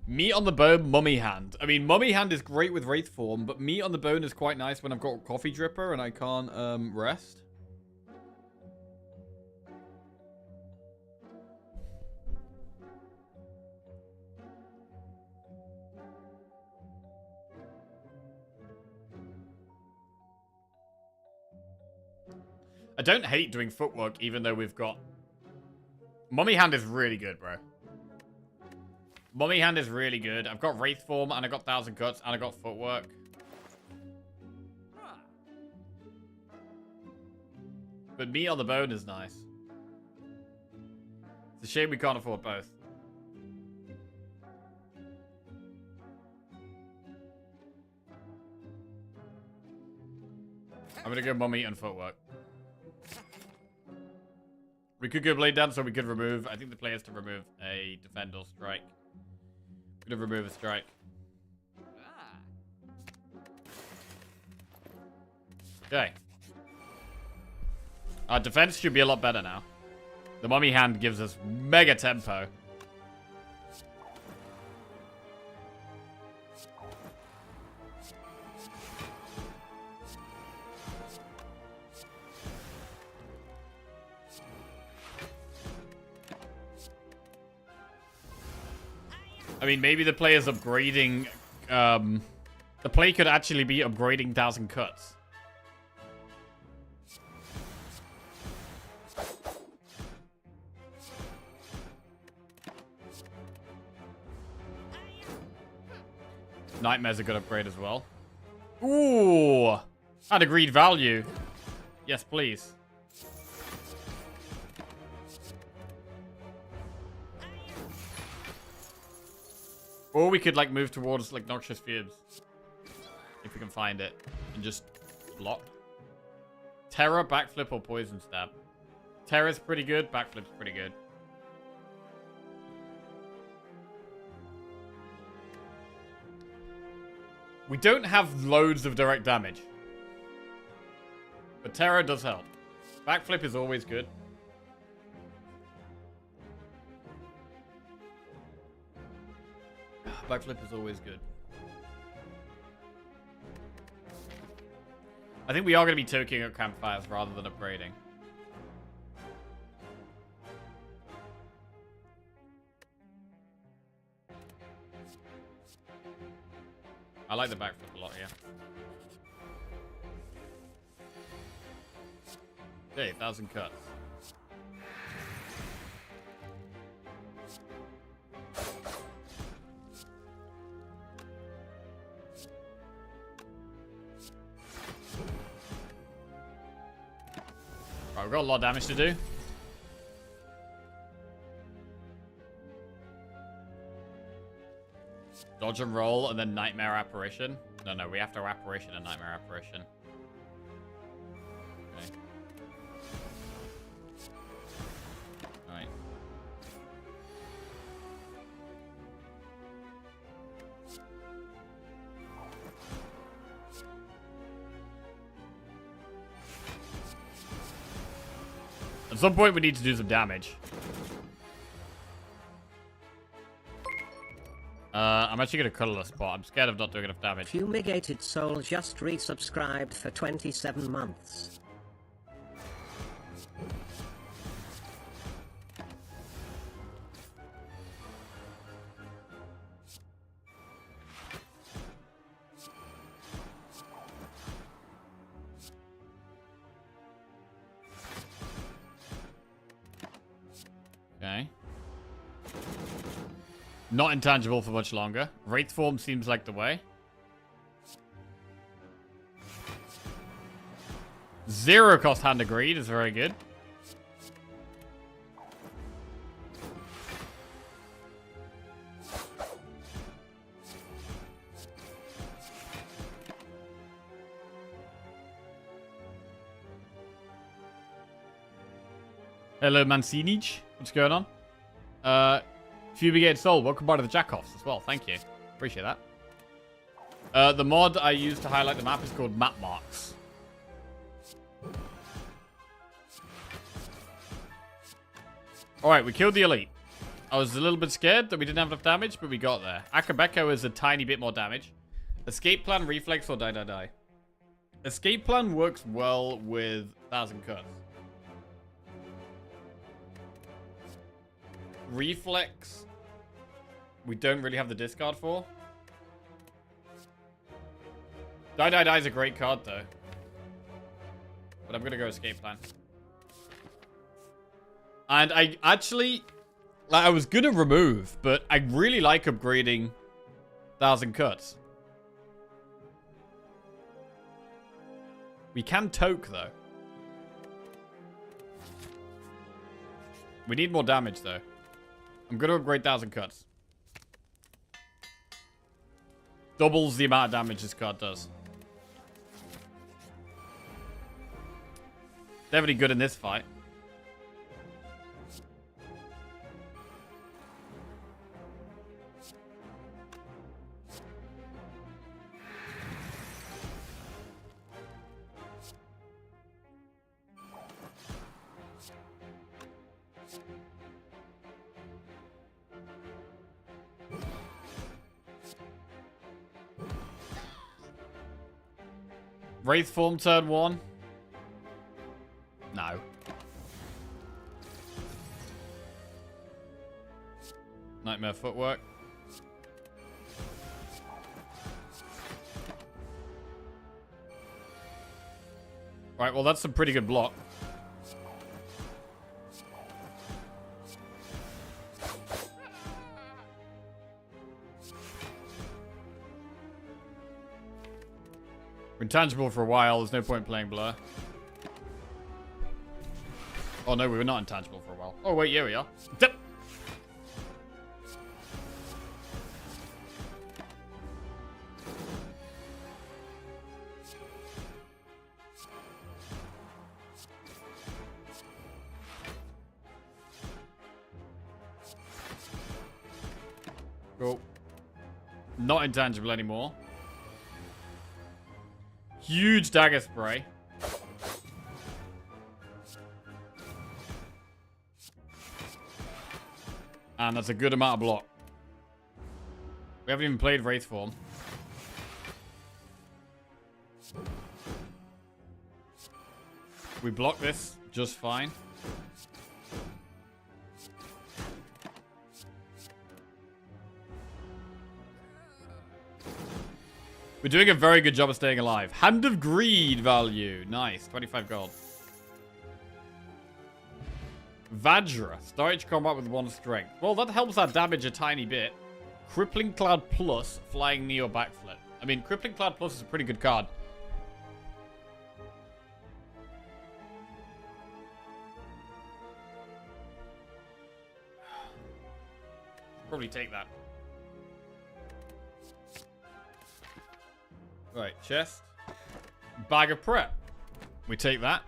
Meat on the Bone, Mummy Hand. I mean, Mummy Hand is great with Wraith form, but Meat on the Bone is quite nice when I've got Coffee Dripper and I can't rest. I don't hate doing footwork, even though we've got... Mummy Hand is really good, bro. Mummy Hand is really good. I've got Wraith form, and I got 1,000 Cuts, and I got footwork. But Meat on the Bone is nice. It's a shame we can't afford both. I'm gonna go Mummy and footwork. We could go Blade Dance, or we could remove. I think the play is to remove a defend or strike. Could have removed a strike. Okay. Our defense should be a lot better now. The mummy hand gives us mega tempo. I mean, maybe the player's upgrading... the play could actually be upgrading 1,000 cuts. Nightmare's a good upgrade as well. Ooh! Add agreed value. Yes, please. Or we could, like, move towards, like, Noxious Fumes. If we can find it. And just block. Terror, backflip, or poison stab. Terror's pretty good. Backflip's pretty good. We don't have loads of direct damage. But Terror does help. Backflip is always good. Backflip is always good. I think we are going to be toking at campfires rather than upgrading. I like the backflip a lot here. Okay, 1,000 cuts. Right, we've got a lot of damage to do. Dodge and roll, and then Nightmare Apparition. No, we have to Apparition and Nightmare Apparition. Okay. Alright. At some point, we need to do some damage. I'm actually going to colorless spot. I'm scared of not doing enough damage. Fumigated Soul just resubscribed for 27 months. Okay. Not intangible for much longer. Wraith form seems like the way. 0 cost hand of greed is very good. Hello, Mancinich. What's going on? Fumigated Soul, welcome by to the Jackoffs as well. Thank you. Appreciate that. The mod I use to highlight the map is called Map Marks. Alright, we killed the elite. I was a little bit scared that we didn't have enough damage, but we got there. Akabeko is a tiny bit more damage. Escape plan, reflex, or die. Escape plan works well with 1,000 cuts. Reflex, we don't really have the discard for. Die is a great card, though. But I'm going to go escape plan. And I actually... I was going to remove, but I really like upgrading 1,000 cuts. We can toke, though. We need more damage, though. I'm going to upgrade 1,000 cuts. Doubles the amount of damage this card does. Definitely good in this fight. Wraith form turn 1. No. Nightmare footwork. Right, well that's some pretty good block. We're intangible for a while, there's no point playing Blur. Oh no, we were not intangible for a while. Oh wait, yeah we are. Cool. Not intangible anymore. Huge dagger spray. And that's a good amount of block. We haven't even played Wraith form. We block this just fine. We're doing a very good job of staying alive. Hand of Greed value. Nice. 25 gold. Vajra. Start each combat with 1 strength. Well, that helps our damage a tiny bit. Crippling Cloud Plus. Flying Neo Backflip. I mean, Crippling Cloud Plus is a pretty good card. Probably take that. Right, chest. Bag of prep. We take that.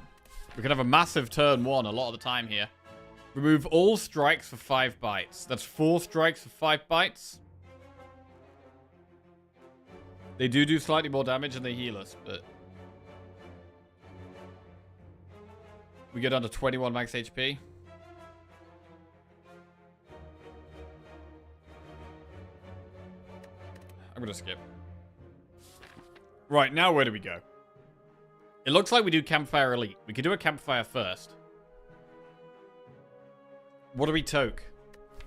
We can have a massive turn 1 a lot of the time here. Remove all strikes for 5 bites. That's 4 strikes for 5 bites. They do slightly more damage and they heal us, but... we go down to 21 max HP. I'm gonna skip. Right, now where do we go? It looks like we do Campfire Elite. We could do a Campfire first. What do we toke?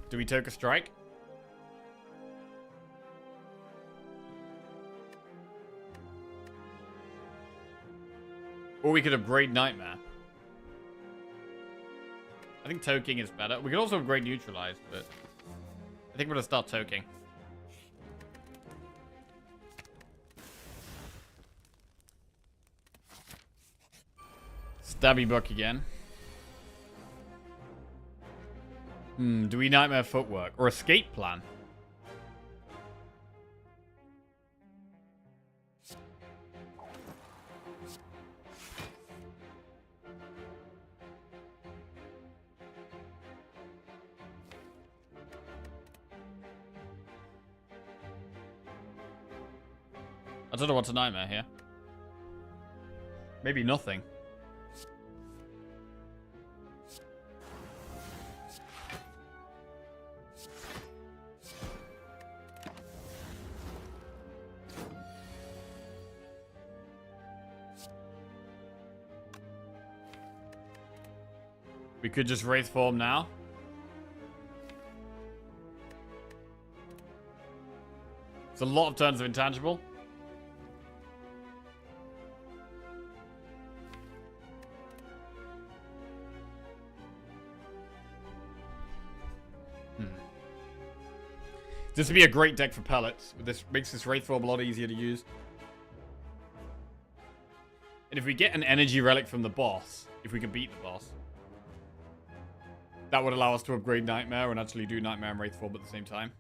Do we toke a strike? Or we could upgrade Nightmare. I think toking is better. We could also upgrade Neutralize, but... I think we're gonna start toking. Stabby Buck again. Do we Nightmare Footwork? Or Escape Plan? I don't know what's a Nightmare here. Maybe nothing. We could just Wraith form now. It's a lot of turns of intangible. This would be a great deck for pellets. This makes this Wraith form a lot easier to use. And if we get an energy relic from the boss, if we can beat the boss, that would allow us to upgrade Nightmare and actually do Nightmare and Wraith form at the same time.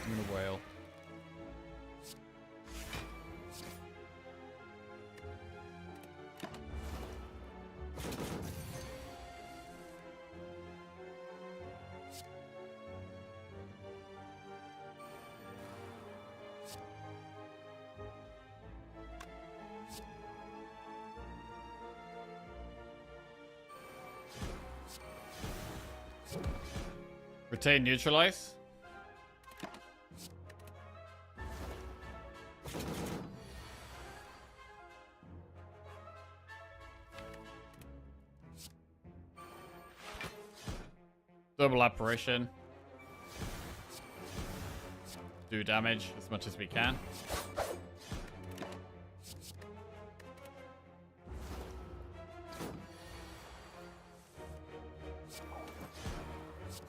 I'm gonna wail. Retain neutralize. Double apparition. Do damage as much as we can.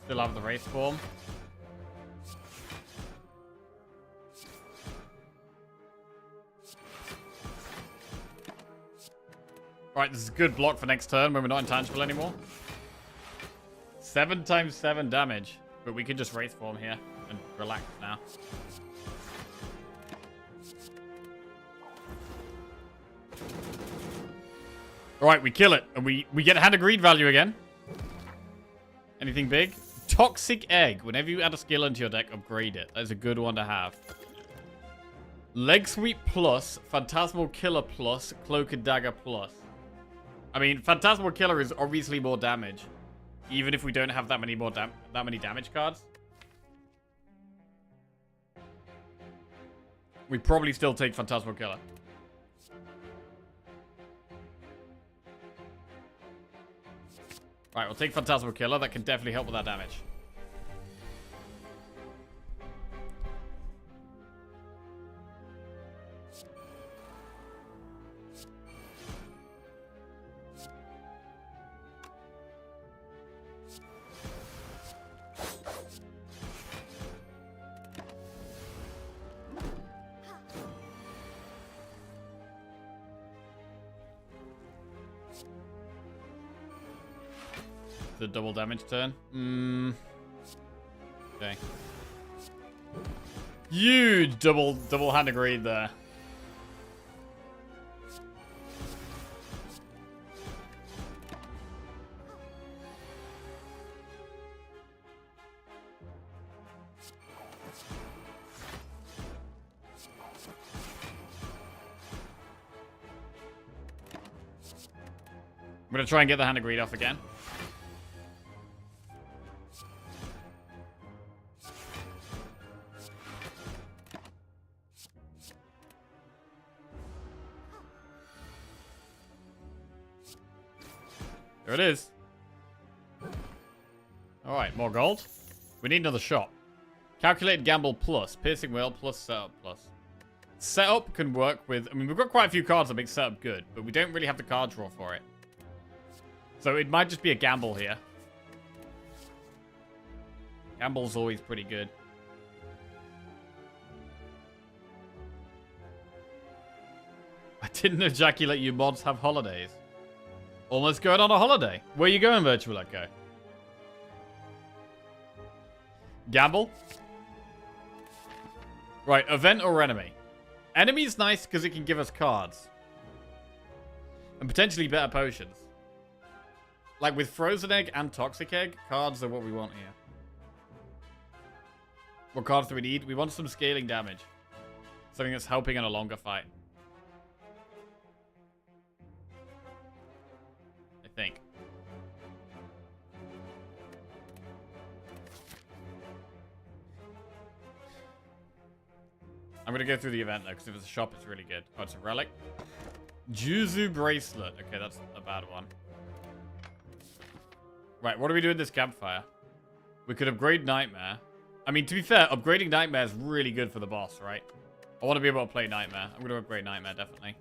Still have the Wraith form. Alright, this is a good block for next turn when we're not intangible anymore. 7 times 7 damage. But we can just Wraith form here and relax now. Alright, we kill it. And we get Hand of Greed value again. Anything big? Toxic Egg. Whenever you add a skill into your deck, upgrade it. That's a good one to have. Leg Sweep plus, Phantasmal Killer plus, Cloak and Dagger plus. I mean, Phantasmal Killer is obviously more damage. Even if we don't have that many damage cards. We probably still take Phantasmal Killer. Alright, we'll take Phantasmal Killer. That can definitely help with that damage. The double damage turn. Okay. Huge double Hand of Greed there. I'm gonna try and get the Hand of Greed off again. There it is. Alright, more gold. We need another shot. Calculated Gamble plus. Piercing Whale plus Setup plus. Setup can work with... I mean, we've got quite a few cards that make Setup good, but we don't really have the card draw for it. So it might just be a gamble here. Gamble's always pretty good. I didn't ejaculate you mods have holidays. Almost going on a holiday. Where you going, Virtual Echo? Gamble? Right, event or enemy? Enemy's nice because it can give us cards. And potentially better potions. Like with Frozen Egg and Toxic Egg, cards are what we want here. What cards do we need? We want some scaling damage. Something that's helping in a longer fight. I think. I'm going to go through the event though, because if it's a shop, it's really good. Oh, it's a relic. Juzu Bracelet. Okay, that's a bad one. Right, what do we do with this campfire? We could upgrade Nightmare. I mean, to be fair, upgrading Nightmare is really good for the boss, right? I want to be able to play Nightmare. I'm going to upgrade Nightmare, definitely.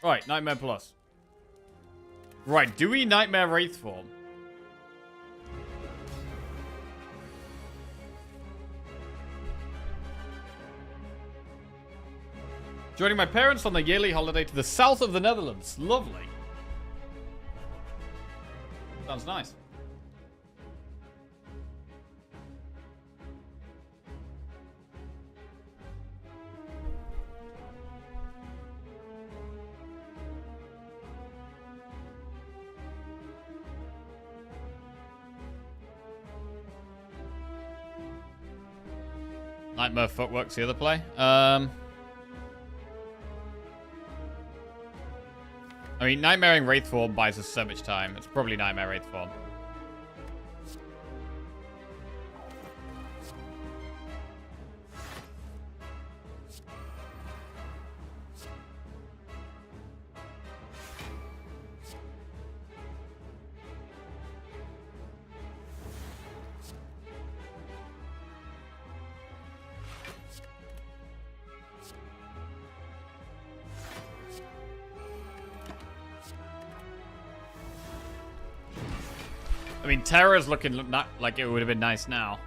Right, Nightmare Plus. Right, do we Nightmare Wraith form? Joining my parents on their yearly holiday to the south of the Netherlands. Lovely. Sounds nice. Nightmare Footwork's the other play. I mean, Nightmaring Wraith Form buys us so much time. It's probably Nightmare Wraith Form. I mean, Terra's looking not like it would have been nice now.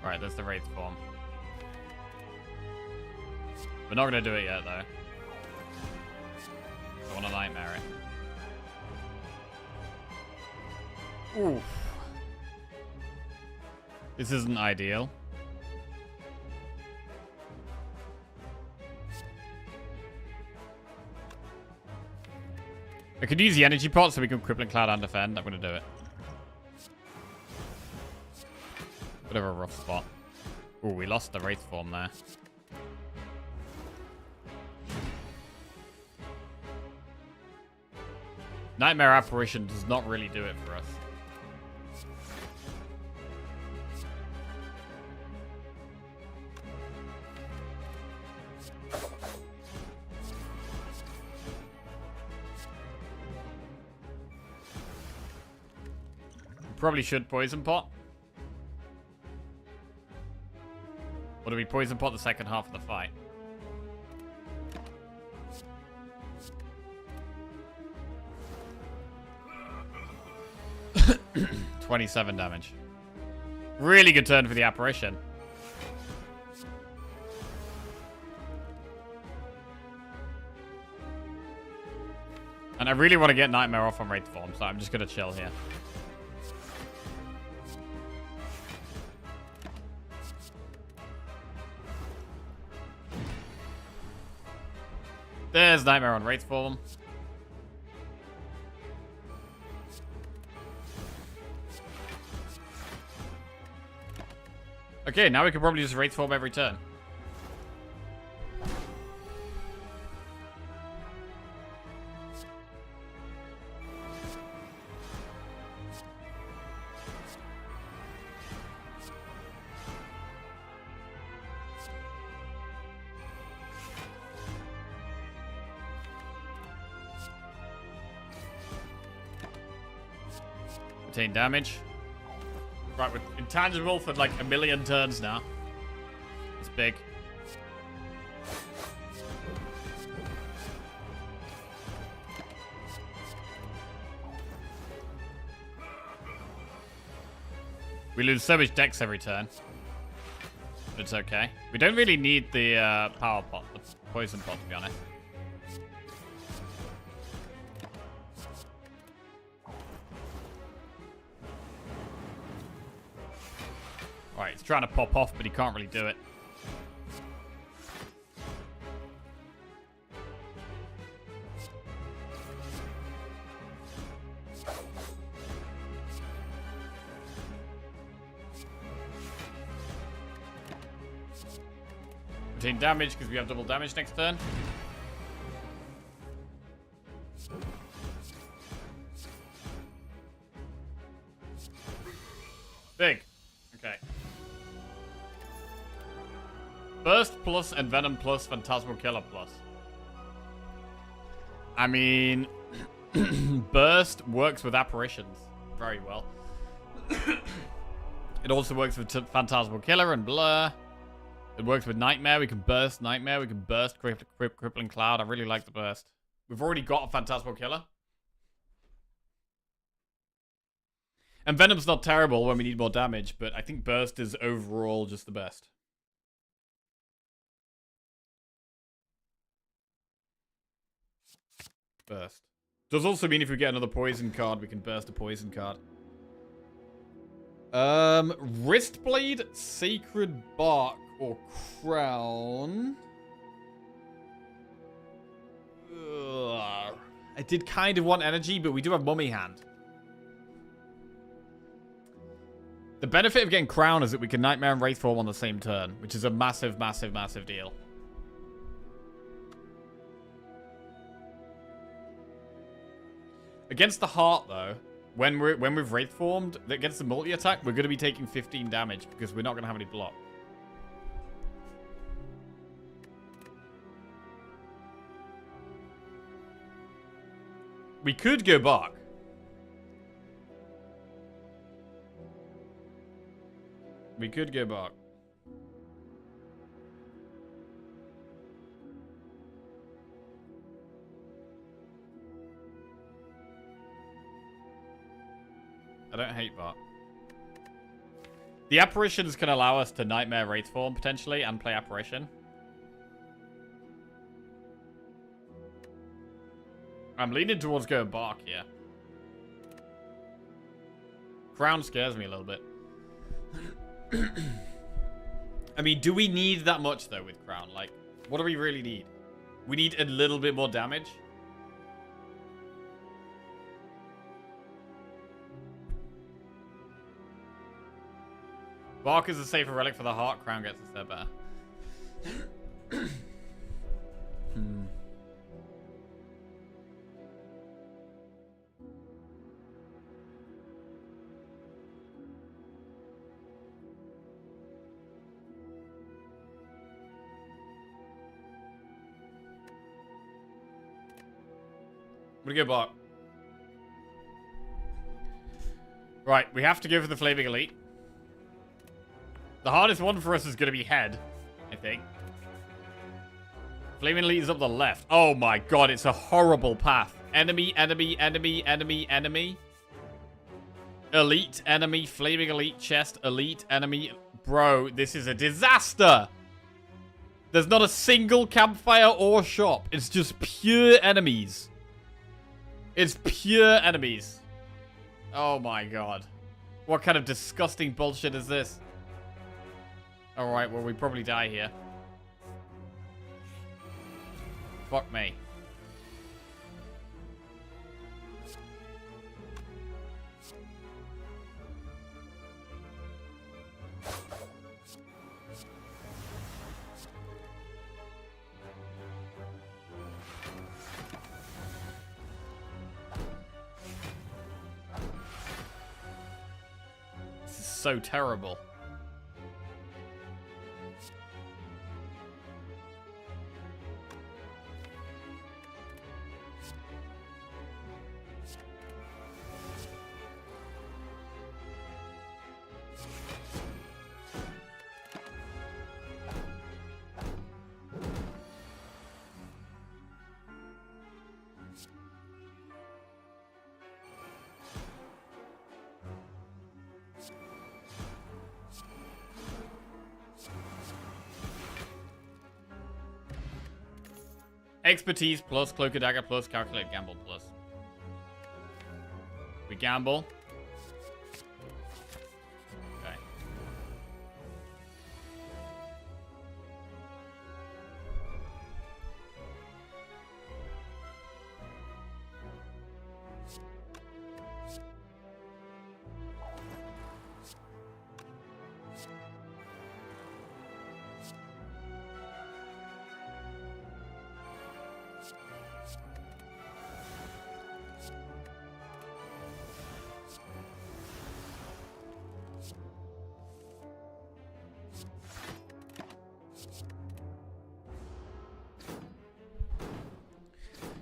Alright, that's the Wraith form. We're not going to do it yet, though. I want to Nightmare it. Oof. This isn't ideal. I could use the energy pot so we can Crippling Cloud and defend. I'm going to do it. Bit of a rough spot. Ooh, we lost the Wraith form there. Nightmare Apparition does not really do it for us. Probably should Poison Pot. Or do we Poison Pot the second half of the fight? $27 damage. Really good turn for the Apparition. And I really want to get Nightmare off on Wraith form, so I'm just going to chill here. There's Nightmare on Wraith form. Okay, now we can probably just Wraith form every turn. Retain damage. Right, we're intangible for like 1,000,000 turns now. It's big. We lose so much dex every turn. It's okay. We don't really need the power pot, the poison pot, to be honest. Alright, he's trying to pop off, but he can't really do it. Retain damage because we have double damage next turn. Big. Okay. Burst plus and Venom plus, Phantasmal Killer plus. I mean, Burst works with Apparitions very well. It also works with Phantasmal Killer and Blur. It works with Nightmare. We can Burst Nightmare. We can Burst Crippling Cloud. I really like the Burst. We've already got a Phantasmal Killer. And Venom's not terrible when we need more damage, but I think Burst is overall just the best. Burst. Does also mean if we get another poison card, we can burst a poison card. Wristblade, Sacred Bark, or Crown. Ugh. I did kind of want energy, but we do have Mummy Hand. The benefit of getting Crown is that we can Nightmare and Wraithform on the same turn, which is a massive, massive, massive deal. Against the Heart, though, when we've Wraithformed, against the multi-attack, we're going to be taking 15 damage because we're not going to have any block. We could go Bark. We could go Bark. I don't hate Bark. The Apparitions can allow us to Nightmare Wraithform, potentially, and play Apparition. I'm leaning towards going Bark here. Crown scares me a little bit. I mean, do we need that much, though, with Crown? Like, what do we really need? We need a little bit more damage. Bark is a safer relic for the Heart. Crown gets us there better. I'm gonna go Bark. Right, we have to go for the Flaming Elite. The hardest one for us is going to be Head, I think. Flaming Elite is up the left. Oh my god, it's a horrible path. Enemy, enemy, enemy, enemy, enemy. Elite, enemy, Flaming Elite, chest, elite, enemy. Bro, this is a disaster! There's not a single campfire or shop. It's just pure enemies. It's pure enemies. Oh my god. What kind of disgusting bullshit is this? Alright, well, we probably die here. Fuck me. This is so terrible. Expertise plus, Cloak and Dagger plus, Calculate Gamble plus. We gamble. Okay.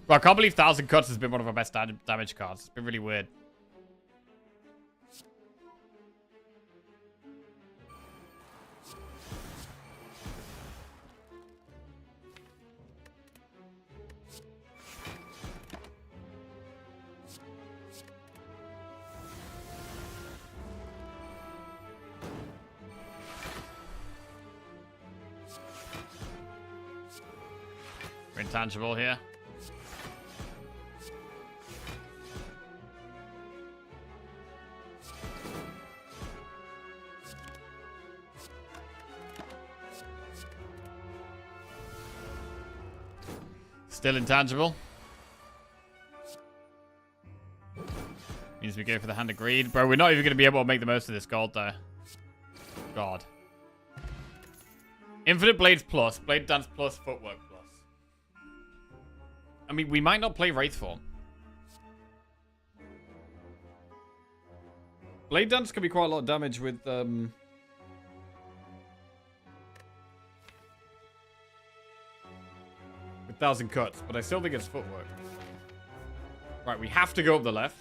Bro, I can't believe 1,000 Cuts has been one of our best damage cards. It's been really weird. We're intangible here. Still intangible. Means we go for the Hand of Greed. Bro, we're not even going to be able to make the most of this gold there. God. Infinite Blades plus. Blade Dance plus. Footwork plus. I mean, we might not play Wraith Form. Blade Dance can be quite a lot of damage with... 1,000 cuts, but I still think it's footwork. Right, we have to go up the left.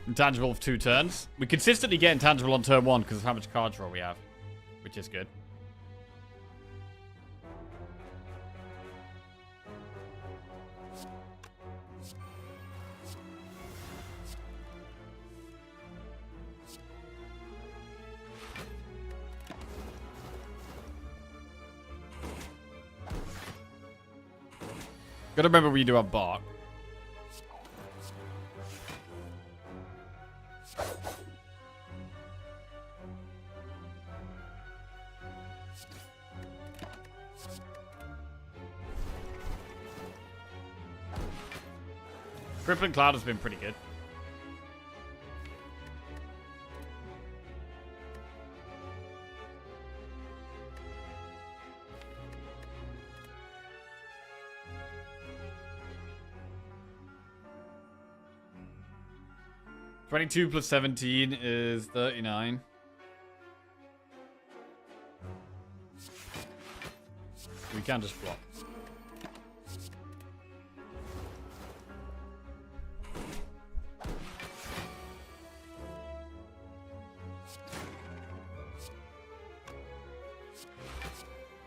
Intangible of 2 turns. We consistently get intangible on turn 1 because of how much card draw we have, which is good. Gotta remember we do have bark. Crippling Cloud has been pretty good. $22 plus 17 is 39. We can just block.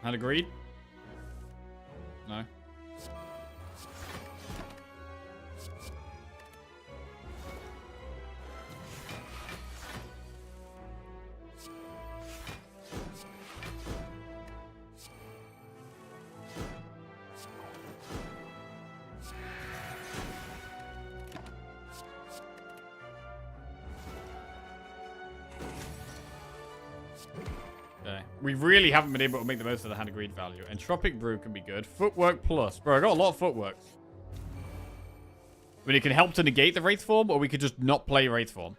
Had agreed? No. We really haven't been able to make the most of the Hand of Greed value. Entropic Brew can be good. Footwork plus. Bro, I got a lot of footworks. I mean, it can help to negate the Wraith Form, or we could just not play Wraith Form.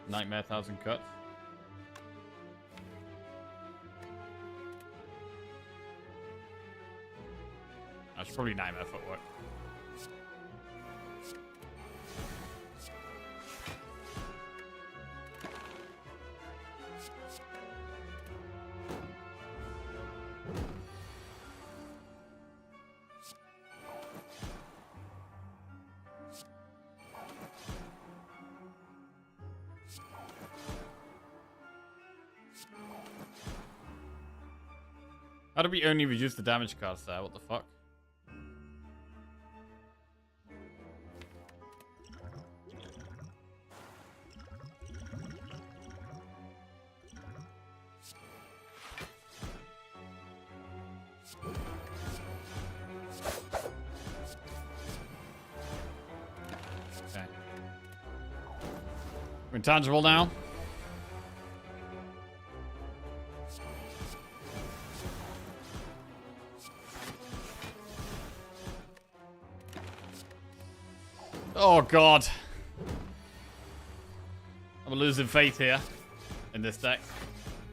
Nightmare 1,000 cuts. That's probably Nightmare Footwork. How do we only reduce the damage cards there? What the fuck? Okay. We're intangible now. Oh, God. I'm losing faith here in this deck.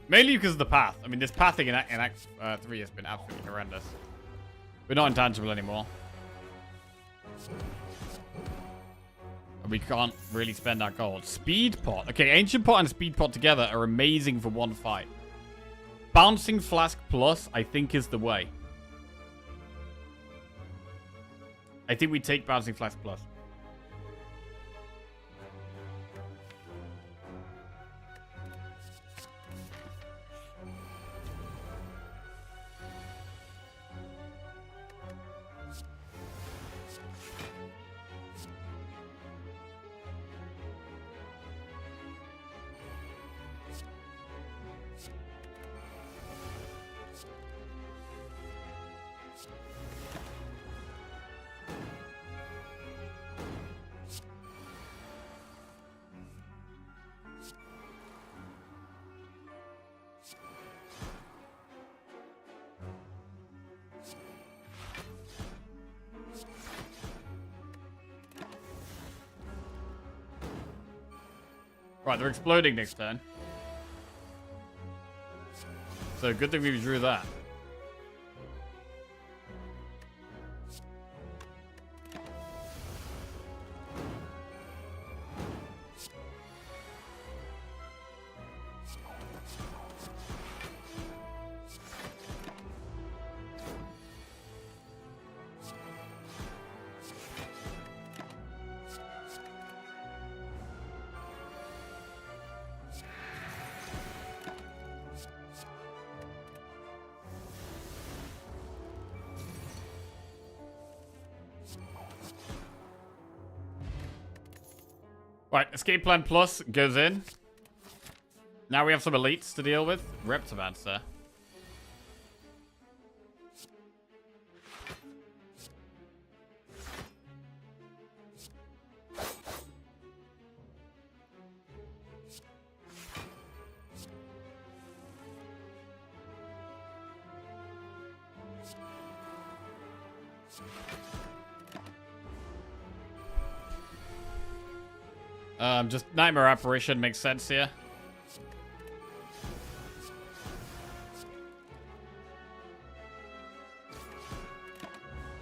Mainly because of the path. I mean, this pathing in Act 3 has been absolutely horrendous. We're not intangible anymore. And we can't really spend our gold. Speed Pot. Okay, Ancient Pot and Speed Pot together are amazing for one fight. Bouncing Flask Plus, I think, is the way. I think we take Bouncing Flask Plus. Right, they're exploding next turn. So good thing we drew that. Right, Escape Plan Plus goes in. Now we have some elites to deal with. Reptomancer. Just Nightmare Apparition makes sense here.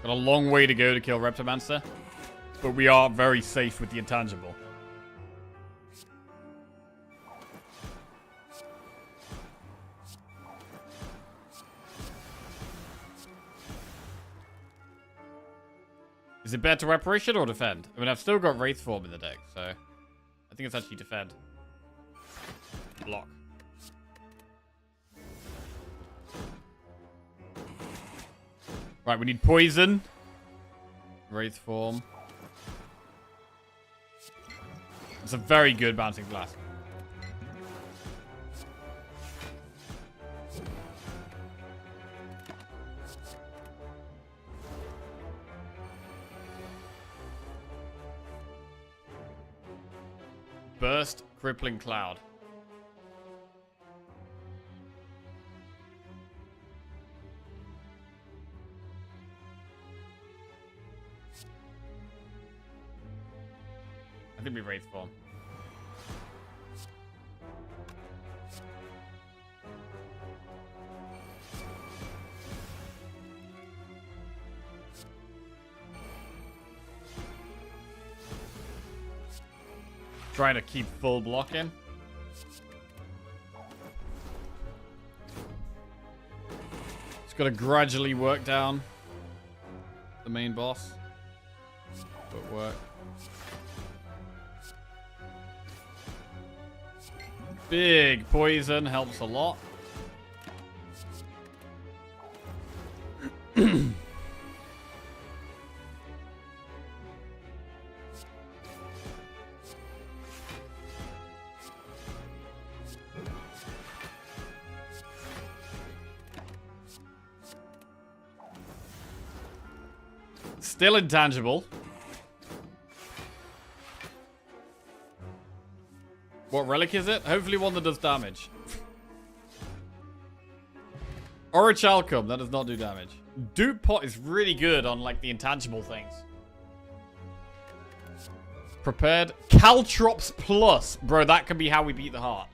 Got a long way to go to kill Reptomancer, but we are very safe with the intangible. Is it better Apparition or defend? I mean, I've still got Wraith Form in the deck, so I think it's actually defend. Block. Right, we need poison. Wraith Form. It's a very good Bouncing Blast. Burst, Crippling Cloud. I think we Wraith Form. Trying to keep full block in. Just got to gradually work down the main boss. Footwork. Big poison helps a lot. Still intangible. What relic is it? Hopefully one that does damage. Orichalcum, that does not do damage. Dupe Pot is really good on like the intangible things. Prepared. Caltrops Plus. Bro, that can be how we beat the heart.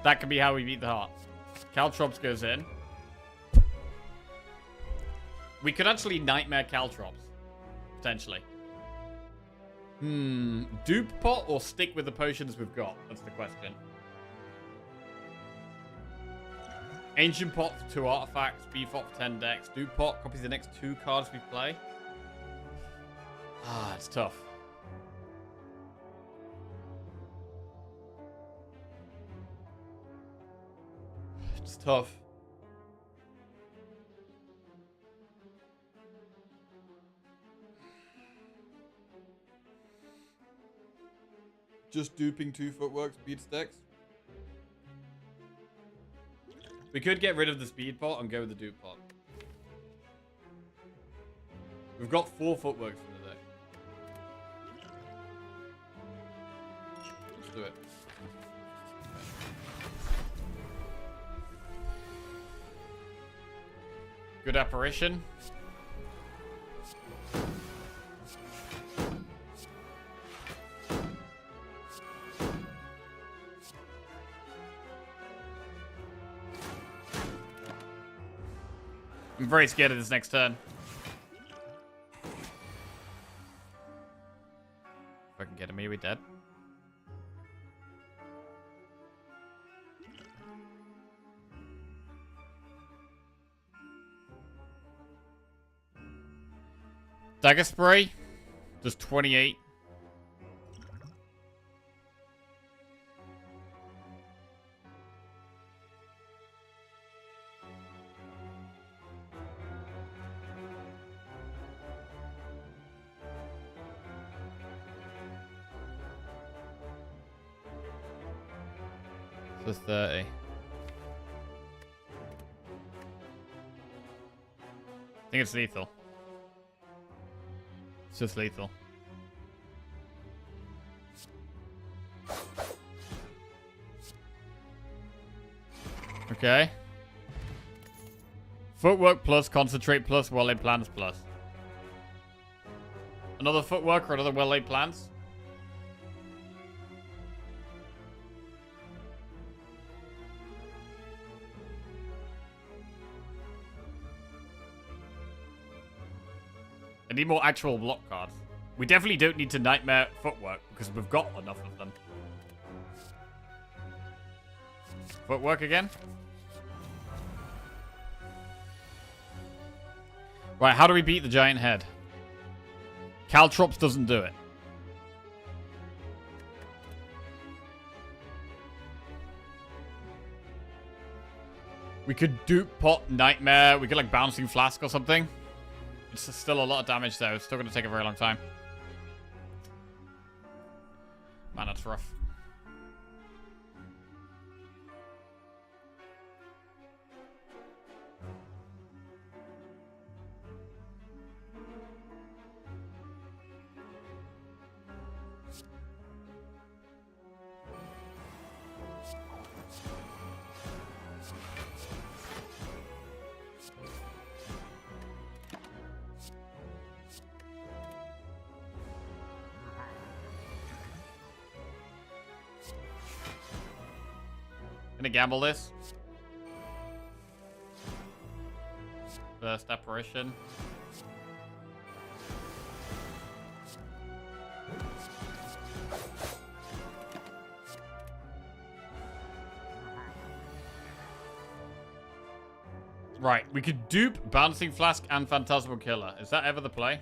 That can be how we beat the heart. Caltrops goes in. We could actually Nightmare Caltrops. Potentially. Dupe Pot or stick with the potions we've got? That's the question. Ancient Pot for 2 artifacts. Beef Pot for 10 decks. Dupe Pot copies the next 2 cards we play. Ah, it's tough. It's tough. Just duping 2 footwork speed stacks. We could get rid of the speed pot and go with the dupe pot. We've got 4 footworks in the deck. Let's do it. Good apparition. I'm very scared of this next turn. If I can get him here, we're dead. Dagger Spray does 28. So 30. I think it's lethal. It's just lethal. Okay. Footwork plus, concentrate plus, well-laid plans plus. Another footwork or another well-laid plans? I need more actual block cards. We definitely don't need to Nightmare Footwork because we've got enough of them. Footwork again? Right, how do we beat the giant head? Caltrops doesn't do it. We could dupe pot Nightmare. We could like Bouncing Flask or something. It's still a lot of damage though. It's still going to take a very long time. Man, that's rough. Gonna gamble this. First apparition. Right, we could dupe Bouncing Flask and Phantasmal Killer. Is that ever the play?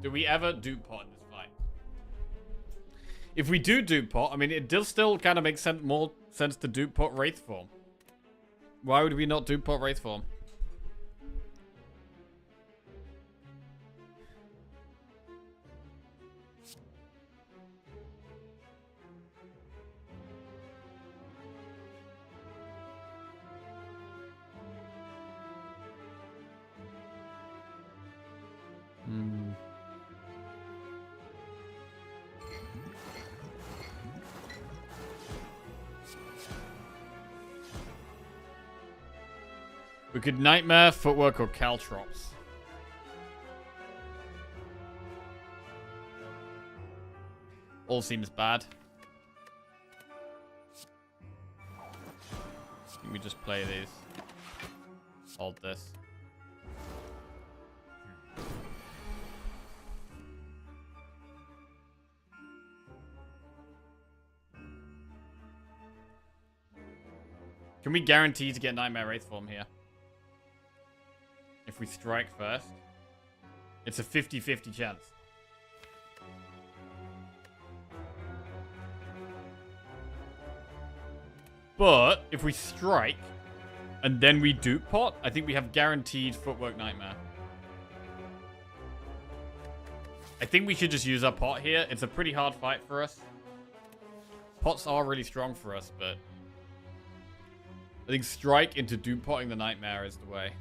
Do we ever dupe pot in this fight? If we do dupe pot, I mean, it does still kind of make more sense to dupe pot Wraith Form. Why would we not dupe pot Wraith Form? We could Nightmare, Footwork, or Caltrops. All seems bad. Can we just play these? Hold this. Can we guarantee to get Nightmare Wraith Form here? If we strike first, it's a 50-50 chance. But if we strike and then we dupe pot, I think we have guaranteed Footwork Nightmare. I think we should just use our pot here. It's a pretty hard fight for us. Pots are really strong for us, but I think strike into dupe potting the Nightmare is the way.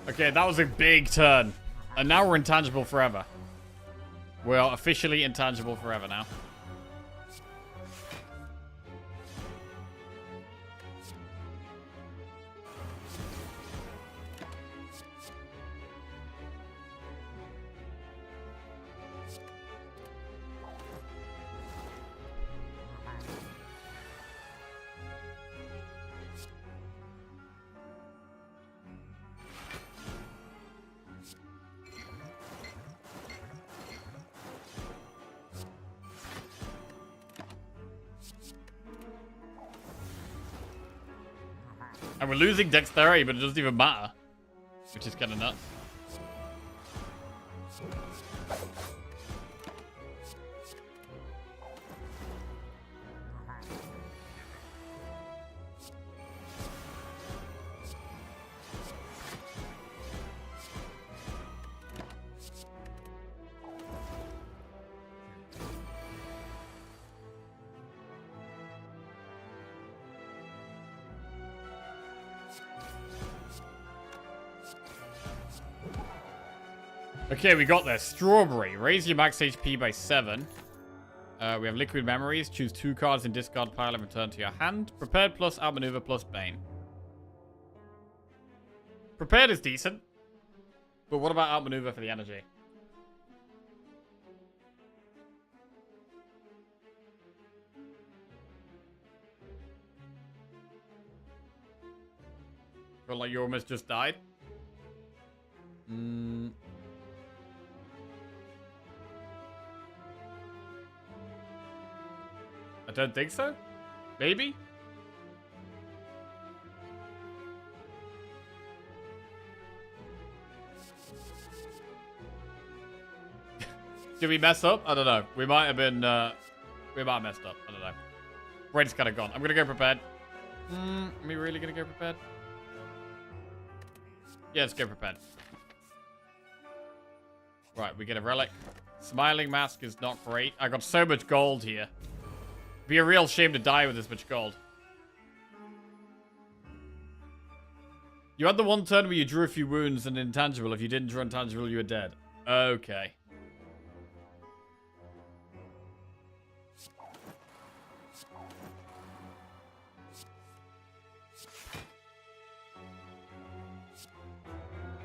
Okay, that was a big turn. And now we're intangible forever. We are officially intangible forever now. And we're losing dexterity, but it doesn't even matter. Which is kind of nuts. Okay, we got this. Strawberry. Raise your max HP by 7. We have Liquid Memories. Choose 2 cards in discard pile and return to your hand. Prepared plus Outmaneuver plus Bane. Prepared is decent. But what about Outmaneuver for the energy? Feel like you almost just died? I don't think so. Maybe? Did we mess up? I don't know. We might have been, we might have messed up. I don't know. Brain's kind of gone. I'm going to go prepared. Am I really going to go prepared? Yeah, let's go prepared. Right, we get a relic. Smiling Mask is not great. I got so much gold here. Be a real shame to die with this much gold. You had the one turn where you drew a few wounds and intangible. If you didn't draw intangible, you were dead. Okay.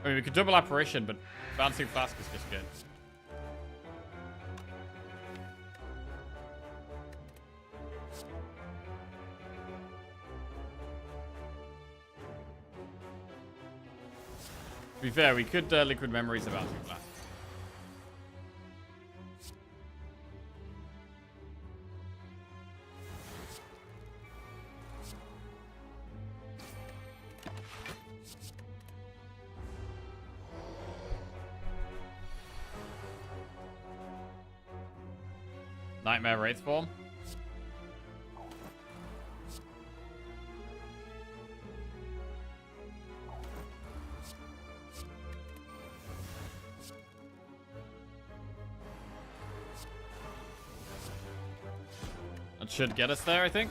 I mean, we could double apparition, but bouncing flask is just good. To be fair, we could Liquid Memories about bouncing flask. Nightmare Wraith form. That should get us there, I think.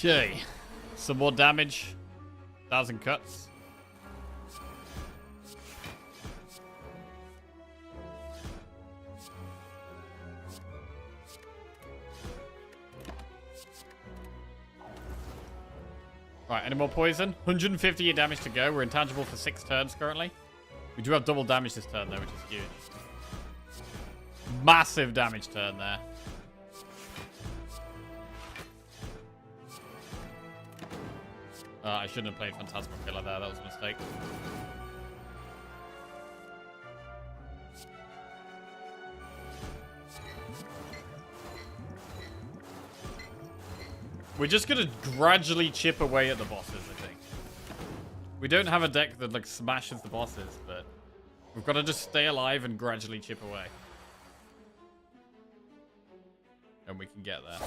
Okay, some more damage. 1,000 cuts. Right, any more poison? 158 damage to go. We're intangible for 6 turns currently. We do have double damage this turn though, which is huge. Massive damage turn there. I shouldn't have played Phantasmal Killer there. That was a mistake. We're just gonna gradually chip away at the bosses, I think. We don't have a deck that, like, smashes the bosses, but we've got to just stay alive and gradually chip away. And we can get there.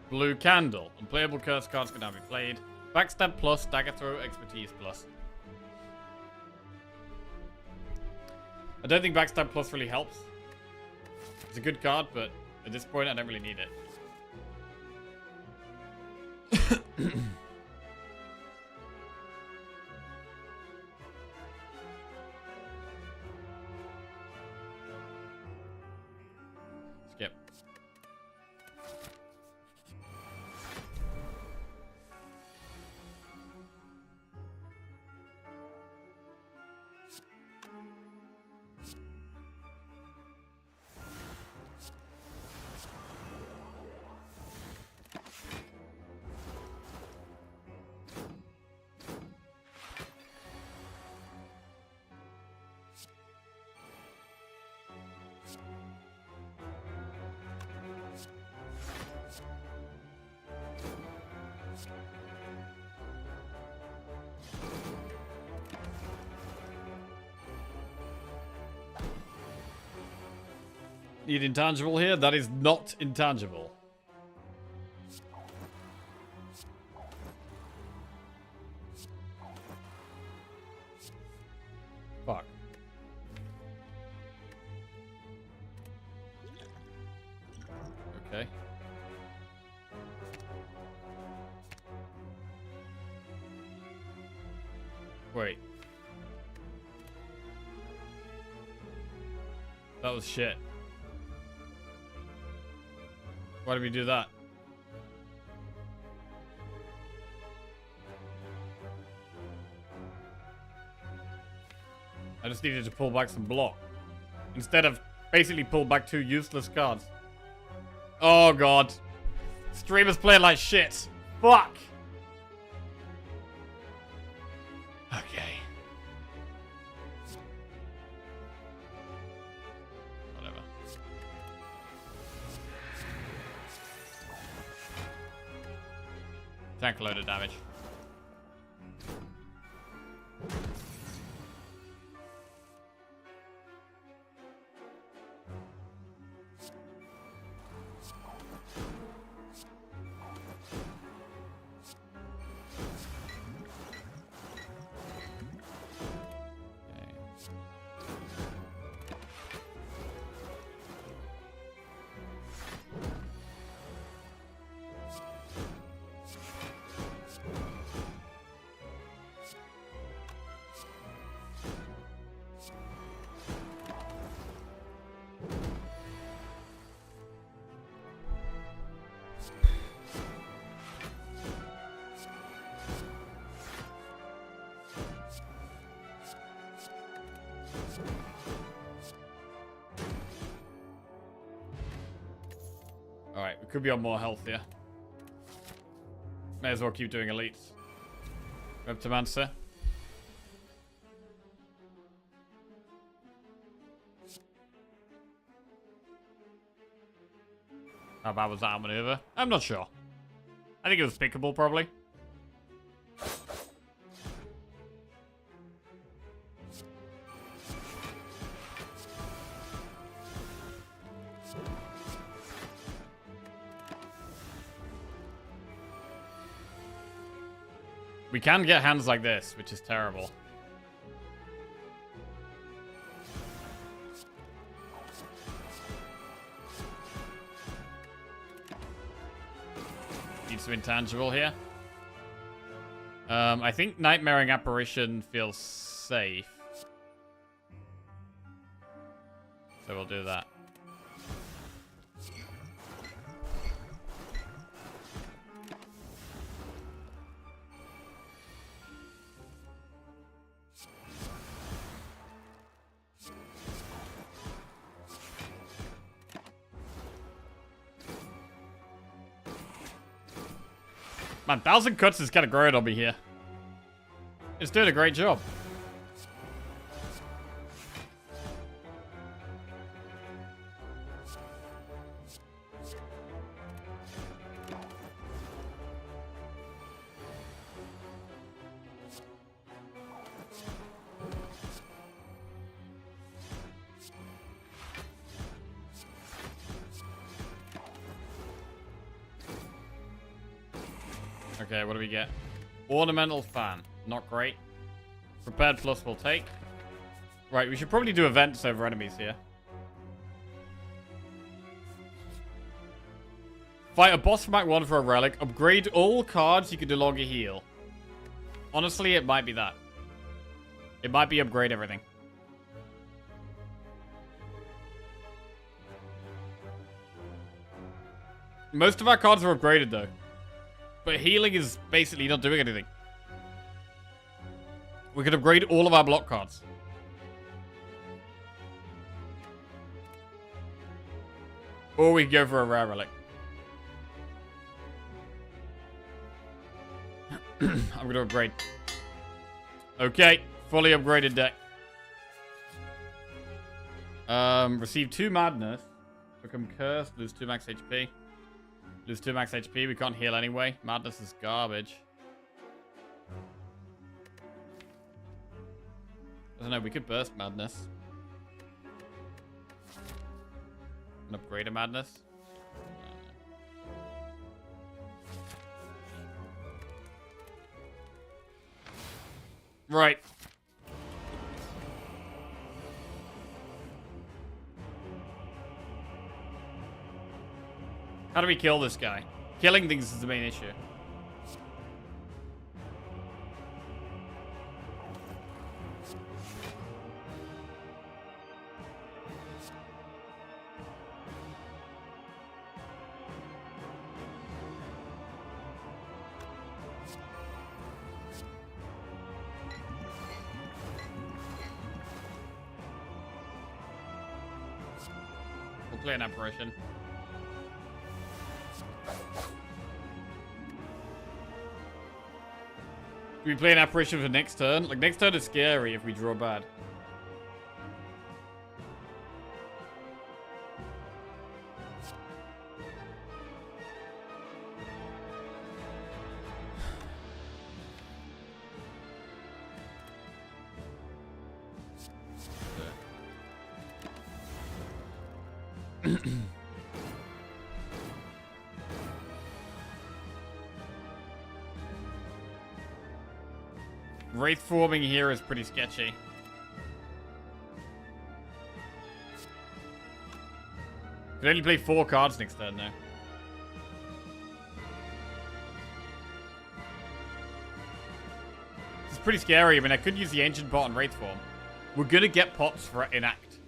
Blue Candle. Unplayable curse cards can now be played. Backstab plus, dagger throw, expertise plus. I don't think backstab plus really helps. It's a good card, but at this point I don't really need it. Skip. Need intangible here? That is not intangible. Fuck. Okay. Wait. That was shit. Why did we do that? I just needed to pull back some block. Instead of basically pull back 2 useless cards. Oh god. Streamers play like shit. Fuck. Okay. Whatever. Tank load of damage. Alright, we could be on more health here. May as well keep doing elites. Reptimancer. How bad was that maneuver? I'm not sure. I think it was pickable, probably. We can get hands like this, which is terrible. Need some intangible here. I think Nightmaring Apparition feels safe. So we'll do that. Man, 1,000 cuts is kind of growing on me here. It's doing a great job. Okay, what do we get? Ornamental fan. Not great. Prepared plus we'll take. Right, we should probably do events over enemies here. Fight a boss from Act 1 for a relic. Upgrade all cards you can no longer heal. Honestly, it might be that. It might be upgrade everything. Most of our cards are upgraded though. But healing is basically not doing anything. We could upgrade all of our block cards. Or we could go for a rare relic. I'm going to upgrade. Okay, fully upgraded deck. Receive 2 madness. Become cursed, lose 2 max HP. Lose 2 max HP, we can't heal anyway. Madness is garbage. I don't know, we could burst madness. And upgrade a madness. Right. How do we kill this guy? Killing things is the main issue. We'll play an apparition. Do we play an apparition for next turn? Like, next turn is scary if we draw bad. Wraith forming here is pretty sketchy. Can only play 4 cards next turn now. This is pretty scary. I mean, I could use the Ancient Pot and Wraith form. We're gonna get pots for in Act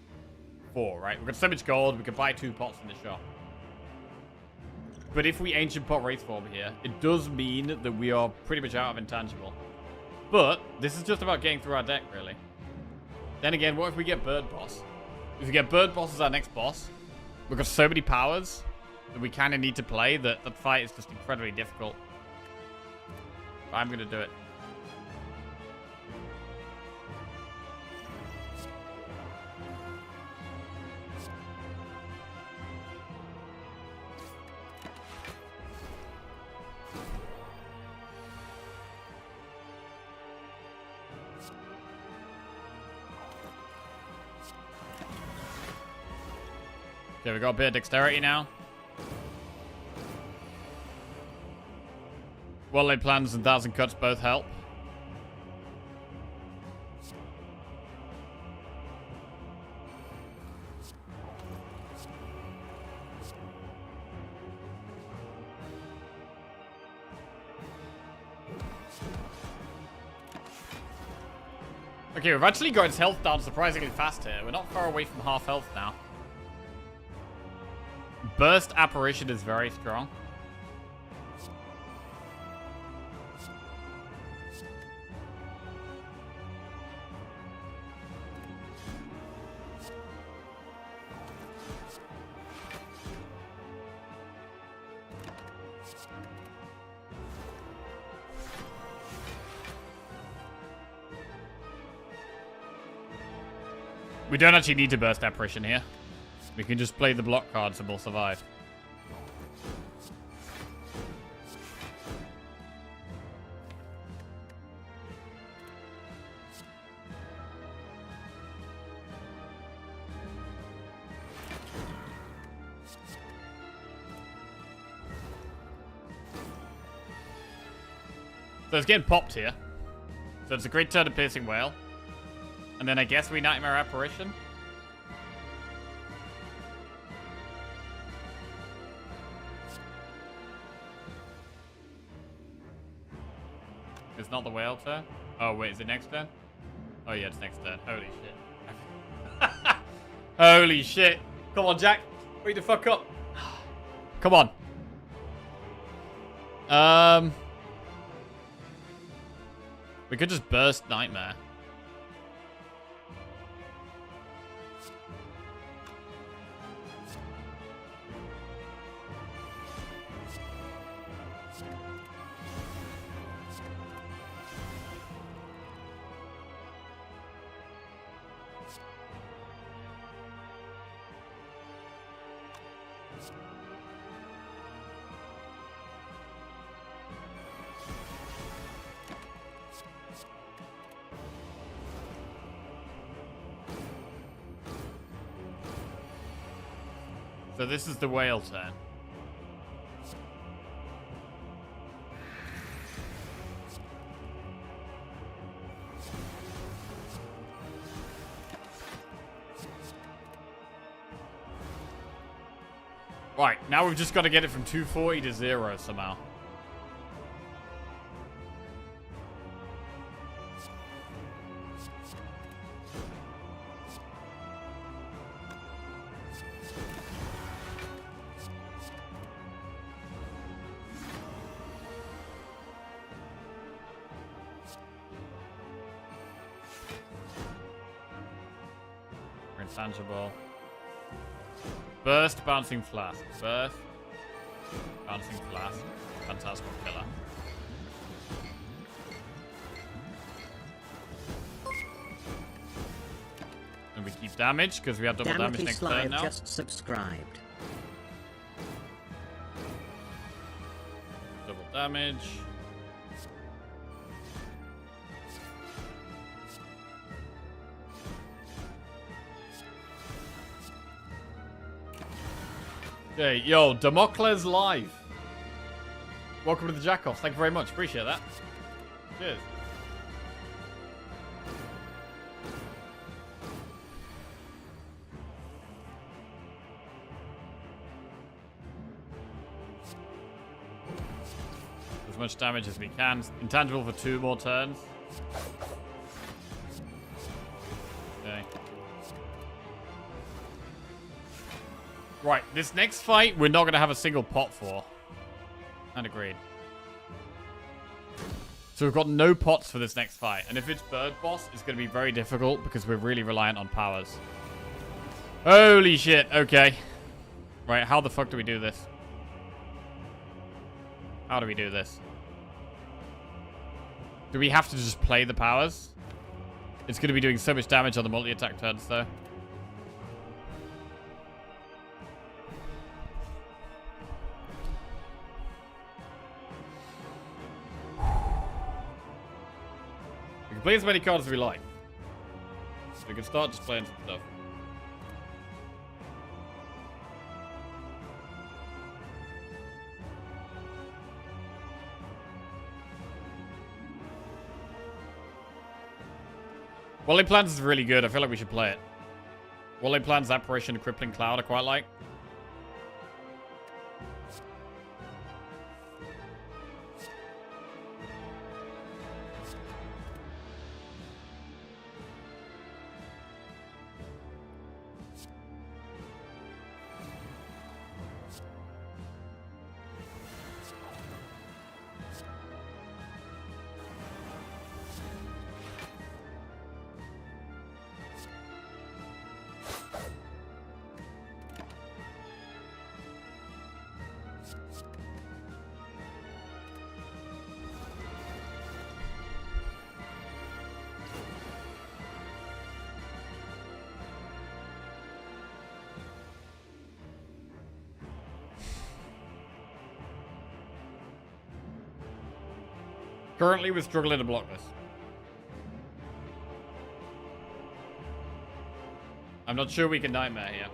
4, right? We've got so much gold, we could buy 2 pots in the shop. But if we Ancient Pot Wraith form here, it does mean that we are pretty much out of intangible. But this is just about getting through our deck, really. Then again, what if we get Bird Boss? If we get Bird Boss as our next boss, we've got so many powers that we kind of need to play that that fight is just incredibly difficult. But I'm going to do it. Okay, we got a bit of dexterity now. Well-laid plans and 1,000 cuts both help. Okay, we've actually got its health down surprisingly fast here. We're not far away from half health now. Burst Apparition is very strong. We don't actually need to burst apparition here. We can just play the block cards and we'll survive. So it's getting popped here. So it's a great turn of Piercing Whale. And then I guess we Nightmare Apparition. It's not the whale turn? Oh, wait, is it next turn? Oh, yeah, it's next turn. Holy shit. Holy shit. Come on, Jack. Wake the fuck up. Come on. We could just burst Nightmare. So this is the whale turn. Right, now we've just got to get it from 240 to 0 somehow. Intangible. Burst, Bouncing Flask. Burst, Bouncing Flask. Phantasmal Killer. And we keep damage because we have double damage next turn now. Just subscribed. Double damage. Okay, yo, Damocles Live. Welcome to the Jackoffs. Thank you very much. Appreciate that. Cheers. As much damage as we can. Intangible for 2 more turns. Okay. Right, this next fight, we're not going to have a single pot for. And agreed. So we've got no pots for this next fight. And if it's Bird Boss, it's going to be very difficult because we're really reliant on powers. Holy shit, okay. Right, how the fuck do we do this? How do we do this? Do we have to just play the powers? It's going to be doing so much damage on the multi-attack turns, though. We can play as many cards as we like. So we can start just playing some stuff. Wally Plans is really good. I feel like we should play it. Wally Plans, Apparition, Crippling Cloud I quite like. Currently, we're struggling to block this. I'm not sure we can Nightmare here.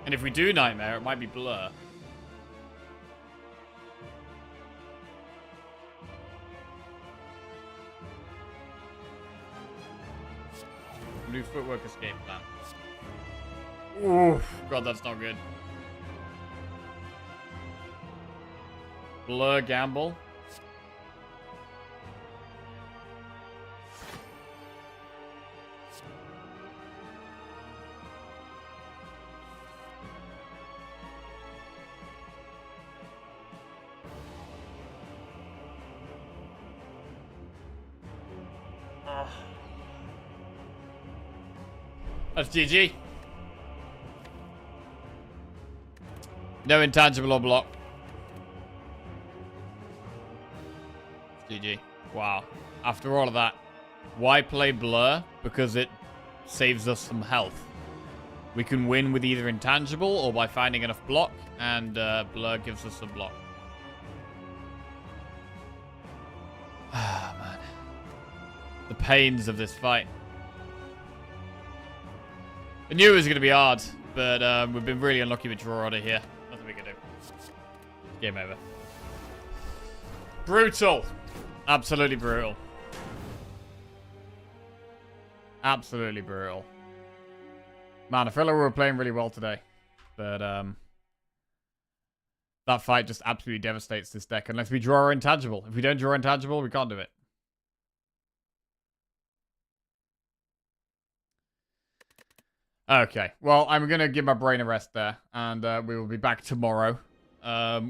And if we do Nightmare, it might be Blur. New footwork escape plan. Oof, God, that's not good. Blur gamble. That's GG. No intangible or block. GG. Wow. After all of that, why play Blur? Because it saves us some health. We can win with either intangible or by finding enough block, and Blur gives us some block. Ah, man. The pains of this fight. I knew it was going to be hard, but we've been really unlucky with draw order here. Nothing we can do. Game over. Brutal. Absolutely brutal. Absolutely brutal. Man, I feel like we were playing really well today. But that fight just absolutely devastates this deck unless we draw our intangible. If we don't draw intangible, we can't do it. Okay, well, I'm going to give my brain a rest there, and we will be back tomorrow.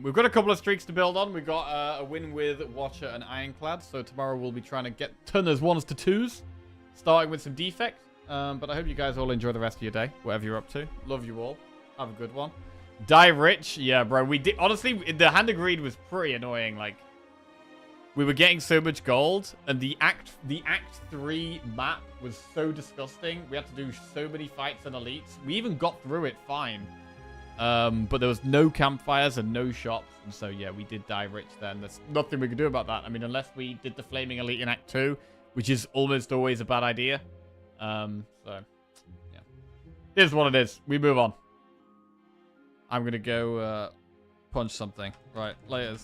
We've got a couple of streaks to build on. We've got a win with Watcher and Ironclad, so tomorrow we'll be trying to turn those 1s to 2s, starting with some defect. But I hope you guys all enjoy the rest of your day, whatever you're up to. Love you all. Have a good one. Die Rich, yeah, bro. We did, honestly, the Hand of Greed was pretty annoying, like... We were getting so much gold, and the Act 3 map was so disgusting. We had to do so many fights and elites. We even got through it fine. But there was no campfires and no shops. And so, yeah, we did die rich then. There's nothing we could do about that. I mean, unless we did the Flaming Elite in Act 2, which is almost always a bad idea. So, yeah. It is what it is. We move on. I'm going to go punch something. Right, laters.